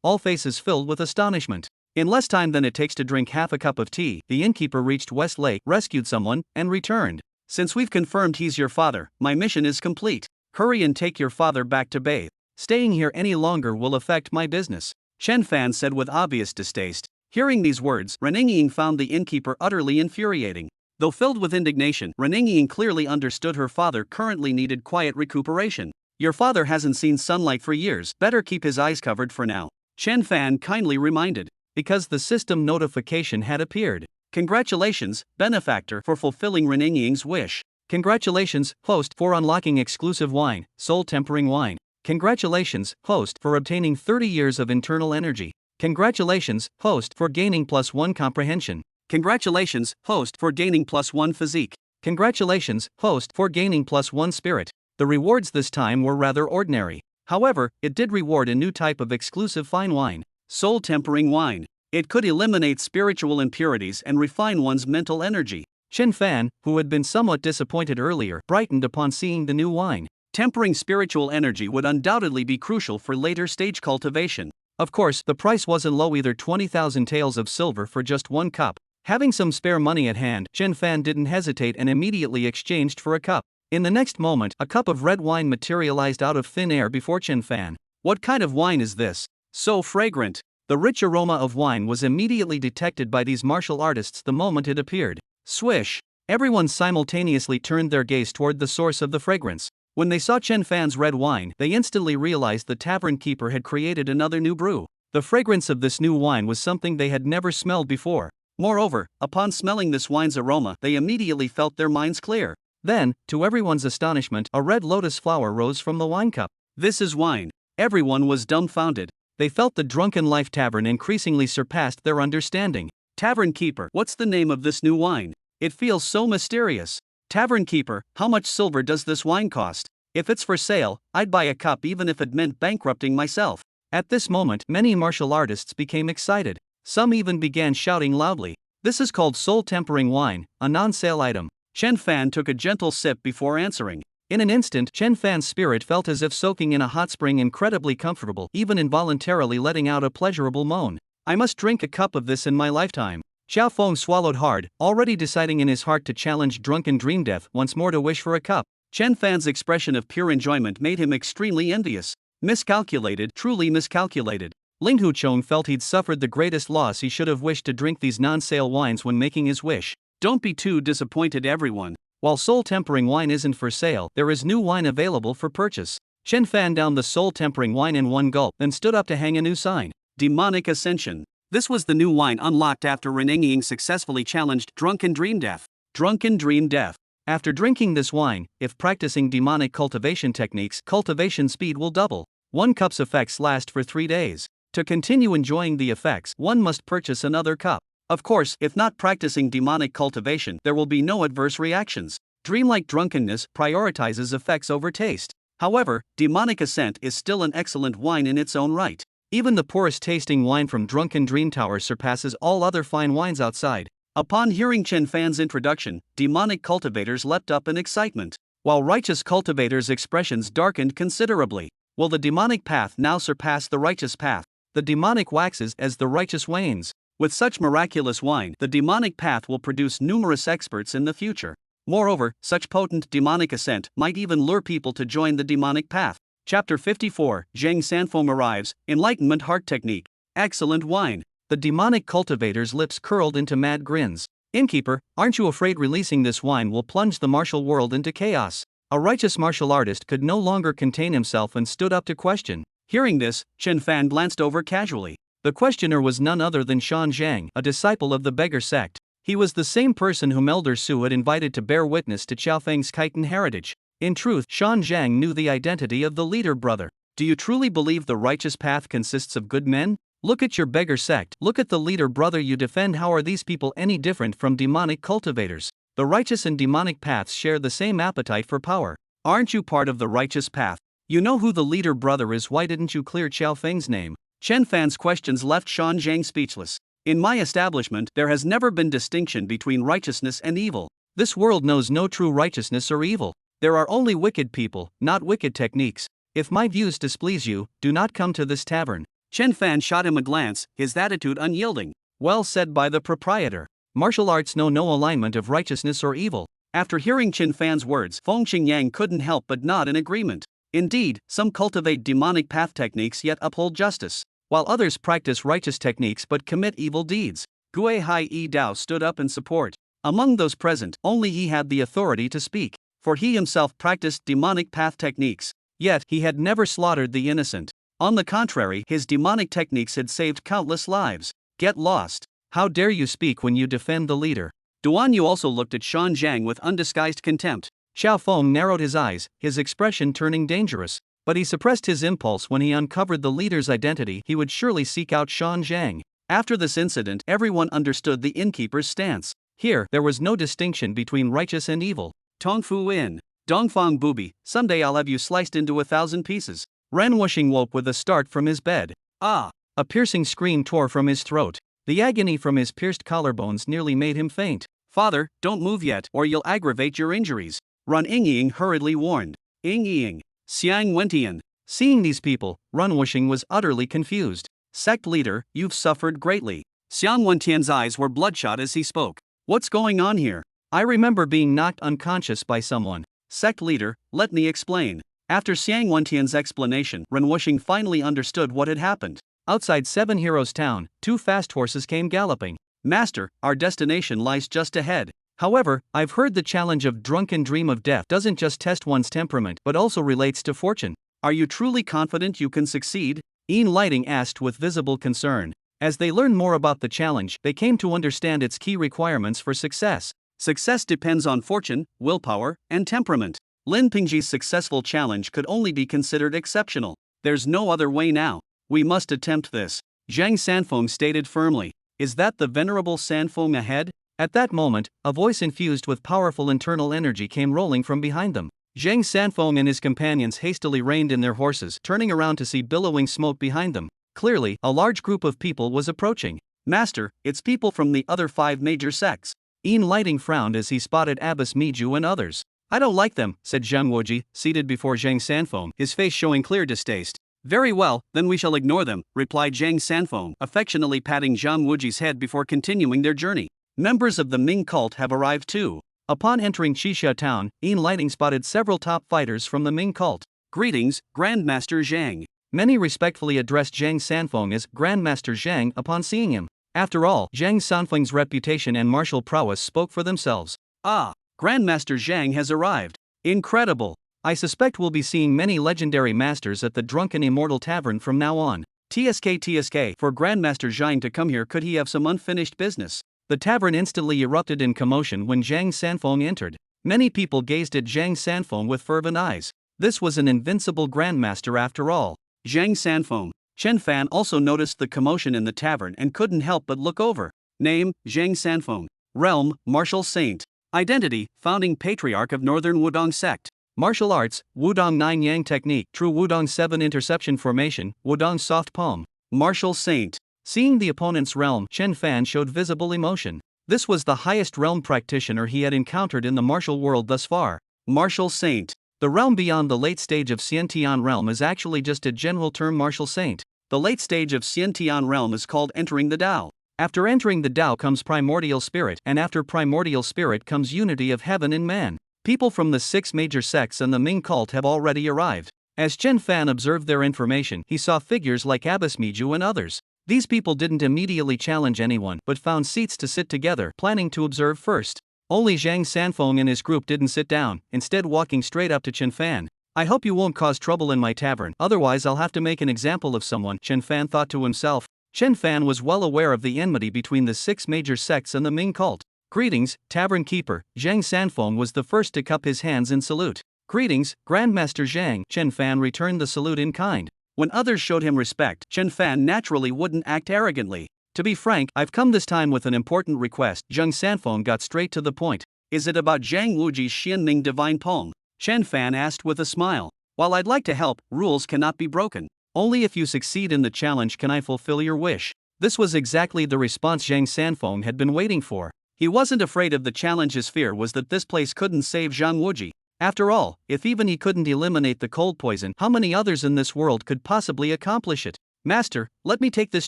all faces filled with astonishment. In less time than it takes to drink half a cup of tea, the innkeeper reached Westlake, rescued someone, and returned. "Since we've confirmed he's your father, my mission is complete. Hurry and take your father back to bathe. Staying here any longer will affect my business," Chen Fan said with obvious distaste. Hearing these words, Reninging found the innkeeper utterly infuriating. Though filled with indignation, Reninging clearly understood her father currently needed quiet recuperation. "Your father hasn't seen sunlight for years, better keep his eyes covered for now," Chen Fan kindly reminded. Because the system notification had appeared. "Congratulations, benefactor, for fulfilling Reninging's wish. Congratulations, host, for unlocking exclusive wine, soul-tempering wine. Congratulations, host, for obtaining 30 years of internal energy. Congratulations, host, for gaining +1 comprehension. Congratulations, host, for gaining +1 physique. Congratulations, host, for gaining +1 spirit." The rewards this time were rather ordinary. However, it did reward a new type of exclusive fine wine, soul-tempering wine. It could eliminate spiritual impurities and refine one's mental energy. Chen Fan, who had been somewhat disappointed earlier, brightened upon seeing the new wine. Tempering spiritual energy would undoubtedly be crucial for later stage cultivation. Of course, the price wasn't low either: 20,000 taels of silver for just one cup. Having some spare money at hand, Chen Fan didn't hesitate and immediately exchanged for a cup. In the next moment, a cup of red wine materialized out of thin air before Chen Fan. "What kind of wine is this? So fragrant." The rich aroma of wine was immediately detected by these martial artists the moment it appeared. Swish! Everyone simultaneously turned their gaze toward the source of the fragrance. When they saw Chen Fan's red wine, they instantly realized the tavern keeper had created another new brew. The fragrance of this new wine was something they had never smelled before. Moreover, upon smelling this wine's aroma, they immediately felt their minds clear. Then, to everyone's astonishment, a red lotus flower rose from the wine cup. "This is wine." Everyone was dumbfounded. They felt the Drunken Life Tavern increasingly surpassed their understanding. "Tavern keeper, what's the name of this new wine? It feels so mysterious." "Tavern keeper, how much silver does this wine cost? If it's for sale, I'd buy a cup even if it meant bankrupting myself." At this moment, many martial artists became excited. Some even began shouting loudly, "This is called soul-tempering wine, a non-sale item." Chen Fan took a gentle sip before answering. In an instant, Chen Fan's spirit felt as if soaking in a hot spring, incredibly comfortable, even involuntarily letting out a pleasurable moan. "I must drink a cup of this in my lifetime." Xiao Feng swallowed hard, already deciding in his heart to challenge drunken dream death once more to wish for a cup. Chen Fan's expression of pure enjoyment made him extremely envious. Miscalculated, truly miscalculated. Ling Huchong felt he'd suffered the greatest loss. He should have wished to drink these non-sale wines when making his wish. Don't be too disappointed, everyone. While soul-tempering wine isn't for sale, there is new wine available for purchase. Chen Fan downed the soul-tempering wine in one gulp, then stood up to hang a new sign. Demonic Ascension. This was the new wine unlocked after Reninging successfully challenged Drunken Dream Death. Drunken Dream Death. After drinking this wine, if practicing demonic cultivation techniques, cultivation speed will double. One cup's effects last for 3 days. To continue enjoying the effects, one must purchase another cup. Of course, if not practicing demonic cultivation, there will be no adverse reactions. Dreamlike drunkenness prioritizes effects over taste. However, demonic ascent is still an excellent wine in its own right. Even the poorest tasting wine from Drunken Dream Tower surpasses all other fine wines outside. Upon hearing Chen Fan's introduction, demonic cultivators leapt up in excitement, while righteous cultivators' expressions darkened considerably. Will the demonic path now surpass the righteous path? The demonic waxes as the righteous wanes. With such miraculous wine, the demonic path will produce numerous experts in the future. Moreover, such potent demonic ascent might even lure people to join the demonic path. Chapter 54, Zhang Sanfeng arrives, Enlightenment Heart Technique. Excellent wine. The demonic cultivator's lips curled into mad grins. Innkeeper, aren't you afraid releasing this wine will plunge the martial world into chaos? A righteous martial artist could no longer contain himself and stood up to question. Hearing this, Chen Fan glanced over casually. The questioner was none other than Shan Zhang, a disciple of the beggar sect. He was the same person whom Elder Su had invited to bear witness to Qiao Feng's Khitan heritage. In truth, Shan Zhang knew the identity of the leader brother. Do you truly believe the righteous path consists of good men? Look at your beggar sect, look at the leader brother you defend. How are these people any different from demonic cultivators? The righteous and demonic paths share the same appetite for power. Aren't you part of the righteous path? You know who the leader brother is, why didn't you clear Qiao Feng's name? Chen Fan's questions left Shan Zhang speechless. In my establishment, there has never been distinction between righteousness and evil. This world knows no true righteousness or evil. There are only wicked people, not wicked techniques. If my views displease you, do not come to this tavern. Chen Fan shot him a glance, his attitude unyielding. Well said by the proprietor. Martial arts know no alignment of righteousness or evil. After hearing Chen Fan's words, Feng Qingyang couldn't help but nod in agreement. Indeed, some cultivate demonic path techniques yet uphold justice, while others practice righteous techniques but commit evil deeds. Gue Hai Yi Dao stood up in support. Among those present, only he had the authority to speak, for he himself practiced demonic path techniques. Yet, he had never slaughtered the innocent. On the contrary, his demonic techniques had saved countless lives. Get lost. How dare you speak when you defend the leader? Duan Yu also looked at Shan Zhang with undisguised contempt. Xiao Feng narrowed his eyes, his expression turning dangerous. But he suppressed his impulse when he uncovered the leader's identity. He would surely seek out Shan Zhang. After this incident, everyone understood the innkeeper's stance. Here, there was no distinction between righteous and evil. Tong Fu In. Dongfang Bubi, someday I'll have you sliced into 1,000 pieces. Ren Wuxing woke with a start from his bed. Ah! A piercing scream tore from his throat. The agony from his pierced collarbones nearly made him faint. Father, don't move yet, or you'll aggravate your injuries. Run Ying hurriedly warned. Ying. Xiang Wentian. Seeing these people, Ren Wuxing was utterly confused. Sect leader, you've suffered greatly. Xiang Wentian's eyes were bloodshot as he spoke. What's going on here? I remember being knocked unconscious by someone. Sect leader, let me explain. After Xiang Wentian's explanation, Ren Wuxing finally understood what had happened. Outside Seven Heroes Town, 2 fast horses came galloping. Master, our destination lies just ahead. However, I've heard the challenge of Drunken Dream of Death doesn't just test one's temperament but also relates to fortune. Are you truly confident you can succeed? Ian Lighting asked with visible concern. As they learned more about the challenge, they came to understand its key requirements for success. Success depends on fortune, willpower, and temperament. Lin Pingji's successful challenge could only be considered exceptional. There's no other way now. We must attempt this. Zhang Sanfeng stated firmly. Is that the venerable Sanfeng ahead? At that moment, a voice infused with powerful internal energy came rolling from behind them. Zhang Sanfeng and his companions hastily reined in their horses, turning around to see billowing smoke behind them. Clearly, a large group of people was approaching. Master, it's people from the other 5 major sects. Ian Lighting frowned as he spotted Abbess Miju and others. I don't like them, said Zhang Wuji, seated before Zhang Sanfeng, his face showing clear distaste. Very well, then we shall ignore them, replied Zhang Sanfeng, affectionately patting Zhang Wuji's head before continuing their journey. Members of the Ming cult have arrived too. Upon entering Qixia town, Ian Lighting spotted several top fighters from the Ming cult. Greetings, Grandmaster Zhang. Many respectfully addressed Zhang Sanfeng as Grandmaster Zhang upon seeing him. After all, Zhang Sanfeng's reputation and martial prowess spoke for themselves. Ah, Grandmaster Zhang has arrived. Incredible. I suspect we'll be seeing many legendary masters at the Drunken Immortal Tavern from now on. TSK, for Grandmaster Zhang to come here, could he have some unfinished business? The tavern instantly erupted in commotion when Zhang Sanfeng entered. Many people gazed at Zhang Sanfeng with fervent eyes. This was an invincible grandmaster after all. Zhang Sanfeng. Chen Fan also noticed the commotion in the tavern and couldn't help but look over. Name, Zhang Sanfeng. Realm, martial saint. Identity, founding patriarch of Northern Wudong sect. Martial arts, Wudong 9 Yang technique, true Wudong 7 interception formation, Wudong soft palm. Martial saint. Seeing the opponent's realm, Chen Fan showed visible emotion. This was the highest realm practitioner he had encountered in the martial world thus far. Martial saint. The realm beyond the late stage of Xiantian realm is actually just a general term martial saint. The late stage of Xiantian realm is called entering the Tao. After entering the Tao comes primordial spirit, and after primordial spirit comes unity of heaven and man. People from the 6 major sects and the Ming cult have already arrived. As Chen Fan observed their information, he saw figures like Abbas Miju and others. These people didn't immediately challenge anyone, but found seats to sit together, planning to observe first. Only Zhang Sanfeng and his group didn't sit down, instead walking straight up to Chen Fan. I hope you won't cause trouble in my tavern, otherwise I'll have to make an example of someone, Chen Fan thought to himself. Chen Fan was well aware of the enmity between the 6 major sects and the Ming cult. Greetings, tavern keeper. Zhang Sanfeng was the first to cup his hands in salute. Greetings, Grandmaster Zhang. Chen Fan returned the salute in kind. When others showed him respect, Chen Fan naturally wouldn't act arrogantly. To be frank, I've come this time with an important request. Zhang Sanfeng got straight to the point. Is it about Zhang Wuji's Xianming Divine Pong? Chen Fan asked with a smile. While I'd like to help, rules cannot be broken. Only if you succeed in the challenge can I fulfill your wish. This was exactly the response Zhang Sanfeng had been waiting for. He wasn't afraid of the challenge, his fear was that this place couldn't save Zhang Wuji. After all, if even he couldn't eliminate the cold poison, how many others in this world could possibly accomplish it? Master, let me take this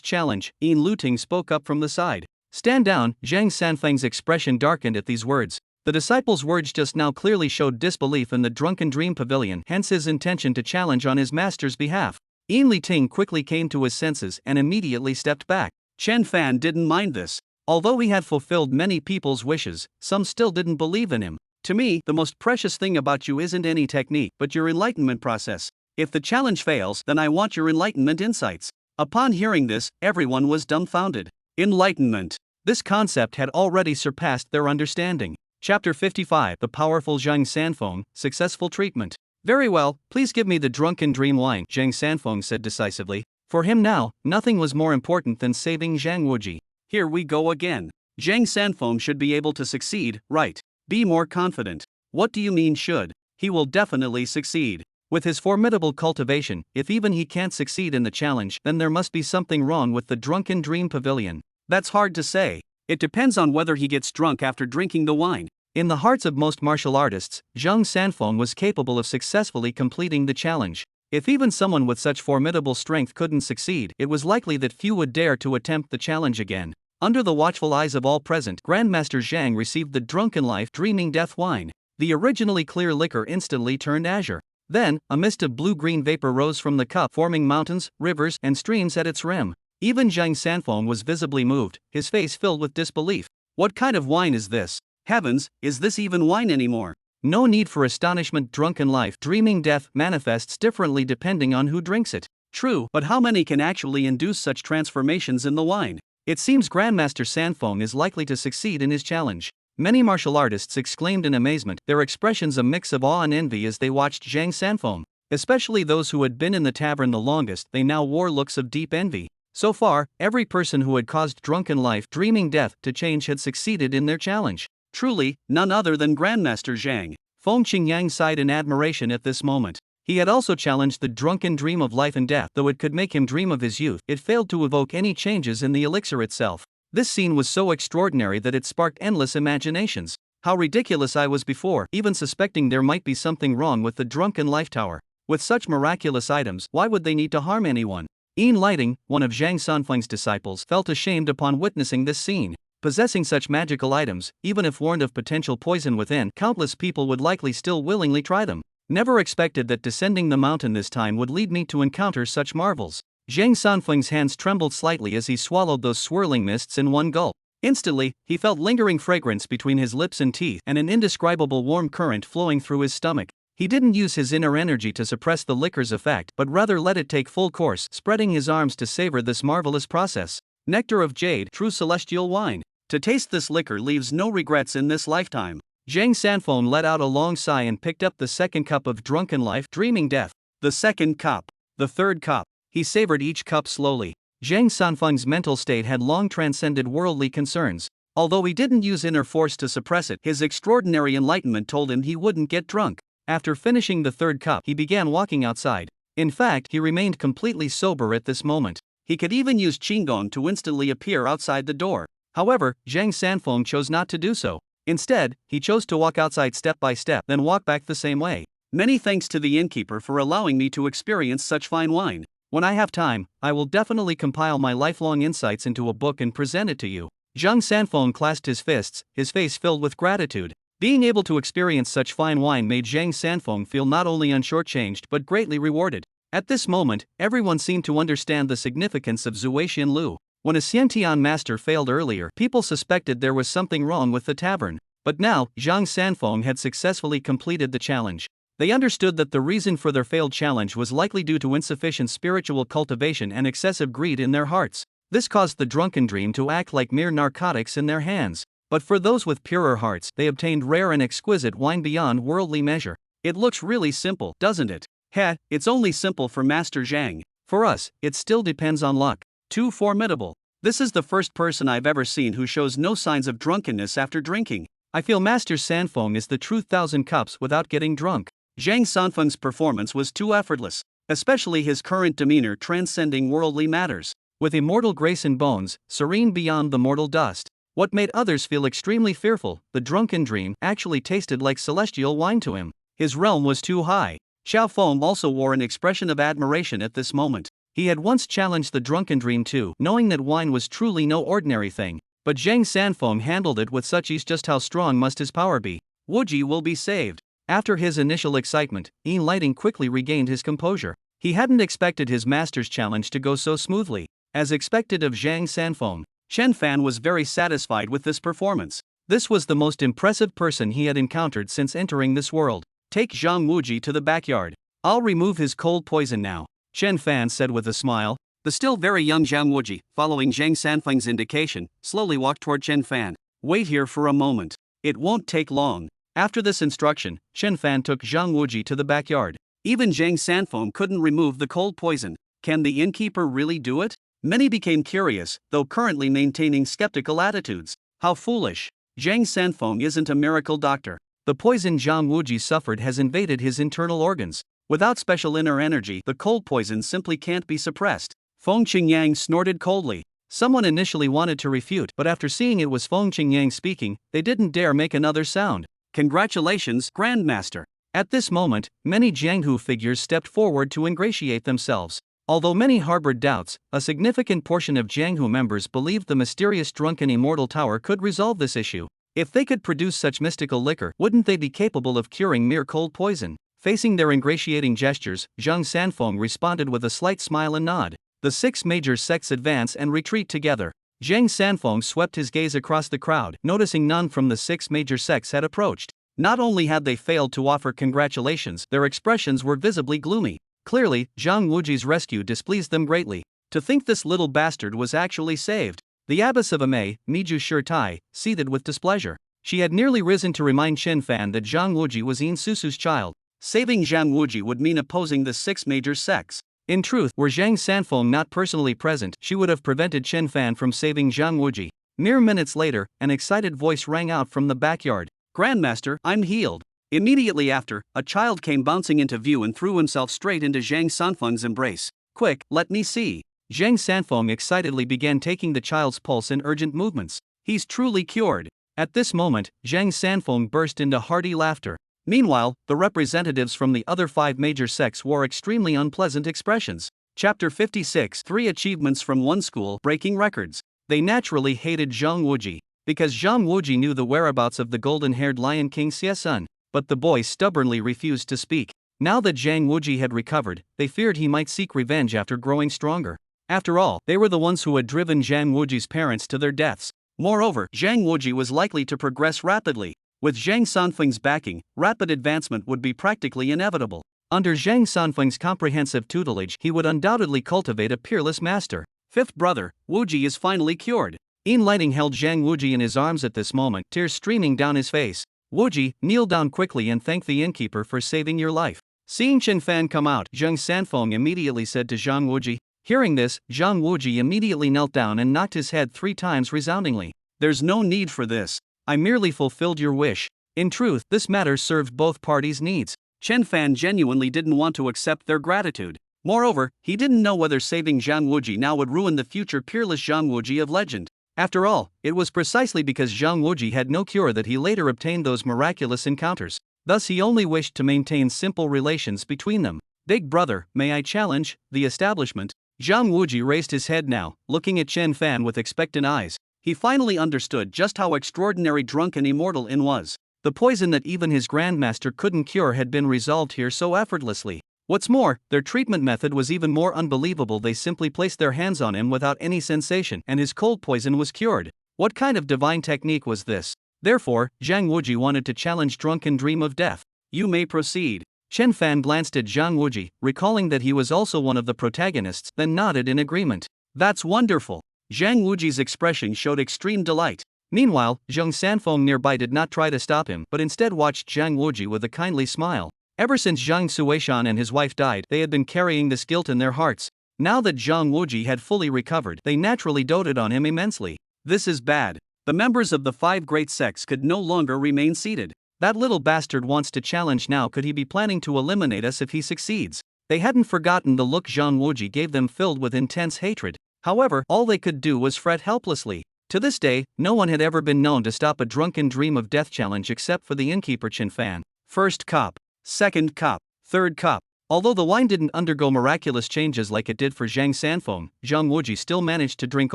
challenge, Yin Luting spoke up from the side. Stand down. Zhang Sanfeng's expression darkened at these words. The disciple's words just now clearly showed disbelief in the drunken dream pavilion, hence his intention to challenge on his master's behalf. Yin Liting quickly came to his senses and immediately stepped back. Chen Fan didn't mind this. Although he had fulfilled many people's wishes, some still didn't believe in him. To me, the most precious thing about you isn't any technique, but your enlightenment process. If the challenge fails, then I want your enlightenment insights. Upon hearing this, everyone was dumbfounded. Enlightenment. This concept had already surpassed their understanding. Chapter 55. The powerful Zhang Sanfeng, successful treatment. Very well, please give me the drunken dream wine, Zhang Sanfeng said decisively. For him now, nothing was more important than saving Zhang Wuji. Here we go again. Zhang Sanfeng should be able to succeed, right? Be more confident. What do you mean should? He will definitely succeed. With his formidable cultivation, if even he can't succeed in the challenge, then there must be something wrong with the drunken dream pavilion. That's hard to say. It depends on whether he gets drunk after drinking the wine. In the hearts of most martial artists, Zhang Sanfeng was capable of successfully completing the challenge. If even someone with such formidable strength couldn't succeed, it was likely that few would dare to attempt the challenge again. Under the watchful eyes of all present, Grandmaster Zhang received the drunken life dreaming death wine. The originally clear liquor instantly turned azure. Then, a mist of blue-green vapor rose from the cup, forming mountains, rivers, and streams at its rim. Even Zhang Sanfeng was visibly moved, his face filled with disbelief. What kind of wine is this? Heavens, is this even wine anymore? No need for astonishment. Drunken life dreaming death manifests differently depending on who drinks it. True, but how many can actually induce such transformations in the wine? It seems Grandmaster Sanfeng is likely to succeed in his challenge. Many martial artists exclaimed in amazement, their expressions a mix of awe and envy as they watched Zhang Sanfeng. Especially those who had been in the tavern the longest, they now wore looks of deep envy. So far, every person who had caused drunken life dreaming death to change had succeeded in their challenge. Truly, none other than Grandmaster Zhang. Feng Qingyang sighed in admiration at this moment. He had also challenged the drunken dream of life and death. Though it could make him dream of his youth, it failed to evoke any changes in the elixir itself. This scene was so extraordinary that it sparked endless imaginations. How ridiculous I was before, even suspecting there might be something wrong with the drunken life tower. With such miraculous items, why would they need to harm anyone? Yin Lighting, one of Zhang Sanfeng's disciples, felt ashamed upon witnessing this scene. Possessing such magical items, even if warned of potential poison within, countless people would likely still willingly try them. Never expected that descending the mountain this time would lead me to encounter such marvels. Zhang Sanfeng's hands trembled slightly as he swallowed those swirling mists in one gulp. Instantly, he felt lingering fragrance between his lips and teeth and an indescribable warm current flowing through his stomach. He didn't use his inner energy to suppress the liquor's effect, but rather let it take full course, spreading his arms to savor this marvelous process. Nectar of jade, true celestial wine. To taste this liquor leaves no regrets in this lifetime. Zhang Sanfeng let out a long sigh and picked up the second cup of drunken life dreaming death. The second cup. The third cup. He savored each cup slowly. Zhang Sanfeng's mental state had long transcended worldly concerns. Although he didn't use inner force to suppress it, his extraordinary enlightenment told him he wouldn't get drunk. After finishing the third cup, he began walking outside. In fact, he remained completely sober at this moment. He could even use Qinggong to instantly appear outside the door. However, Zhang Sanfeng chose not to do so. Instead, he chose to walk outside step by step, then walk back the same way. Many thanks to the innkeeper for allowing me to experience such fine wine. When I have time, I will definitely compile my lifelong insights into a book and present it to you. Zhang Sanfeng clasped his fists, his face filled with gratitude. Being able to experience such fine wine made Zhang Sanfeng feel not only unshortchanged but greatly rewarded. At this moment, everyone seemed to understand the significance of Zuaxian Lu. When a Xiantian master failed earlier, people suspected there was something wrong with the tavern. But now, Zhang Sanfeng had successfully completed the challenge. They understood that the reason for their failed challenge was likely due to insufficient spiritual cultivation and excessive greed in their hearts. This caused the drunken dream to act like mere narcotics in their hands. But for those with purer hearts, they obtained rare and exquisite wine beyond worldly measure. It looks really simple, doesn't it? Heh, it's only simple for Master Zhang. For us, it still depends on luck. Too formidable. This is the first person I've ever seen who shows no signs of drunkenness after drinking. I feel Master Sanfeng is the true 1,000 cups without getting drunk. Zhang Sanfeng's performance was too effortless, especially his current demeanor transcending worldly matters. With immortal grace and bones, serene beyond the mortal dust. What made others feel extremely fearful, the drunken dream, actually tasted like celestial wine to him. His realm was too high. Xiao Feng also wore an expression of admiration at this moment. He had once challenged the drunken dream too, knowing that wine was truly no ordinary thing. But Zhang Sanfeng handled it with such ease. Just how strong must his power be? Wuji will be saved. After his initial excitement, Yin Lighting quickly regained his composure. He hadn't expected his master's challenge to go so smoothly. As expected of Zhang Sanfeng, Chen Fan was very satisfied with this performance. This was the most impressive person he had encountered since entering this world. Take Zhang Wuji to the backyard. I'll remove his cold poison now, Chen Fan said with a smile. The still very young Zhang Wuji, following Zhang Sanfeng's indication, slowly walked toward Chen Fan. Wait here for a moment. It won't take long. After this instruction, Chen Fan took Zhang Wuji to the backyard. Even Zhang Sanfeng couldn't remove the cold poison. Can the innkeeper really do it? Many became curious, though currently maintaining skeptical attitudes. How foolish. Zhang Sanfeng isn't a miracle doctor. The poison Zhang Wuji suffered has invaded his internal organs. Without special inner energy, the cold poison simply can't be suppressed. Feng Qingyang snorted coldly. Someone initially wanted to refute, but after seeing it was Feng Qingyang speaking, they didn't dare make another sound. Congratulations, Grandmaster. At this moment, many Jianghu figures stepped forward to ingratiate themselves. Although many harbored doubts, a significant portion of Jianghu members believed the mysterious drunken immortal tower could resolve this issue. If they could produce such mystical liquor, wouldn't they be capable of curing mere cold poison? Facing their ingratiating gestures, Zhang Sanfeng responded with a slight smile and nod. The 6 major sects advance and retreat together. Zhang Sanfeng swept his gaze across the crowd, noticing none from the 6 major sects had approached. Not only had they failed to offer congratulations, their expressions were visibly gloomy. Clearly, Zhang Wuji's rescue displeased them greatly. To think this little bastard was actually saved. The abbess of Amei, Miju Shirtai, seethed with displeasure. She had nearly risen to remind Chen Fan that Zhang Wuji was Yin Susu's child. Saving Zhang Wuji would mean opposing the 6 major sects. In truth, were Zhang Sanfeng not personally present, she would have prevented Chen Fan from saving Zhang Wuji. Mere minutes later, an excited voice rang out from the backyard. Grandmaster, I'm healed. Immediately after, a child came bouncing into view and threw himself straight into Zhang Sanfeng's embrace. Quick, let me see. Zhang Sanfeng excitedly began taking the child's pulse in urgent movements. He's truly cured. At this moment, Zhang Sanfeng burst into hearty laughter. Meanwhile, the representatives from the other 5 major sects wore extremely unpleasant expressions. Chapter 56 3 Achievements from one school, breaking records. They naturally hated Zhang Wuji, because Zhang Wuji knew the whereabouts of the golden-haired Lion King Xiesun. But the boy stubbornly refused to speak. Now that Zhang Wuji had recovered, they feared he might seek revenge after growing stronger. After all, they were the ones who had driven Zhang Wuji's parents to their deaths. Moreover, Zhang Wuji was likely to progress rapidly. With Zhang Sanfeng's backing, rapid advancement would be practically inevitable. Under Zhang Sanfeng's comprehensive tutelage, he would undoubtedly cultivate a peerless master. 5th brother, Wuji is finally cured. Yin Lighting held Zhang Wuji in his arms at this moment, tears streaming down his face. Wuji, kneel down quickly and thank the innkeeper for saving your life. Seeing Chen Fan come out, Zhang Sanfeng immediately said to Zhang Wuji, Hearing this, Zhang Wuji immediately knelt down and knocked his head 3 times resoundingly. There's no need for this. I merely fulfilled your wish. In truth, this matter served both parties' needs. Chen Fan genuinely didn't want to accept their gratitude. Moreover, he didn't know whether saving Zhang Wuji now would ruin the future peerless Zhang Wuji of legend. After all, it was precisely because Zhang Wuji had no cure that he later obtained those miraculous encounters. Thus he only wished to maintain simple relations between them. Big brother, may I challenge the establishment? Zhang Wuji raised his head now, looking at Chen Fan with expectant eyes. He finally understood just how extraordinary drunk and immortal In was. The poison that even his grandmaster couldn't cure had been resolved here so effortlessly. What's more, their treatment method was even more unbelievable. They simply placed their hands on him without any sensation, and his cold poison was cured. What kind of divine technique was this? Therefore, Zhang Wuji wanted to challenge Drunken Dream of Death. You may proceed. Chen Fan glanced at Zhang Wuji, recalling that he was also one of the protagonists, then nodded in agreement. That's wonderful. Zhang Wuji's expression showed extreme delight. Meanwhile, Zheng Sanfeng nearby did not try to stop him but instead watched Zhang Wuji with a kindly smile. Ever since Zhang Suishan and his wife died, they had been carrying this guilt in their hearts. Now that Zhang Wuji had fully recovered, they naturally doted on him immensely. This is bad. The members of the 5 great sects could no longer remain seated. That little bastard wants to challenge now. Could he be planning to eliminate us if he succeeds? They hadn't forgotten the look Zhang Wuji gave them, filled with intense hatred. However, all they could do was fret helplessly. To this day, no one had ever been known to stop a Drunken Dream of Death challenge except for the innkeeper Chen Fan. First cup, second cup, third cup. Although the wine didn't undergo miraculous changes like it did for Zhang Sanfeng, Zhang Wuji still managed to drink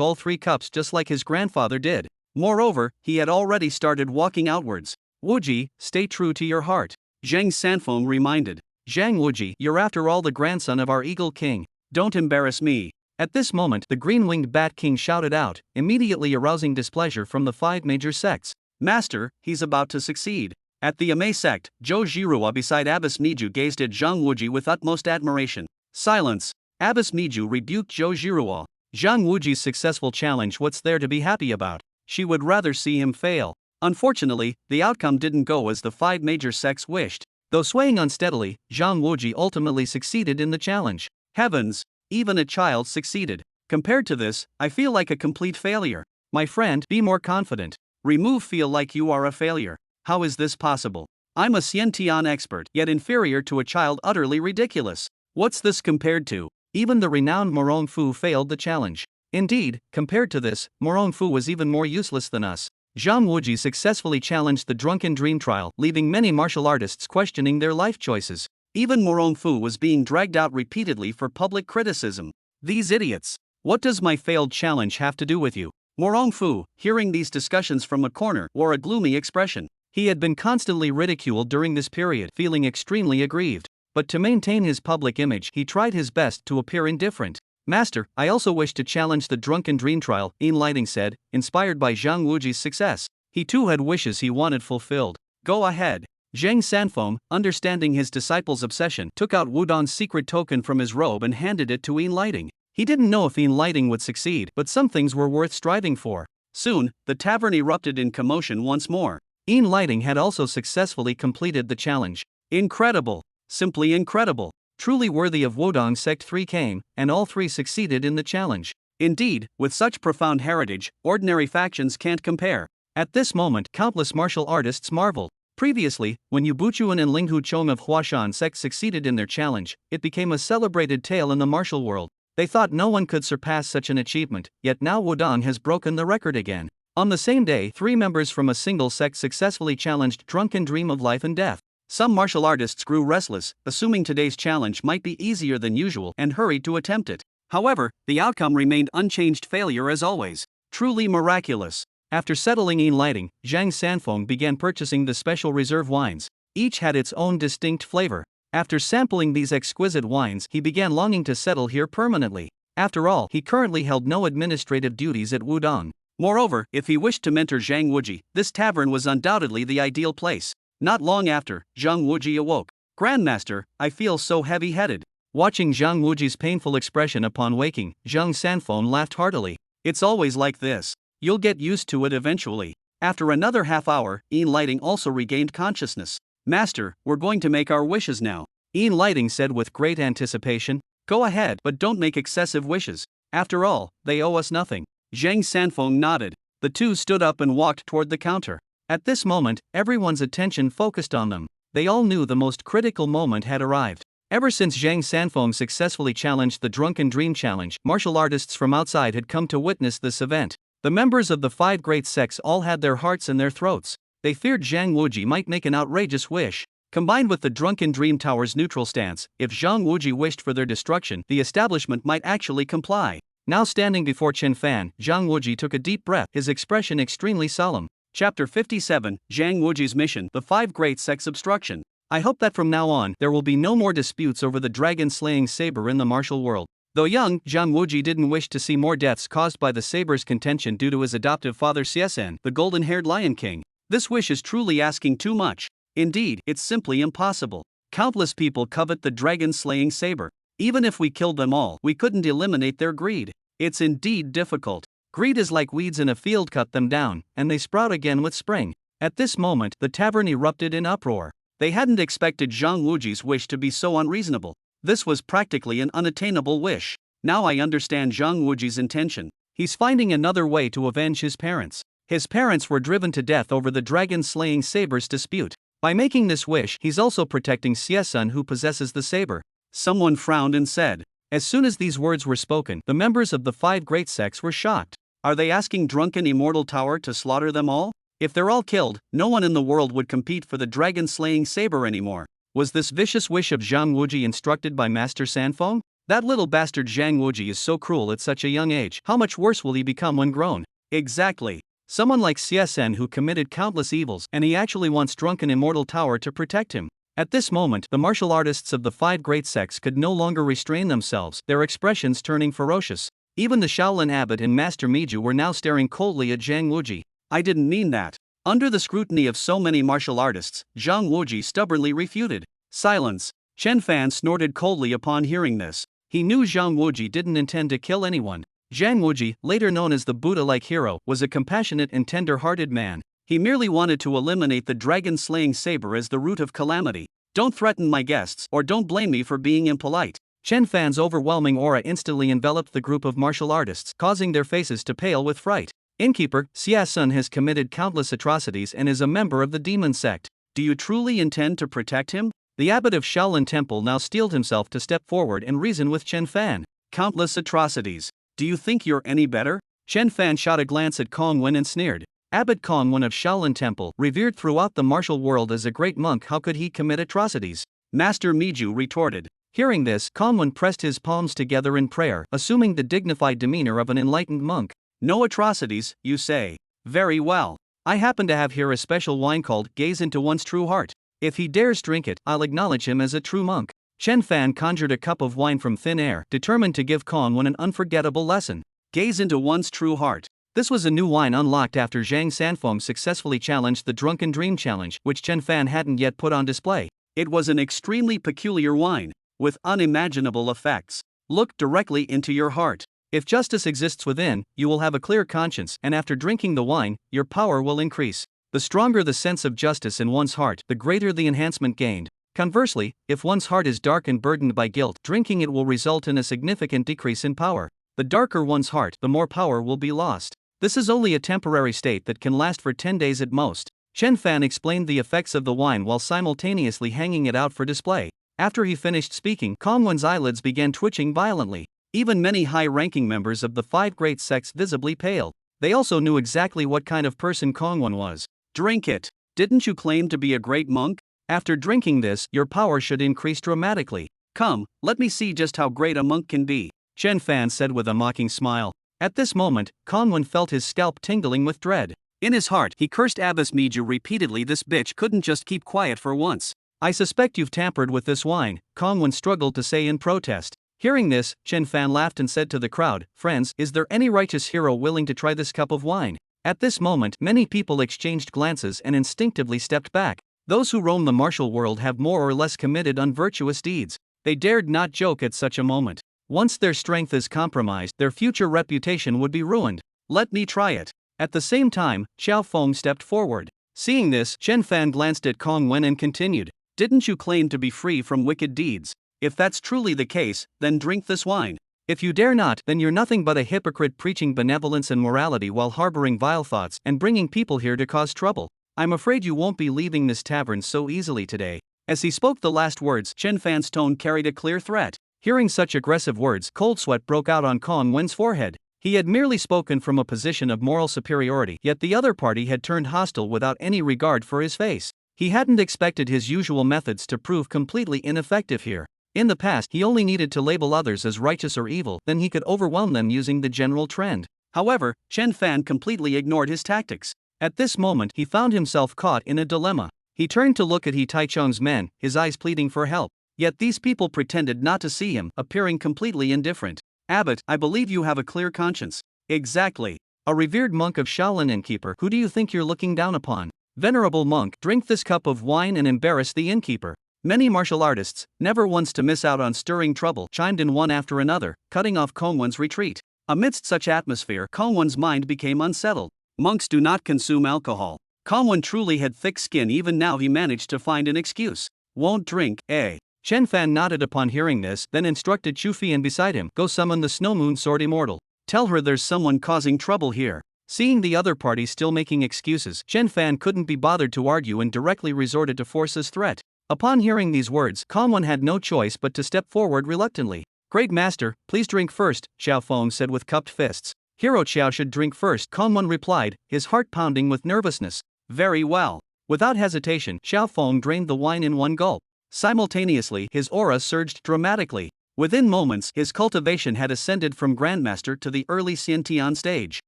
all 3 cups just like his grandfather did. Moreover, he had already started walking outwards. Wuji, stay true to your heart, Zhang Sanfeng reminded. Zhang Wuji, you're after all the grandson of our Eagle King. Don't embarrass me. At this moment, the green-winged Bat King shouted out, immediately arousing displeasure from the 5 major sects. Master, he's about to succeed. At the Ame sect, Zhou Zhirua beside Abbess Miju gazed at Zhang Wuji with utmost admiration. Silence. Abbess Miju rebuked Zhou Zhirua. Zhang Wuji's successful challenge, what's there to be happy about? She would rather see him fail. Unfortunately, the outcome didn't go as the 5 major sects wished. Though swaying unsteadily, Zhang Wuji ultimately succeeded in the challenge. Heavens! Even a child succeeded. Compared to this, I feel like a complete failure. My friend, be more confident. Remove feel like you are a failure. How is this possible? I'm a Xiantian expert, yet inferior to a child, utterly ridiculous. What's this compared to? Even the renowned Morong Fu failed the challenge. Indeed, compared to this, Morong Fu was even more useless than us. Zhang Wuji successfully challenged the Drunken Dream trial, leaving many martial artists questioning their life choices. Even Morong Fu was being dragged out repeatedly for public criticism. These idiots. What does my failed challenge have to do with you? Morong Fu, hearing these discussions from a corner, wore a gloomy expression. He had been constantly ridiculed during this period, feeling extremely aggrieved. But to maintain his public image, he tried his best to appear indifferent. Master, I also wish to challenge the Drunken Dream trial, In Lighting said, inspired by Zhang Wuji's success. He too had wishes he wanted fulfilled. Go ahead. Zheng Sanfeng, understanding his disciple's obsession, took out Wudong's secret token from his robe and handed it to In Lighting. He didn't know if In Lighting would succeed, but some things were worth striving for. Soon, the tavern erupted in commotion once more. In Lighting had also successfully completed the challenge. Incredible! Simply incredible! Truly worthy of Wudong Sect 3 came, and all 3 succeeded in the challenge. Indeed, with such profound heritage, ordinary factions can't compare. At this moment, countless martial artists marveled. Previously, when Yu Buchuan and Ling Huchong of Huashan sect succeeded in their challenge, it became a celebrated tale in the martial world. They thought no one could surpass such an achievement, yet now Wudong has broken the record again. On the same day, 3 members from a single sect successfully challenged Drunken Dream of Life and Death. Some martial artists grew restless, assuming today's challenge might be easier than usual, and hurried to attempt it. However, the outcome remained unchanged: failure as always. Truly miraculous. After settling In Lighting, Zhang Sanfeng began purchasing the special reserve wines. Each had its own distinct flavor. After sampling these exquisite wines, he began longing to settle here permanently. After all, he currently held no administrative duties at Wudong. Moreover, if he wished to mentor Zhang Wuji, this tavern was undoubtedly the ideal place. Not long after, Zhang Wuji awoke. Grandmaster, I feel so heavy-headed. Watching Zhang Wuji's painful expression upon waking, Zhang Sanfeng laughed heartily. It's always like this. You'll get used to it eventually. After another half hour, In Lighting also regained consciousness. Master, we're going to make our wishes now, In Lighting said with great anticipation. Go ahead, but don't make excessive wishes. After all, they owe us nothing. Zhang Sanfeng nodded. The two stood up and walked toward the counter. At this moment, everyone's attention focused on them. They all knew the most critical moment had arrived. Ever since Zhang Sanfeng successfully challenged the Drunken Dream Challenge, martial artists from outside had come to witness this event. The members of the five great sects all had their hearts in their throats. They feared Zhang Wuji might make an outrageous wish. Combined with the Drunken Dream Tower's neutral stance, if Zhang Wuji wished for their destruction, the establishment might actually comply. Now standing before Chen Fan, Zhang Wuji took a deep breath, his expression extremely solemn. Chapter 57, Zhang Wuji's Mission, The Five Great Sects Obstruction. I hope that from now on, there will be no more disputes over the dragon-slaying saber in the martial world. Though young, Zhang Wuji didn't wish to see more deaths caused by the saber's contention due to his adoptive father Xiesen, the golden-haired Lion King. This wish is truly asking too much. Indeed, it's simply impossible. Countless people covet the dragon-slaying saber. Even if we killed them all, we couldn't eliminate their greed. It's indeed difficult. Greed is like weeds in a field, cut them down, and they sprout again with spring. At this moment, the tavern erupted in uproar. They hadn't expected Zhang Wuji's wish to be so unreasonable. This was practically an unattainable wish. Now I understand Zhang Wuji's intention. He's finding another way to avenge his parents. His parents were driven to death over the dragon-slaying saber's dispute. By making this wish, he's also protecting Xiesen, who possesses the saber. Someone frowned and said. As soon as these words were spoken, the members of the five great sects were shocked. Are they asking Drunken Immortal Tower to slaughter them all? If they're all killed, no one in the world would compete for the dragon-slaying saber anymore. Was this vicious wish of Zhang Wuji instructed by Master Sanfeng? That little bastard Zhang Wuji is so cruel at such a young age. How much worse will he become when grown? Exactly. Someone like Xiesen who committed countless evils, and he actually wants Drunken Immortal Tower to protect him. At this moment, the martial artists of the five great sects could no longer restrain themselves, their expressions turning ferocious. Even the Shaolin Abbot and Master Miju were now staring coldly at Zhang Wuji. I didn't mean that. Under the scrutiny of so many martial artists, Zhang Wuji stubbornly refuted. Silence. Chen Fan snorted coldly upon hearing this. He knew Zhang Wuji didn't intend to kill anyone. Zhang Wuji, later known as the Buddha-like hero, was a compassionate and tender-hearted man. He merely wanted to eliminate the dragon-slaying saber as the root of calamity. Don't threaten my guests, or don't blame me for being impolite. Chen Fan's overwhelming aura instantly enveloped the group of martial artists, causing their faces to pale with fright. Innkeeper, Xiasun has committed countless atrocities and is a member of the demon sect. Do you truly intend to protect him? The abbot of Shaolin Temple now steeled himself to step forward and reason with Chen Fan. Countless atrocities. Do you think you're any better? Chen Fan shot a glance at Kong Wen and sneered. Abbot Kong Wen of Shaolin Temple, revered throughout the martial world as a great monk, how could he commit atrocities? Master Miju retorted. Hearing this, Kong Wen pressed his palms together in prayer, assuming the dignified demeanor of an enlightened monk. No atrocities, you say? Very well. I happen to have here a special wine called Gaze into One's True Heart. If he dares drink it, I'll acknowledge him as a true monk. Chen Fan conjured a cup of wine from thin air, determined to give Kong Wen an unforgettable lesson. Gaze into one's true heart. This was a new wine unlocked after Zhang Sanfeng successfully challenged the Drunken Dream Challenge, which Chen Fan hadn't yet put on display. It was an extremely peculiar wine, with unimaginable effects. Look directly into your heart. If justice exists within, you will have a clear conscience, and after drinking the wine, your power will increase. The stronger the sense of justice in one's heart, the greater the enhancement gained. Conversely, if one's heart is dark and burdened by guilt, drinking it will result in a significant decrease in power. The darker one's heart, the more power will be lost. This is only a temporary state that can last for 10 days at most. Chen Fan explained the effects of the wine while simultaneously hanging it out for display. After he finished speaking, Kong Wen's eyelids began twitching violently. Even many high-ranking members of the five great sects visibly paled. They also knew exactly what kind of person Kong Wen was. Drink it. Didn't you claim to be a great monk? After drinking this, your power should increase dramatically. Come, let me see just how great a monk can be, Chen Fan said with a mocking smile. At this moment, Kong Wen felt his scalp tingling with dread. In his heart, he cursed Abbess Miju repeatedly. This bitch couldn't just keep quiet for once. I suspect you've tampered with this wine, Kong Wen struggled to say in protest. Hearing this, Chen Fan laughed and said to the crowd, Friends, is there any righteous hero willing to try this cup of wine? At this moment, many people exchanged glances and instinctively stepped back. Those who roam the martial world have more or less committed unvirtuous deeds. They dared not joke at such a moment. Once their strength is compromised, their future reputation would be ruined. Let me try it. At the same time, Xiao Feng stepped forward. Seeing this, Chen Fan glanced at Kong Wen and continued. Didn't you claim to be free from wicked deeds? If that's truly the case, then drink this wine. If you dare not, then you're nothing but a hypocrite preaching benevolence and morality while harboring vile thoughts and bringing people here to cause trouble. I'm afraid you won't be leaving this tavern so easily today. As he spoke the last words, Chen Fan's tone carried a clear threat. Hearing such aggressive words, cold sweat broke out on Kong Wen's forehead. He had merely spoken from a position of moral superiority, yet the other party had turned hostile without any regard for his face. He hadn't expected his usual methods to prove completely ineffective here. In the past, he only needed to label others as righteous or evil, then he could overwhelm them using the general trend. However, Chen Fan completely ignored his tactics. At this moment, he found himself caught in a dilemma. He turned to look at He Taichung's men, his eyes pleading for help. Yet these people pretended not to see him, appearing completely indifferent. Abbot, I believe you have a clear conscience. Exactly. A revered monk of Shaolin innkeeper, who do you think you're looking down upon? Venerable monk, drink this cup of wine and embarrass the innkeeper. Many martial artists, never once to miss out on stirring trouble, chimed in one after another, cutting off Kongwen's retreat. Amidst such atmosphere, Kongwen's mind became unsettled. Monks do not consume alcohol. Kongwen truly had thick skin. Even now he managed to find an excuse. Won't drink, eh? Chen Fan nodded upon hearing this, then instructed Chu Fian beside him, go summon the Snow Moon Sword Immortal. Tell her there's someone causing trouble here. Seeing the other party still making excuses, Chen Fan couldn't be bothered to argue and directly resorted to force his threat. Upon hearing these words, Kongwen had no choice but to step forward reluctantly. Great master, please drink first, Xiao Feng said with cupped fists. Hero Xiao should drink first, Kongwen replied, his heart pounding with nervousness. Very well. Without hesitation, Xiao Feng drained the wine in one gulp. Simultaneously, his aura surged dramatically. Within moments, his cultivation had ascended from Grandmaster to the early Xiantian stage.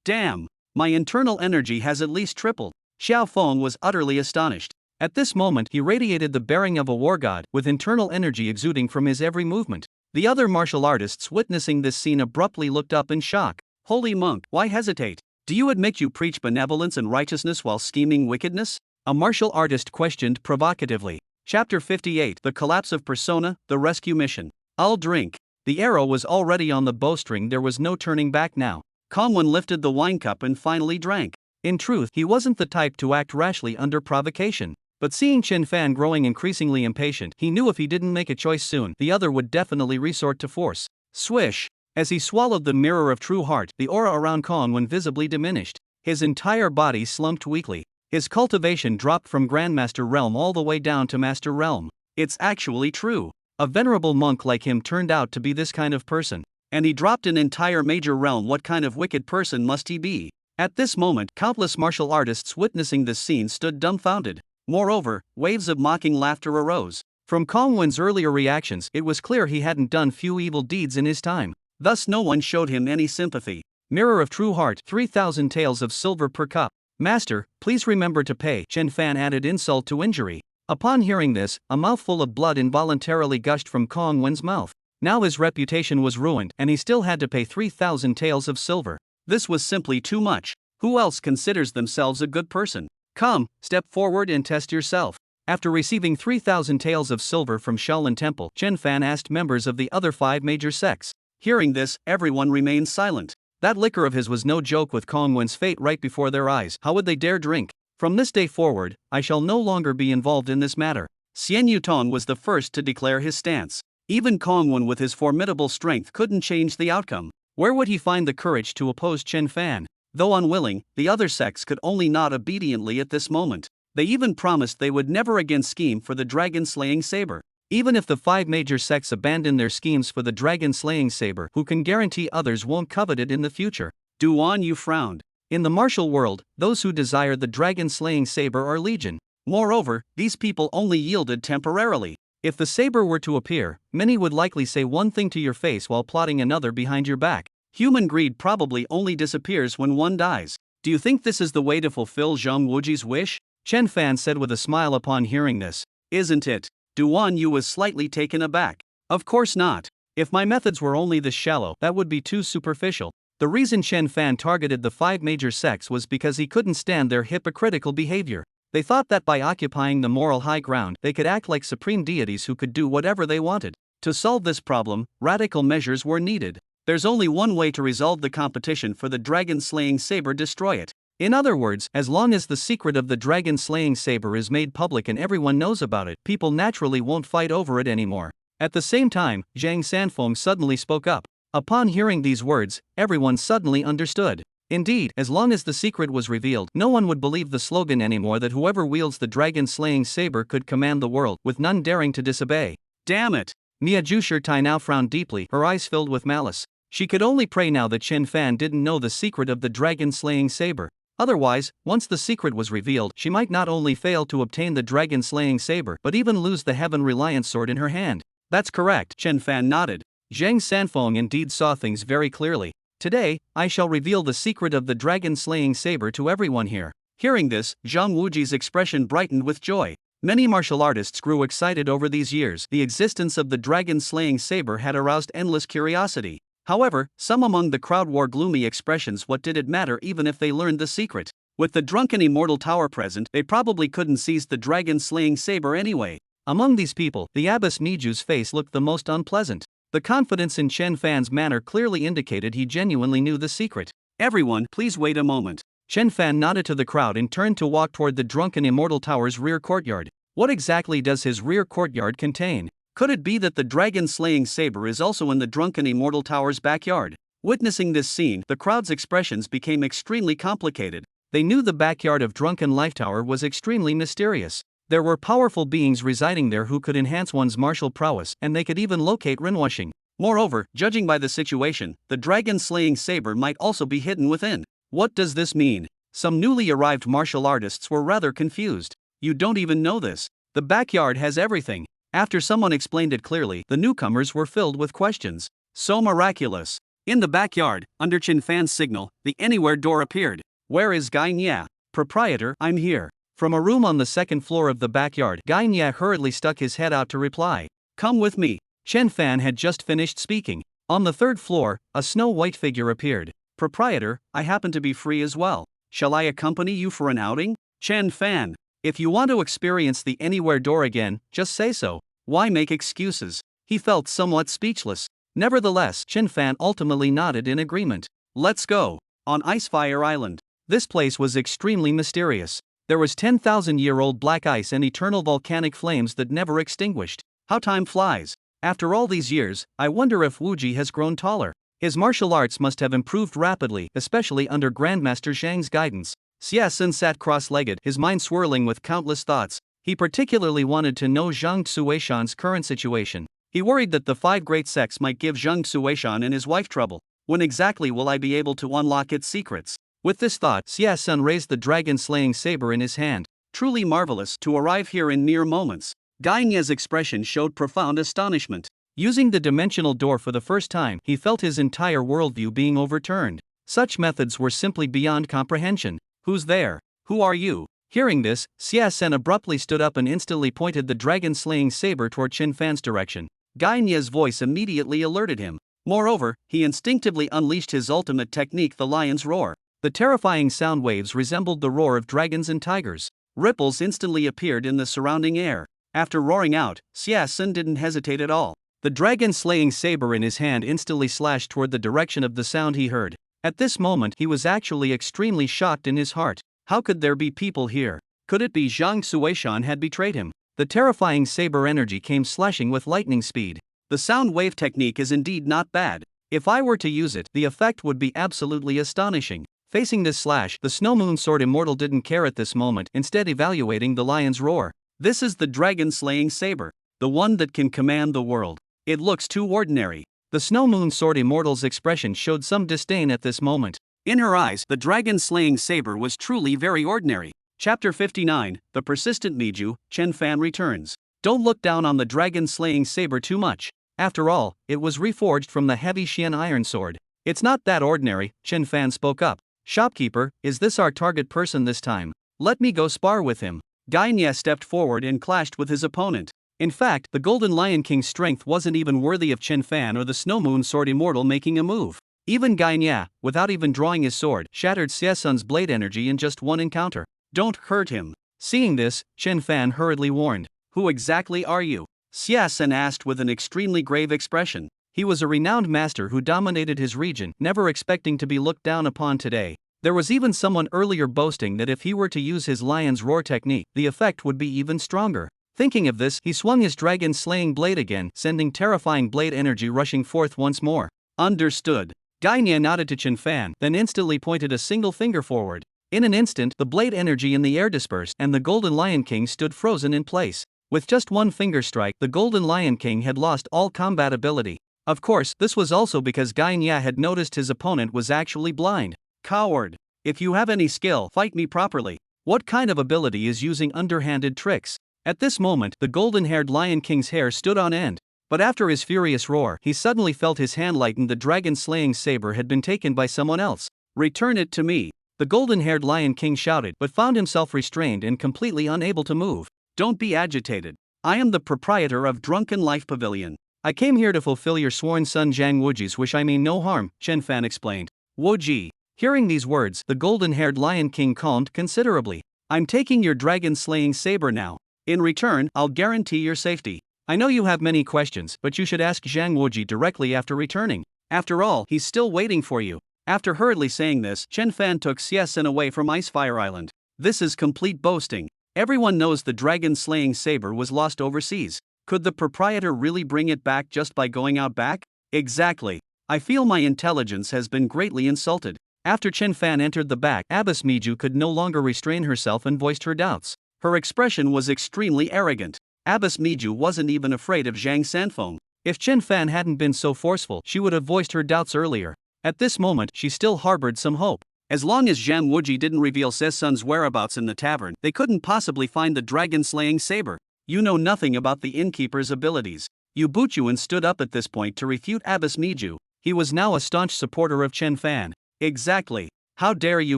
Damn! My internal energy has at least tripled. Xiao Feng was utterly astonished. At this moment, he radiated the bearing of a war god, with internal energy exuding from his every movement. The other martial artists witnessing this scene abruptly looked up in shock. Holy monk, why hesitate? Do you admit you preach benevolence and righteousness while scheming wickedness? A martial artist questioned provocatively. Chapter 58, The Collapse of Persona, The Rescue Mission. I'll drink. The arrow was already on the bowstring. There was no turning back now. Kongwen lifted the wine cup and finally drank. In truth, he wasn't the type to act rashly under provocation. But seeing Chen Fan growing increasingly impatient, he knew if he didn't make a choice soon, the other would definitely resort to force. Swish! As he swallowed the mirror of true heart, the aura around Kongwen visibly diminished. His entire body slumped weakly. His cultivation dropped from Grandmaster Realm all the way down to Master Realm. It's actually true. A venerable monk like him turned out to be this kind of person. And he dropped an entire major realm. What kind of wicked person must he be? At this moment, countless martial artists witnessing this scene stood dumbfounded. Moreover, waves of mocking laughter arose. From Kongwen's earlier reactions, it was clear he hadn't done few evil deeds in his time. Thus no one showed him any sympathy. Mirror of True Heart, 3,000 taels of silver per cup. Master, please remember to pay, Chen Fan added insult to injury. Upon hearing this, a mouthful of blood involuntarily gushed from Kongwen's mouth. Now his reputation was ruined, and he still had to pay 3,000 taels of silver. This was simply too much. Who else considers themselves a good person? Come, step forward and test yourself. After receiving 3,000 taels of silver from Shaolin Temple, Chen Fan asked members of the other 5 major sects. Hearing this, everyone remained silent. That liquor of his was no joke. With Kongwen's fate right before their eyes, how would they dare drink? From this day forward, I shall no longer be involved in this matter. Xian Yutong was the first to declare his stance. Even Kongwen with his formidable strength couldn't change the outcome. Where would he find the courage to oppose Chen Fan? Though unwilling, the other sects could only nod obediently at this moment. They even promised they would never again scheme for the dragon-slaying saber. Even if the 5 major sects abandon their schemes for the dragon-slaying saber, who can guarantee others won't covet it in the future? Duan Yu frowned. In the martial world, those who desire the dragon-slaying saber are legion. Moreover, these people only yielded temporarily. If the saber were to appear, many would likely say one thing to your face while plotting another behind your back. Human greed probably only disappears when one dies. Do you think this is the way to fulfill Zhang Wuji's wish? Chen Fan said with a smile upon hearing this. Isn't it? Duan Yu was slightly taken aback. Of course not. If my methods were only this shallow, that would be too superficial. The reason Chen Fan targeted the 5 major sects was because he couldn't stand their hypocritical behavior. They thought that by occupying the moral high ground, they could act like supreme deities who could do whatever they wanted. To solve this problem, radical measures were needed. There's only one way to resolve the competition for the dragon-slaying saber: destroy it. In other words, as long as the secret of the dragon-slaying saber is made public and everyone knows about it, people naturally won't fight over it anymore. At the same time, Zhang Sanfeng suddenly spoke up. Upon hearing these words, everyone suddenly understood. Indeed, as long as the secret was revealed, no one would believe the slogan anymore that whoever wields the dragon-slaying saber could command the world, with none daring to disobey. Damn it! Miaju Shirtai now frowned deeply, her eyes filled with malice. She could only pray now that Chen Fan didn't know the secret of the dragon-slaying saber. Otherwise, once the secret was revealed, she might not only fail to obtain the dragon-slaying saber but even lose the heaven-reliant sword in her hand. That's correct, Chen Fan nodded. Zhang Sanfeng indeed saw things very clearly. Today, I shall reveal the secret of the dragon-slaying saber to everyone here. Hearing this, Zhang Wuji's expression brightened with joy. Many martial artists grew excited over these years. The existence of the dragon-slaying saber had aroused endless curiosity. However, some among the crowd wore gloomy expressions. What did it matter even if they learned the secret? With the drunken immortal tower present, they probably couldn't seize the dragon-slaying saber anyway. Among these people, the abbess Miju's face looked the most unpleasant. The confidence in Chen Fan's manner clearly indicated he genuinely knew the secret. Everyone, please wait a moment. Chen Fan nodded to the crowd and turned to walk toward the drunken immortal tower's rear courtyard. What exactly does his rear courtyard contain? Could it be that the dragon-slaying saber is also in the drunken immortal tower's backyard? Witnessing this scene, the crowd's expressions became extremely complicated. They knew the backyard of Drunken Life Tower was extremely mysterious. There were powerful beings residing there who could enhance one's martial prowess, and they could even locate Rinwashing. Moreover, judging by the situation, the dragon-slaying saber might also be hidden within. What does this mean? Some newly arrived martial artists were rather confused. You don't even know this. The backyard has everything. After someone explained it clearly, the newcomers were filled with questions. So miraculous. In the backyard, under Chen Fan's signal, the anywhere door appeared. Where is Gai Nya? Proprietor, I'm here. From a room on the second floor of the backyard, Gai Nya hurriedly stuck his head out to reply. Come with me. Chen Fan had just finished speaking. On the third floor, a snow-white figure appeared. Proprietor, I happen to be free as well. Shall I accompany you for an outing? Chen Fan. If you want to experience the anywhere door again, just say so. Why make excuses? He felt somewhat speechless. Nevertheless, Chen Fan ultimately nodded in agreement. Let's go. On Icefire Island. This place was extremely mysterious. There was 10,000-year-old black ice and eternal volcanic flames that never extinguished. How time flies. After all these years, I wonder if Wuji has grown taller. His martial arts must have improved rapidly, especially under Grandmaster Zhang's guidance. Xia Sun sat cross-legged, his mind swirling with countless thoughts. He particularly wanted to know Zhang Xueishan's current situation. He worried that the 5 great sects might give Zhang Xueishan and his wife trouble. When exactly will I be able to unlock its secrets? With this thought, Xia Sun raised the dragon-slaying saber in his hand. Truly marvelous to arrive here in mere moments. Gai Nya's expression showed profound astonishment. Using the dimensional door for the first time, he felt his entire worldview being overturned. Such methods were simply beyond comprehension. Who's there? Who are you? Hearing this, Xia Sun abruptly stood up and instantly pointed the dragon-slaying saber toward Chen Fan's direction. Gai Nya's voice immediately alerted him. Moreover, he instinctively unleashed his ultimate technique, the lion's roar. The terrifying sound waves resembled the roar of dragons and tigers. Ripples instantly appeared in the surrounding air. After roaring out, Xia Sun didn't hesitate at all. The dragon-slaying saber in his hand instantly slashed toward the direction of the sound he heard. At this moment, he was actually extremely shocked in his heart. How could there be people here? Could it be Zhang Xueishan had betrayed him? The terrifying saber energy came slashing with lightning speed. The sound wave technique is indeed not bad. If I were to use it, the effect would be absolutely astonishing. Facing this slash, the Snow Moon Sword Immortal didn't care at this moment, instead evaluating the lion's roar. This is the dragon-slaying saber. The one that can command the world. It looks too ordinary. The Snow Moon Sword Immortal's expression showed some disdain at this moment. In her eyes, the dragon-slaying saber was truly very ordinary. Chapter 59, The Persistent Miju, Chen Fan returns. Don't look down on the dragon-slaying saber too much. After all, it was reforged from the heavy Xian iron sword. It's not that ordinary, Chen Fan spoke up. Shopkeeper, is this our target person this time? Let me go spar with him. Gai Nya stepped forward and clashed with his opponent. In fact, the Golden Lion King's strength wasn't even worthy of Chen Fan or the Snow Moon Sword Immortal making a move. Even Gai Nya, without even drawing his sword, shattered Xia Sun's blade energy in just one encounter. Don't hurt him. Seeing this, Chen Fan hurriedly warned. Who exactly are you? Xia Sun asked with an extremely grave expression. He was a renowned master who dominated his region, never expecting to be looked down upon today. There was even someone earlier boasting that if he were to use his lion's roar technique, the effect would be even stronger. Thinking of this, he swung his dragon-slaying blade again, sending terrifying blade energy rushing forth once more. Understood. Guy Nia nodded to Chen Fan, then instantly pointed a single finger forward. In an instant, the blade energy in the air dispersed, and the Golden Lion King stood frozen in place. With just one finger strike, the Golden Lion King had lost all combat ability. Of course, this was also because Guy Nia had noticed his opponent was actually blind. Coward! If you have any skill, fight me properly. What kind of ability is using underhanded tricks? At this moment, the golden-haired Lion King's hair stood on end. But after his furious roar, he suddenly felt his hand lighten. The dragon-slaying saber had been taken by someone else. Return it to me. The golden-haired Lion King shouted, but found himself restrained and completely unable to move. Don't be agitated. I am the proprietor of Drunken Life Pavilion. I came here to fulfill your sworn son Zhang Wuji's wish. I mean no harm, Chen Fan explained. Wuji. Hearing these words, the golden-haired Lion King calmed considerably. I'm taking your dragon-slaying saber now. In return, I'll guarantee your safety. I know you have many questions, but you should ask Zhang Wuji directly after returning. After all, he's still waiting for you. After hurriedly saying this, Chen Fan took Xie away from Icefire Island. This is complete boasting. Everyone knows the dragon-slaying saber was lost overseas. Could the proprietor really bring it back just by going out back? Exactly. I feel my intelligence has been greatly insulted. After Chen Fan entered the back, Abbess Miju could no longer restrain herself and voiced her doubts. Her expression was extremely arrogant. Abbess Miju wasn't even afraid of Zhang Sanfeng. If Chen Fan hadn't been so forceful, she would have voiced her doubts earlier. At this moment, she still harbored some hope. As long as Zhang Wuji didn't reveal Sesun's whereabouts in the tavern, they couldn't possibly find the dragon-slaying saber. You know nothing about the innkeeper's abilities. Yu Buchuan stood up at this point to refute Abbess Miju. He was now a staunch supporter of Chen Fan. Exactly. How dare you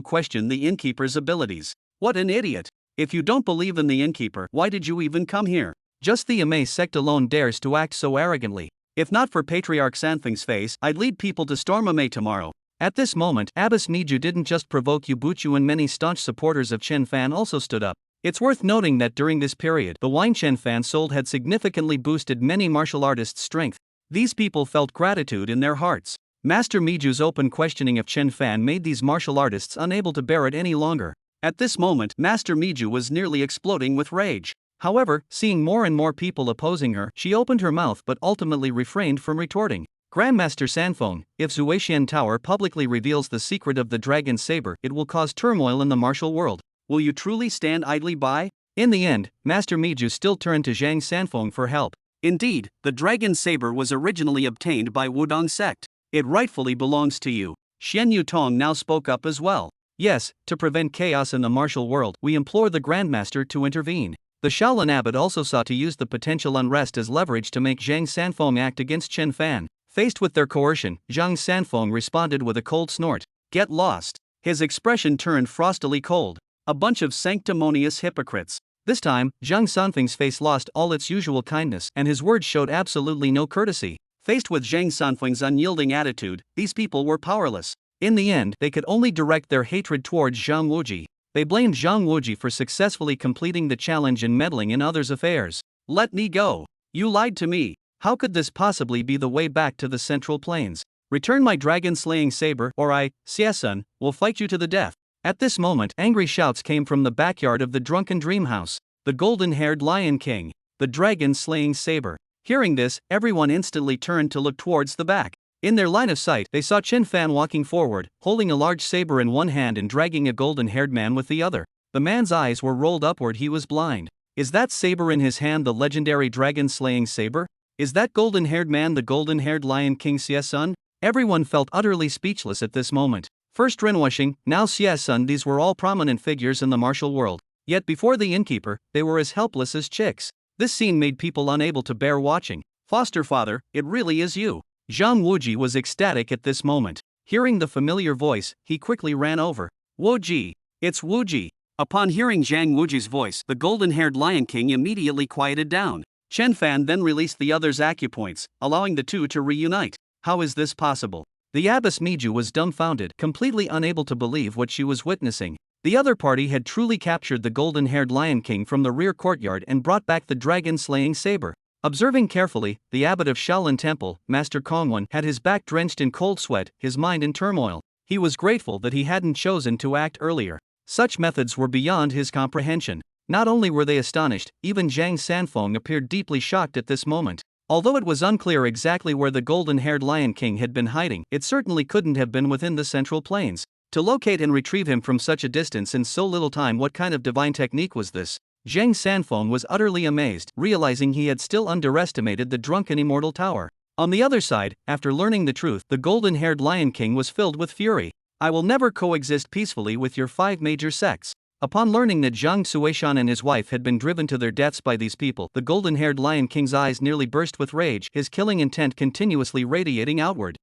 question the innkeeper's abilities? What an idiot. If you don't believe in the innkeeper, why did you even come here? Just the Amei sect alone dares to act so arrogantly. If not for Patriarch Sanfeng's face, I'd lead people to storm Amei tomorrow. At this moment, Abbess Miju didn't just provoke Yu Buchu, and many staunch supporters of Chen Fan also stood up. It's worth noting that during this period, the wine Chen Fan sold had significantly boosted many martial artists' strength. These people felt gratitude in their hearts. Master Miju's open questioning of Chen Fan made these martial artists unable to bear it any longer. At this moment, Master Miju was nearly exploding with rage. However, seeing more and more people opposing her, she opened her mouth but ultimately refrained from retorting. Grandmaster Sanfeng, if Zuexian Tower publicly reveals the secret of the dragon saber, it will cause turmoil in the martial world. Will you truly stand idly by? In the end, Master Miju still turned to Zhang Sanfeng for help. Indeed, the dragon saber was originally obtained by Wudong sect. It rightfully belongs to you. Xian Yutong now spoke up as well. Yes, to prevent chaos in the martial world, we implore the Grandmaster to intervene. The Shaolin Abbot also sought to use the potential unrest as leverage to make Zhang Sanfeng act against Chen Fan. Faced with their coercion, Zhang Sanfeng responded with a cold snort. Get lost. His expression turned frostily cold. A bunch of sanctimonious hypocrites. This time, Zhang Sanfeng's face lost all its usual kindness, and his words showed absolutely no courtesy. Faced with Zhang Sanfeng's unyielding attitude, these people were powerless. In the end, they could only direct their hatred towards Zhang Wuji. They blamed Zhang Wuji for successfully completing the challenge and meddling in others' affairs. Let me go. You lied to me. How could this possibly be the way back to the Central Plains? Return my dragon-slaying saber, or I, Xiesun, will fight you to the death. At this moment, angry shouts came from the backyard of the drunken dream house. The golden-haired Lion King. The dragon-slaying saber. Hearing this, everyone instantly turned to look towards the back. In their line of sight, they saw Chen Fan walking forward, holding a large saber in one hand and dragging a golden-haired man with the other. The man's eyes were rolled upward. He was blind. Is that saber in his hand the legendary dragon-slaying saber? Is that golden-haired man the golden-haired Lion King Xiesun? Everyone felt utterly speechless at this moment. First Renwushing, now Xiesun, these were all prominent figures in the martial world. Yet before the innkeeper, they were as helpless as chicks. This scene made people unable to bear watching. Foster father, it really is you. Zhang Wuji was ecstatic at this moment. Hearing the familiar voice, he quickly ran over. Wuji. It's Wuji. Upon hearing Zhang Wuji's voice, the golden-haired Lion King immediately quieted down. Chen Fan then released the other's acupoints, allowing the two to reunite. How is this possible? The Abbess Miju was dumbfounded, completely unable to believe what she was witnessing. The other party had truly captured the golden-haired Lion King from the rear courtyard and brought back the dragon-slaying saber. Observing carefully, the abbot of Shaolin Temple, Master Kongwen, had his back drenched in cold sweat, his mind in turmoil. He was grateful that he hadn't chosen to act earlier. Such methods were beyond his comprehension. Not only were they astonished, even Zhang Sanfeng appeared deeply shocked at this moment. Although it was unclear exactly where the golden-haired Lion King had been hiding, it certainly couldn't have been within the Central Plains. To locate and retrieve him from such a distance in so little time, what kind of divine technique was this? Zhang Sanfeng was utterly amazed, realizing he had still underestimated the drunken immortal tower. On the other side, after learning the truth, the golden-haired Lion King was filled with fury. I will never coexist peacefully with your 5 major sects. Upon learning that Zhang Suishan and his wife had been driven to their deaths by these people, the golden-haired Lion King's eyes nearly burst with rage, his killing intent continuously radiating outward.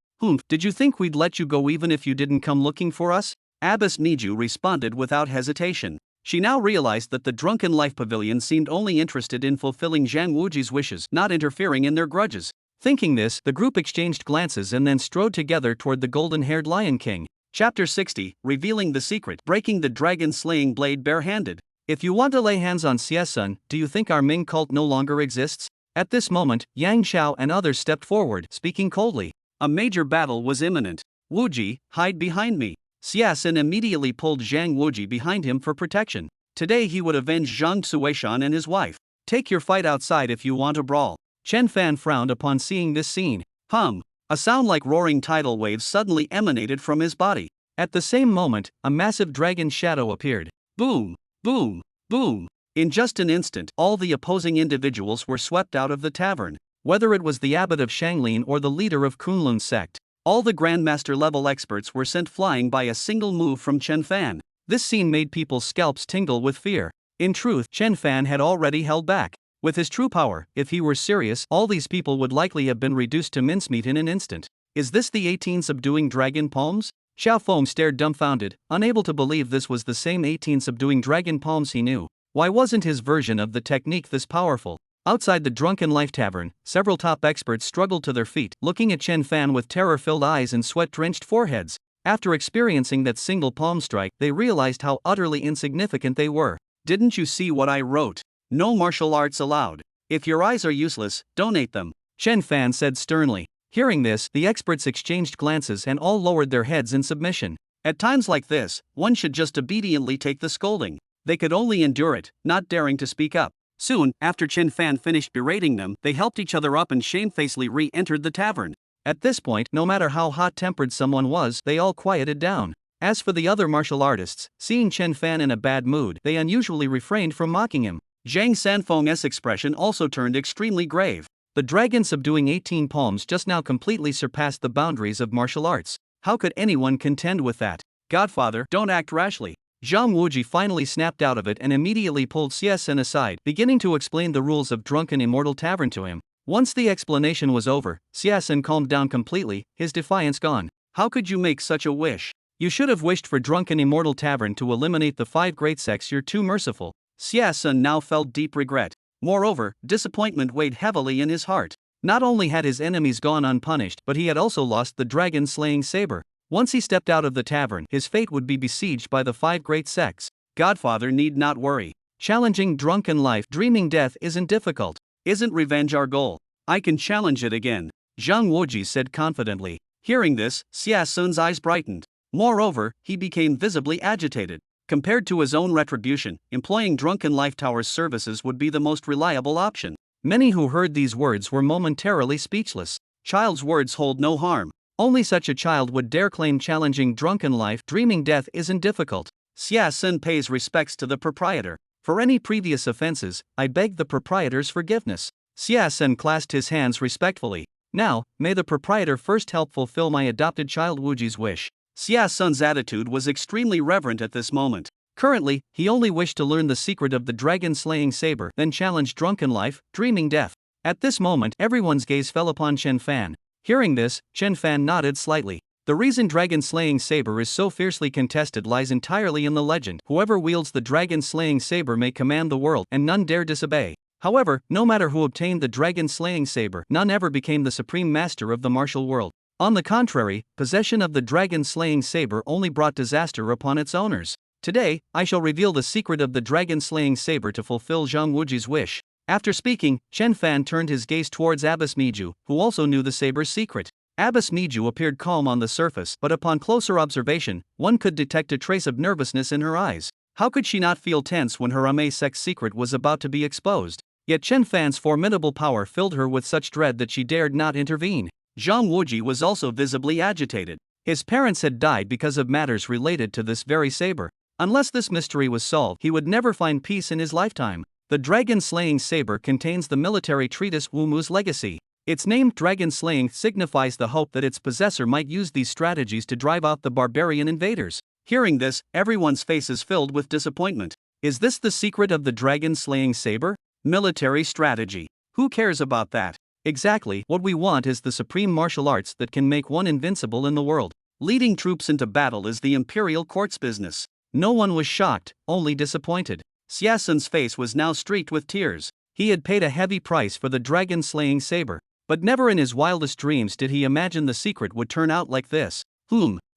Did you think we'd let you go even if you didn't come looking for us? Abbess Miju responded without hesitation. She now realized that the Drunken Life Pavilion seemed only interested in fulfilling Zhang Wuji's wishes, not interfering in their grudges. Thinking this, the group exchanged glances and then strode together toward the golden-haired Lion King. Chapter 60, Revealing the Secret, Breaking the Dragon-Slaying Blade Barehanded. If you want to lay hands on Xie, do you think our Ming cult no longer exists? At this moment, Yang Xiao and others stepped forward, speaking coldly. A major battle was imminent. Wuji, hide behind me. Xie immediately pulled Zhang Wuji behind him for protection. Today he would avenge Zhang Suishan and his wife. Take your fight outside if you want a brawl. Chen Fan frowned upon seeing this scene. A sound like roaring tidal waves suddenly emanated from his body. At the same moment, a massive dragon shadow appeared. Boom, boom, boom. In just an instant, all the opposing individuals were swept out of the tavern. Whether it was the abbot of Shanglin or the leader of Kunlun's sect, all the Grandmaster-level experts were sent flying by a single move from Chen Fan. This scene made people's scalps tingle with fear. In truth, Chen Fan had already held back. With his true power, if he were serious, all these people would likely have been reduced to mincemeat in an instant. Is this the 18 subduing dragon palms? Xiao Feng stared dumbfounded, unable to believe this was the same 18 subduing dragon palms he knew. Why wasn't his version of the technique this powerful? Outside the Drunken Life Tavern, several top experts struggled to their feet, looking at Chen Fan with terror-filled eyes and sweat-drenched foreheads. After experiencing that single palm strike, they realized how utterly insignificant they were. Didn't you see what I wrote? No martial arts allowed. If your eyes are useless, donate them, Chen Fan said sternly. Hearing this, the experts exchanged glances and all lowered their heads in submission. At times like this, one should just obediently take the scolding. They could only endure it, not daring to speak up. Soon, after Chen Fan finished berating them, they helped each other up and shamefacedly re-entered the tavern. At this point, no matter how hot-tempered someone was, they all quieted down. As for the other martial artists, seeing Chen Fan in a bad mood, they unusually refrained from mocking him. Zhang Sanfeng's expression also turned extremely grave. The dragon subduing 18 palms just now completely surpassed the boundaries of martial arts. How could anyone contend with that? Godfather, don't act rashly. Zhang Wuji finally snapped out of it and immediately pulled Xie aside, beginning to explain the rules of Drunken Immortal Tavern to him. Once the explanation was over, Xie calmed down completely, his defiance gone. How could you make such a wish? You should have wished for Drunken Immortal Tavern to eliminate the 5 great sects. You're too merciful. Xie now felt deep regret. Moreover, disappointment weighed heavily in his heart. Not only had his enemies gone unpunished, but he had also lost the dragon-slaying saber. Once he stepped out of the tavern, his fate would be besieged by the 5 great sects. Godfather need not worry. Challenging drunken life, dreaming death isn't difficult. Isn't revenge our goal? I can challenge it again, Zhang Wuji said confidently. Hearing this, Xie Sun's eyes brightened. Moreover, he became visibly agitated. Compared to his own retribution, employing Drunken Life Tower's services would be the most reliable option. Many who heard these words were momentarily speechless. Child's words hold no harm. Only such a child would dare claim challenging drunken life, dreaming death isn't difficult. Xie Sun pays respects to the proprietor. For any previous offenses, I beg the proprietor's forgiveness. Xie Sun clasped his hands respectfully. Now, may the proprietor first help fulfill my adopted child Wuji's wish. Xie Sun's attitude was extremely reverent at this moment. Currently, he only wished to learn the secret of the dragon-slaying saber, then challenge drunken life, dreaming death. At this moment, everyone's gaze fell upon Chen Fan. Hearing this, Chen Fan nodded slightly. The reason dragon-slaying saber is so fiercely contested lies entirely in the legend. Whoever wields the dragon-slaying saber may command the world, and none dare disobey. However, no matter who obtained the dragon-slaying saber, none ever became the supreme master of the martial world. On the contrary, possession of the dragon-slaying saber only brought disaster upon its owners. Today, I shall reveal the secret of the dragon-slaying saber to fulfill Zhang Wuji's wish. After speaking, Chen Fan turned his gaze towards Abbess Miju, who also knew the saber's secret. Abbess Miju appeared calm on the surface, but upon closer observation, one could detect a trace of nervousness in her eyes. How could she not feel tense when her sex secret was about to be exposed? Yet Chen Fan's formidable power filled her with such dread that she dared not intervene. Zhang Wuji was also visibly agitated. His parents had died because of matters related to this very saber. Unless this mystery was solved, he would never find peace in his lifetime. The dragon-slaying saber contains the military treatise Wu Mu's legacy. Its name, dragon slaying, signifies the hope that its possessor might use these strategies to drive out the barbarian invaders. Hearing this, everyone's faces filled with disappointment. Is this the secret of the dragon-slaying saber? Military strategy. Who cares about that? Exactly, what we want is the supreme martial arts that can make one invincible in the world. Leading troops into battle is the imperial court's business. No one was shocked, only disappointed. Xiasun's face was now streaked with tears. He had paid a heavy price for the dragon-slaying saber, but never in his wildest dreams did he imagine the secret would turn out like this.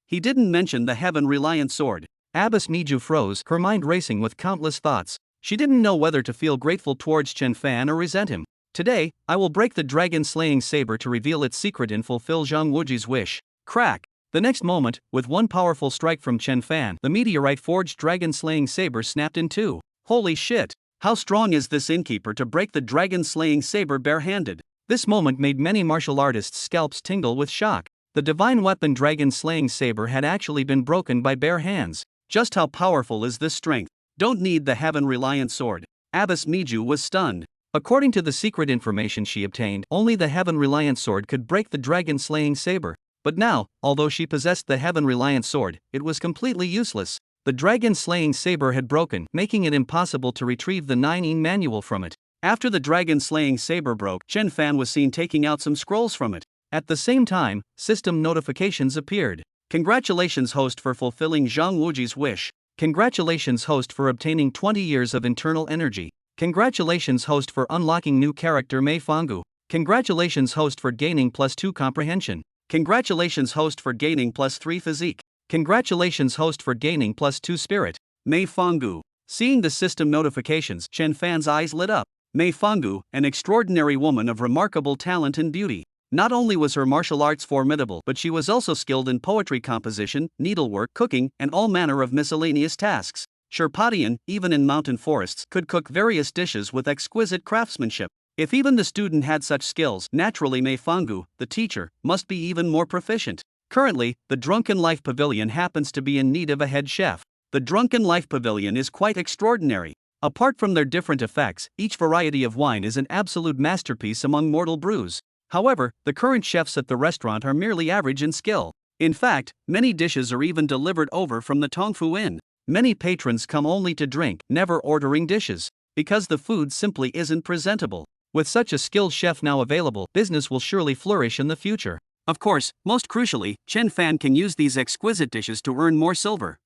He didn't mention the heaven-reliant sword. Abbess Miju froze, her mind racing with countless thoughts. She didn't know whether to feel grateful towards Chen Fan or resent him. Today, I will break the dragon-slaying saber to reveal its secret and fulfill Zhang Wuji's wish. Crack! The next moment, with one powerful strike from Chen Fan, the meteorite-forged dragon-slaying saber snapped in two. Holy shit! How strong is this innkeeper to break the dragon-slaying saber barehanded? This moment made many martial artists' scalps tingle with shock. The divine weapon dragon-slaying saber had actually been broken by bare hands. Just how powerful is this strength? Don't need the heaven-reliant sword. Abbess Miju was stunned. According to the secret information she obtained, only the heaven-reliant sword could break the dragon-slaying saber. But now, although she possessed the heaven-reliant sword, it was completely useless. The dragon-slaying saber had broken, making it impossible to retrieve the 9 manual from it. After the dragon-slaying saber broke, Chen Fan was seen taking out some scrolls from it. At the same time, system notifications appeared. Congratulations host for fulfilling Zhang Wuji's wish. Congratulations host for obtaining 20 years of internal energy. Congratulations host for unlocking new character Mei Fanggu. Congratulations host for gaining +2 comprehension. Congratulations host for gaining +3 physique. Congratulations host for gaining +2 spirit. Mei Fanggu. Seeing the system notifications, Chen Fan's eyes lit up. Mei Fanggu, an extraordinary woman of remarkable talent and beauty. Not only was her martial arts formidable, but she was also skilled in poetry composition, needlework, cooking, and all manner of miscellaneous tasks. Sherpatian, even in mountain forests, could cook various dishes with exquisite craftsmanship. If even the student had such skills, naturally Mei Fanggu, the teacher, must be even more proficient. Currently, the Drunken Life Pavilion happens to be in need of a head chef. The Drunken Life Pavilion is quite extraordinary. Apart from their different effects, each variety of wine is an absolute masterpiece among mortal brews. However, the current chefs at the restaurant are merely average in skill. In fact, many dishes are even delivered over from the Tongfu Inn. Many patrons come only to drink, never ordering dishes, because the food simply isn't presentable. With such a skilled chef now available, business will surely flourish in the future. Of course, most crucially, Chen Fan can use these exquisite dishes to earn more silver.